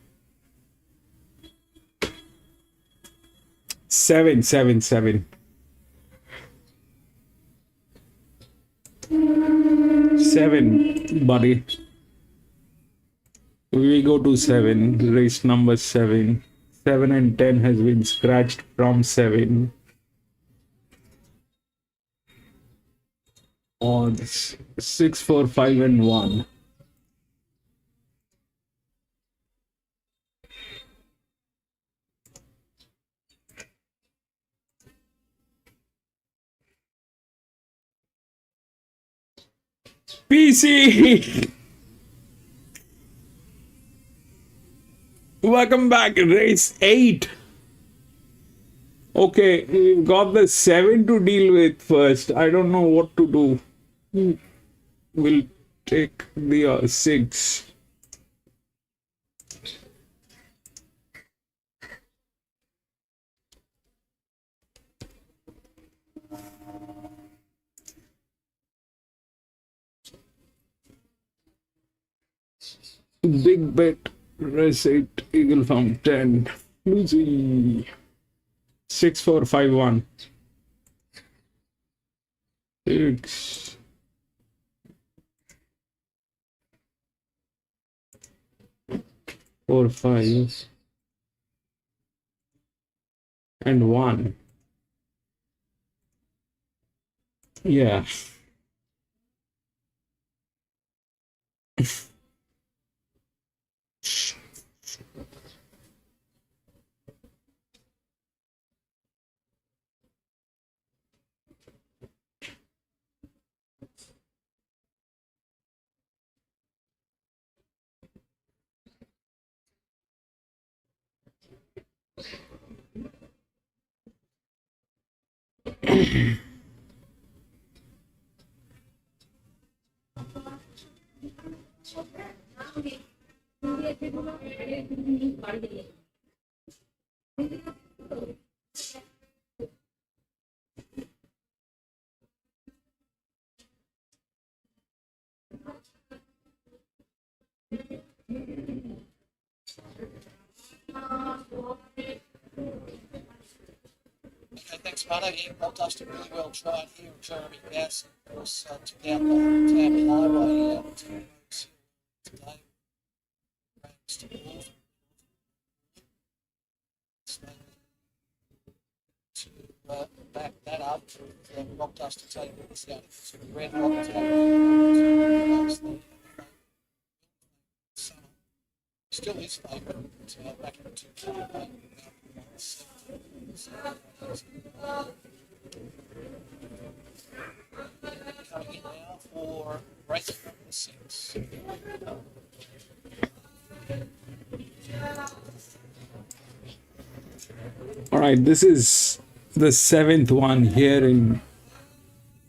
7, 7, 7. 7, buddy. We go to 7, race number 7. 7 and 10 has been scratched from 7. Odds 6, 4, 5, and 1. PC! Welcome back, race 8. Okay, we got the 7 to deal with first. I don't know what to do. We'll take the 6. Big bet, race 8, Eagle Farm 10. Lucy. 6, 4, 5, 1. 6. 4, 5. And 1. Yeah. Okay, thanks, Marto. Yeah, well dusted, really well tried here. Jeremy Bass, of course, took out the Tab Highway today. To back that up, the rock dust to take this out to the red rock still is favourite back into coming in now for race number 6. All right, this is the 7th one here in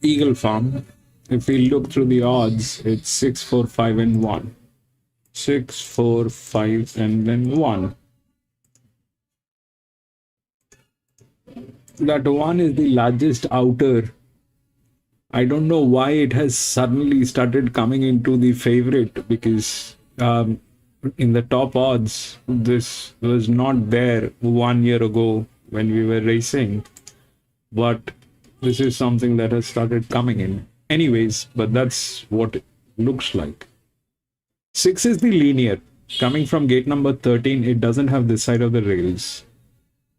Eagle Farm. If we look through the odds, it's 6, 4, 5, and 1. 6, 4, 5, and then 1. That 1 is the largest outer. I don't know why it has suddenly started coming into the favorite, because in the top odds, this was not there 1 year ago when we were racing. But this is something that has started coming in. Anyways, but that's what it looks like. 6 is the linear. Coming from gate number 13, it doesn't have this side of the rails.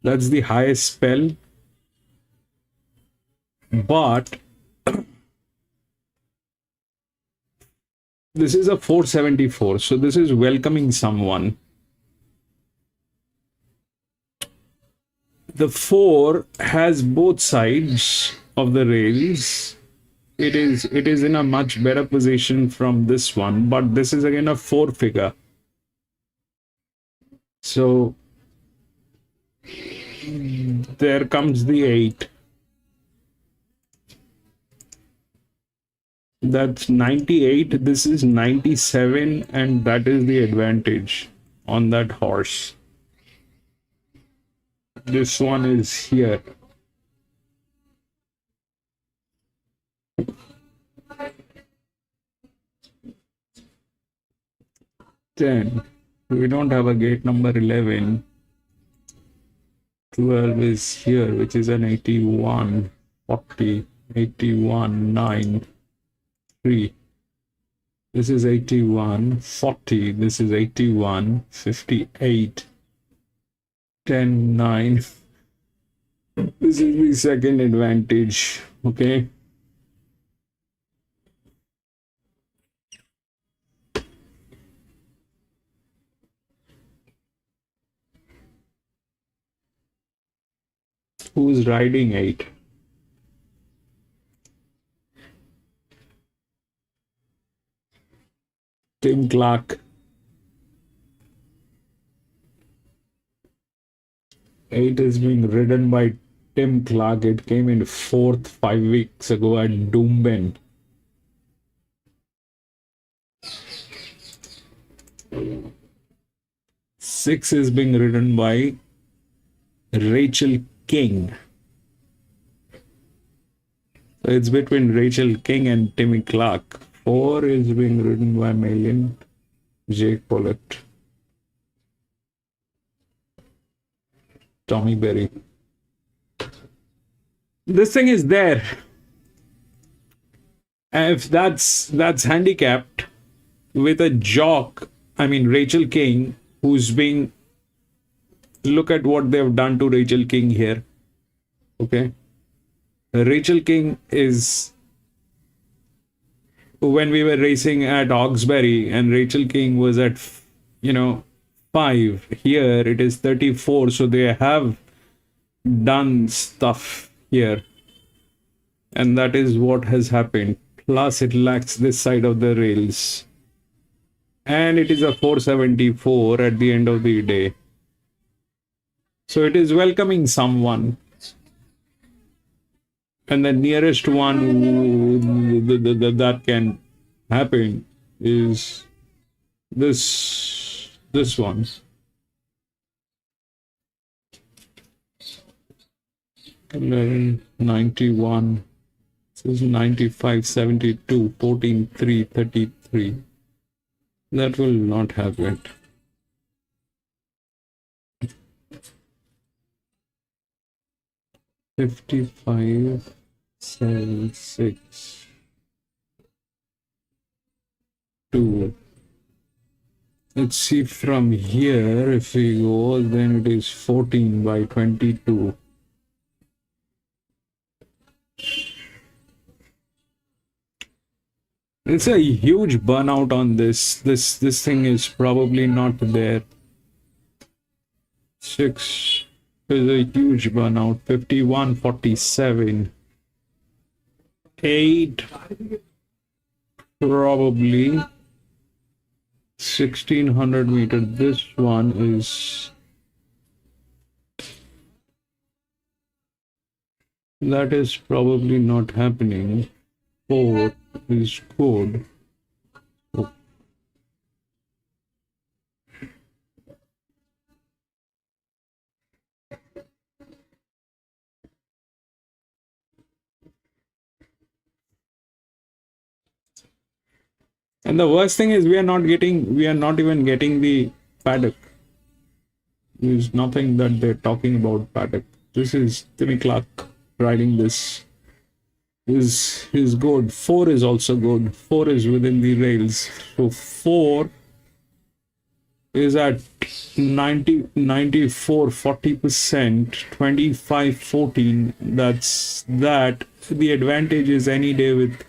That's the highest spell. But this is a 474, so this is welcoming someone. The 4 has both sides of the rails. It is in a much better position from this one, but this is again a 4 figure. So there comes the 8. That's 98, this is 97, and that is the advantage on that horse. This one is here. Ten, We don't have a gate number 11. 12 is here, which is an 81, 40, 81, 9, 3. This is 81, 40. This is 81, 58, 10, 9. This is the second advantage. Okay. Who's riding 8? Tim Clark. 8 is being ridden by Tim Clark. It came in 4th 5 weeks ago at Doomben. Six is being ridden by Rachel King. So it's between Rachel King and Timmy Clark. 4 is being ridden by Malin Jake Pollitt. Tommy Berry. This thing is there. If that's handicapped with a jock, I mean Rachel King, who's being, look at what they've done to Rachel King here. Okay. Rachel King is, when we were racing at Hawkesbury and Rachel King was at, 5. Here it is 34. So they have done stuff here. And that is what has happened. Plus it lacks this side of the rails. And it is a 474 at the end of the day. So it is welcoming someone. And the nearest one that can happen is this one. $11.91. This is 95.72. 14.333. That will not have it. $55, 76, 2. Let's see from here. If we go, then it is 14 by 22. It's a huge burnout on this. This thing is probably not there. 6 is a huge burnout. 51.47. 8 probably 1600 meters. This one is, that is probably not happening. 4 is good. And the worst thing is we are not even getting the paddock. There's nothing that they're talking about paddock. This is Timmy Clark riding this. Is good. 4 is also good. 4 is within the rails. So 4 is at 94, 40%, 25, 14. That's that. The advantage is any day with,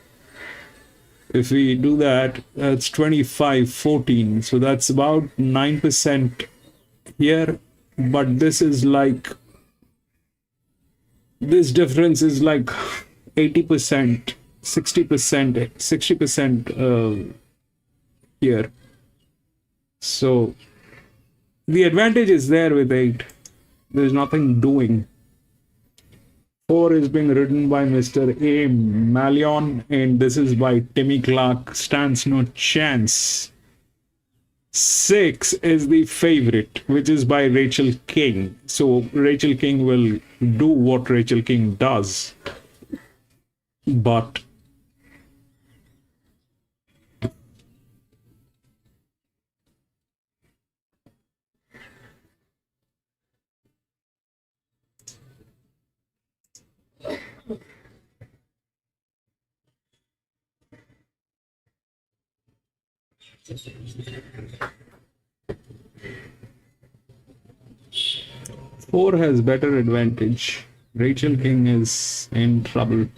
if we do that, that's 25, 14. So that's about 9% here. But this is like, this difference is like 80%, 60%, 60% here. So the advantage is there with 8. There's nothing doing. 4 is being ridden by Mr. A. Malion, and this is by Timmy Clark. Stands no chance. 6 is the favorite, which is by Rachel King. So Rachel King will do what Rachel King does. But Four has better advantage. Rachel King is in trouble.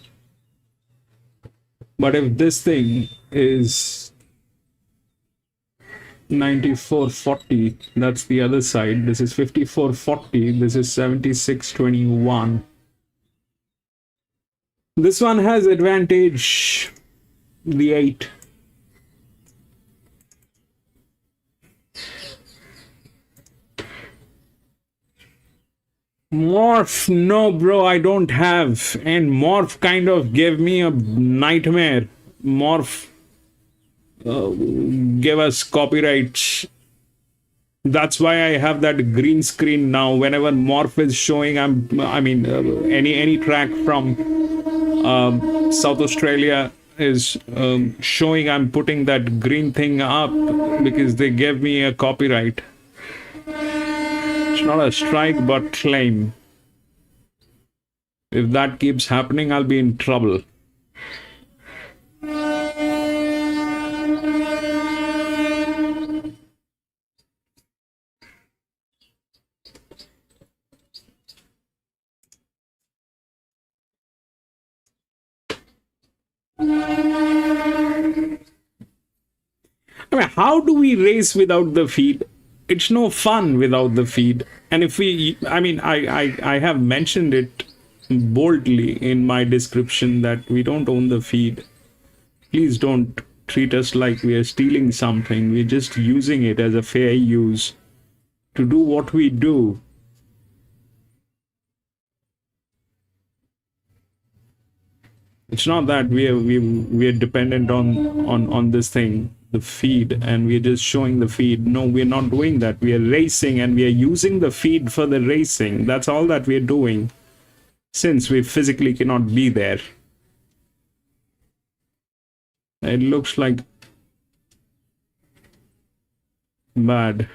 But if this thing is 94.40, that's the other side. This is 54.40. This is 76.21. This one has advantage. The 8. Morph, no bro, I don't have. And Morph kind of gave me a nightmare. Morph gave us copyright. That's why I have that green screen now. Whenever Morph is showing, any track from South Australia is showing, I'm putting that green thing up because they gave me a copyright. It's not a strike, but claim. If that keeps happening, I'll be in trouble. I mean, how do we race without the feed? It's no fun without the feed. And if we, I have mentioned it boldly in my description that we don't own the feed. Please don't treat us like we are stealing something. We're just using it as a fair use to do what we do. It's not that we are dependent on this thing, the feed, and we're just showing the feed. No, we're not doing that. We are racing and we are using the feed for the racing. That's all that we're doing, since we physically cannot be there. It looks like bad.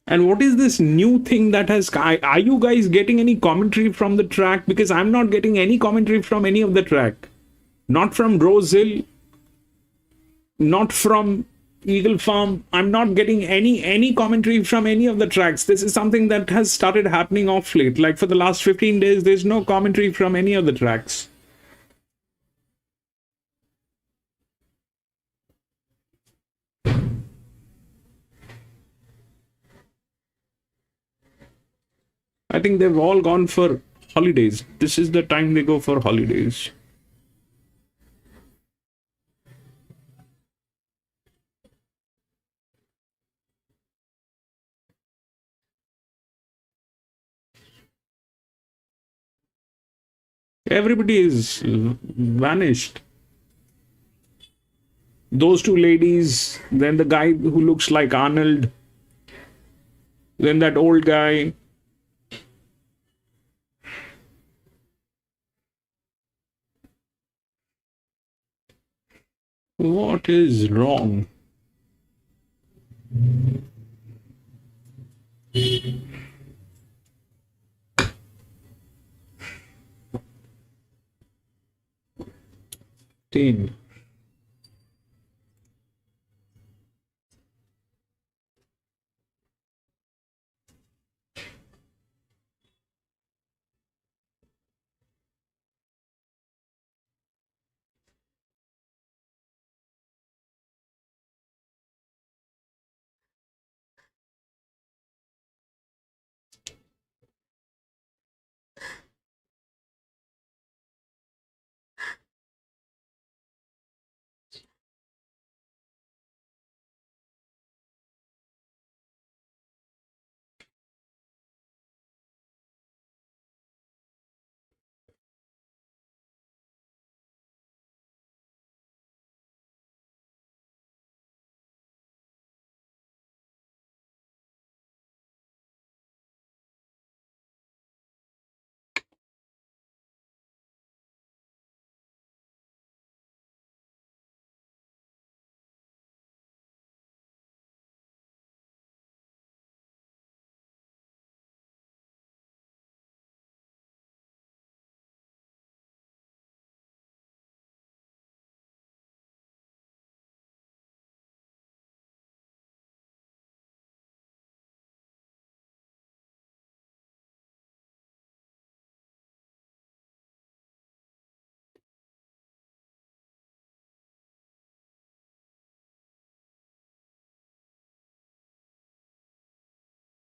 And what is this new thing that has... Are you guys getting any commentary from the track? Because I'm not getting any commentary from any of the track. Not from Rose Hill. Not from Eagle Farm. I'm not getting any commentary from any of the tracks. This is something that has started happening off late. Like for the last 15 days, there's no commentary from any of the tracks. I think they've all gone for holidays. This is the time they go for holidays. Everybody is vanished. Those two ladies, then the guy who looks like Arnold, then that old guy. What is wrong? Ten.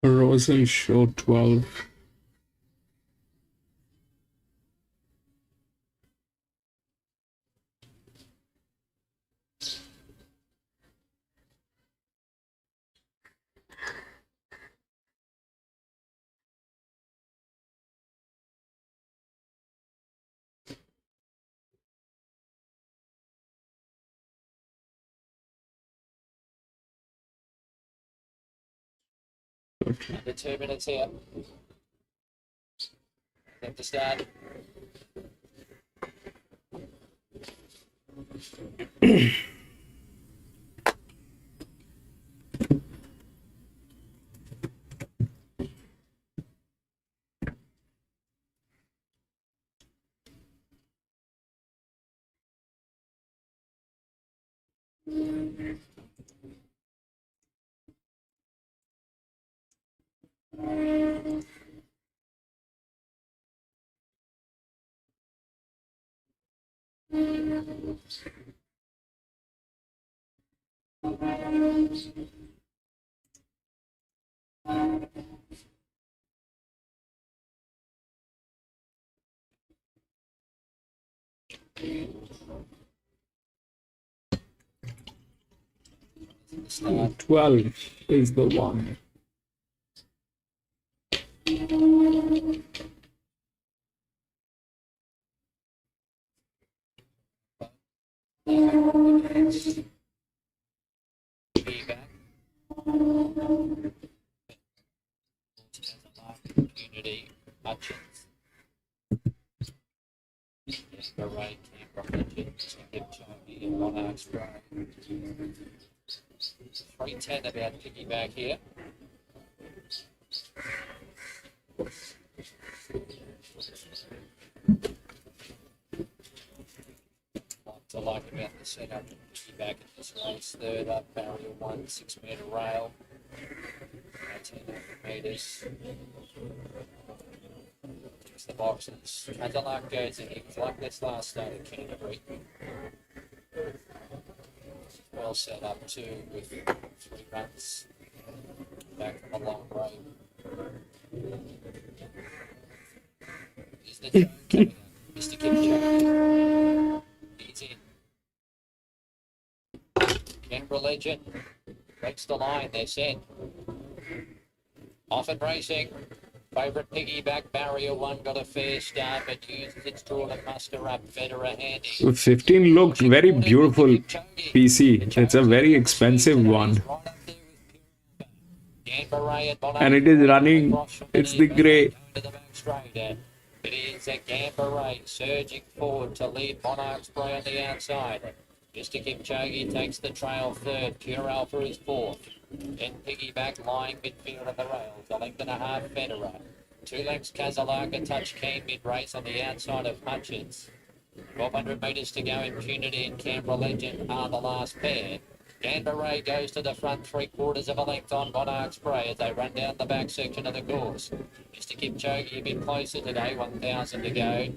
Rosal Show 12. Under 2 minutes here. At the start. Start. 12 is the one. Feedback. Community Hutchins. Array, Canberra Legends, Gibchoni, and Monarchs Pro. 310 about piggyback here. What I like about the setup, piggyback in this race, third up, barrier 1, 6 metre rail, 1800 metres. The boxes. Cadillac goes in. He was like this last start at Canterbury. Well set up too with 3 runs back from a long road. Is the joke coming up? Mr. Kipchoge. He's in. Canberra Legend breaks the line. They're set. Off and racing. Favourite piggyback, barrier 1 got a fair start, but uses its draw to muster up Federer handy. 15 looked very beautiful, PC. It's a very expensive one. And it is running, it's the grey. It is a Gambara surging forward to lead Monarchs Spray on the outside. Mr. Kipchoge takes the trail third, Pure Alpha is fourth. Then piggyback lying midfield of the rails, a length and a half Federer. 2 lengths Kazalaka touch keen mid-race on the outside of Hutchins. 1200 metres to go. Impunity and Canberra Legend are the last pair. Gandalf goes to the front 3/4 of a length on Monarch Spray as they run down the back section of the course. Mr. Kipchoge a bit closer today, 1,000 to go.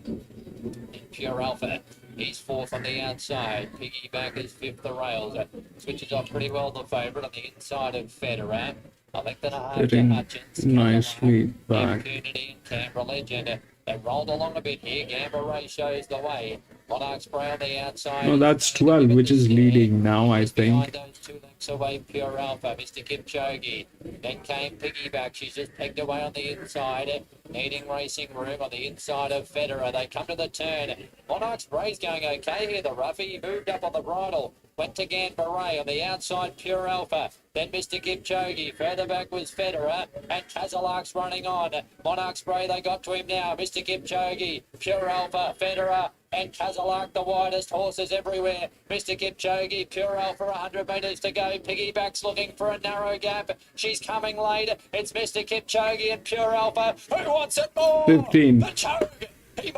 In Pure Alpha, he's fourth on the outside. Piggyback is fifth the rails. Switches off pretty well the favourite on the inside of Federer. A length and a half to Getting Hutchins. nicely back. Impunity and Canberra Legend. They rolled along a bit here. Gambara shows the way. Monarch Spray on the outside. No, that's 12, which is leading now, I Behind think. those 2 lengths away, Pure Alpha, Mr. Kipchoge. Then came Piggyback. She's just pegged away on the inside, needing racing room on the inside of Federer. They come to the turn. Monarch Spray's going okay here. The roughie, he moved up on the bridle. Went to Gambara on the outside, Pure Alpha. Then Mr. Kipchoge. Further back was Federer. And Kazalak's running on. Monarch Spray, they got to him now. Mr. Kipchoge, Pure Alpha, Federer. And Kazalak, the widest horses everywhere. Mr. Kipchoge, Pure Alpha, 100 metres to go. Piggyback's looking for a narrow gap. She's coming late. It's Mr. Kipchoge and Pure Alpha. Who wants it more? 15. The Chogue.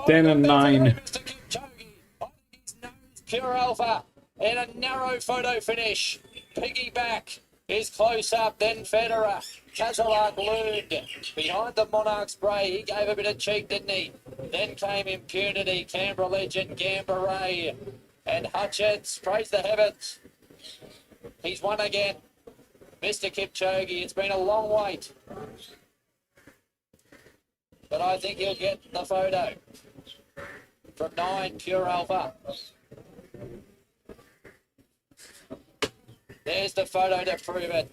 10 and 9. Mr. Kipchoge on his nose. Pure Alpha in a narrow photo finish. Piggyback is close up, then Federer. Kazalak loomed behind the Monarch Spray. He gave a bit of cheek, didn't he? Then came Impunity, Canberra Legend, Gambara, and Hutchins. Praise the heavens. He's won again. Mr. Kipchoge, it's been a long wait. But I think he'll get the photo. From 9, Pure Alpha. There's the photo to prove it.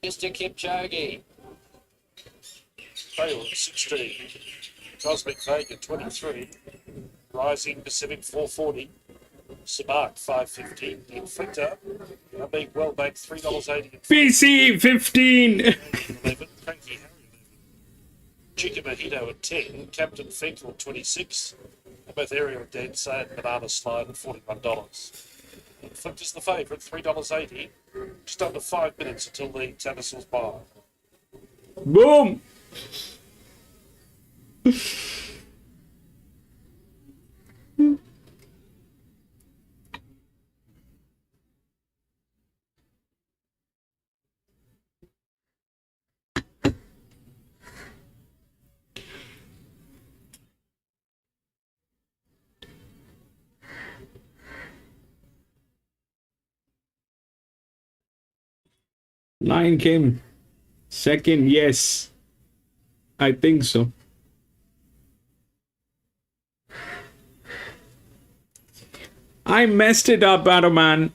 Mr. Kipchoge. Taylor 16, Cosmic Vega 23, Rising Pacific 440, Sabat 550, the Inflictor, a big well banked $3.80. PC 15. 11, Cranky Harry 11, Chica Mojito at 10, Captain Fental at 26, and both Ariel Dead Say and Banana Slide at $41. Inflictor's the favourite, $3.80, just under 5 minutes until the Tattersall's bar. Boom. Nine came second, yes. I think so. I messed it up, Araman.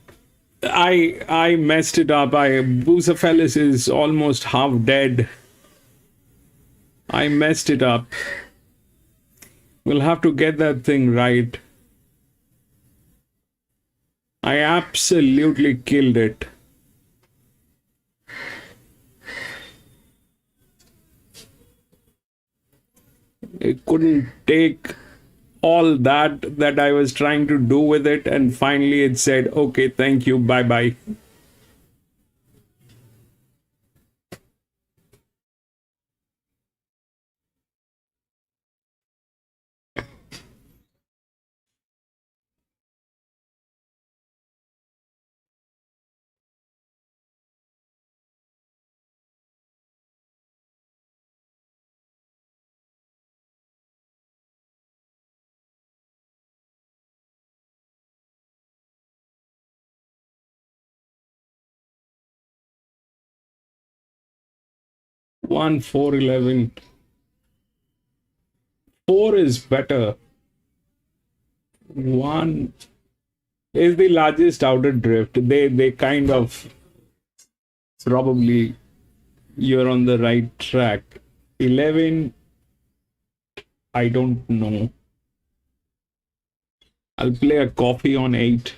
I messed it up. Bucephalus is almost half dead. I messed it up. We'll have to get that thing right. I absolutely killed it. It couldn't take all that I was trying to do with it, and finally it said, okay, thank you, bye bye. One 411. 4 is better. 1 is the largest outer drift. They kind of, probably you're on the right track. 11, I don't know. I'll play a coffee on 8.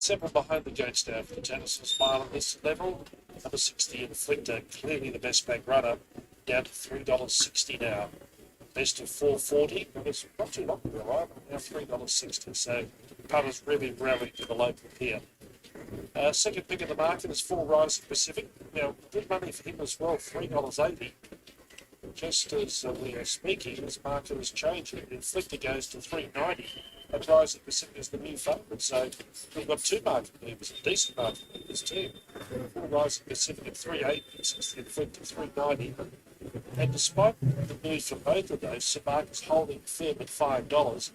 Several behind the Grandstand for the Tattersall Smile at this level. Number 60 Inflictor, clearly the best bank runner, down to $3.60 now. Best of 440, but it's not too long ago, right? Now $3.60. So punters really rallied to the local here. Second pick of the market is 4 Rising Pacific. Now, good money for him as well, $3.80. Just as we are speaking, this market is changing. The Inflictor goes to $3.90. And Rising Pacific is the new favourite. So we've got 2 market movers, decent market movers too. 4 Rising Pacific at $3.80, the Inflictor $3.90. And despite the moves from both of those, Sabat is holding firm at $5.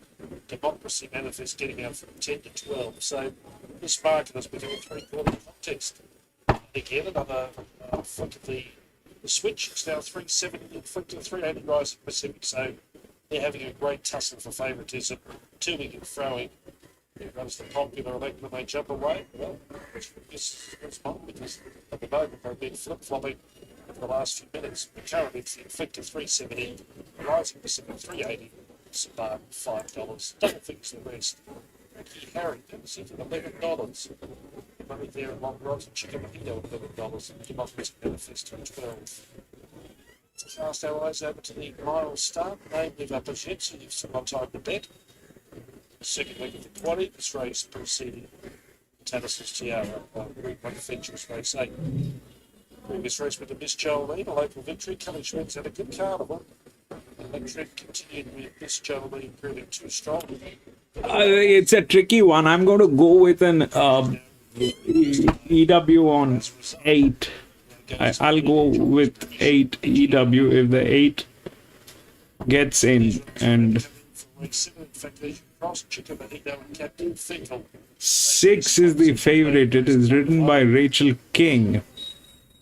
Democracy Manifest getting out from 10 to 12. So this market has become a 3-quarter contest. Again, another foot of the switch. It's now 370 Inflictor, 380 Rising Pacific. So they're having a great tussle for favouritism, 2 wicket throwing. Here goes the popular elect when they jump away. Well, this is fine because at the moment they've been flip-flopping over the last few minutes. The current it's the Inflictor 370, Rising Pacific 380, Sabar $5, double figures the rest. Ricky Harry, deficit of $11. Money there in long rods and Chicken Mojito $11, and Democracy Manifesto 12. Cast our eyes over to the mile start. Name live up as yet, so you've still got time to bet. Second leg of the quaddy, this race preceding Tattersall's Tiara, Group 1 Features Race 8. Previous race with the Miss Jolene, a local victory. Kelly Schwed's had a good carnival. Electric continued with Miss Jolene proving too strong. It's a tricky one. I'm going to go with an EW on 8. I'll go with 8 EW if the 8 gets in. And 6 is the favorite. It is written by Rachel King.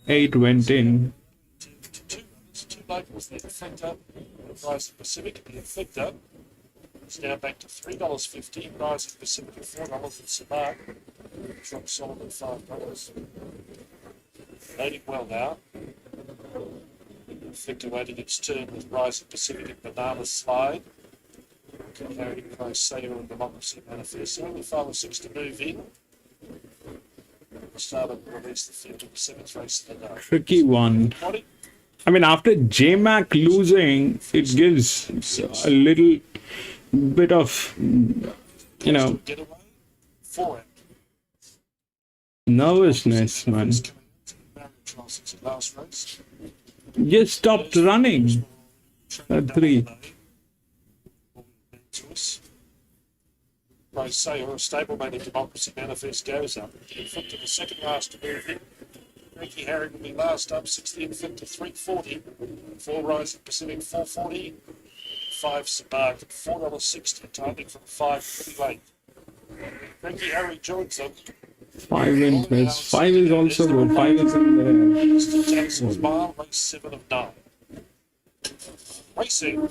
8 went in. Two locals, the Inflictor and Rising Pacific. The Inflictor is now back to $3.50. Rising Pacific at $4 and Sabar. Drop solid at $5. Loading well now. Inflictor waiting its turn with Rising Pacific and Banana Slide. Carrying Price Sayer and Democracy Manifesto. Only 5 or 6 to move in. Started to release the field of the 7th race of the day. Tricky one. I mean, after J-Mac losing, it gives a little bit of, you know, Getaway. 4 nervousness, man. Last race. Just stopped running at 3. Price Sayer, a stablemate of Democracy Manifest goes up. The Inflictor, the second last to move in. Ricky Harry will be last up, 60 Inflictor 340. 4 Rising Pacific 440. 5 Sabark at $4.60, timing from 5 pretty late. Ricky Harry joins them. 5 interest. 5 is also good. 5 is in there. Tattersall's mile, race 7 of 9. Racing.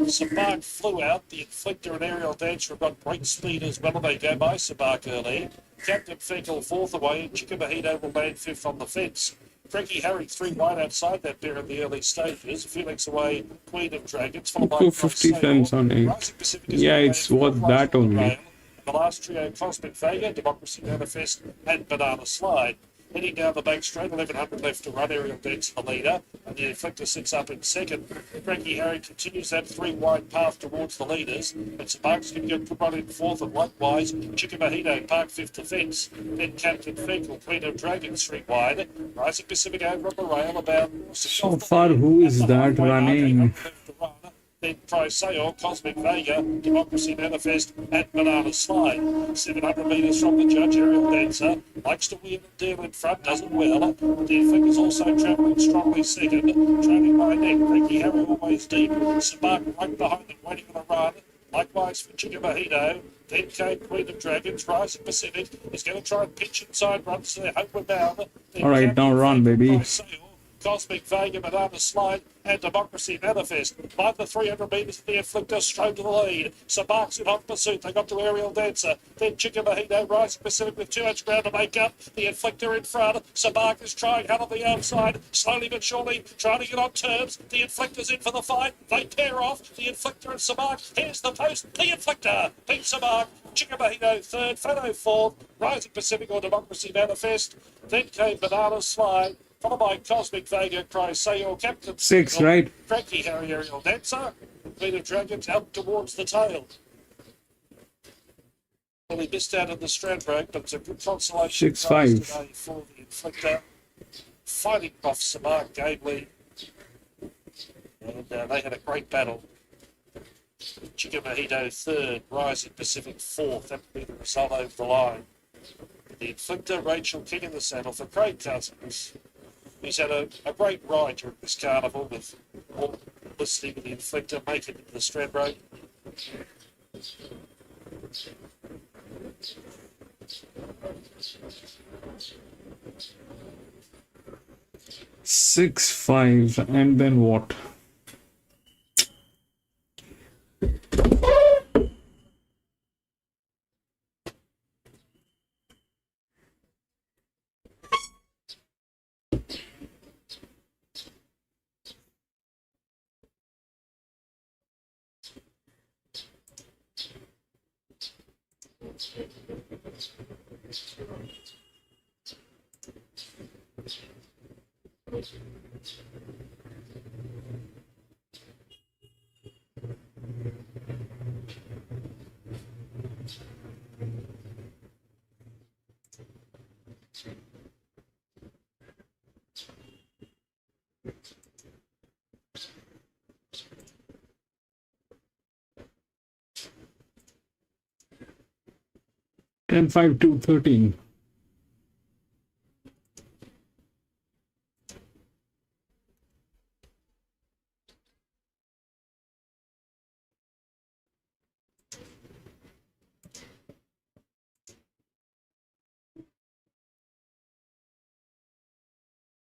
Sabark flew out. The Inflictor and Aerial Dancer have got great speed as well, and they go by Sabark early. Captain Fenkle 4th away, and Chicken Mojito will land 5th on the fence. Frankie Harry 3 wide outside that pair in the early stages. A few lengths away, Queen of Dragons, followed by 250 cents on 8. Yeah, it's worth that only. The last trio, Cosmic Vega, Democracy Manifest, and Banana Slide. Heading down the bank straight, 1100 left to run. Aerial Dance the leader, and the Inflictor sits up in second. Frankie Harry continues that 3 wide path towards the leaders, and Sparks can get run in 4th, and likewise Chicken Mojito Park 5th to fence. Then Captain Fenkle, Queen of Dragons 3 wide. Rising Pacific over on the rail about. So far, who is that running? Then Price Sayor, Cosmic Vega, Democracy Manifest, and Banana Slide. 700 metres from the judge, Aerial Dancer. Likes to win and deal in front, does it well. Deerflick is also travelling strongly second. Trailing by neck, Ricky Harry always deep. Sabark right behind them, waiting on a run. Likewise for Chicken Mojito. Then came Queen of Dragons, Rising Pacific. Is going to try and pitch inside, runs to their homeward bound. All right, now run, baby. Cosmic Vega, Banana Slide, and Democracy Manifest. By the 300 metres of the Inflictor, straight to the lead. Sabark's in hot pursuit. They got to Aerial Dancer. Then Chicken Mojito, Rising Pacific with too much ground to make up. The Inflictor in front. Sabark is trying hard on the outside. Slowly but surely, trying to get on terms. The Inflictor's in for the fight. They pair off. The Inflictor and Sabark. Here's the post. The Inflictor beats Sabark. Chicken Mojito 3rd. Fado 4th. Rising Pacific or Democracy Manifest. Then came Banana Slide. Followed by Cosmic Vega, Cry Sayor, Captain 6, right? Frankie Harry, Aerial Dancer, Queen of Dragons out towards the tail. Well, he missed out on the Stradbroke, but it's a good consolation 6-5 today for the Inflictor. Fighting off Sabark gamely. And they had a great battle. Chicken Mojito 3rd, Rising Pacific 4th. That would be the result over the line. The Inflictor, Rachel King in the saddle for Craig Cousins. He's had a great ride during this carnival with all listening with the Inflictor, making it to the Stradbroke. Six, 5, and then what? 10, 5, 2, 13.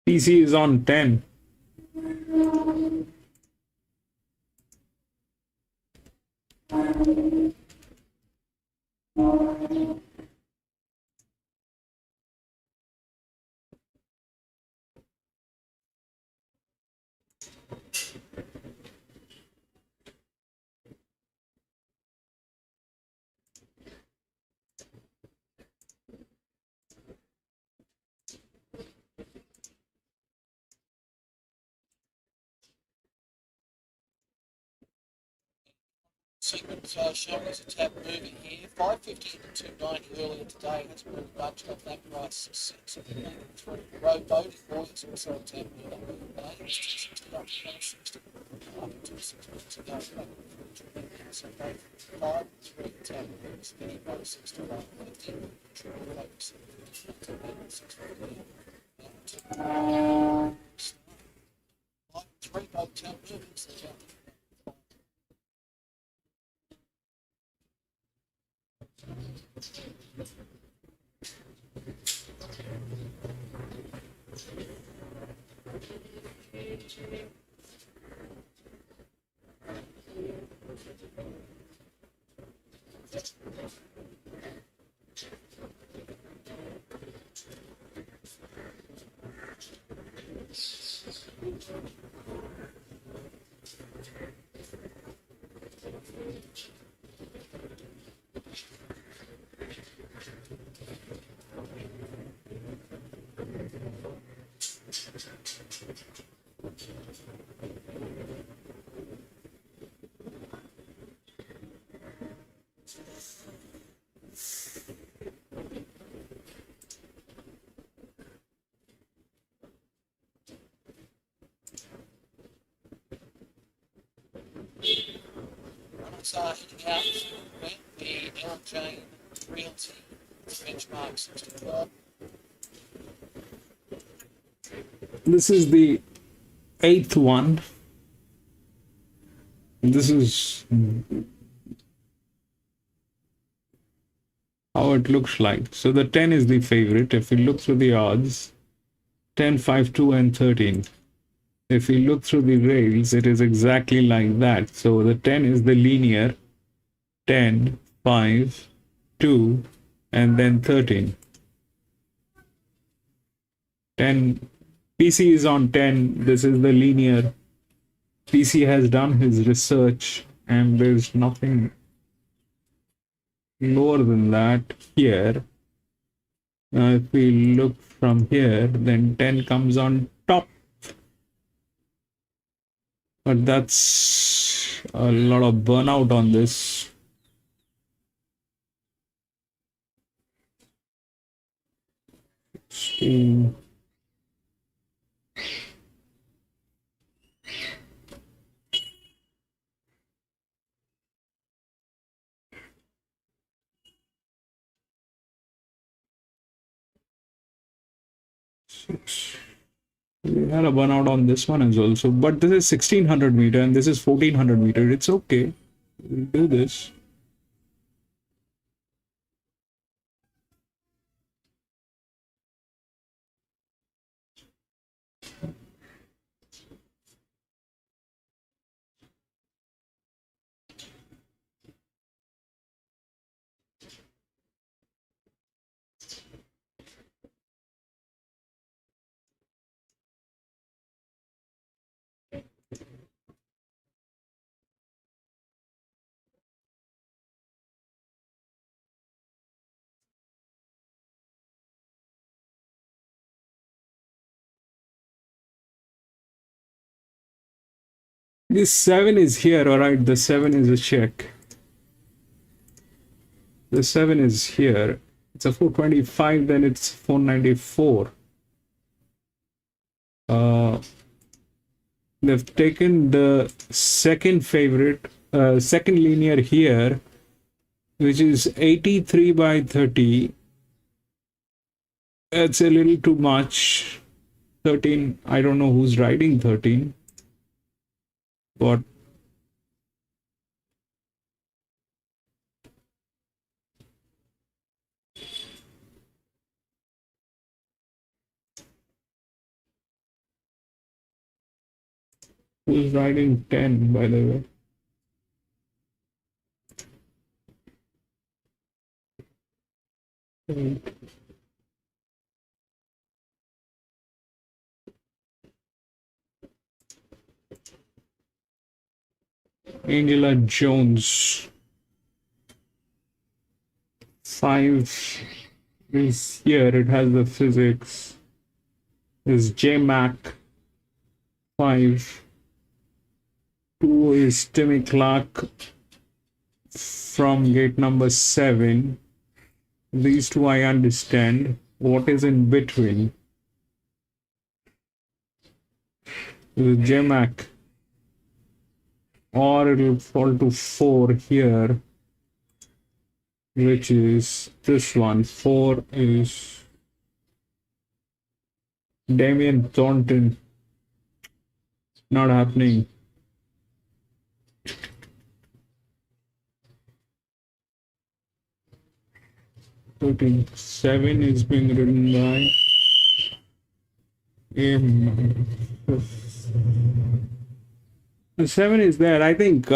PC is on 10. Sequence shown as a tab moving here. 550 to 290 earlier today has been a bunch of that price 6 through road boating boy is also a tab moving. It's 260 up to 160 up to 6 minutes ago. So both 5 3 tab moves, 160 150 triple focus 3 both tab movements. Heading out went the LJ Realty benchmark 65. This is the 8th one. This is how it looks like. So the 10 is the favorite. If you look through the odds, 10, 5, 2, and 13. If you look through the rails, it is exactly like that. So the 10 is the linear, 10, 5, 2, and then 13. 10, PC is on 10. This is the linear. PC has done his research and there's nothing lower than that here. If we look from here, then 10 comes on top. But that's a lot of burnout on this. See. We had a burnout on this one as well. So, but this is 1600 meter and this is 1400 meter. It's okay. We'll do this. This 7 is here, alright. The 7 is a check. The 7 is here. It's a 425, then it's 494. They've taken the second favorite, second linear here, which is 83 by 30. It's a little too much. 13, I don't know who's riding 13, but who's riding 10, by the way? Angela Jones. 5 is here, it has the physics. Is J Mac. 5. 2 is Timmy Clark from gate number 7. These two I understand. What is in between? Is J Mac. Or it will fall to 4 here, which is this one. 4 is Damien Thornton. Not happening. Seven is being written by the 7 is there. I think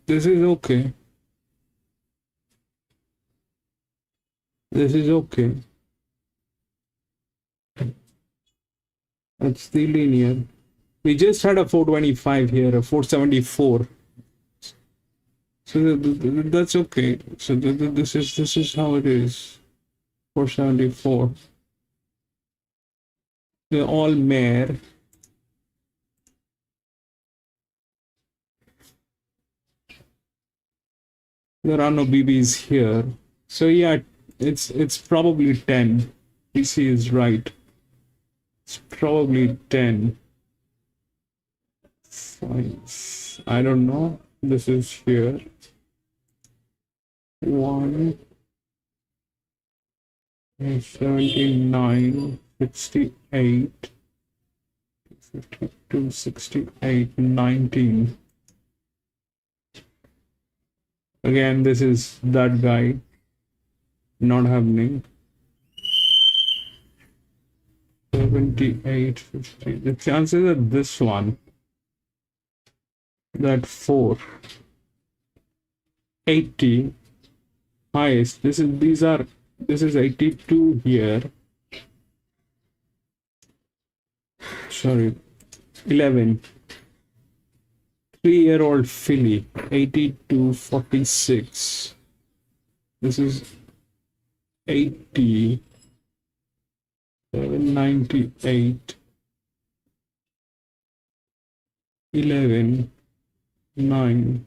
this is okay. This is okay. That's the linear. We just had a 425 here, a 474. So that's okay. So this is how it is. 474. They're all mare. There are no BBs here. So yeah, it's probably 10. PC is right. It's probably 10. 5. I don't know. This is here. 1. 79. 68. 52. 68. 19. Again, this is that guy. Not happening. 78, 50. The chances are this one. That 4. 80. Highest. This is 82 here. Sorry. 11. 3-year-old filly, 82.46. This is 80, 798, 11, 9.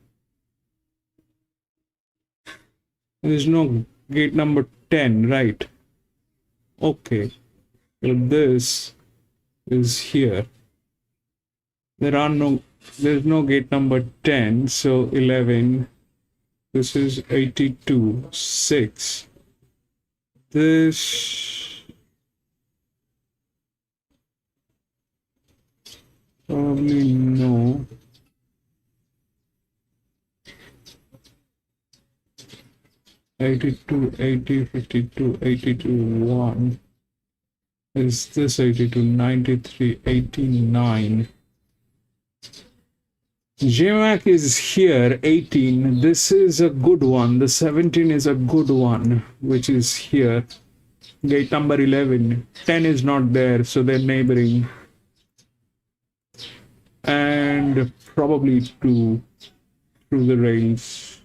There's no gate number 10, right? Okay. Well, this is here. There's no gate number 10, so 11. This is 82, 6. This probably no. $82, $80, $52, $82, 1. Is this $82, $93, $89? JMAC is here, 18. This is a good one. The 17 is a good one, which is here. Gate number 11. 10 is not there, so they're neighboring. And probably 2 through the rails.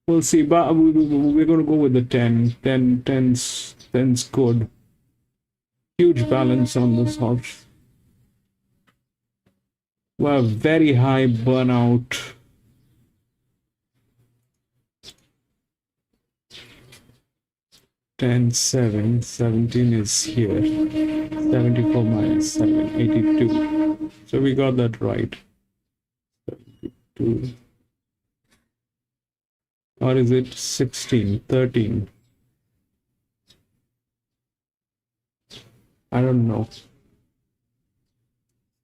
We'll see, but we're going to go with the 10. 10's good. Huge balance on this horse. Wow, very high burnout. Ten, 7, 17 is here. 74 minus 7, 82. So we got that right. 72. Or is it 16, 13? I don't know.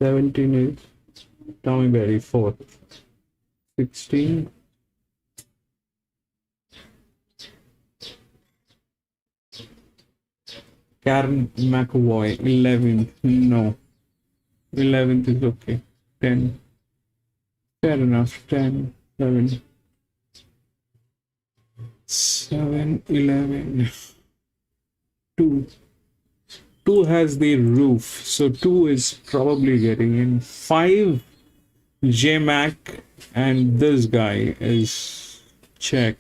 17 is Tommy Berry, 4th. 16. Karen McAvoy, 11th. No. 11th is okay. 10. Fair enough. 10, 7. 7, 11. 2. 2 has the roof. So 2 is probably getting in. 5, J Mac, and this guy is check.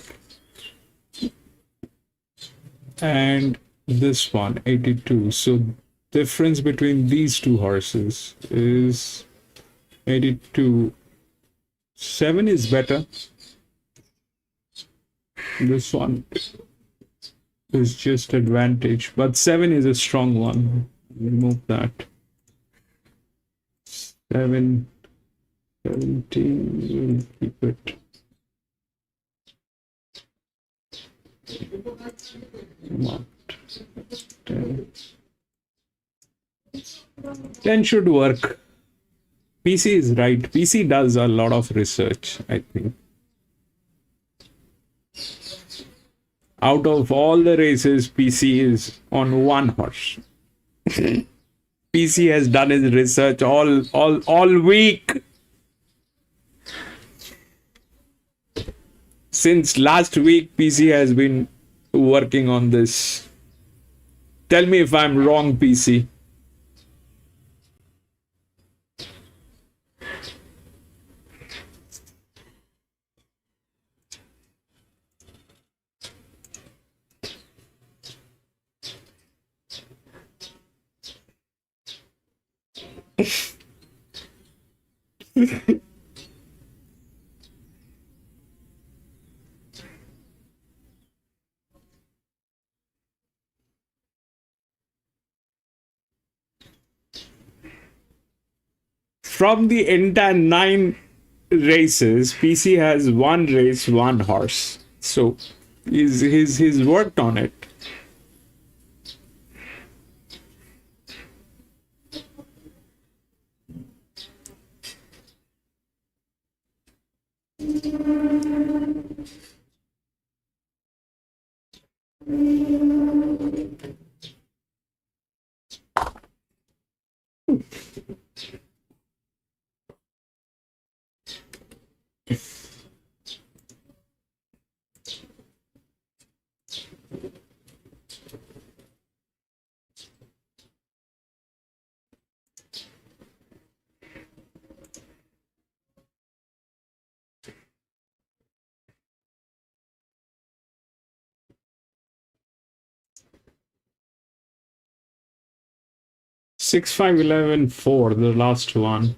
And this one, 82. So difference between these two horses is 82. 7 is better. This one is just advantage, but 7 is a strong one. Remove that. 7, 17, we'll keep it. Marked. 10. 10 should work. PC is right. PC does a lot of research, I think. Out of all the races, PC is on one horse. PC has done his research all week. Since last week, PC has been working on this. Tell me if I'm wrong, PC. From the entire 9 races, PC has 1 race, 1 horse. So he's worked on it. Six, 5, 11, 4, the last one.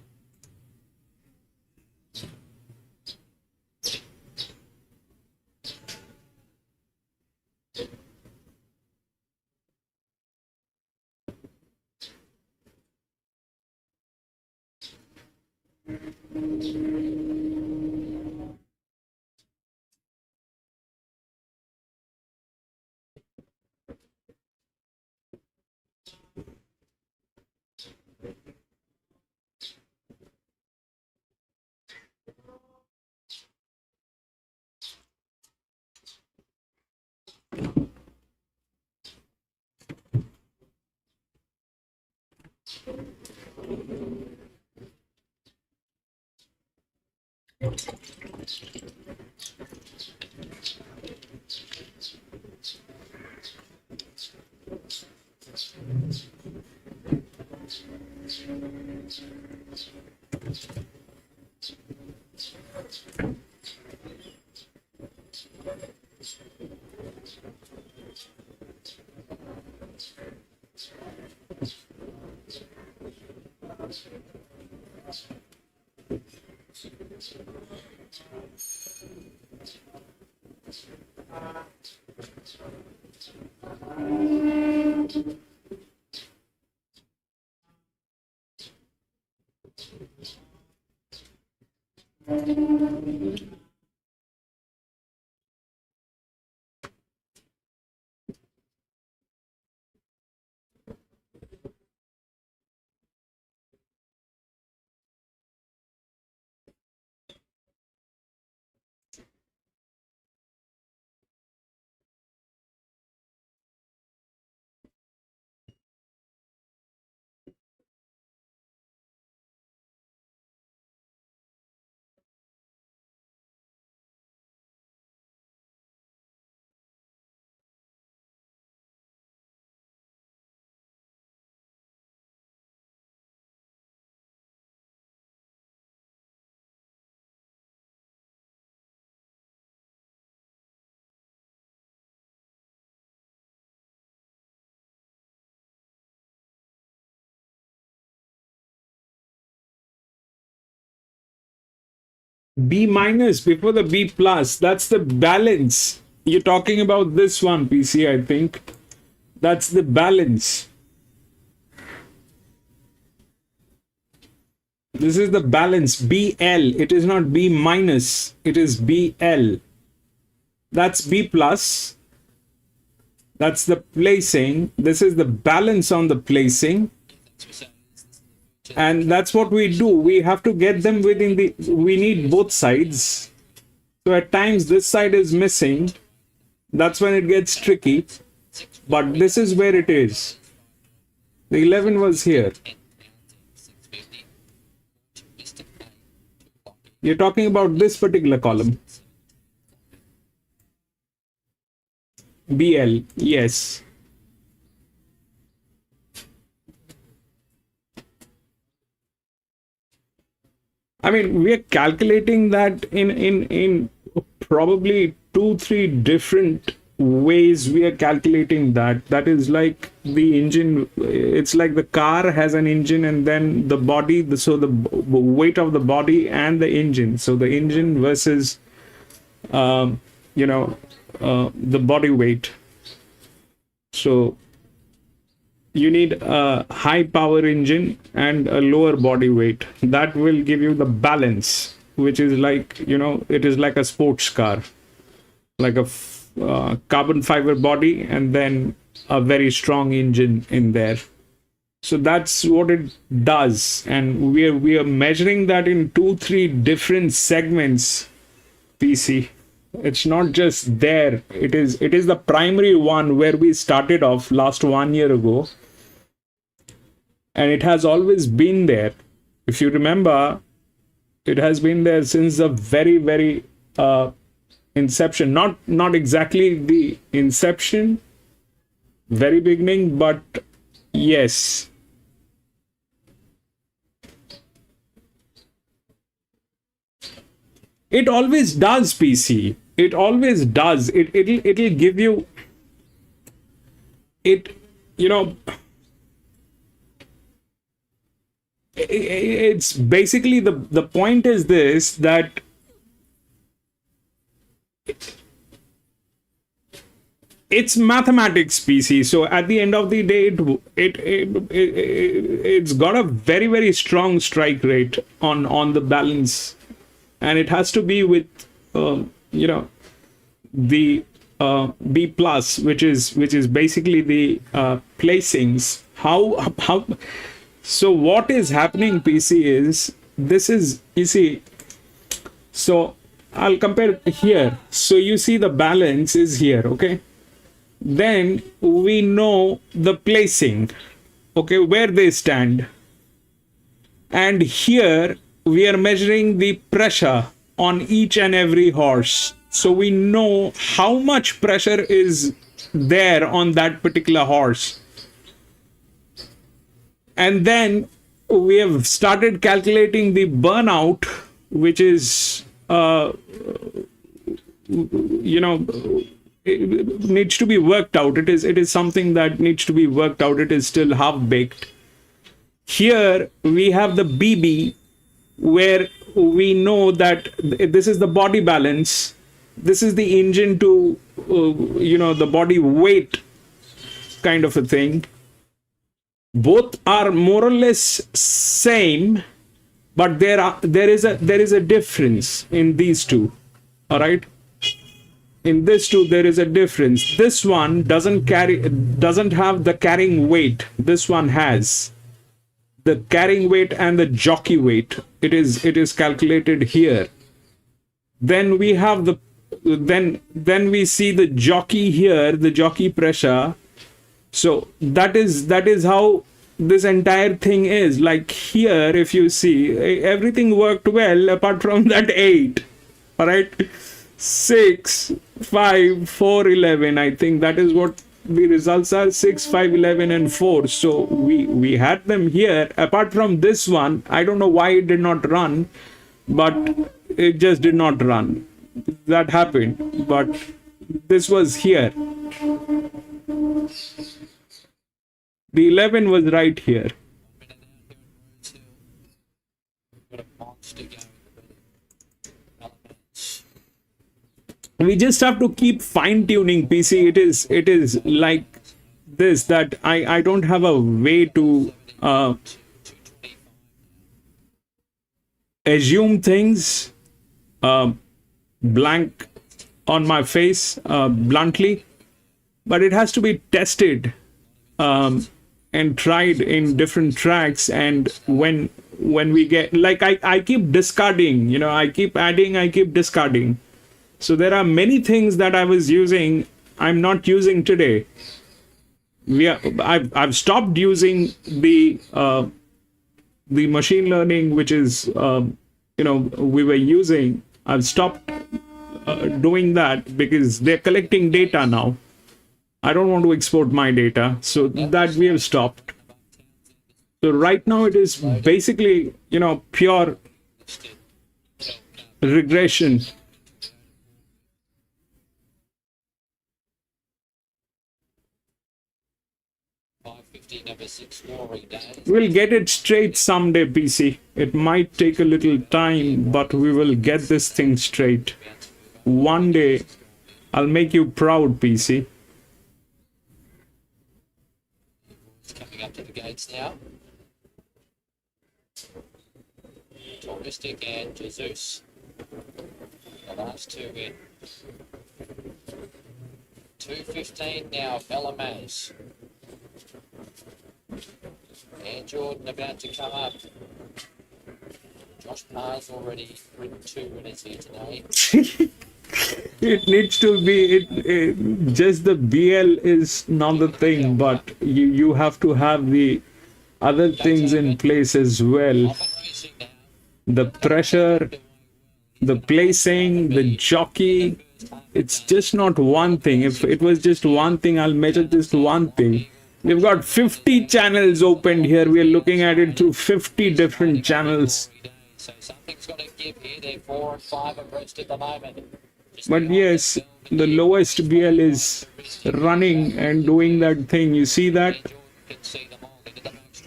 B minus before the B plus. That's the balance. You're talking about this one, PC, I think. That's the balance. This is the balance, BL. It is not B minus. It is BL. That's B plus. That's the placing. This is the balance on the placing. And that's what we do. We have to get them within the, we need both sides. So at times this side is missing. That's when it gets tricky. But this is where it is. The 11 was here. You're talking about this particular column. BL, yes. I mean, we are calculating that in probably 2-3 different ways. We are calculating that. That is like the engine. It's like the car has an engine and then the body. So the weight of the body and the engine. So the engine versus, the body weight. So you need a high power engine and a lower body weight. That will give you the balance, which is like, it is like a sports car, like a carbon fiber body and then a very strong engine in there. So that's what it does. And we are measuring that in 2-3 different segments, PC. It's not just there. It is the primary one where we started off last 1 year ago. And it has always been there. If you remember, it has been there since the very, very inception. Not exactly the inception, very beginning, but yes. It always does, PC. It always does. It'll give you it, it's basically the point is this, that it's mathematics, PC. So at the end of the day, it's got a very, very strong strike rate on the balance, and it has to be with the B plus, which is basically the placings. How so what is happening, PC, is this is, you see, so I'll compare here. So you see the balance is here, okay? Then we know the placing, okay, where they stand. And here we are measuring the pressure on each and every horse. So we know how much pressure is there on that particular horse. And then we have started calculating the burnout, which is, it needs to be worked out. It is something that needs to be worked out. It is still half baked. Here we have the BB, where we know that this is the body balance, this is the engine to the body weight kind of a thing. Both are more or less same, but there is a difference in these two. All right, in this two there is a difference. This one doesn't have the carrying weight. This one has the carrying weight and the jockey weight. It is calculated here. Then we have the then we see the jockey here, the jockey pressure. So that is how this entire thing is. Like here, if you see, everything worked well apart from that 8. All right, 6, 5, 4, 11. I think that is what the results are. 6, 5, 11, and 4. So we had them here. Apart from this one, I don't know why it did not run, but it just did not run. That happened, but this was here. The 11 was right here. We just have to keep fine-tuning, PC. It is like this, that I don't have a way to assume things blank on my face, bluntly, but it has to be tested and tried in different tracks. And when we get, like, I keep discarding, I keep adding, I keep discarding. So there are many things that I was using, I'm not using today. I've stopped using the machine learning, which is we were using. I've stopped doing that because they're collecting data now. I don't want to export my data, so that we have stopped. So right now it is basically pure regression. We'll get it straight someday, PC. It might take a little time, but we will get this thing straight. One day, I'll make you proud, PC. Coming up to the gates now. Touristic and Jesus. The last two in. 2:15 now, Bellamaz. And Jordan about to come up. Josh Parr's already ridden 2 winners here today. It needs to be, just the BL is not the thing, but you have to have the other things in place as well. The pressure, the placing, the jockey. It's just not one thing. If it was just one thing, I'll measure just one thing. We've got 50 channels opened here. We're looking at it through 50 different channels. So something's got to give here. They're 4 and 5 abreast at the moment. But yes, the lowest BL is running and doing that thing. You see that?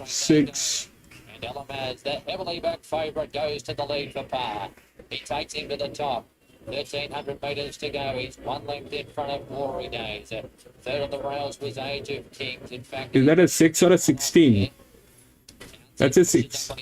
6. And Elamaz, the heavily backed favourite, goes to the lead for Parr. He takes him to the top. 1,300 metres to go. He's 1 length in front of Glory Days. Third on the rails was Age of Kings. In fact, is that a 6 or a 16? That's a 6.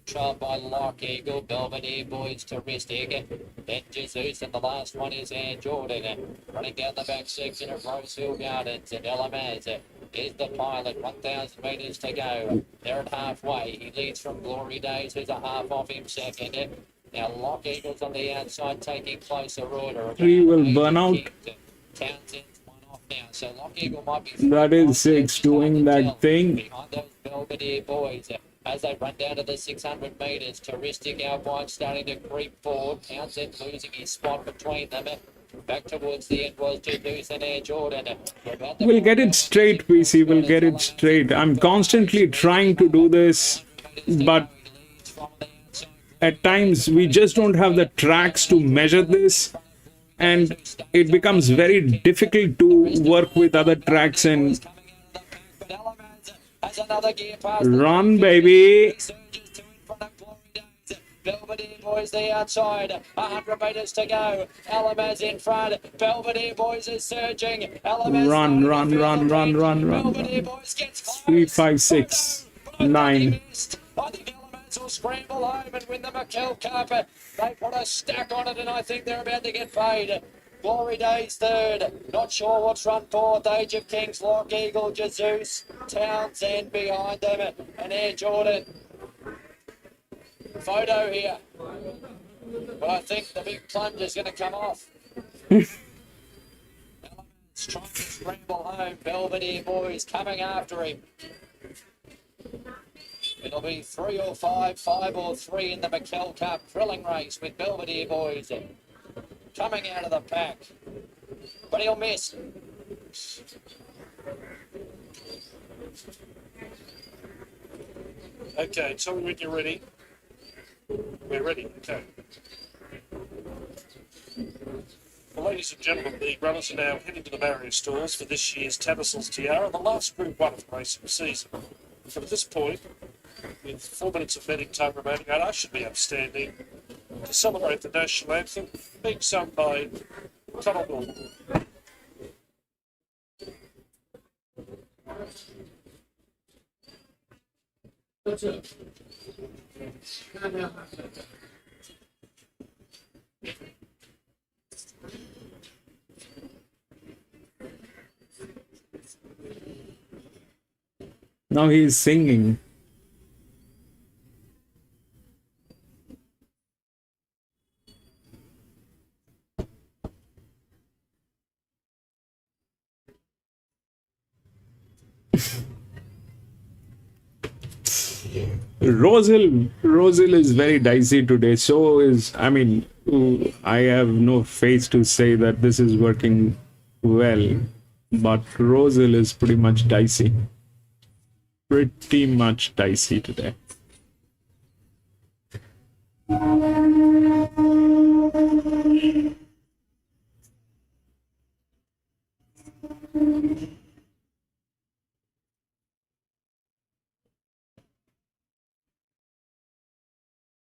Trial by Lock Eagle, Belvedere Boys Touristic, then Jesus, and the last one is Ann Jordan. Running down the back section of Rose Hill Gardens, and Elamaz is the pilot, 1,000 metres to go. They're at halfway. He leads from Glory Days, who's a half off him second. Now Lock Eagle's on the outside, taking closer order. 3 will burn out. Townsend's one off now, so Lock Eagle might be. That is 6 doing that thing. Behind those Belvedere Boys. As they run down to the 600 metres, Touristic out wide, starting to creep forward. Townsend losing his spot between them. Back towards the end was Jesus and Air Jordan. We'll get it straight, PC. We'll get it straight. I'm constantly trying to do this, but at times we just don't have the tracks to measure this, and it becomes very difficult to work with other tracks and run, baby. Boys the outside. 100 metres to go. Alamaz in front. Belvedere Boys is surging. Alamaz Run. Belvedere Boys gets 3, 5, 6, 9. I think Alamaz will scramble home and win the McKell Cup. They put a stack on it, and I think they're about to get paid. Glory Days third. Not sure what's run fourth. Age of Kings, Lock Eagle, Jesus, Townsend behind them, and Air Jordan. Photo here. But I think the big plunge is going to come off. It's trying to scramble home. Belvedere Boys coming after him. It'll be 3 or 5, 5 or 3 in the McKell Cup thrilling race with Belvedere Boys coming out of the pack. But he'll miss. Okay, tell me when you're ready. We're ready, okay. Well, ladies and gentlemen, the runners are now heading to the barrier stalls for this year's Tattersall's Tiara, the last Group 1 of the racing season. But at this point, with 4 minutes of betting time remaining, and I should be upstanding to celebrate the national anthem being sung by Tattersall. Now he's singing. Rosil is very dicey today. So is, I mean, I have no face to say that this is working well, but Rosil is pretty much dicey. Pretty much dicey today.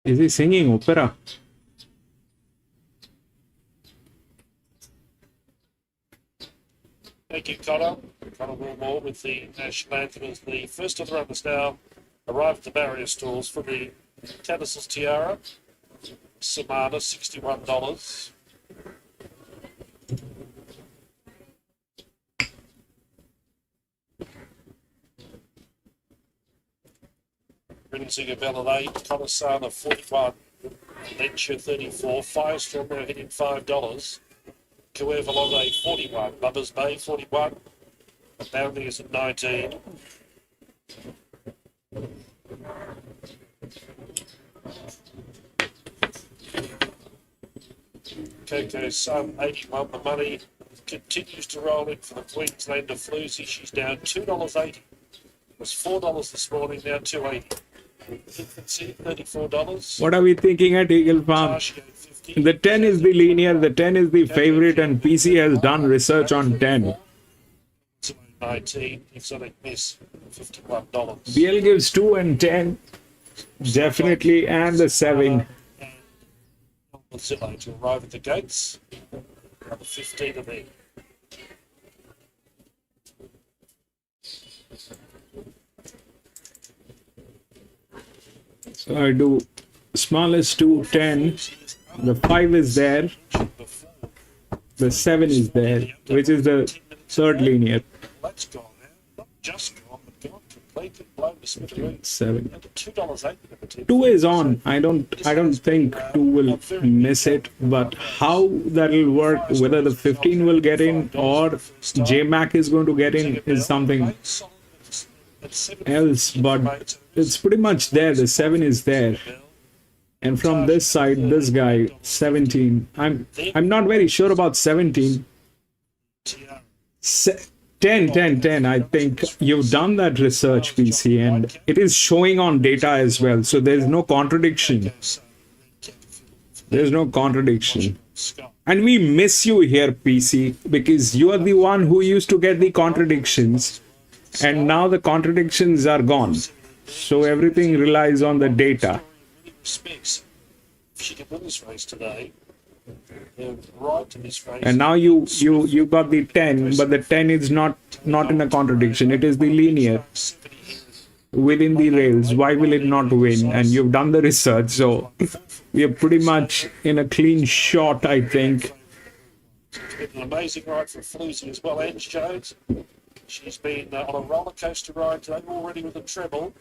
Is he singing opera? Thank you, Connor. Connor Wilmore with the national anthem as the first of the runners now arrived at the barrier stalls for the Tattersall's Tiara. Samana, $61. Renzinger Bell at 8, Conasana 41, Venture 34, Firestorm now hitting $5. Cuervalonde 41, Lubbers Bay 41, and Boundary is at 19. Coco's Sun 81, the money continues to roll in for the Queenslander Floozy. She's down $2.80. It was $4 this morning, now $2.80. Infancy, $34. What are we thinking at Eagle Farm? The 10 is the linear, the 10 is the favorite, and PC has done research on 10. 19, exotic miss, $51. BL gives 2 and 10, definitely, and the 7. Zillow to arrive at the gates. Number 15 of there. So I do smallest 2, 10. The 5 is there. The 7 is there, which is the third linear. Let's go now. Not just gone, but gone completely blown to smithereens. 7. And $2.80. 2 is on. I don't think 2 will miss it, but how that will work, whether the 15 will get in or JMac is going to get in, is something else, but it's pretty much there. The 7 is there. And from this side, this guy, 17. I'm not very sure about 17. 10. I think you've done that research, PC, and it is showing on data as well. So there's no contradiction. There's no contradiction. And we miss you here, PC, because you are the one who used to get the contradictions. And now the contradictions are gone. So everything relies on the data. if she can win this race today, the right to this race. And now you got the 10, but the 10 is not in a contradiction. It is the linear within the rails. Why will it not win? And you've done the research, so we are pretty much in a clean shot, I think. It's been an amazing ride for Floozy as well, Ange Jones. She's been on a roller coaster ride today, already with a treble.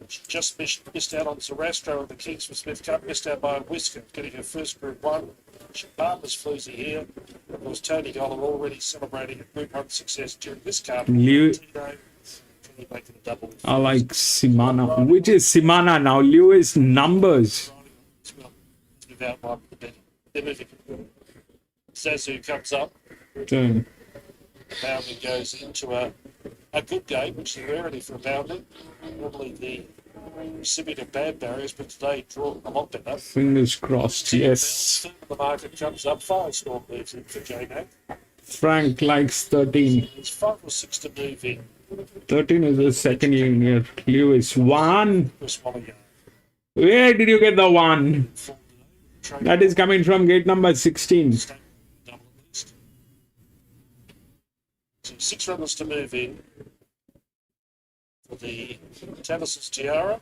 She just missed out on Zarastro in the Kingsford Smith Cup, missed out by a whisker, getting her first Group 1. She partners Floozy here. Of course, Tony Gollan already celebrating a Group 1 success during this card. I like Simana. Which is Simana now? Lewis numbers. Without one, they're moving. Zazu comes up. Turn. Bounding goes into a good game, which is a rarity for a bounding. Normally the recipient of bad barriers, but today drawn a lot better. Fingers crossed, yes. The market comes up. Firestorm moves in for J-Mac. Frank likes 13. It's 5 or 6 to move in. 13 is the second linear. Lewis, 1. Chris Wallace. Where did you get the 1? That is coming from gate number 16. So 6 runners to move in for the Tattersall Tiara.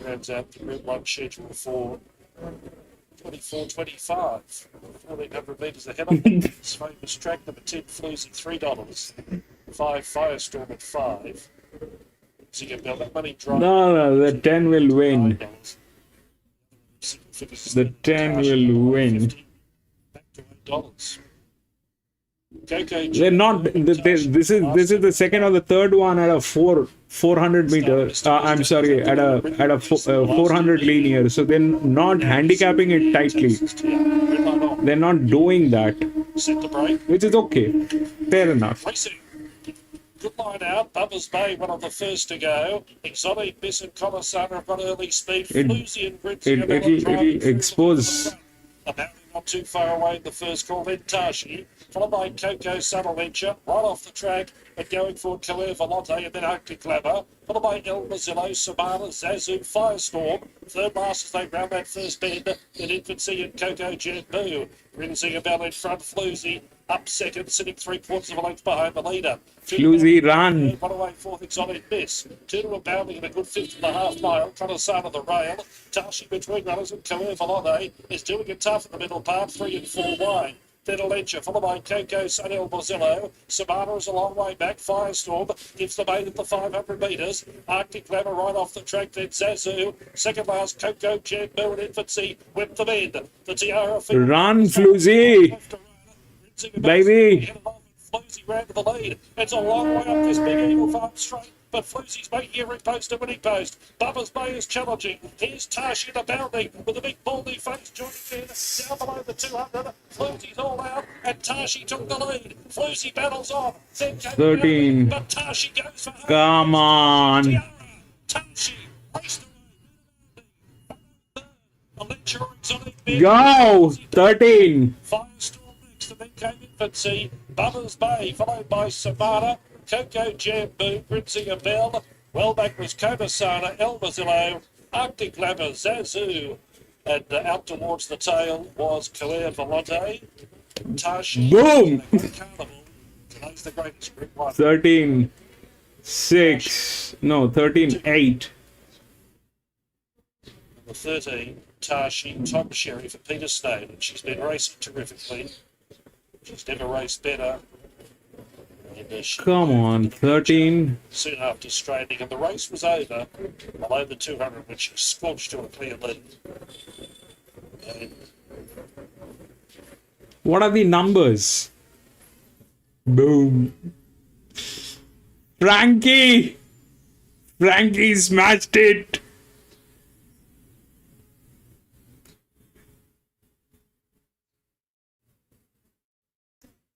Rounds out the Group 1 schedule for 24-25. 1,400 metres ahead of them. This famous track, number 10, Floozy, $3. 5, Firestorm at 5. So you get that money drive. No, the 10 will win. The 10 will win. Back to $8. They're not. This is the second or the third one at a 400 meter. I'm sorry, at a 400 linear. So they're not handicapping it tightly. They're not doing that, which is okay. Fair enough. Good line out. Bubbers Bay, one of the first to go. Exotic, Miss and Commissar have got early speed. Floozy and It'll expose. About not too far away in the first call. Then Tashi, followed by Coco Subadventure, right off the track, but going for Coeur Volante and then Arctic Glamour, followed by El Mazzillo, Sabana, Zazu, Firestorm. Third last as they round that first bend, then Infancy and Coco Jet Boo. Rinsing a bell in front, Floozy. Up second, sitting 3/4 of a length behind the leader. Floozy run. One away, fourth, Exotic Miss. 2 to a bounding in a good 50.5 mile. Trying to start on the rail. Tashi between runners and Coeur Volante is doing it tough in the middle part, 3 and 4 wide. Then Alentia, followed by Coco, San El Borzillo. Sabana is a long way back. Firestorm gives the maid at the 500 metres. Arctic Glamour right off the track. Then Zazu. Second last, Coco, Jet, Boo and Infancy. Whip the bend. The Tiara. Run, Floozy. Baby. Floozy ran to the lead. It's a long way up this big Eagle Farm straight, but Floozy's making every post a winning post. Bubbers Bay is challenging. Here's Tashi the bounding with a big baldy face joining in down below the 200. Floozy's all out, and Tashi took the lead. Floozy battles on. 13. But Tashi goes for Come on. Tashi raced Go. 13. Firestorm next, and then came Infancy. Bubbers Bay, followed by Sabana, Coco Jambu, Grimsinger Bell. Well back was Comasana, El Mazzillo, Arctic Glamour, Zazu. And out towards the tail was Coeur Volante, Tashi. Boom. Carnival. Today's the greatest Group 1. 13. 6. No, 13. 8. Number 13, Tashi, Tom Sherry for Peter Snowden. She's been racing terrifically. She's never raced better. And, Come on, 13. Soon after straightening, and the race was over below the 200, which she scorched to a clear lead. And What are the numbers? Boom. Frankie smashed it.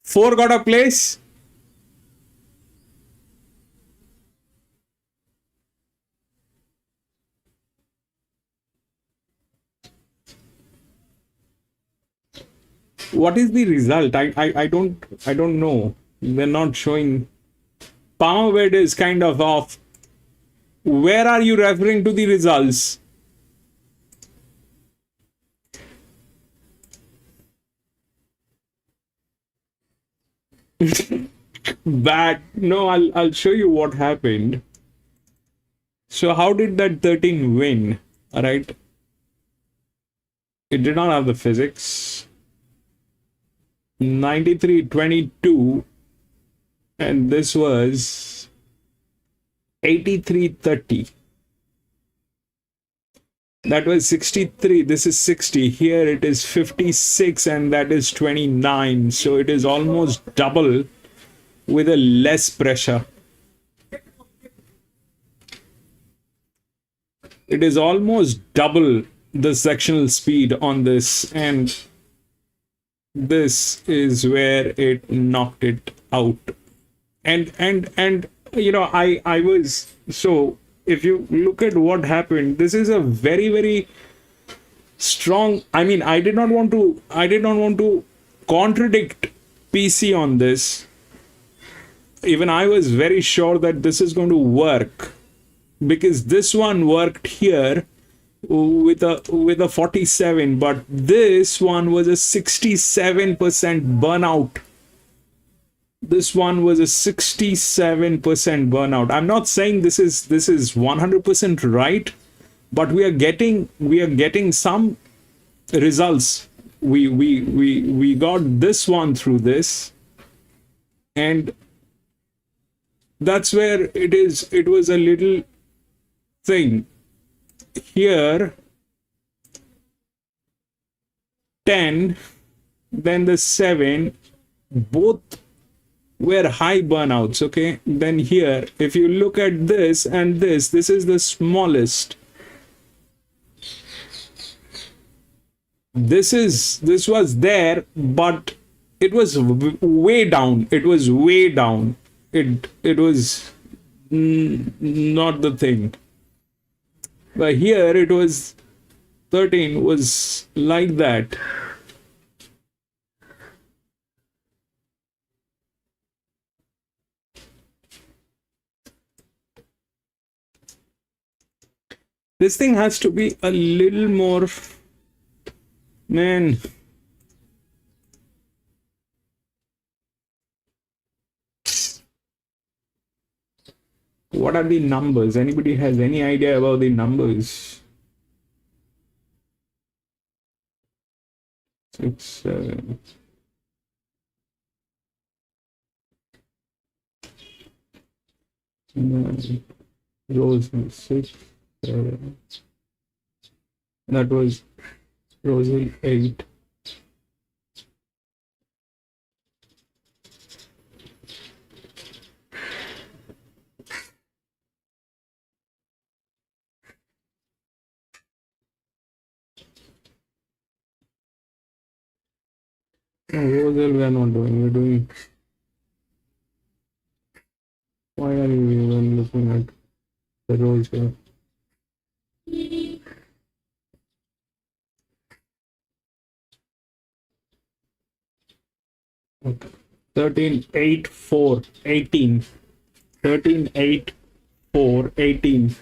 Four got a place. What is the result? I don't know. They're not showing. Palmer is kind of off. Where are you referring to the results? Bad. No, I'll show you what happened. So how did that 13 win? All right. It did not have the physics. 93-22, and this was 83-30. That was 63. This is 60. Here it is 56, and that is 29. So it is almost double with a less pressure. It is almost double the sectional speed on this, and this is where it knocked it out. And you know, I was, so if you look at what happened, this is a very, very strong, I mean, I did not want to contradict PC on this. Even I was very sure that this is going to work, because this one worked here with a 47, but this one was a 67% burnout. This one was a 67% burnout. I'm not saying this is 100% right, but we are getting some results. We got this one through this, and that's where it was a little thing. Here 10, then the 7, both were high burnouts. Okay, then here if you look at this and this is the smallest. This was there, but it was way down. It was way down. It was not the thing. But here it was 13 was like that. This thing has to be a little more, man. What are the numbers? Anybody has any idea about the numbers? 6, 7. Rows 6, 7. That was rows 8. No, Rosel we are not doing. We're doing. Why are you even looking at the rows here? Okay. 13, 8, 4, 18. 13, 8, 4, 18.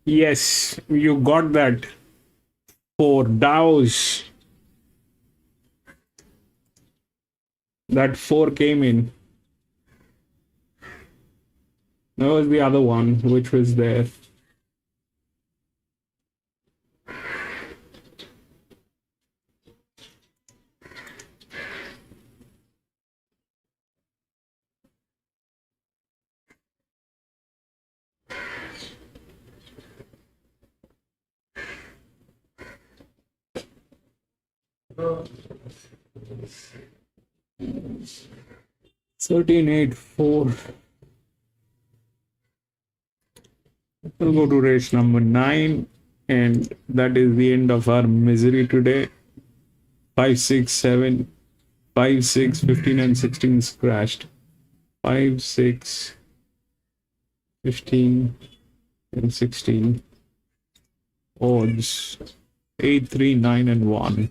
Yes, you got that. 4 dows. That 4 came in. That was the other one which was there. Thirteen, 8, 4. We'll go to race number 9, and that is the end of our misery today. 5, 6, 7, 5, 6, 15, and 16 is crashed. 5, 6, 15, and 16. Odds 8, 3, 9, and 1.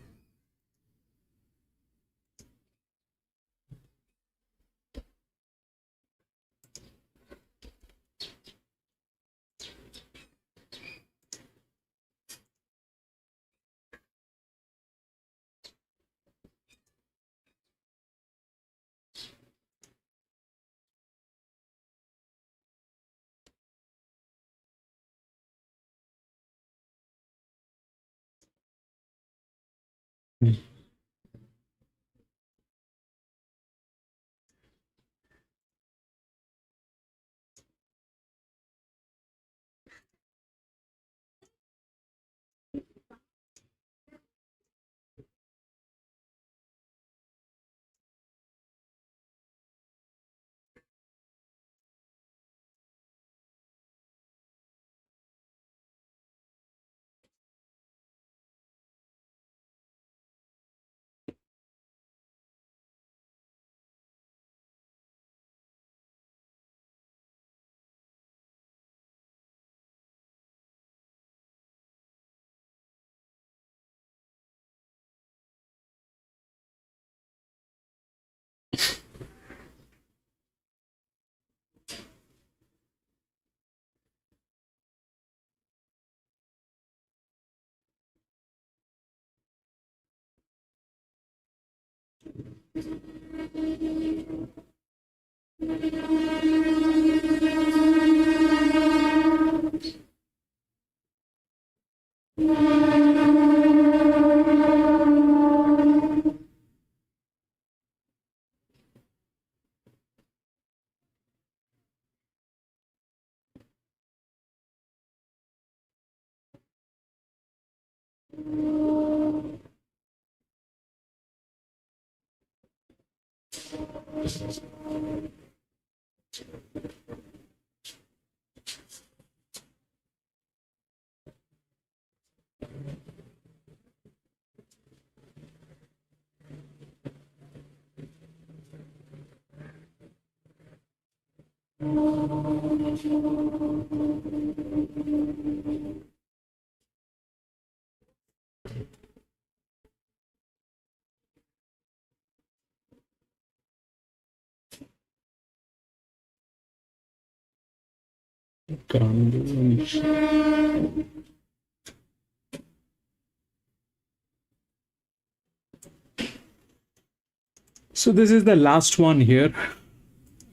So this is the last one here.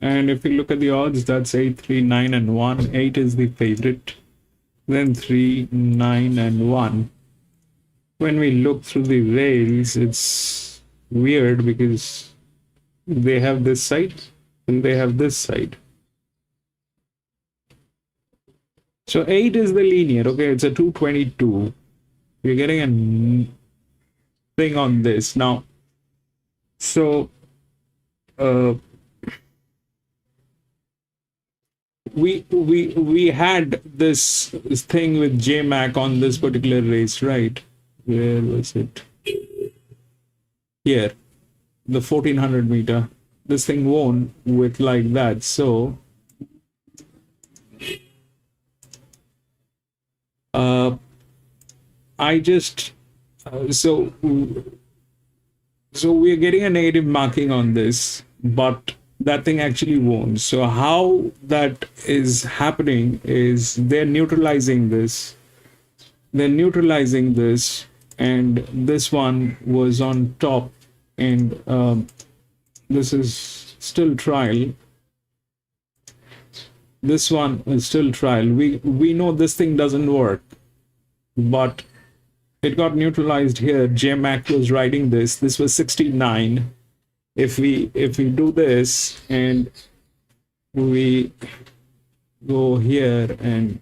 And if you look at the odds, that's 8, 3, 9, and 1. 8 is the favorite. Then 3, 9, and 1. When we look through the rails, it's weird because they have this side and they have this side. So 8 is the linear. Okay, it's a 222. You're getting a thing on this. Now, so we had this thing with JMac on this particular race, right? Where was it? Here, the 1400 meter. This thing won with like that. So I just so we're getting a negative marking on this, but that thing actually won. So how that is happening is they're neutralizing this, and this one was on top, and this is still trial. This one is still trial. We know this thing doesn't work, but it got neutralized here. JMac was writing this. This was 69. If we do this and we go here and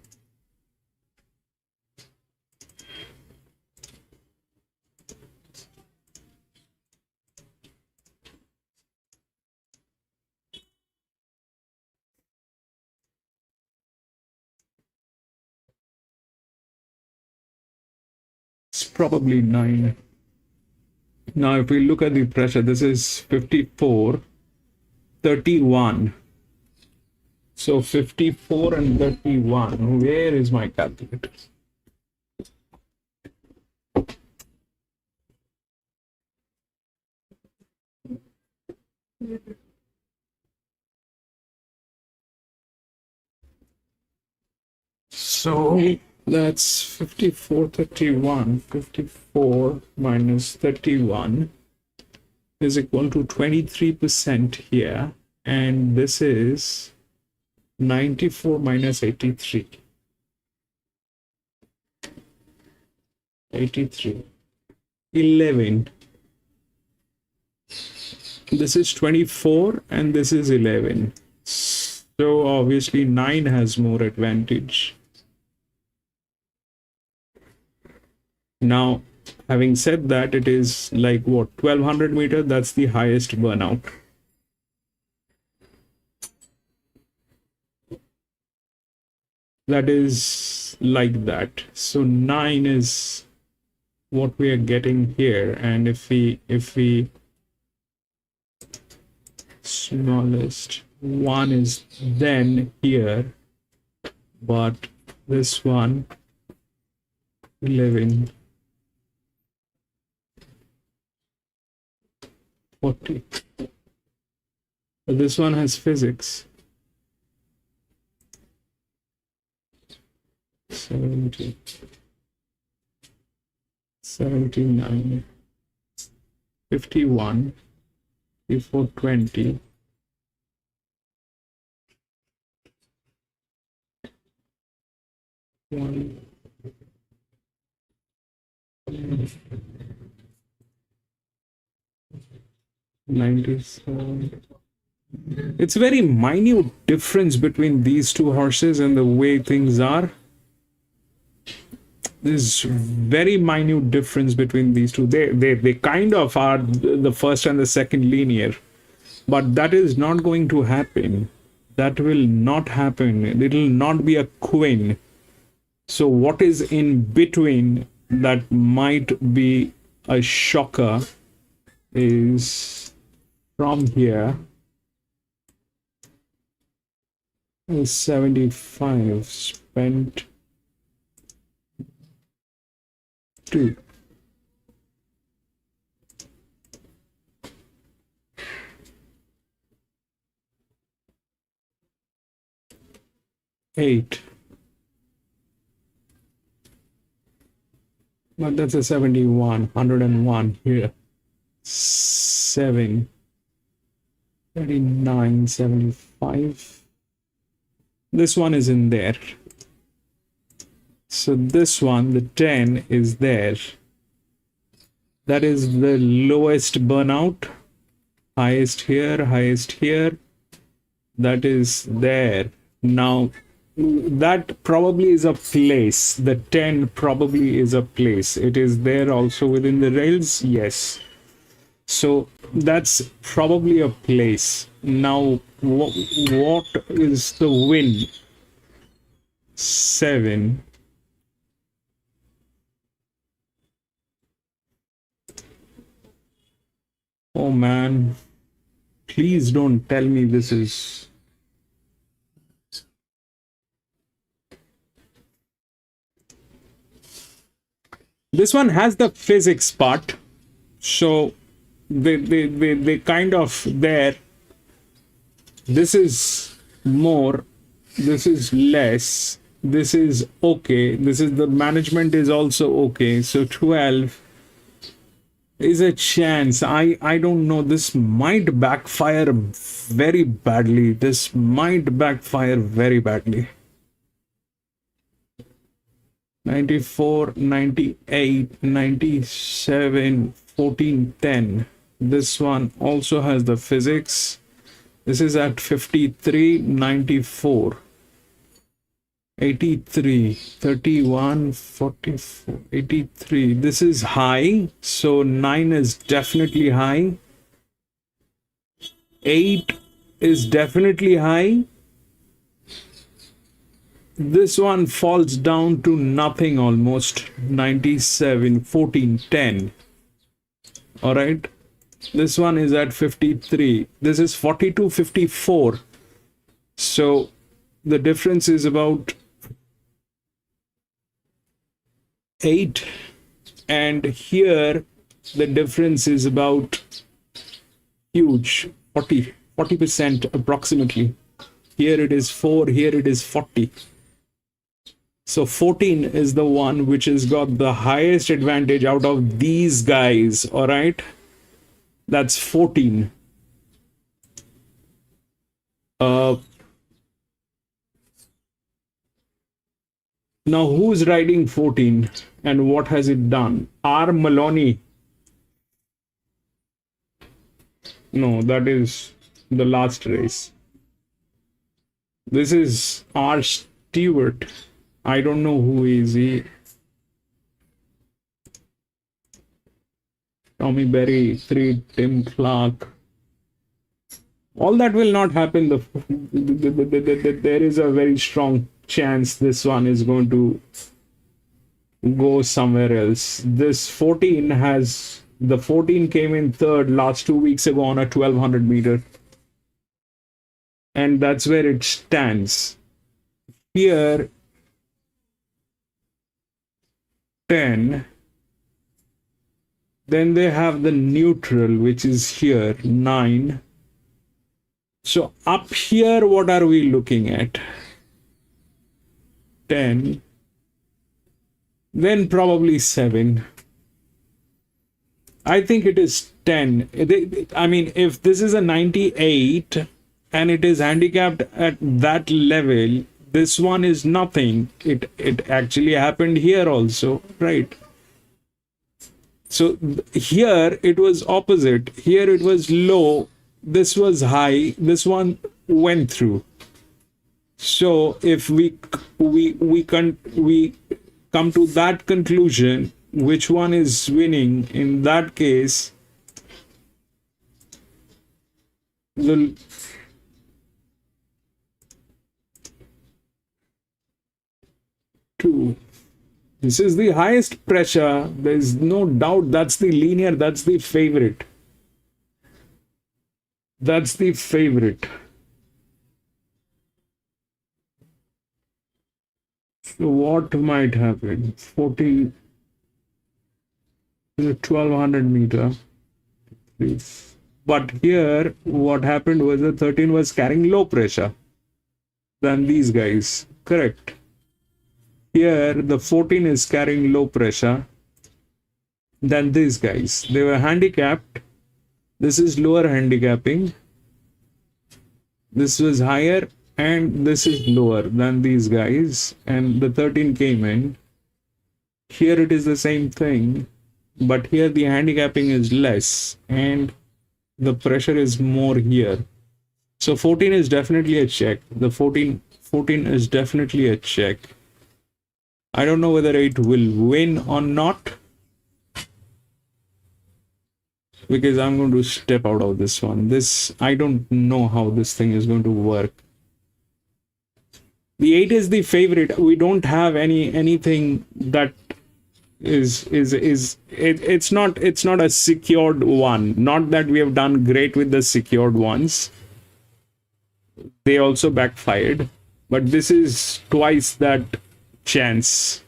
it's probably 9. Now, if we look at the pressure, this is 54, 31. So 54 and 31. Where is my calculator? So that's 54, 31. 54 minus 31 is equal to 23% here. And this is 94 minus 83. 83. 11. This is 24 and this is 11. So obviously 9 has more advantage. Now, having said that, it is like what, 1200 meter, that's the highest burnout. That is like that. So 9 is what we are getting here, and if we smallest one is then here, but this one 11 40, but this one has physics 70 79 51 before 20 1 97. It's very minute difference between these two horses and the way things are. There's very minute difference between these two. They kind of are the first and the second linear, but that is not going to happen. That will not happen. It will not be a queen. So what is in between that might be a shocker is from here is 75 spent 2. Eight. But that's a 71, 101 here. 7, 39, 75. This one is in there. So this one, the 10 is there. That is the lowest burnout. Highest here, highest here. That is there. Now, that probably is a place. The 10 probably is a place. It is there also within the rails. Yes. So that's probably a place. Now, what is the win? 7. Oh man, please don't tell me this is... This one has the physics part, so they kind of there. This is more, this is less, this is okay, this is the management is also okay. So 12 is a chance. I don't know, this might backfire very badly. This might backfire very badly. 94, 98, 97, 14, 10. This one also has the physics. This is at 53, 94, 83, 31, 44, 83. This is high, so 9 is definitely high. 8 is definitely high. This one falls down to nothing almost. 97, 14, 10. All right. This one is at 53. This is 42, 54. So the difference is about 8. And here the difference is about huge. 40% approximately. Here it is 4. Here it is 40. So 14 is the one which has got the highest advantage out of these guys, all right? That's 14. Now, who's riding 14 and what has it done? R. Maloney No, that is the last race. This is R. Stewart. I don't know who is he. Tommy Berry, 3, Tim Clark. All that will not happen. There is a very strong chance this one is going to go somewhere else. This 14 has, the 14 came in third last 2 weeks ago on a 1200 meter. And that's where it stands. Here, 10. Then they have the neutral, which is here, 9. So up here, what are we looking at? 10. Then probably 7. I think it is 10. I mean, if this is a 98 and it is handicapped at that level, this one is nothing. It actually happened here also, right? So here it was opposite. Here it was low. This was high. This one went through. So if we come to that conclusion, which one is winning? In that case, the two. This is the highest pressure. There is no doubt that's the linear, that's the favorite. That's the favorite. So what might happen? 40, 1200 meter. But here, what happened was the 13 was carrying low pressure than these guys. Correct. Here, the 14 is carrying low pressure than these guys. They were handicapped. This is lower handicapping. This was higher and this is lower than these guys. And the 13 came in. Here it is the same thing. But here the handicapping is less and the pressure is more here. So 14 is definitely a check. The 14 is definitely a check. I don't know whether it will win or not, because I'm going to step out of this one. I don't know how this thing is going to work. The 8 is the favorite. We don't have anything that it's not a secured one. Not that we have done great with the secured ones. They also backfired, but this is twice that chance.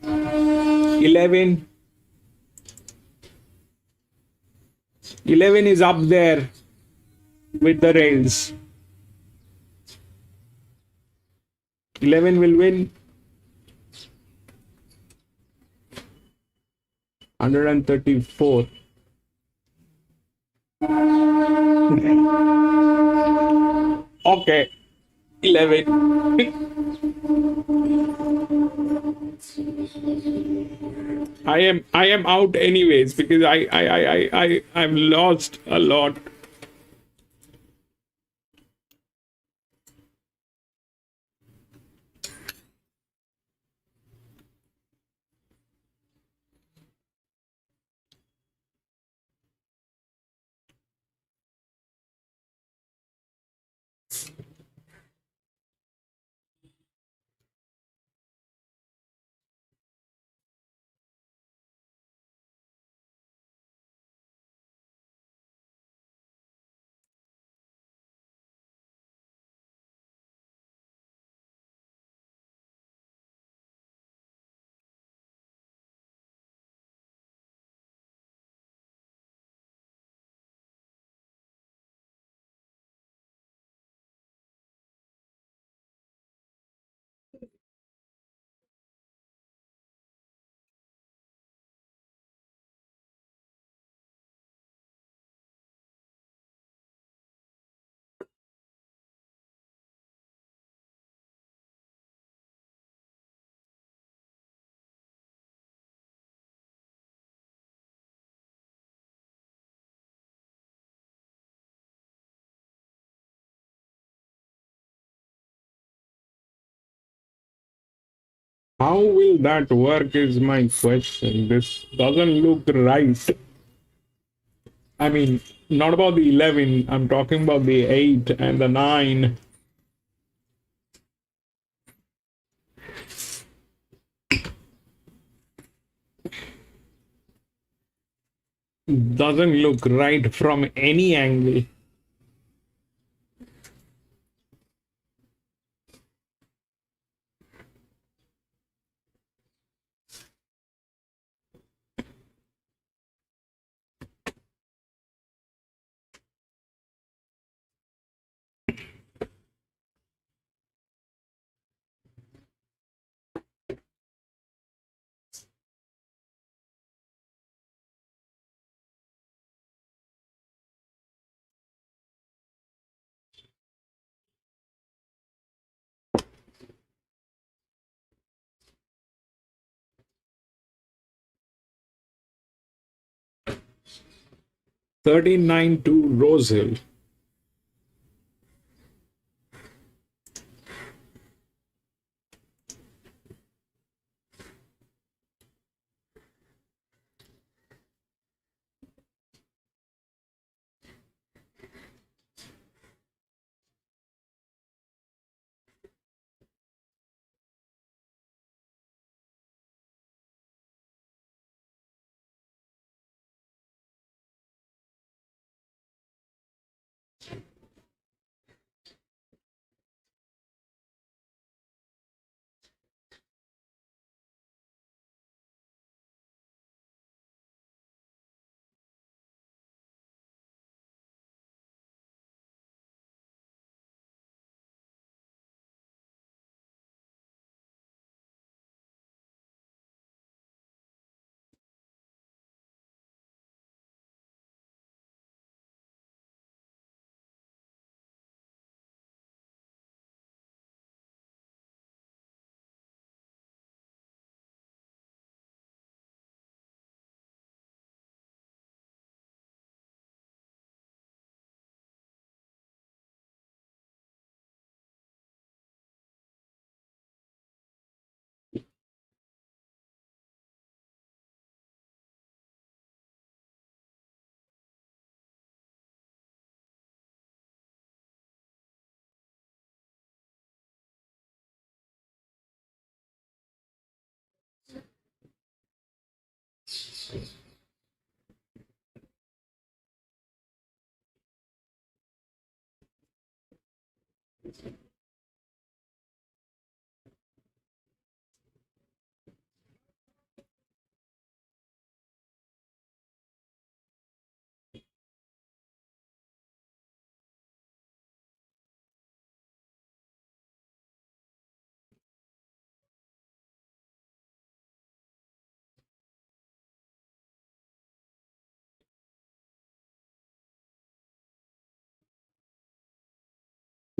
Eleven is up there with the rails. 11 will win. 134. Okay, 11. I am out anyways because I'm lost a lot. How will that work is my question. This doesn't look right. I mean, not about the 11. I'm talking about the 8 and the 9. Doesn't look right from any angle. $13.9 to Rosehill.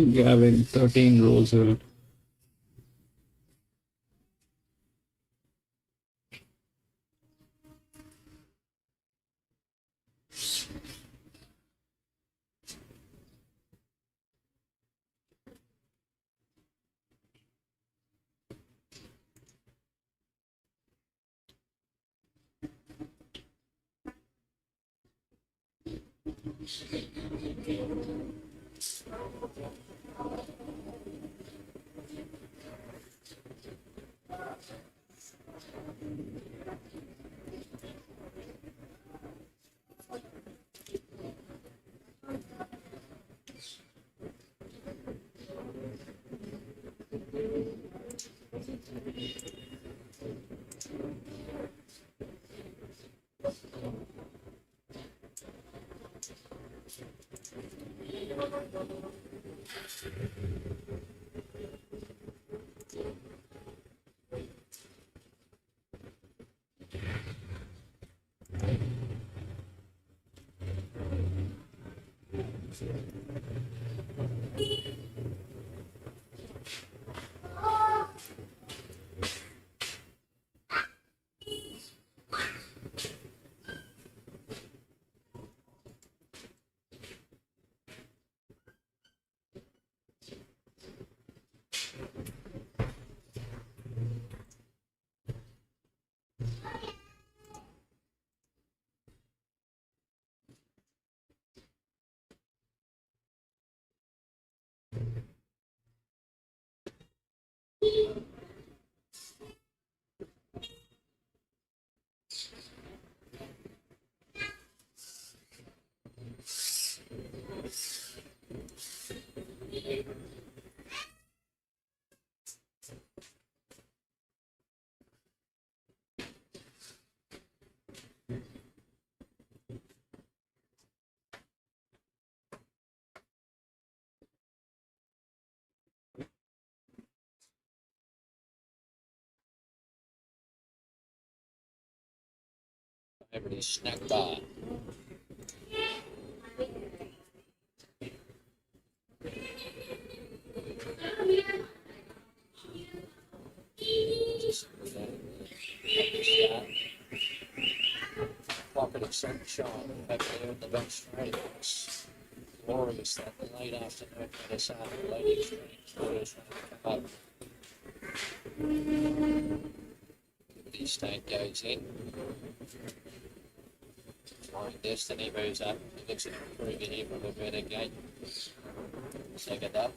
Gavin, 13 Rosehill. Everybody's snack bar. Pocket of sunshine over there in the back straight. It's glorious that late afternoon when the sun and late extreme quarters come up. Grandstand goes in. Flying Destiny moves up. He looks at improving here from a better gate. Second up.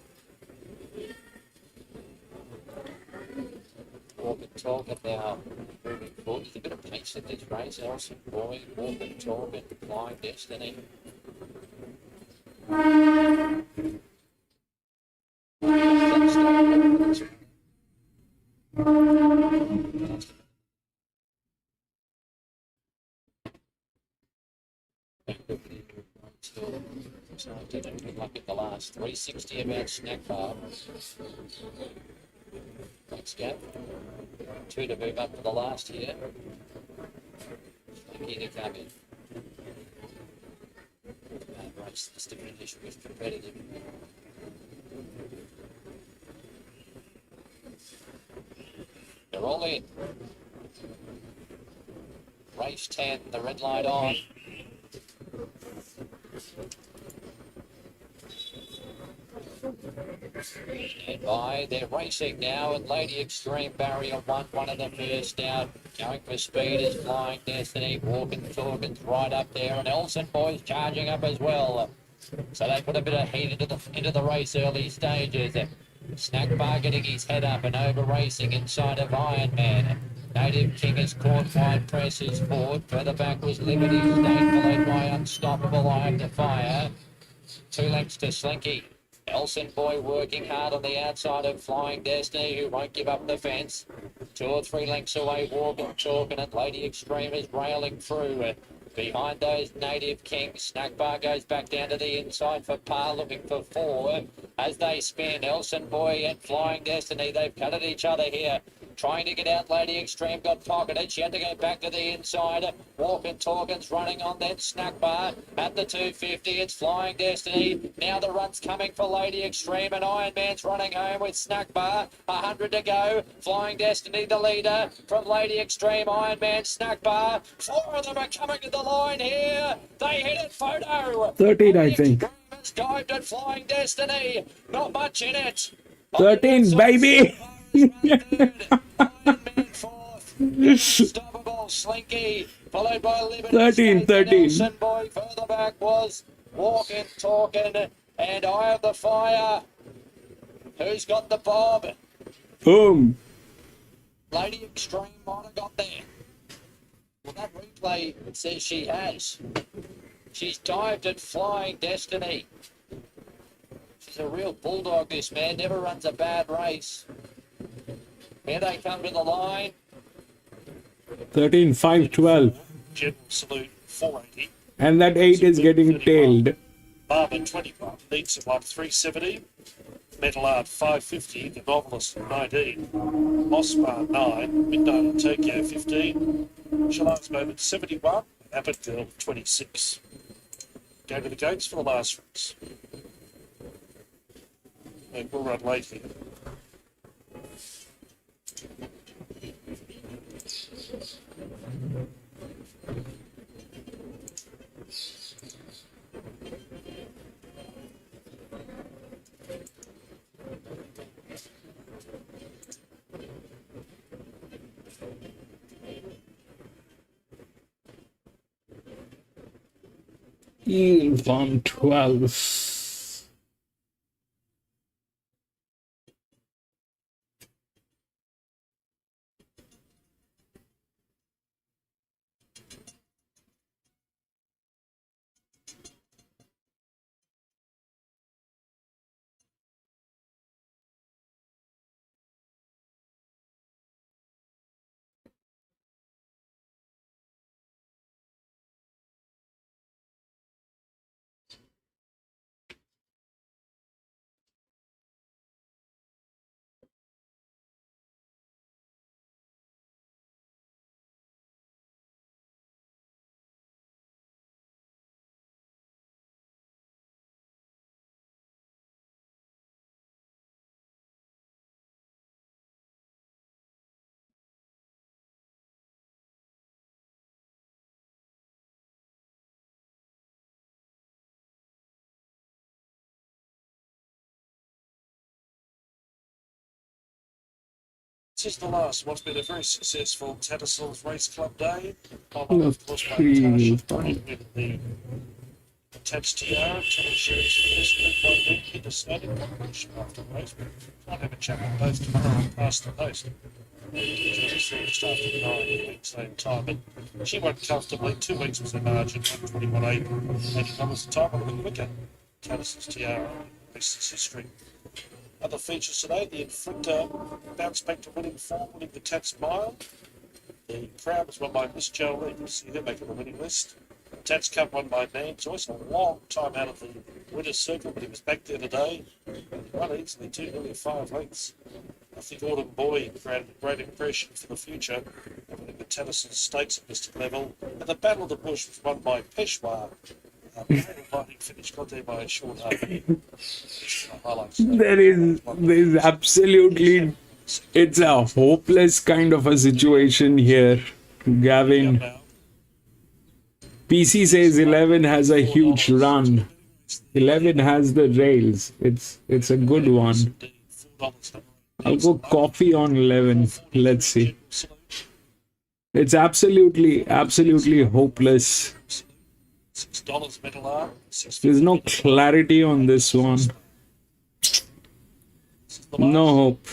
Walk and talk now moving forward. There's a bit of pace in this race. Elson Boy, walk and talk and Flying Destiny. So I didn't good luck at the last 360 about snack bar. Next gap. 2 to move up for the last here. Lucky to come in. Bad race this to finish with competitive. They're all in. Race 10, the red light on. Stand by, they're racing now, and Lady Extreme Barrier 1, one of the first out. Going for speed is Flying Destiny, walking, talking right up there, and Elson Boy's charging up as well. So they put a bit of heat into the race early stages. Snack Bar getting his head up and over racing inside of Iron Man. Native King has caught wide presses forward. Further back was Liberty State, followed by Unstoppable Eye to Fire. 2 lengths to Slinky. Elson Boy working hard on the outside of Flying Destiny, who won't give up the fence. 2 or 3 lengths away, walking, talking, and Lady Extreme is railing through. Behind those Native Kings, Snack Bar goes back down to the inside for par, looking for 4. As they spin, Elson Boy and Flying Destiny, they've cut at each other here. Trying to get out, Lady Extreme got pocketed. She had to go back to the inside. Walking Torkins running on that Snack Bar at the 250. It's Flying Destiny. Now the run's coming for Lady Extreme, and Iron Man's running home with Snack Bar. 100 to go. Flying Destiny the leader from Lady Extreme. Iron Man, Snack Bar. 4 of them are coming to the line here. They hit it, photo. 13, I think. Has dived at Flying Destiny. Not much in it. 13, baby. Iron Man fourth. Unstoppable Slinky, followed by Liberty 13, 13. Nelson Boy. Further back was Walking, Talking, and Eye of the Fire. Who's got the bob? Boom. Lady Extreme might have got there. Well, that replay says she has. She's dived at Flying Destiny. She's a real bulldog, this man. Never runs a bad race. Here they come to the line. 13, 5, 12. Jet Salute 480. And that 8 is getting tailed. Barber 21. Needs one 370. Metal Art 550. The Novelist 19. Mossbar 9. Midnight in Tokyo 15. Shalom's Moment 71. Abbott Girl 26. Go to the gates for the last race. And we'll run late here. Yield on 12. This is the last. What's been a very successful Tattersall's Race Club day. No, Of course, by three, Tasha, with the attached Tiara, telling Sherry's first group one week into starting competition after the race. I'll have a chat with both tomorrow and pass the post. Just after 9 weeks, same time. But she went comfortably. 2 weeks was the margin, 121.8, $80 a time on the quicker. Tattersall's Tiara, races history. Other features today, the Inflictor bounced back to winning form, winning the Tats Mile. The Crown was won by Miss Jolie. You'll see her making the winning list. Tats Cup won by Man Joyce, a long time out of the winner's circle, but he was back there today. He won easily, 2 nearly 5 lengths. I think Autumn Boy created a great impression for the future, winning the Tattersall Stakes at Mystic level. And the Battle of the Bush was won by Peshawar. Fighting finish got there by a short half. There's absolutely, it's a hopeless kind of a situation here, Gavin. PC says 11 has a huge run. 11 has the rails. It's a good one. I'll go coffee on 11. Let's see. It's absolutely hopeless. $6 metal arm. There's no clarity on this one. No hope.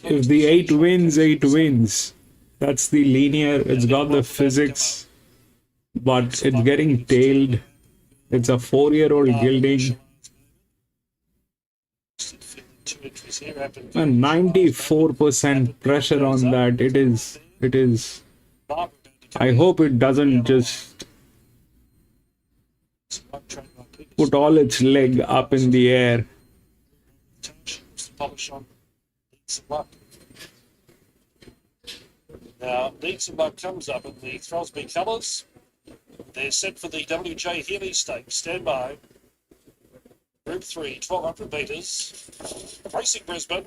If the 8 wins, 8 wins. That's the linear. It's got the physics, but it's getting tailed. It's a 4-year-old gilding. And 94% pressure on that. It is. I hope it doesn't just put all its leg up in the air. Now, Needs and Luck comes up in the Throsby colours. They're set for the WJ Healy Stakes. Stand by. Group 3, 1200 metres. Racing Brisbane.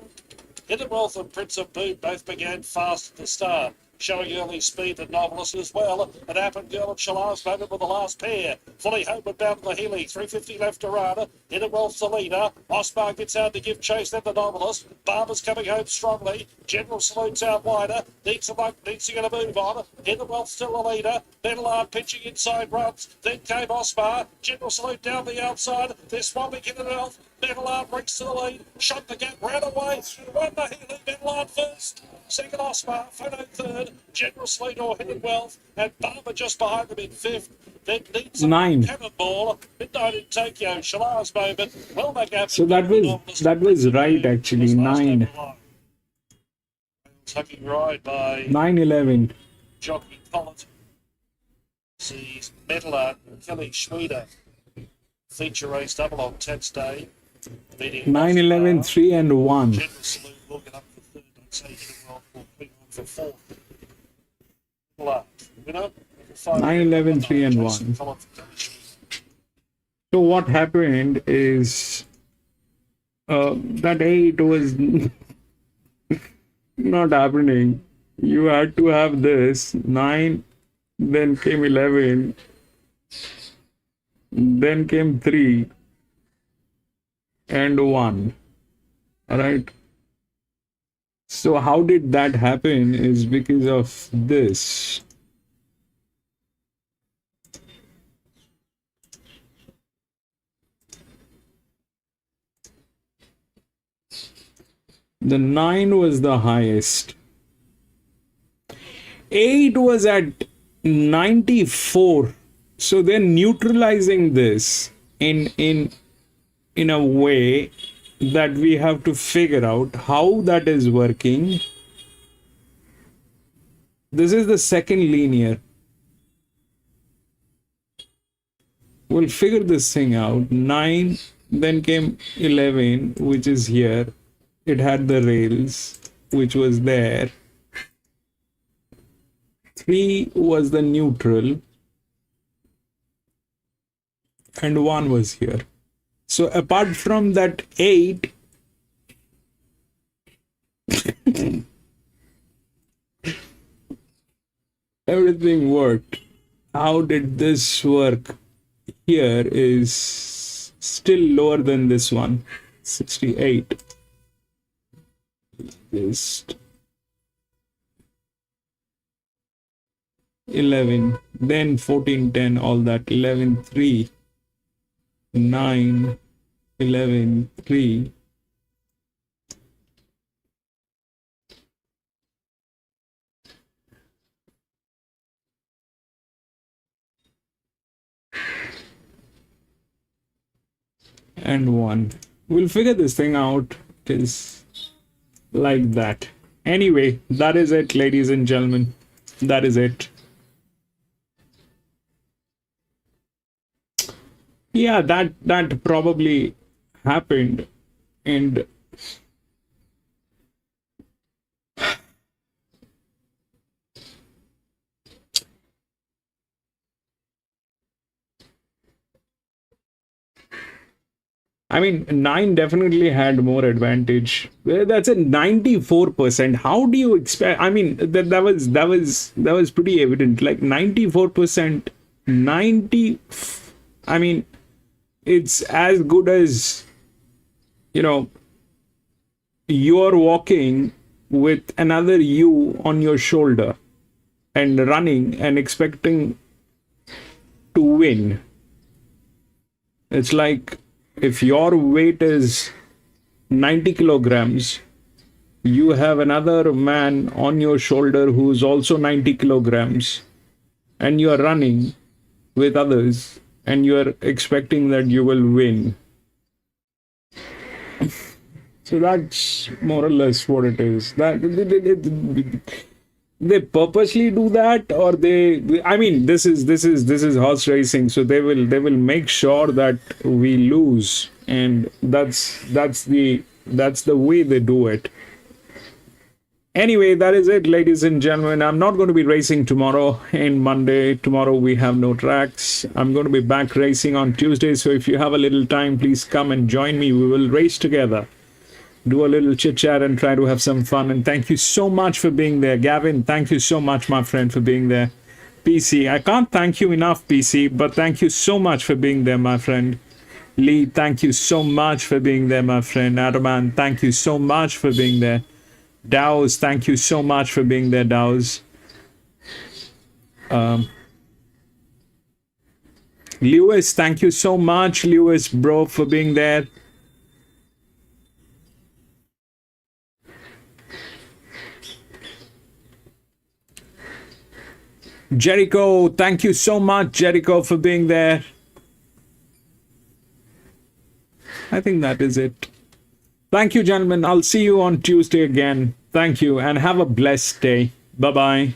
Hidden Wealth and Prince of Boom both began fast at the start, showing early speed and novelist as well. And Appen Girl and Shalaz moment with the last pair. Fully homeward bound to the Healy, 350 left to run. Hidden Wealth's the leader. Osmar gets out to give chase, then the novelist. Barber's coming home strongly. General Salute's out wider. Needs to going to move on. Hidden Wealth still the leader. Benelard pitching inside runs. Then came Osmar. General Salute down the outside. They're swamping Hidden Wealth. Benelard breaks to the lead. Shot the gap, ran away. Won the Healy. Benelard first. Second Osmar. Photo third. General Salute or Hidden Wealth. And Barber just behind them in fifth. Then Needs 9. Cannonball. Midnight in Tokyo. Shalaz moment. Well back up. So that was right actually. 9. Tucking ride by 9-11. Jockey Collett. Sees Metalart and Kelly Schmieder. Feature race double on Tats Day. 9-11, 3 and 1. General Salute will get up for third. I'd say Hidden Wealth will be on for fourth. Winner. 9-11, 3 and 1. So what happened is that 8 was not happening. You had to have this 9, then came 11, then came 3 and 1. All right. So how did that happen is because of this. The 9 was the highest. 8 was at 94. So they're neutralizing this in a way that we have to figure out how that is working. This is the second linear. We'll figure this thing out. 9, then came 11, which is here. It had the rails, which was there. 3 was the neutral. And 1 was here. So apart from that 8, everything worked. How did this work? Here is still lower than this one, 68. just 11, then 14, 10, all that, 11, 3, 9, 11, 3, and 1. We'll figure this thing out. It is like that. Anyway, that is it, ladies and gentlemen. That is it. Yeah, that probably happened, and I mean, 9 definitely had more advantage. That's a 94%. How do you expect? I mean, that was pretty evident. Like 94%, 90. I mean, it's as good as, you know, you're walking with another you on your shoulder and running and expecting to win. It's like if your weight is 90 kilograms, you have another man on your shoulder who's also 90 kilograms, and you are running with others, and you are expecting that you will win. So that's more or less what it is. That they purposely do that, or they, I mean, this is horse racing, so they will make sure that we lose, and that's the way they do it. Anyway, that is it, ladies and gentlemen. I'm not going to be racing tomorrow and Monday. Tomorrow we have no tracks. I'm going to be back racing on Tuesday, so if you have a little time, please come and join me. We will race together, do a little chit chat, and try to have some fun. And thank you so much for being there. Gavin, thank you so much, my friend, for being there. PC, I can't thank you enough, PC, but thank you so much for being there, my friend. Lee, thank you so much for being there, my friend. Adaman, thank you so much for being there. Dows, thank you so much for being there, Dows. Lewis, thank you so much, Lewis, bro, for being there. Jericho, thank you so much, Jericho, for being there. I think that is it. Thank you, gentlemen. I'll see you on Tuesday again. Thank you, and have a blessed day. Bye-bye.